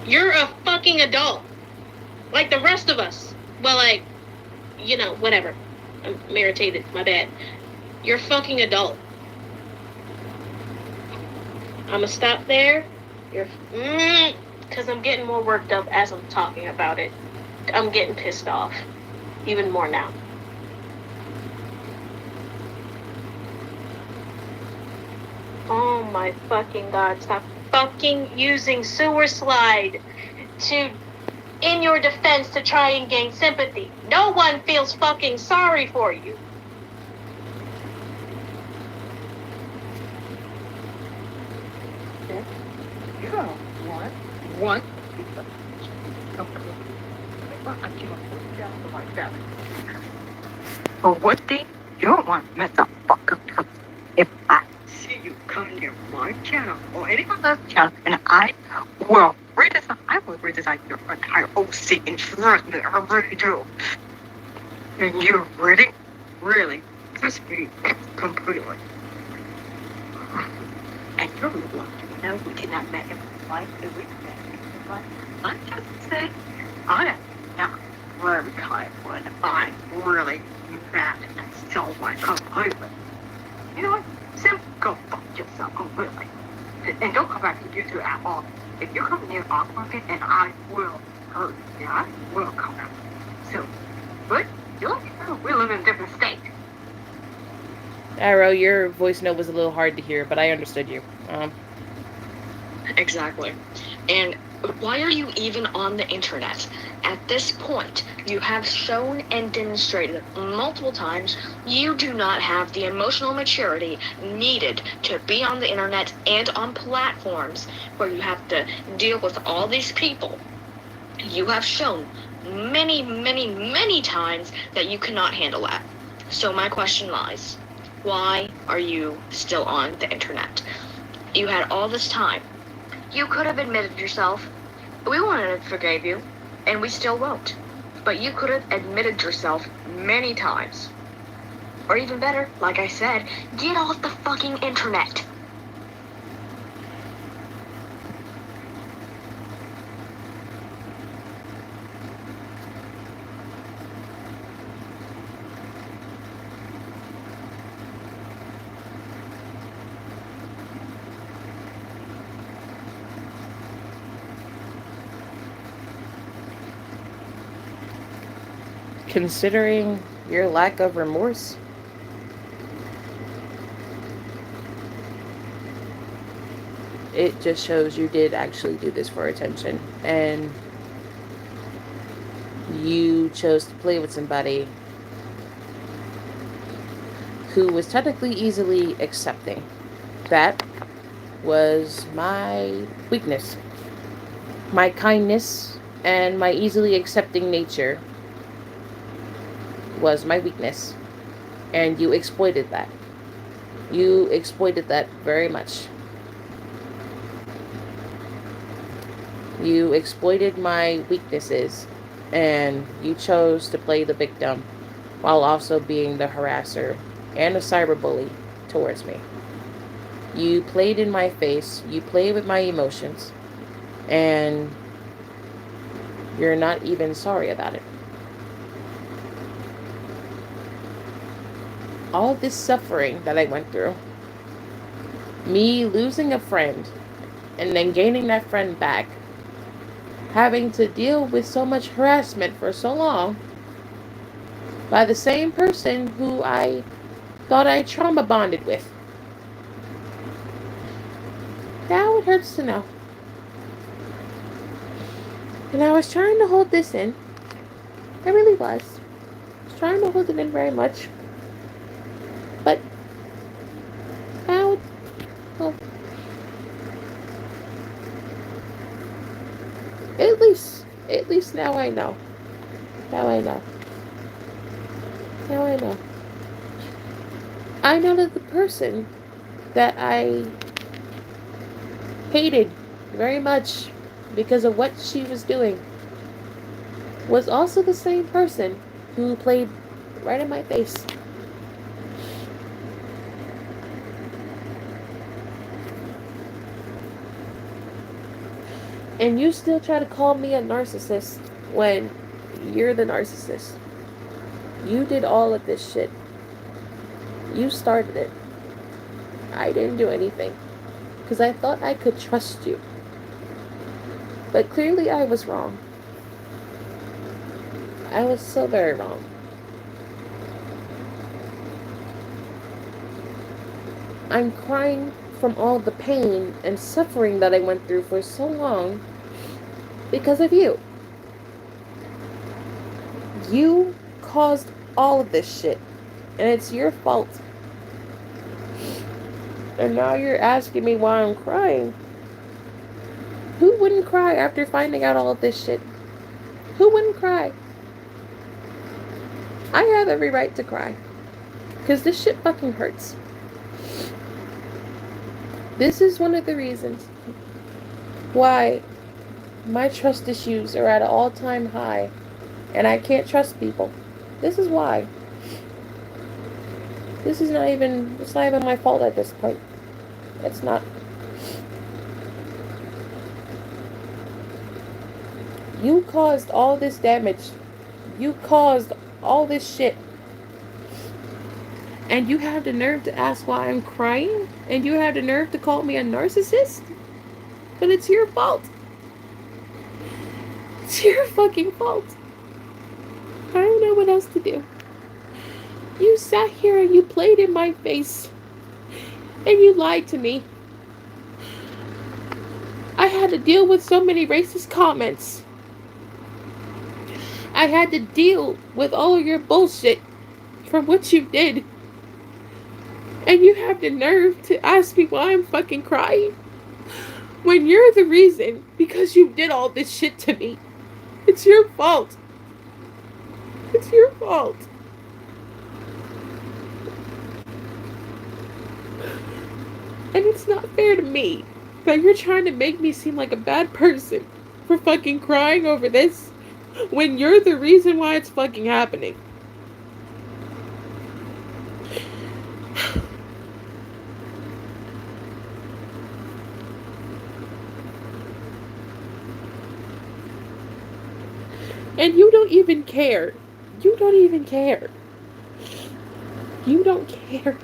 You're a fucking adult, like the rest of us. Well, like, you know, whatever. I'm irritated, my bad. You're a fucking adult. I'ma stop there. Because I'm getting more worked up as I'm talking about it. I'm getting pissed off. Even more now. Oh my fucking god, stop fucking using sewer slide to in your defense to try and gain sympathy. No one feels fucking sorry for you. You don't want but what thing you don't want to mess up fuck up. If I see you come near my channel or anyone else's channel and I will redesign your entire OC and trust me, I really do. And you really trust me completely. And you're lucky, you know, we did not met in life, and we met in life. I'm just saying, I am not very kind when I'm really mad and so much completely. You know what? Sim, go fuck yourself completely. And don't come back to YouTube at all. If you come near our market, and I will hurt you. I will come out. So, but you know, we live in a different state. Arrow, your voice note was a little hard to hear, but I understood you. Exactly. And why are you even on the internet? At this point, you have shown and demonstrated multiple times you do not have the emotional maturity needed to be on the internet and on platforms where you have to deal with all these people. You have shown many, many, many times that you cannot handle that. So my question lies, why are you still on the internet? You had all this time. You could have admitted yourself. We wanted to forgive you, and we still won't. But you could have admitted yourself many times. Or even better, like I said, get off the fucking internet. Considering your lack of remorse, it just shows you did actually do this for attention, and you chose to play with somebody who was technically easily accepting. That was my weakness. My kindness and my easily accepting nature was my weakness, and you exploited that. You exploited that very much. You exploited my weaknesses, and you chose to play the victim while also being the harasser and a cyberbully towards me. You played in my face, you played with my emotions, and You're not even sorry about it. All this suffering that I went through, me losing a friend and then gaining that friend back, having to deal with so much harassment for so long by the same person who I thought I trauma bonded with. Now it hurts to know. And I was trying to hold this in. I really was. I was trying to hold it in very much. But now, well, at least now I know. Now I know. Now I know. I know that the person that I hated very much because of what she was doing was also the same person who played right in my face. And you still try to call me a narcissist when you're the narcissist. You did all of this shit. You started it. I didn't do anything. Because I thought I could trust you. But clearly I was wrong. I was so very wrong. I'm crying from all the pain and suffering that I went through for so long because of you. You caused all of this shit. And it's your fault. And now you're asking me why I'm crying. Who wouldn't cry after finding out all of this shit? Who wouldn't cry? I have every right to cry. Because this shit fucking hurts. This is one of the reasons why my trust issues are at an all-time high. And I can't trust people. This is why. It's not even my fault at this point. It's not. You caused all this damage. You caused all this shit. And you have the nerve to ask why I'm crying? And you have the nerve to call me a narcissist? But it's your fault. It's your fucking fault. I don't know what else to do. You sat here and you played in my face. And you lied to me. I had to deal with so many racist comments. I had to deal with all of your bullshit from what you did. And you have the nerve to ask me why I'm fucking crying? When you're the reason because you did all this shit to me. It's your fault. It's your fault. And it's not fair to me that you're trying to make me seem like a bad person for fucking crying over this when you're the reason why it's fucking happening. And you don't even care. You don't even care. You don't care.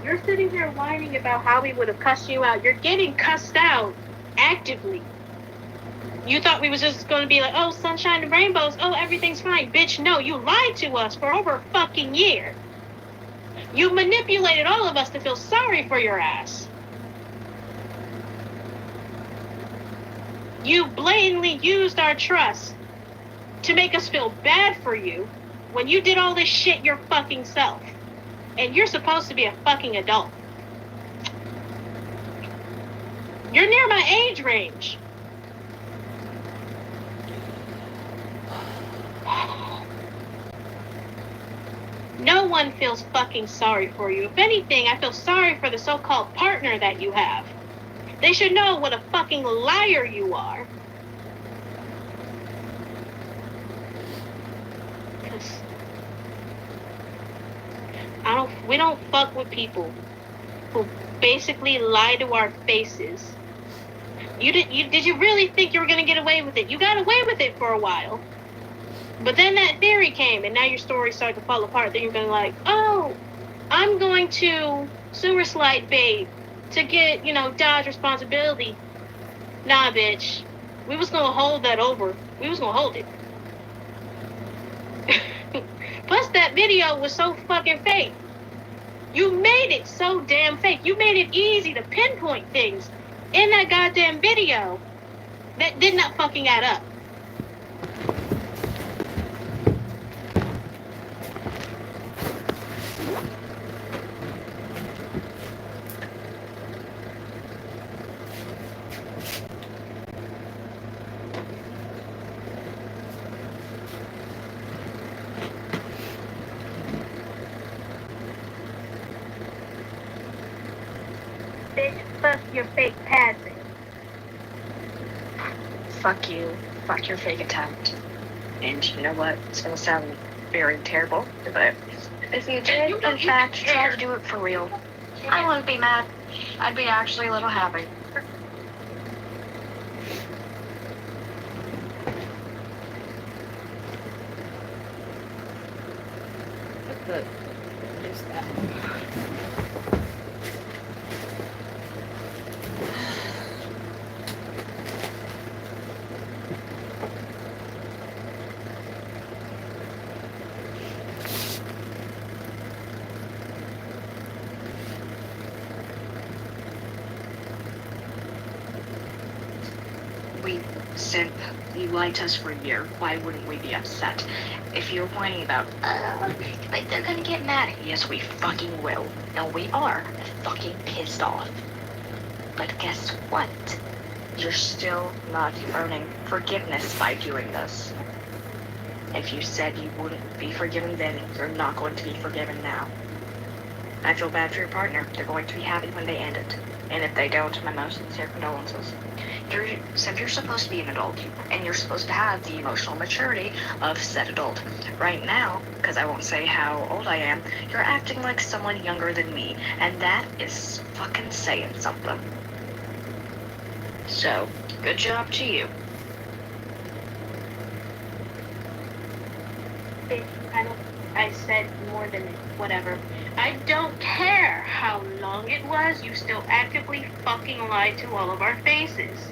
You're sitting here whining about how we would have cussed you out. You're getting cussed out actively. You thought we was just going to be like, oh, sunshine and rainbows. Oh, everything's fine. Bitch, no. You lied to us for over a fucking year. You manipulated all of us to feel sorry for your ass. You blatantly used our trust to make us feel bad for you when you did all this shit your fucking self. And you're supposed to be a fucking adult. You're near my age range. No one feels fucking sorry for you. If anything, I feel sorry for the so-called partner that you have. They should know what a fucking liar you are. We don't fuck with people who basically lie to our faces. Did you really think you were gonna get away with it? You got away with it for a while. But then that theory came, and now your story started to fall apart. Then you're gonna like, oh, I'm going to sewer slide babe to get, dodge responsibility. Nah, bitch. We was gonna hold that over. We was gonna hold it. Plus, that video was so fucking fake. You made it so damn fake. You made it easy to pinpoint things in that goddamn video that did not fucking add up. Bitch, fuck your fake passing. Fuck you. Fuck your fake attempt. And you know what? It's gonna sound very terrible, but if you did, in fact, try to do it for real, I wouldn't be mad. I'd be actually a little happy. Look, there's that. We simp. You lied to us for a year. Why wouldn't we be upset? If you're whining about, like they're gonna get mad. Yes, we fucking will. No, we are fucking pissed off. But guess what? You're still not earning forgiveness by doing this. If you said you wouldn't be forgiven then, you're not going to be forgiven now. I feel bad for your partner. They're going to be happy when they end it. And if they don't, my most sincere condolences. You're supposed to be an adult, and you're supposed to have the emotional maturity of said adult. Right now, because I won't say how old I am, you're acting like someone younger than me, and that is fucking saying something. So, good job to you. I said more than whatever. I don't care how long it was, you still actively fucking lied to all of our faces.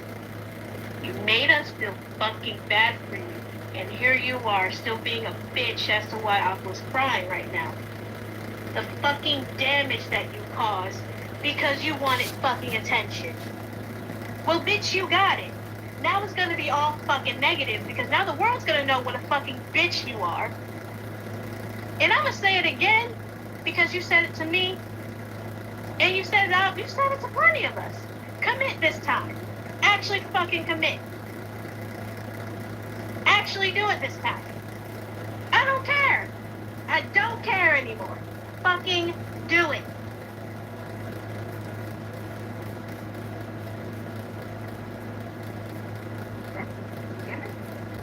You made us feel fucking bad for you. And here you are, still being a bitch as to why I was crying right now. The fucking damage that you caused because you wanted fucking attention. Well, bitch, you got it. Now it's gonna be all fucking negative because now the world's gonna know what a fucking bitch you are. And I'm gonna say it again because you said it to me and you said it out. You said it to plenty of us. Commit this time. Actually fucking commit. Actually do it this time. I don't care. I don't care anymore. Fucking do it.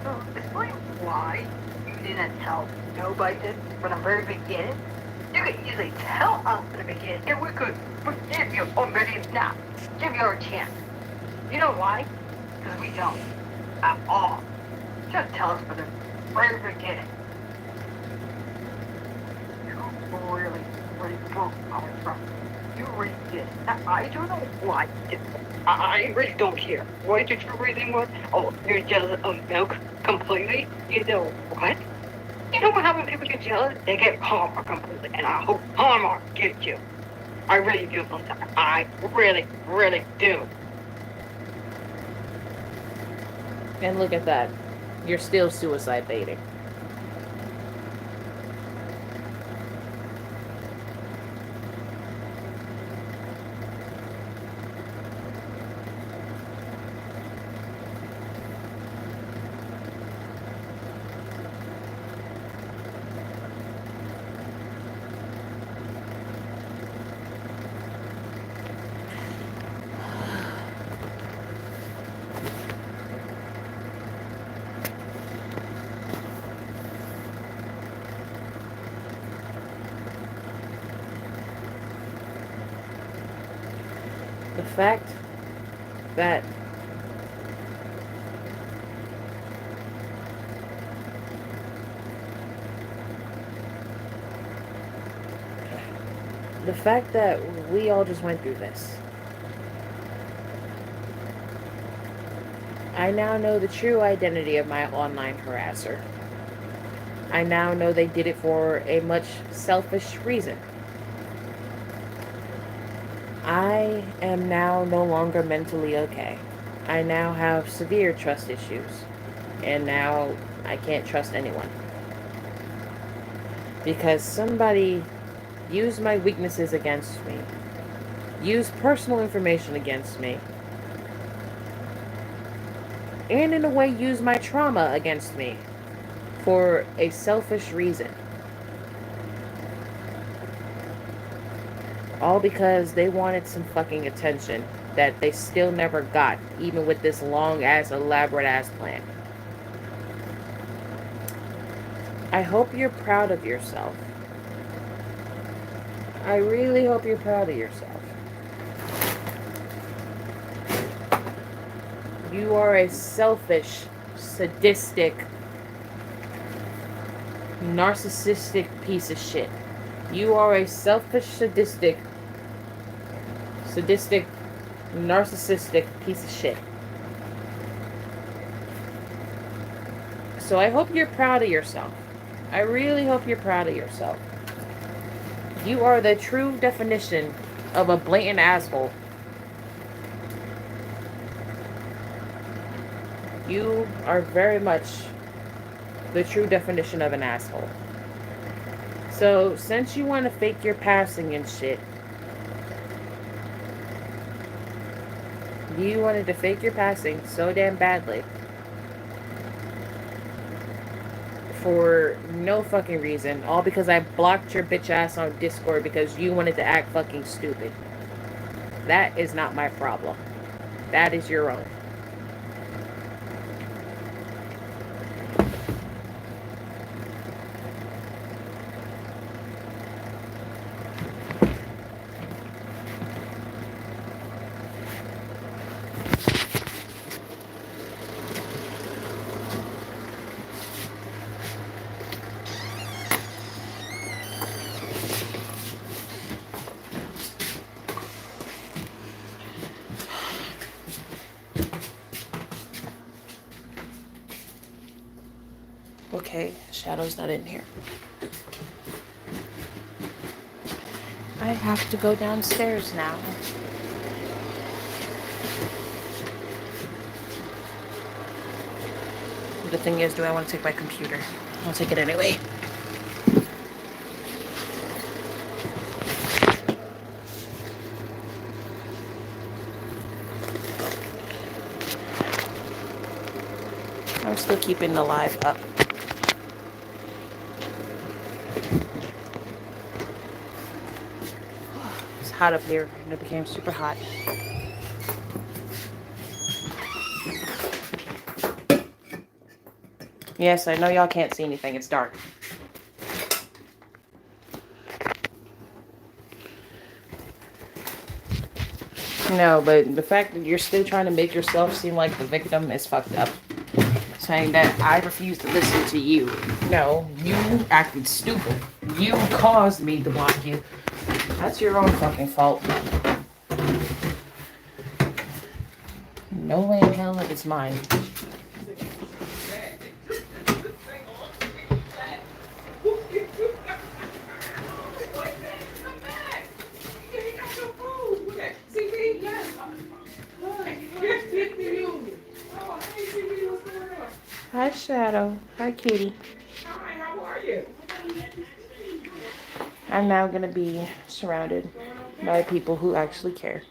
So, explain why you didn't tell nobody this from the very beginning. You could easily tell us in the beginning, and we could forgive you already now. Give you a chance. You know why? Because we don't. At all. Just tell us from the very beginning. You really, really broke our trust. you read this. I don't know why. I really don't care. What the true reason was? Oh, you're jealous of milk completely? You know what? You know what happens when people get jealous? They get Hallmark completely. And I hope Hallmark gets you. I really do sometimes. I really, really do. And look at that. You're still suicide baiting. The fact that we all just went through this. I now know the true identity of my online harasser. I now know they did it for a much selfish reason. I am now no longer mentally okay. I now have severe trust issues. And now I can't trust anyone. Because somebody used my weaknesses against me. Used personal information against me. And in a way used my trauma against me. For a selfish reason. All because they wanted some fucking attention that they still never got, even with this long-ass, elaborate-ass plan. I hope you're proud of yourself. I really hope you're proud of yourself. You are a selfish, sadistic, narcissistic piece of shit. You are a selfish, sadistic, narcissistic piece of shit. So I hope you're proud of yourself. I really hope you're proud of yourself. You are the true definition of a blatant asshole. You are very much the true definition of an asshole. So, since you want to fake your passing and shit, you wanted to fake your passing so damn badly for no fucking reason, all because I blocked your bitch ass on Discord because you wanted to act fucking stupid. That is not my problem. That is your own. Okay, Shadow's not in here. I have to go downstairs now. The thing is, do I want to take my computer? I'll take it anyway. I'm still keeping the live up. It's hot up here, and it became super hot. Yes, I know y'all can't see anything. It's dark. No, but the fact that you're still trying to make yourself seem like the victim is fucked up. Saying that I refuse to listen to you. No, you acted stupid. You caused me to block you. That's your own fucking fault. No way in hell that it's mine. Hi, Shadow. Hi, Kitty. Hi, how are you? I'm now going to be surrounded by people who actually care,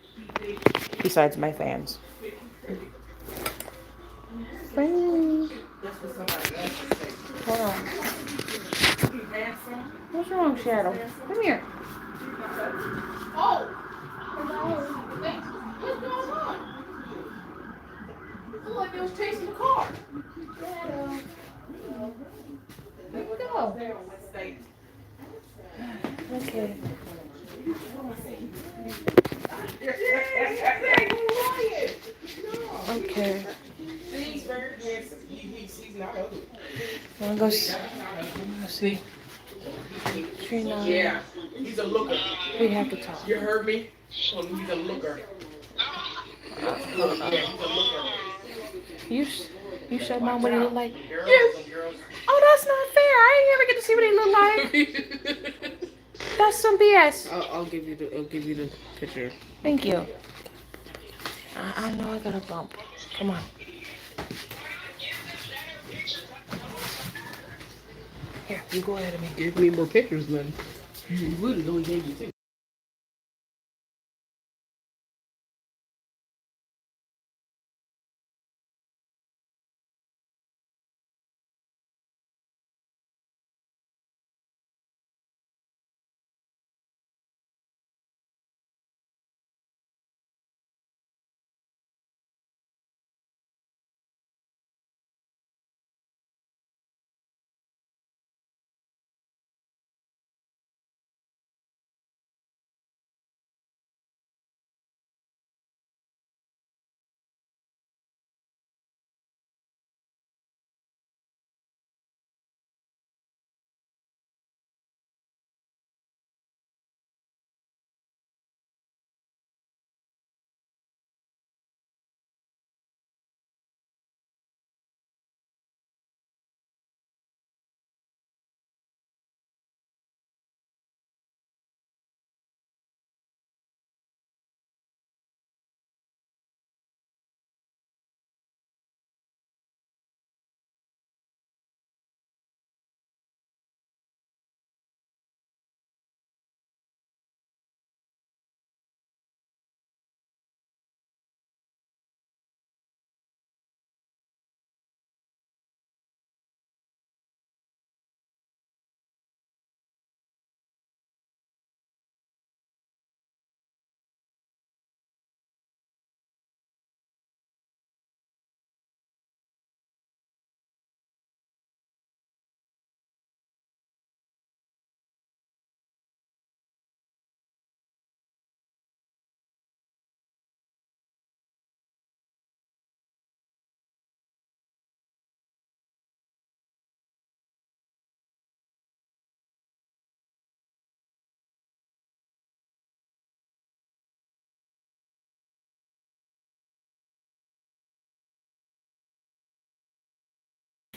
besides my fans. Friend. Hold on. What's wrong, Shadow? Come here. Oh! What's going on? It looked like they was chasing the car. Shadow. Where'd you go? Okay. Okay. He's very handsome. He's not ugly. Wanna go see? Trina. Yeah, he's a looker. We have to talk. You heard me? He's a looker. Yeah, he's a looker. You, you showed Mom what he looked like? Girls. Oh, that's not fair. I didn't ever get to see what he looked like. That's some BS. I'll give you the picture. Thank you. I know I got a bump. Come on. Here, you go ahead of me. Give me more pictures then. You would have only gave you two.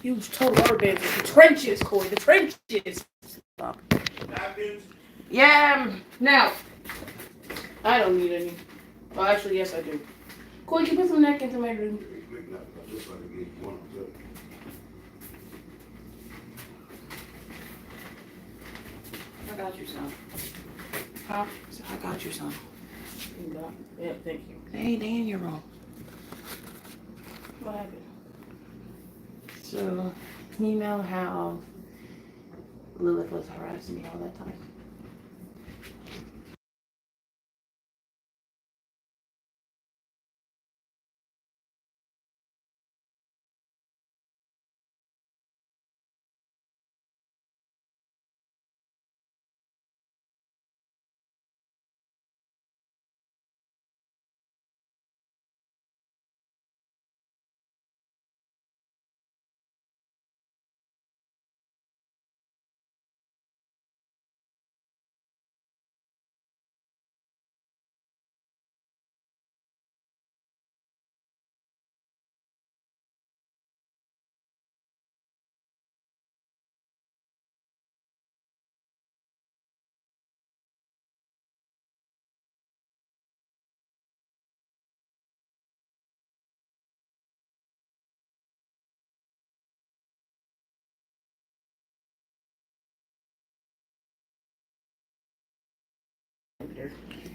You told our bed the trenches, Corey. The trenches. Stop. Yeah. Now. I don't need any. Well, actually, yes, I do. Corey, can you put some napkins in my room? I got you some. Huh? I got you some. Yeah, thank you. Hey, Dan, you're wrong. What happened? So, you know how Lilith was harassing me all that time?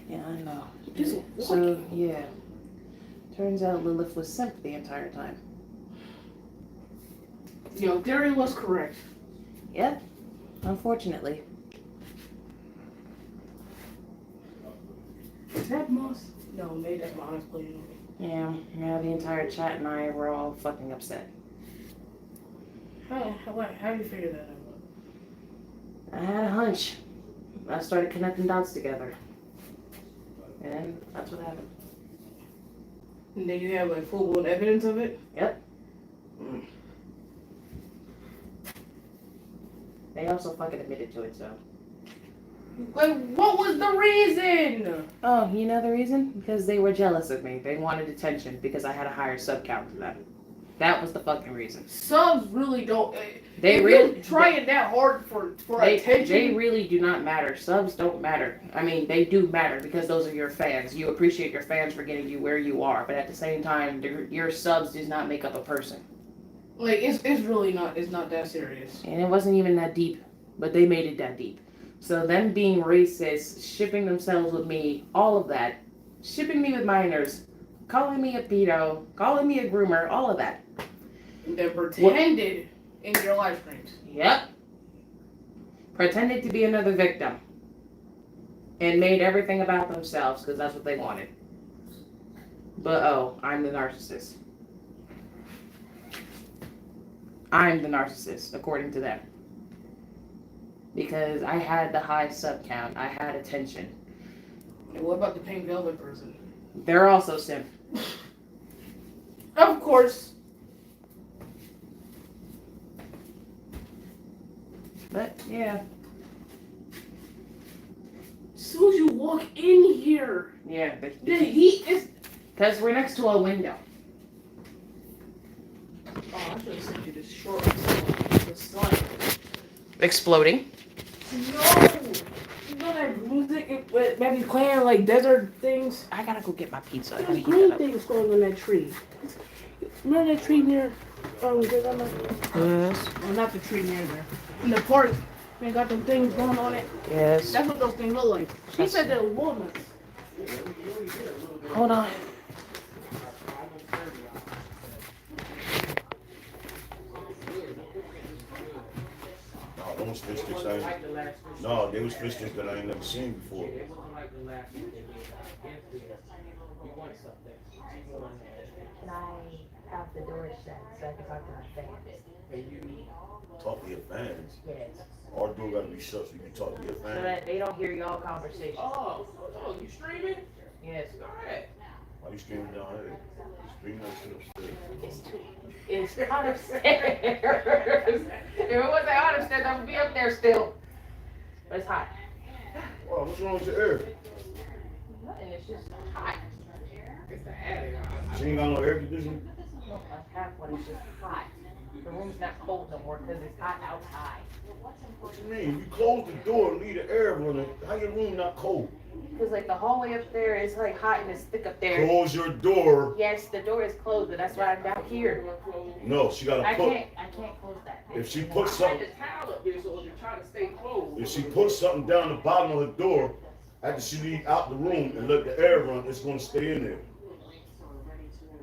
Yeah, I know. Just So, yeah. Turns out Lilith was simp the entire time. Yo, Gary was correct. Yep. Unfortunately. Is that Moss? No, maybe that's my honest playing. Yeah, the entire chat and I were all fucking upset. How do you figure that out? I had a hunch. I started connecting dots together. And that's what happened. And then you have like full blown evidence of it? Yep. They also fucking admitted to it, so. Like, what was the reason? Oh, you know the reason? Because they were jealous of me. They wanted attention because I had a higher sub count than them. That was the fucking reason. Subs really don't. They if really you're trying that hard for attention. They really do not matter. Subs don't matter. I mean, they do matter because those are your fans. You appreciate your fans for getting you where you are, but at the same time, your subs does not make up a person. Like it's really not. It's not that serious. And it wasn't even that deep, but they made it that deep. So them being racist, shipping themselves with me, all of that, shipping me with minors, calling me a pedo, calling me a groomer, all of that. They pretended in your live streams. Yep. Pretended to be another victim. And made everything about themselves because that's what they wanted. But oh, I'm the narcissist. I'm the narcissist, according to them. Because I had the high sub count. I had attention. And what about the pink velvet person? They're also simp. Of course. But, yeah. As soon as you walk in here, Yeah. the heat is... Because we're next to a window. Oh, I should have sent you this short the sun. Exploding. No! You know that music, maybe playing like desert things? I gotta go get my pizza. I gotta There's heat green that up. things growing on that tree. Remember that tree near, Grandma? Yes. Oh, not the tree near there. In the park, they got them things growing on it. Yes. That's what those things look like. She said they're walnuts. Hold on. No, those fish sticks no, they was fish sticks that I ain't never seen before. And I have the door shut so I can talk to my fans. Talk to your fans. Yes. Our door gotta be shut so you can talk to your So fans. that they don't hear y'all conversation. Oh, you streaming? Yes. Alright. Why you screaming down here? You screaming upstairs. It's out of stairs. If it wasn't out of stairs, I would be up there still. But it's hot. Wow, what's wrong with your air? Nothing, it's just hot. It's the attic. She ain't got no air conditioning? No, I have one, it's just hot. The room's not cold no more because it's hot outside. What you mean? You close the door and leave the air running. How your room not cold? Because like the hallway up there is like hot and it's thick up there. Close your door. Yes, the door is closed, but that's why I'm down here. No, she gotta I put. can't close that. If she puts something, Towel up there so you're trying to stay closed. if she puts something down the bottom of the door, after she leave out the room and let the air run, it's gonna stay in there.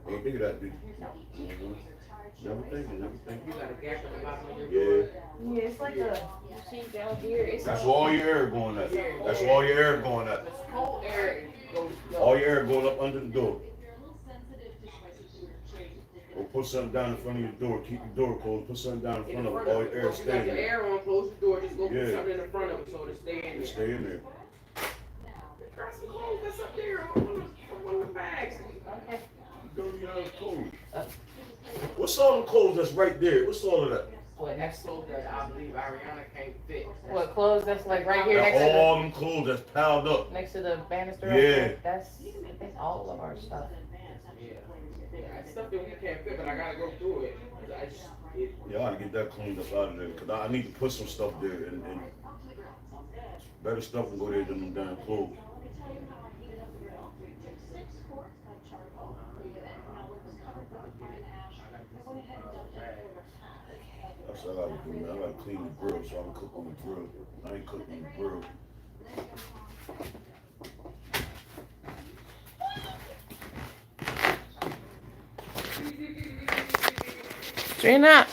Ain't think of that, dude. Never thinking. You got a gap at the bottom of your Yeah. Yeah, it's like a, you see down here, it's That's where all your air going at. That's where all your air going at. cold air goes All your air going up under the door. Or put something down in front of your door. Keep your door closed. Put something down in front of it. All your air You stay got in your there. air on, close the door, just go put Yeah. something in the front of it so to stay in there. Stay in there. Grab some clothes that's up there on one of the bags. okay. Don't get out of clothes. What's all the clothes that's right there? What's all of that? Well, that's clothes that I believe Ariana can't fit. What clothes? That's like right here That's next to all them clothes that's piled up. the banister. Yeah. Up there. That's I think all of our stuff. Yeah, it's stuff that we can't fit, but I gotta go through it. Yeah, I gotta get that cleaned up out of there. Cause I need to put some stuff there and better stuff will go there than them damn clothes. That's what I gotta do, man. I gotta clean the grill so I can cook on the grill. I ain't cooking on the grill. Straighten up.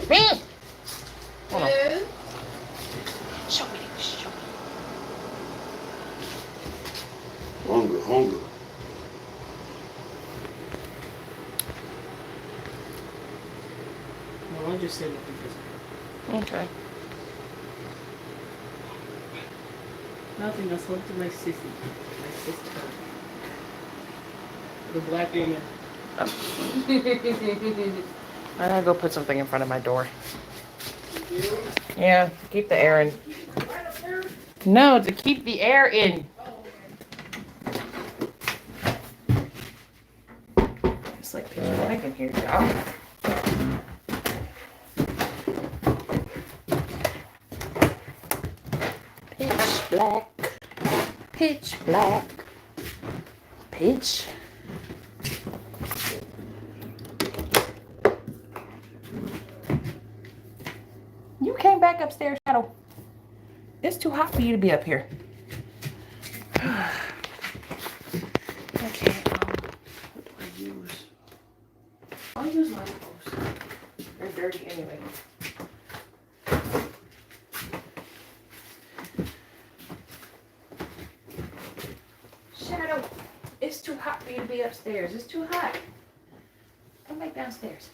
Me. Hold on. Show me. Hunger. No, I just said it because Okay. nothing. I spoke to my sissy. My sister. The black woman. I gotta go put something in front of my door. Yeah, keep the air in. No, to keep the air in. It's like pitch black in here, y'all. Pitch black. Pitch black. Pitch. You came back upstairs, Shadow. It's too hot for you to be up here. Okay, what do I use? I'll use my clothes. They're dirty anyway. Shadow, it's too hot for you to be upstairs. It's too hot. Come back downstairs.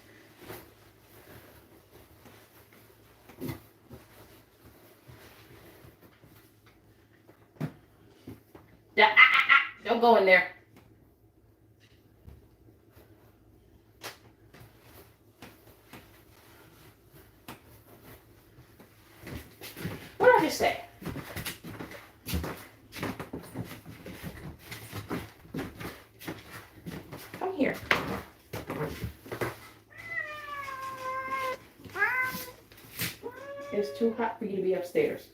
Don't go in there. What did I just say? Come here. It's too hot for you to be upstairs.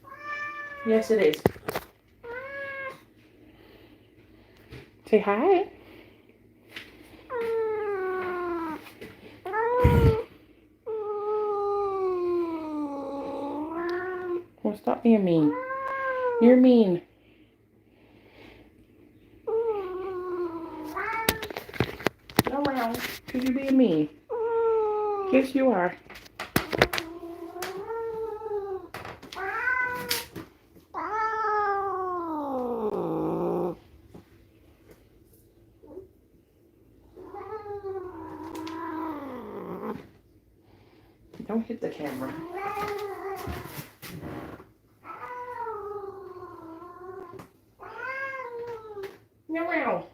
Yes, it is. Say hi. Well, stop being mean. You're mean. Go around. Because you're being mean. Yes, you are. Don't hit the camera. No.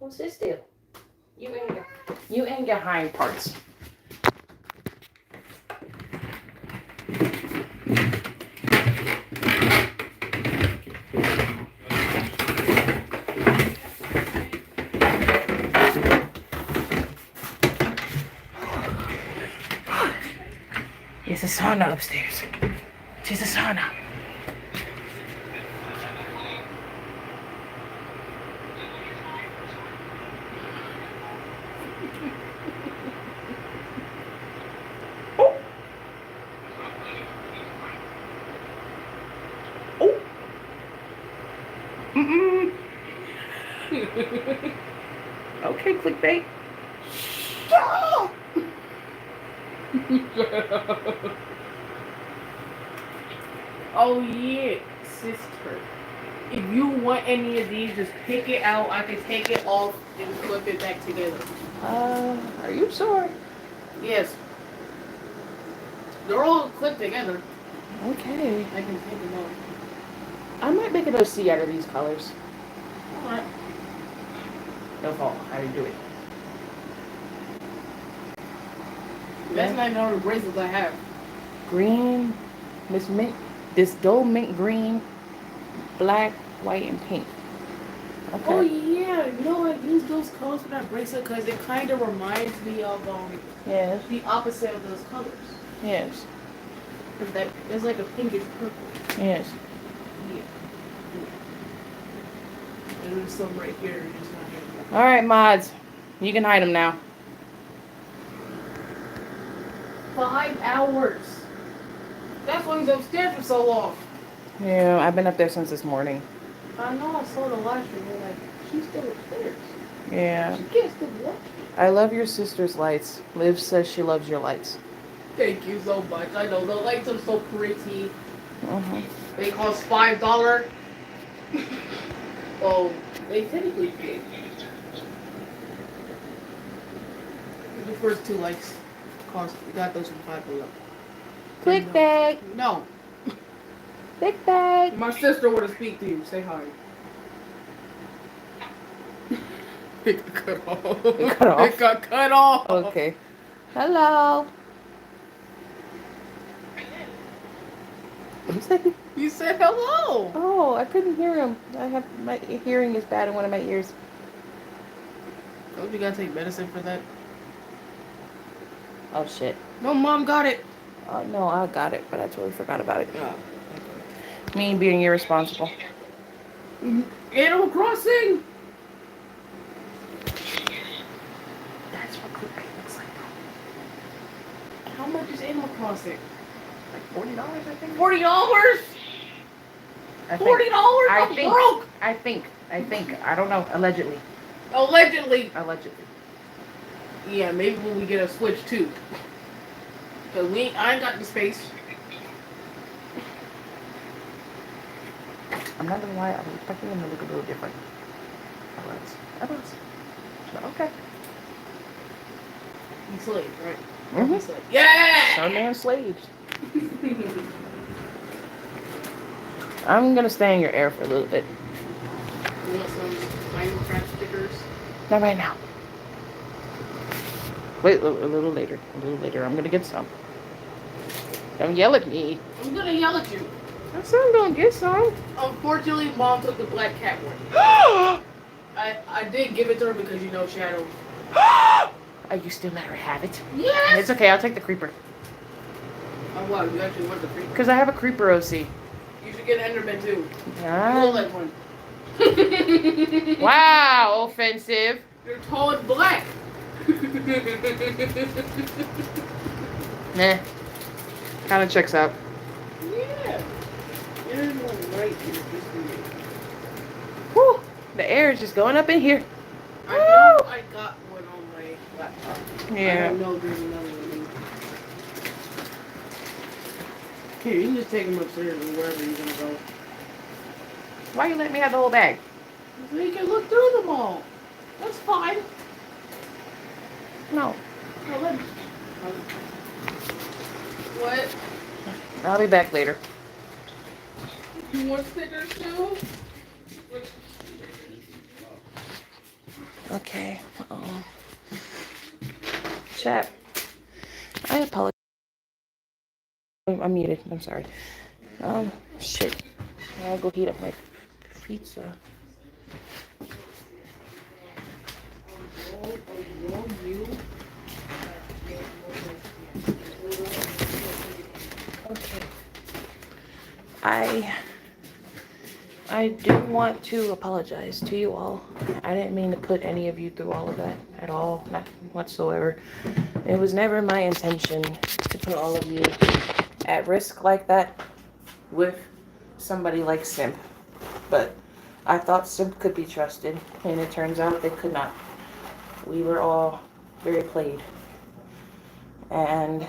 Well, sit still. You and your hind parts. It's a sauna upstairs. It's a sauna. Okay, clickbait. oh yeah, sister. If you want any of these, just pick it out. I can take it off and clip it back together. Are you sure? Yes. They're all clipped together. Okay. I can take them off. I might make an OC out of these colors. Alright. No fault. I didn't do it. That's not even all the bracelets I have. Green, this mint, this gold mint green, black, white, and pink. Okay. Oh yeah, you know I use those colors for that bracelet because it kind of reminds me of Yes. the opposite of those colors. Yes. Cause that it's like a pinkish purple. Yes. Yeah. And there's some right here. Just not here. All right, mods. You can hide them now. 5 hours. That's why he's upstairs for so long. Yeah, I've been up there since this morning. I know I saw the live stream. They're like, she's still upstairs. Yeah. She can't still watch. I love your sister's lights. Liv says she loves your lights. Thank you so much. I know the lights are so pretty. Uh-huh. They cost $5. Oh, they technically did. The first 2 lights cost. We got those from $5 Below. Click bag. No, Click bag. my sister want to speak to you. Say hi. It got cut off. Cut off? It got cut off. Okay. Hello. What did you say? You said hello. Oh, I couldn't hear him. My hearing is bad in one of my ears. Don't you gotta take medicine for that? Oh shit. No, Mom got it. No, I got it, but I totally forgot about it. Oh. Me being irresponsible. Animal Crossing. That's what clickbait looks like. How much is Animal Crossing? Like $40, I think. $40. I $40. think. I'm broke. I think. I don't know. Allegedly. Allegedly. Yeah, Maybe when we get a Switch too. Cause I ain't got the space. I'm not gonna lie. I was expecting them to look a little different. I was. But okay. He's slave, right? Mm-hmm. He's slave. Yeah. Some man slaves. I'm gonna stay in your air for a little bit. You want some Minecraft stickers? Not right now. Wait, a little later. I'm gonna get some. Don't yell at me. I'm gonna yell at you. I said I'm gonna get some. Unfortunately, Mom took the black cat one. I did give it to her because you know Shadow. Are you still let her have it? Yes. It's okay. I'll take the creeper. Oh wow, you actually want the creeper? Because I have a creeper OC. You should get Enderman too. Ah. You look like one. Wow, offensive. You're tall and black. Nah. Kind of checks out. Yeah. There's no light here. Just for you. Whew. The air is just going up in here. I know I got one on my laptop. I Yeah. don't know there's another one. Here, you can just take them upstairs or wherever you're gonna go. Why you let me have the whole bag? So you can look through them all. That's fine. No. Well, then. What? I'll be back later. You want stickers too? Okay. Chat. I apologize. I'm muted. I'm sorry. Shit. I'll go heat up my pizza. Okay. I do want to apologize to you all. I didn't mean to put any of you through all of that at all, not whatsoever. It was never my intention to put all of you at risk like that with somebody like Simp. But I thought Simp could be trusted, and it turns out they could not. We were all very played. And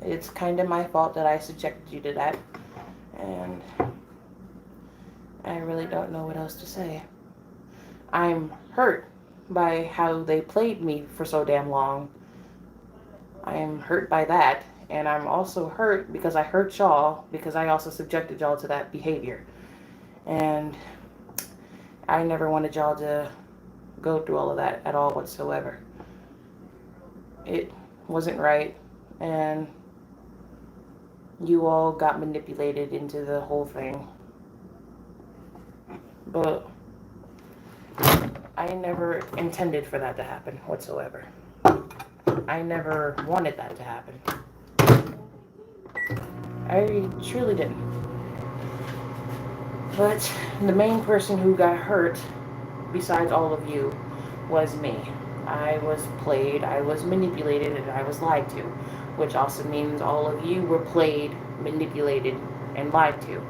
it's kind of my fault that I subjected you to that. And I really don't know what else to say. I'm hurt by how they played me for so damn long. I am hurt by that. And I'm also hurt because I hurt y'all, because I also subjected y'all to that behavior. And I never wanted y'all to go through all of that at all whatsoever. It wasn't right, and you all got manipulated into the whole thing. But I never intended for that to happen whatsoever. I never wanted that to happen. I truly didn't. But the main person who got hurt, besides all of you, was me. I was played, I was manipulated, and I was lied to. Which also means all of you were played, manipulated, and lied to.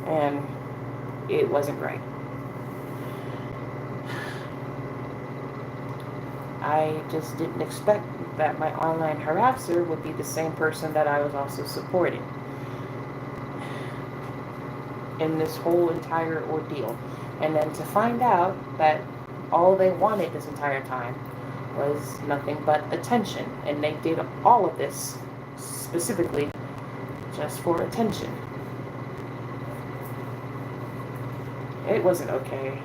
And it wasn't right. I just didn't expect that my online harasser would be the same person that I was also supporting in this whole entire ordeal. And then to find out that all they wanted this entire time was nothing but attention. And they did all of this specifically just for attention. It wasn't okay.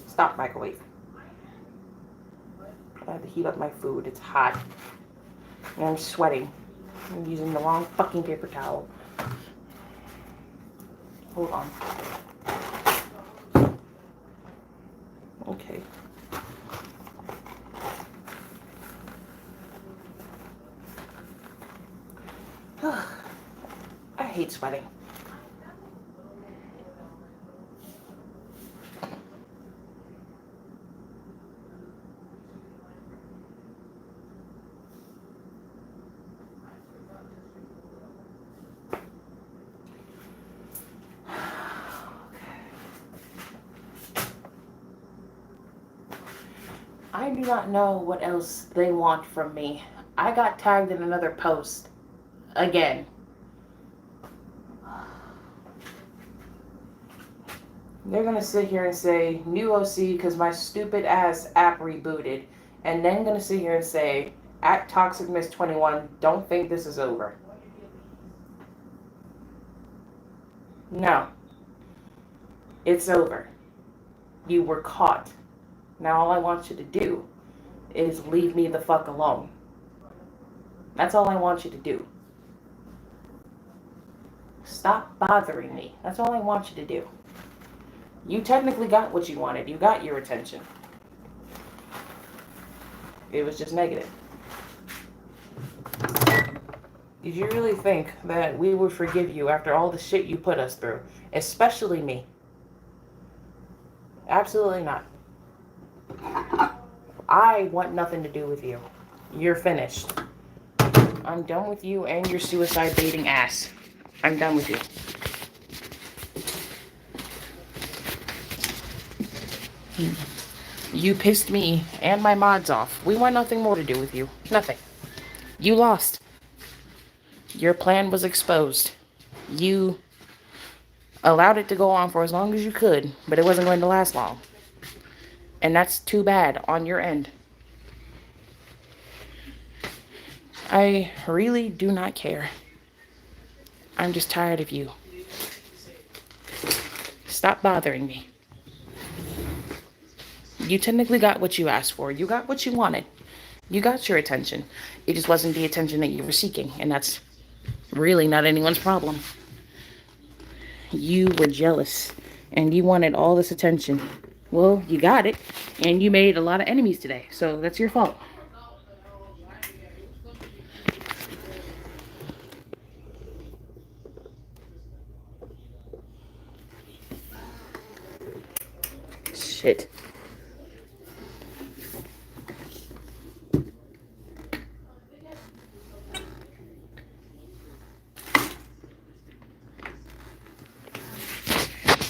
Stop, microwave. I had to heat up my food. It's hot. And I'm sweating. I'm using the wrong fucking paper towel. Hold on. Okay. I hate sweating. I do not know what else they want from me. I got tagged in another post. Again. They're gonna sit here and say, new OC because my stupid ass app rebooted. And then gonna sit here and say, at Toxic Miss 21, don't think this is over. No. It's over. You were caught. Now all I want you to do is leave me the fuck alone. That's all I want you to do. Stop bothering me. That's all I want you to do. You technically got what you wanted. You got your attention. It was just negative. Did you really think that we would forgive you after all the shit you put us through? Especially me. Absolutely not. I want nothing to do with you. You're finished. I'm done with you and your suicide baiting ass. I'm done with you. You pissed me and my mods off. We want nothing more to do with you. Nothing. You lost. Your plan was exposed. You allowed it to go on for as long as you could, but it wasn't going to last long. And that's too bad on your end. I really do not care. I'm just tired of you. Stop bothering me. You technically got what you asked for. You got what you wanted. You got your attention. It just wasn't the attention that you were seeking, and that's really not anyone's problem. You were jealous, and you wanted all this attention. Well, you got it, and you made a lot of enemies today, so that's your fault. Shit.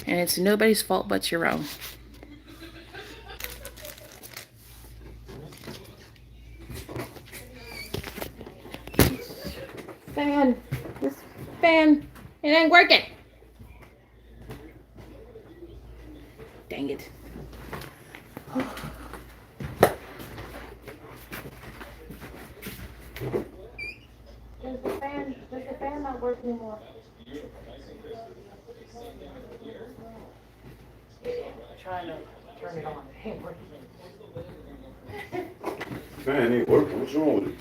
And it's nobody's fault but your own. This fan, it ain't working. Dang it. work anymore. Trying to turn it on. It ain't working. Fan ain't working. What's wrong with it?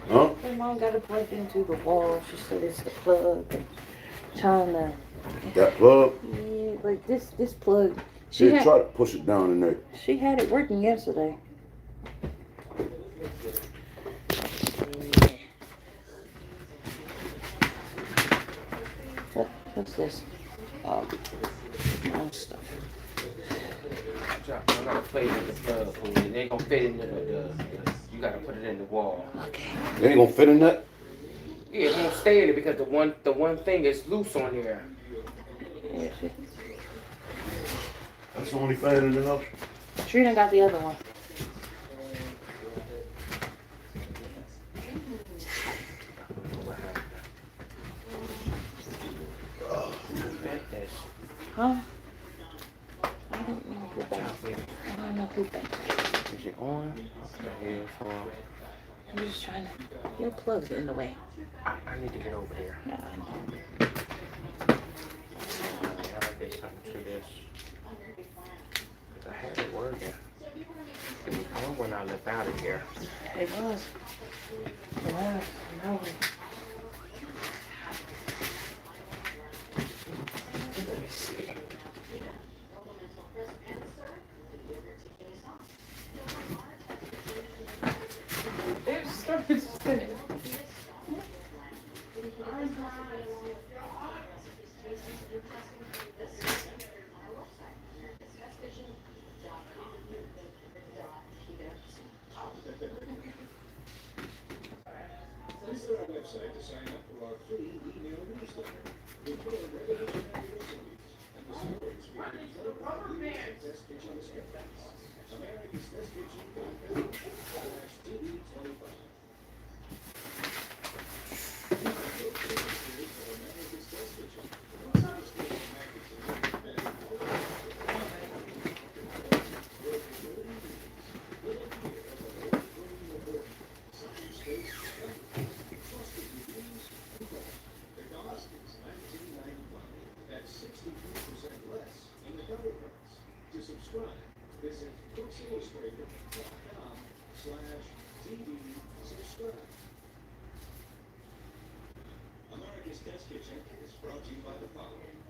Huh? My mom got it plugged into the wall. She said it's the plug. And trying to. That plug? Yeah, like this plug. She try to push it down in there. She had it working yesterday. What's this? Wrong stuff. I gotta play with the plug. It ain't gonna fit in you gotta put it in the wall. Okay. It ain't gonna fit in that? Yeah, it won't stay in it because the one thing is loose on there. Yeah, That's the only fan in the house? Trina got the other one. Huh? I don't know who that. I don't know who that. Is it on? Okay, so I'm just trying to. Your plug's in the way. I need to get over there. Yeah, I know. I gotta get something to this. I had it working. It was on when I left out of here. It was. It was. No. Let me see. It started spinning. Visit our website to sign up for our free email newsletter. We put our regular activities and the stories we Test Kitchen discoveries. America's Test Kitchen.com/TV25. America's Test Kitchen. That's 63% less than the cover price. To subscribe, visit BooksIllustrated.com/TV subscribe. America's Test Kitchen is brought to you by the following.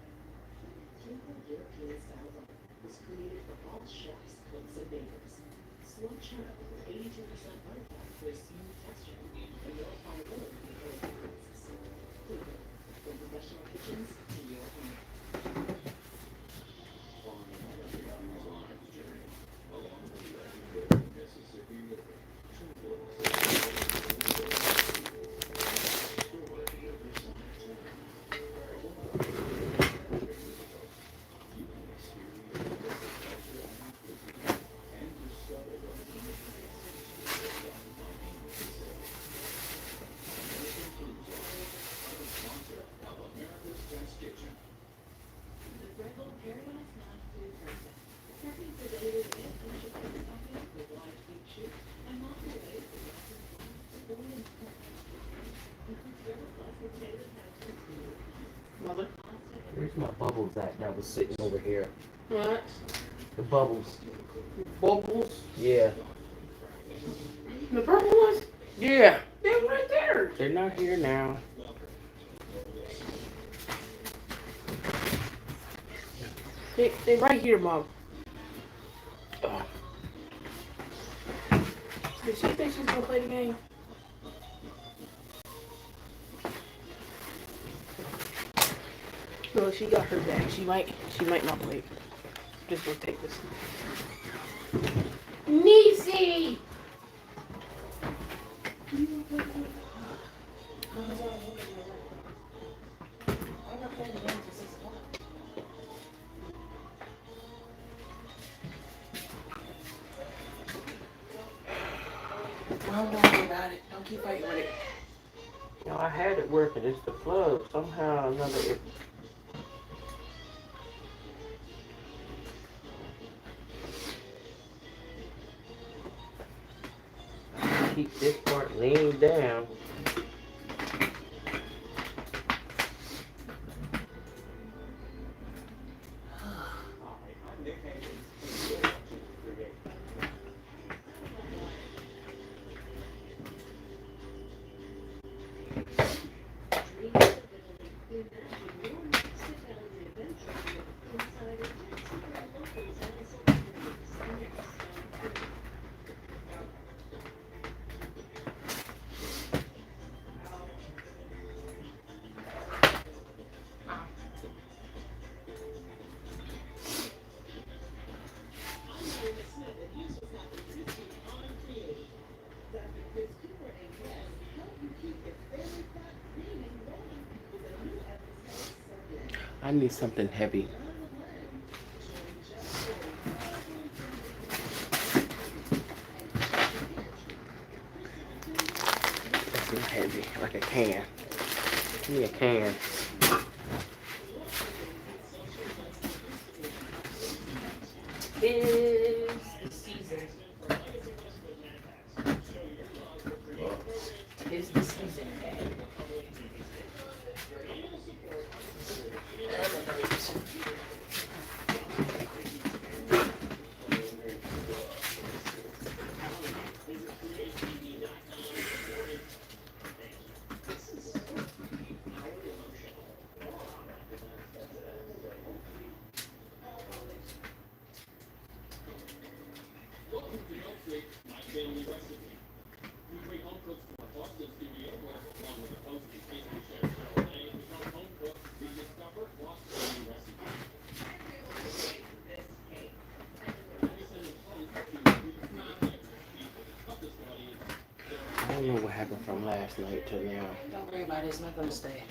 Simple European style oven was created for all chefs, cooks, and bakers. Slow churn with 82% butterfly for a smooth texture and no accountability for processes. Cleveland, from professional kitchens to your home. Mother? Where's my bubbles at that was sitting over here? What? The bubbles. Bubbles? Yeah. The purple ones? Yeah. They're right there. They're not here now. They right here, Mom. Did she think she was gonna play the game? No, she got her back. She might not play. Just gonna take this. Niecy! Don't worry about it. Don't keep fighting with it. No, I had it working. It's the plug. Somehow or another it. Keep this part leaned down. I need something heavy. Something heavy, like a can. Give me a can. Is the season. Is the season. I don't know what happened from last night till now. Don't worry about it, it's not gonna stay.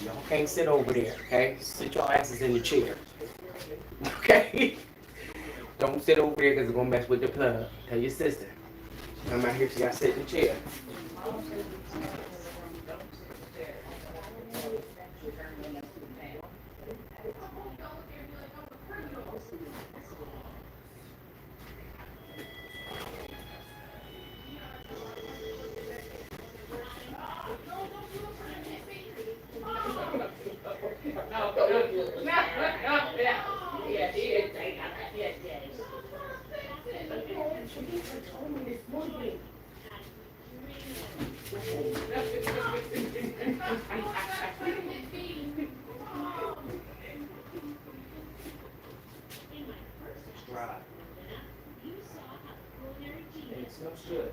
Y'all can't sit over there, okay? Sit your asses in the chair. Okay? Don't sit over there because it's gonna mess with the plug. Tell your sister. Come out here, she gotta sit in the chair. Dry. It smells good.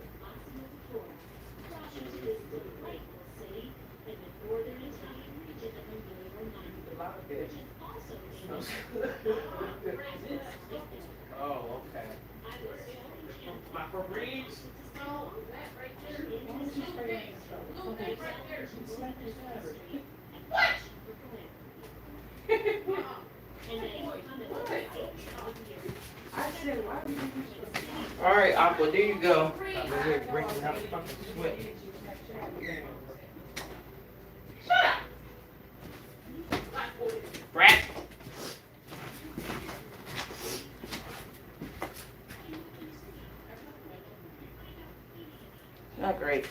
Oh, okay. My Febreze? All right, Aqua, there you go. I'm over here breaking out fucking sweat. Brat. Not great.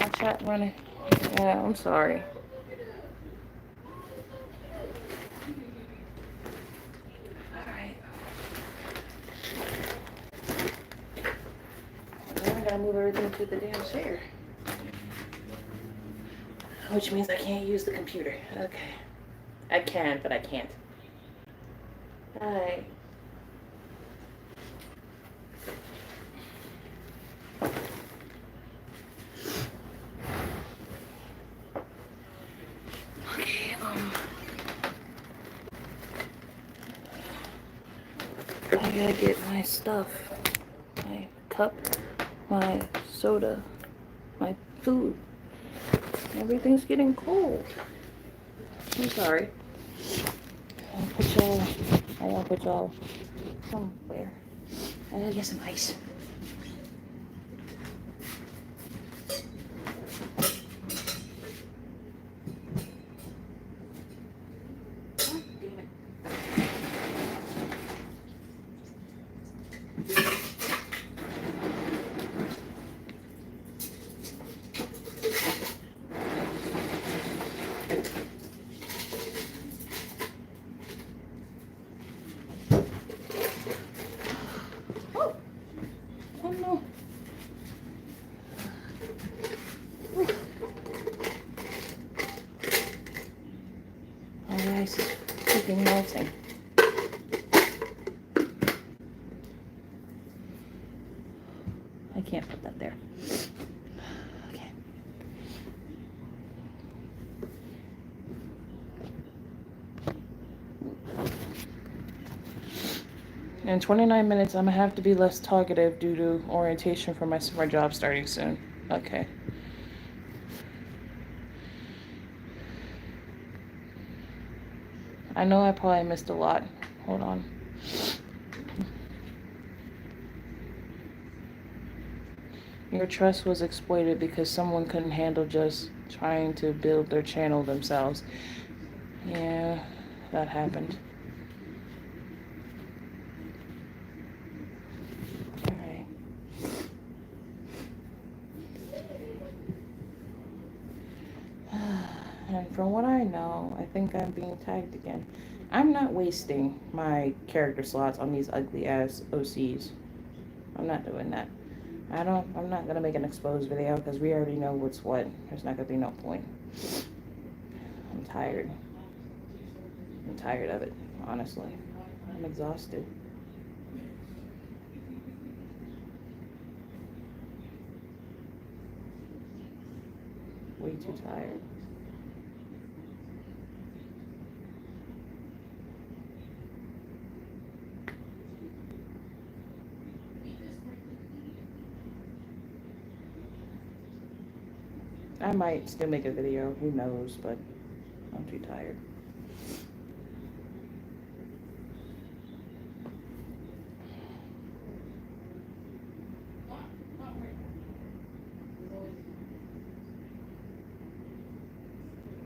My chat running. Yeah, I'm sorry. Alright. Now I gotta move everything to the damn chair. Which means I can't use the computer. Okay. I can, but I can't. Alright. Okay, I gotta get my stuff. My cup, my soda, my food. Everything's getting cold. I'm sorry. I'll put y'all somewhere. I gotta get some ice. Oh no. Oh, the ice is freaking melting. I can't put that there. Okay. In 29 minutes, I'm gonna have to be less talkative due to orientation for my summer job starting soon. Okay. I know I probably missed a lot. Hold on. Your trust was exploited because someone couldn't handle just trying to build their channel themselves. Yeah, that happened. Alright. And from what I know, I think I'm being tagged again. I'm not wasting my character slots on these ugly ass OCs. I'm not doing that. I'm not gonna make an exposed video because we already know what's what. There's not gonna be no point. I'm tired. I'm tired of it, honestly. I'm exhausted. Way too tired. I might still make a video, who knows, but I'm too tired.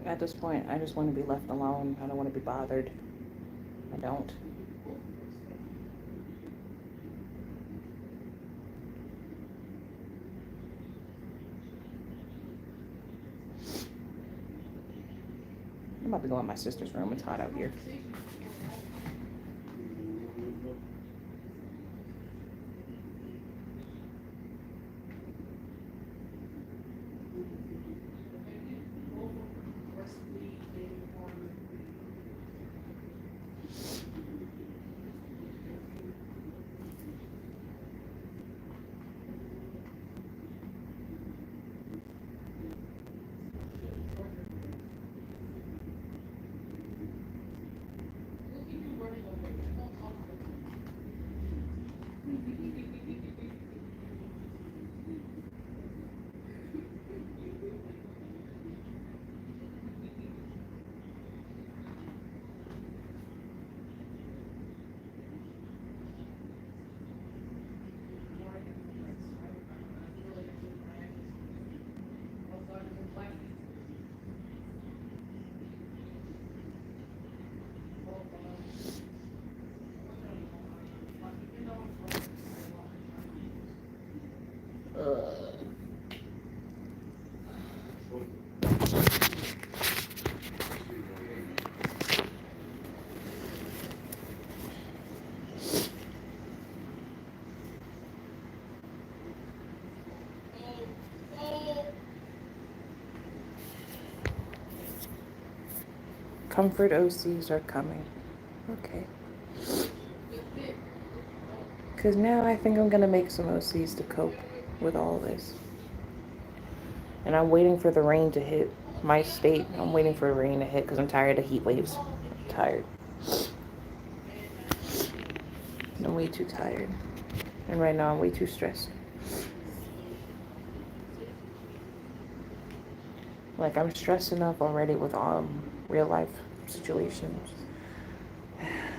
At this point, I just want to be left alone. I don't want to be bothered. I don't. I'm about to go in my sister's room. It's hot out here. Comfort OCs are coming. Okay. Because now I think I'm going to make some OCs to cope with all this. And I'm waiting for the rain to hit my state. I'm waiting for the rain to hit because I'm tired of heat waves. I'm tired. I'm way too tired. And right now I'm way too stressed. Like, I'm stressed enough already with real life situations.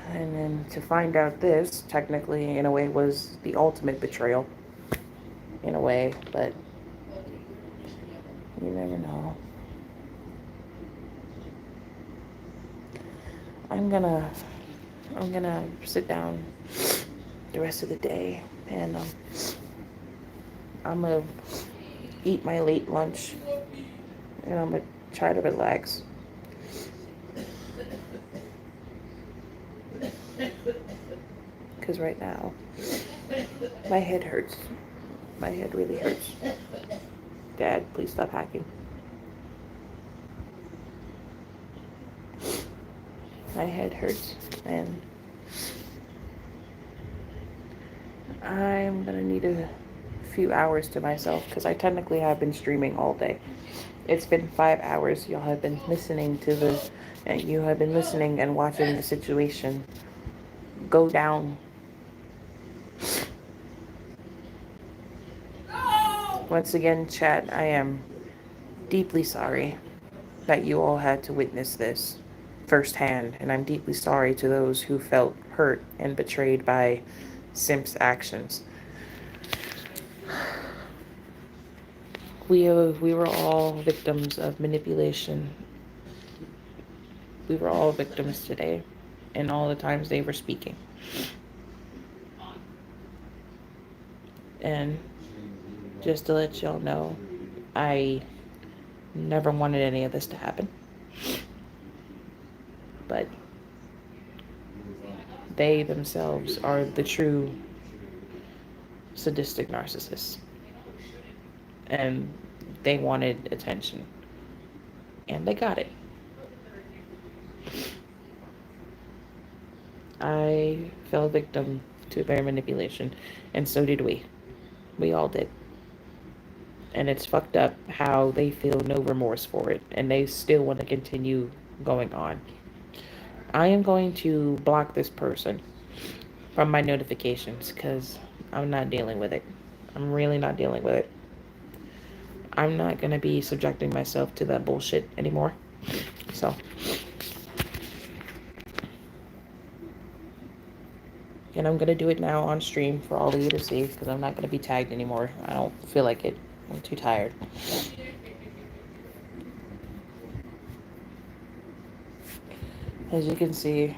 And then to find out this, technically, in a way, was the ultimate betrayal. In a way, but you never know. I'm gonna I'm gonna sit down the rest of the day and I'm gonna eat my late lunch and I'm gonna try to relax. Because right now, my head hurts. My head really hurts. Dad, please stop hacking. My head hurts and I'm gonna need a few hours to myself because I technically have been streaming all day. It's been 5 hours. Y'all have been listening to and you have been listening and watching the situation go down. Once again, chat, I am deeply sorry that you all had to witness this firsthand, and I'm deeply sorry to those who felt hurt and betrayed by Simp's actions. We were all victims of manipulation. We were all victims today, and all the times they were speaking. And just to let y'all know, I never wanted any of this to happen. But they themselves are the true sadistic narcissists. And they wanted attention. And they got it. I fell victim to their manipulation, and so did we. We all did. And it's fucked up how they feel no remorse for it, and they still want to continue going on. I am going to block this person from my notifications because I'm not dealing with it. I'm really not dealing with it. I'm not going to be subjecting myself to that bullshit anymore. So, and I'm going to do it now on stream for all of you to see because I'm not going to be tagged anymore. I don't feel like it. I'm too tired. As you can see,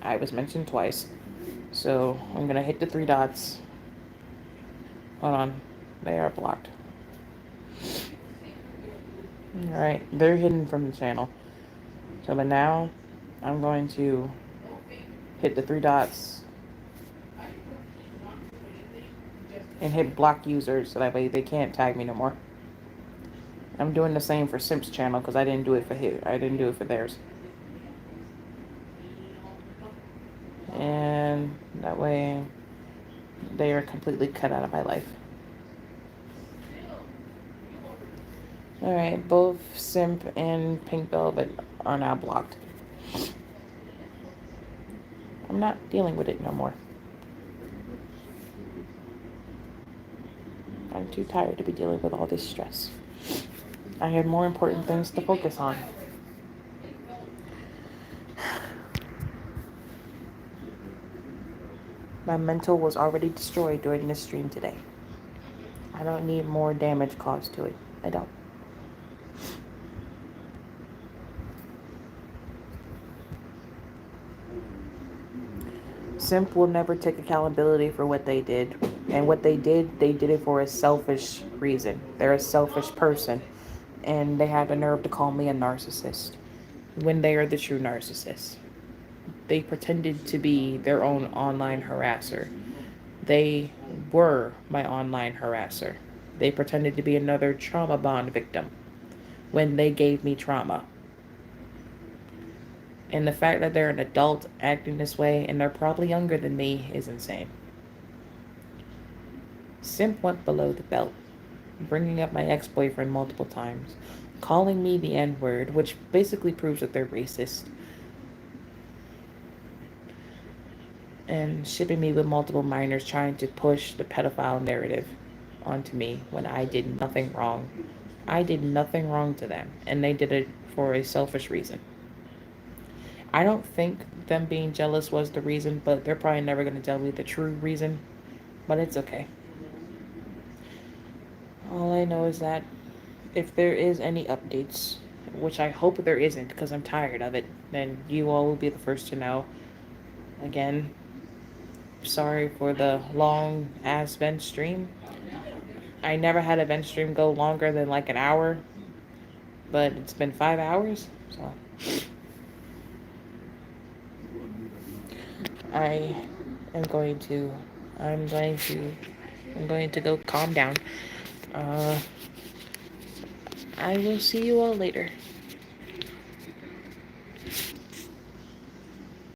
I was mentioned twice. So I'm going to hit the three dots. Hold on. They are blocked. Alright, they're hidden from the channel. So but now I'm going to hit the three dots and hit block users so that way they can't tag me no more. I'm doing the same for Simp's channel because I didn't do it for theirs. And that way they are completely cut out of my life. Alright, both Simp and Pink Velvet are now blocked. I'm not dealing with it no more. I'm too tired to be dealing with all this stress. I had more important things to focus on. My mental was already destroyed during this stream today. I don't need more damage caused to it. I don't. Simp will never take accountability for what they did. And what they did it for a selfish reason. They're a selfish person. And they have the nerve to call me a narcissist when they are the true narcissists. They pretended to be their own online harasser. They were my online harasser. They pretended to be another trauma bond victim when they gave me trauma. And the fact that they're an adult acting this way and they're probably younger than me is insane. Simp went below the belt, bringing up my ex-boyfriend multiple times, calling me the N-word, which basically proves that they're racist, and shipping me with multiple minors trying to push the pedophile narrative onto me when I did nothing wrong. I did nothing wrong to them, and they did it for a selfish reason. I don't think them being jealous was the reason, but they're probably never going to tell me the true reason. But it's okay. All I know is that if there is any updates, which I hope there isn't because I'm tired of it, then you all will be the first to know. Again, sorry for the long ass vent stream. I never had a vent stream go longer than like an hour, but it's been 5 hours, so I am going to, I'm going to, I'm going to go calm down. I will see you all later.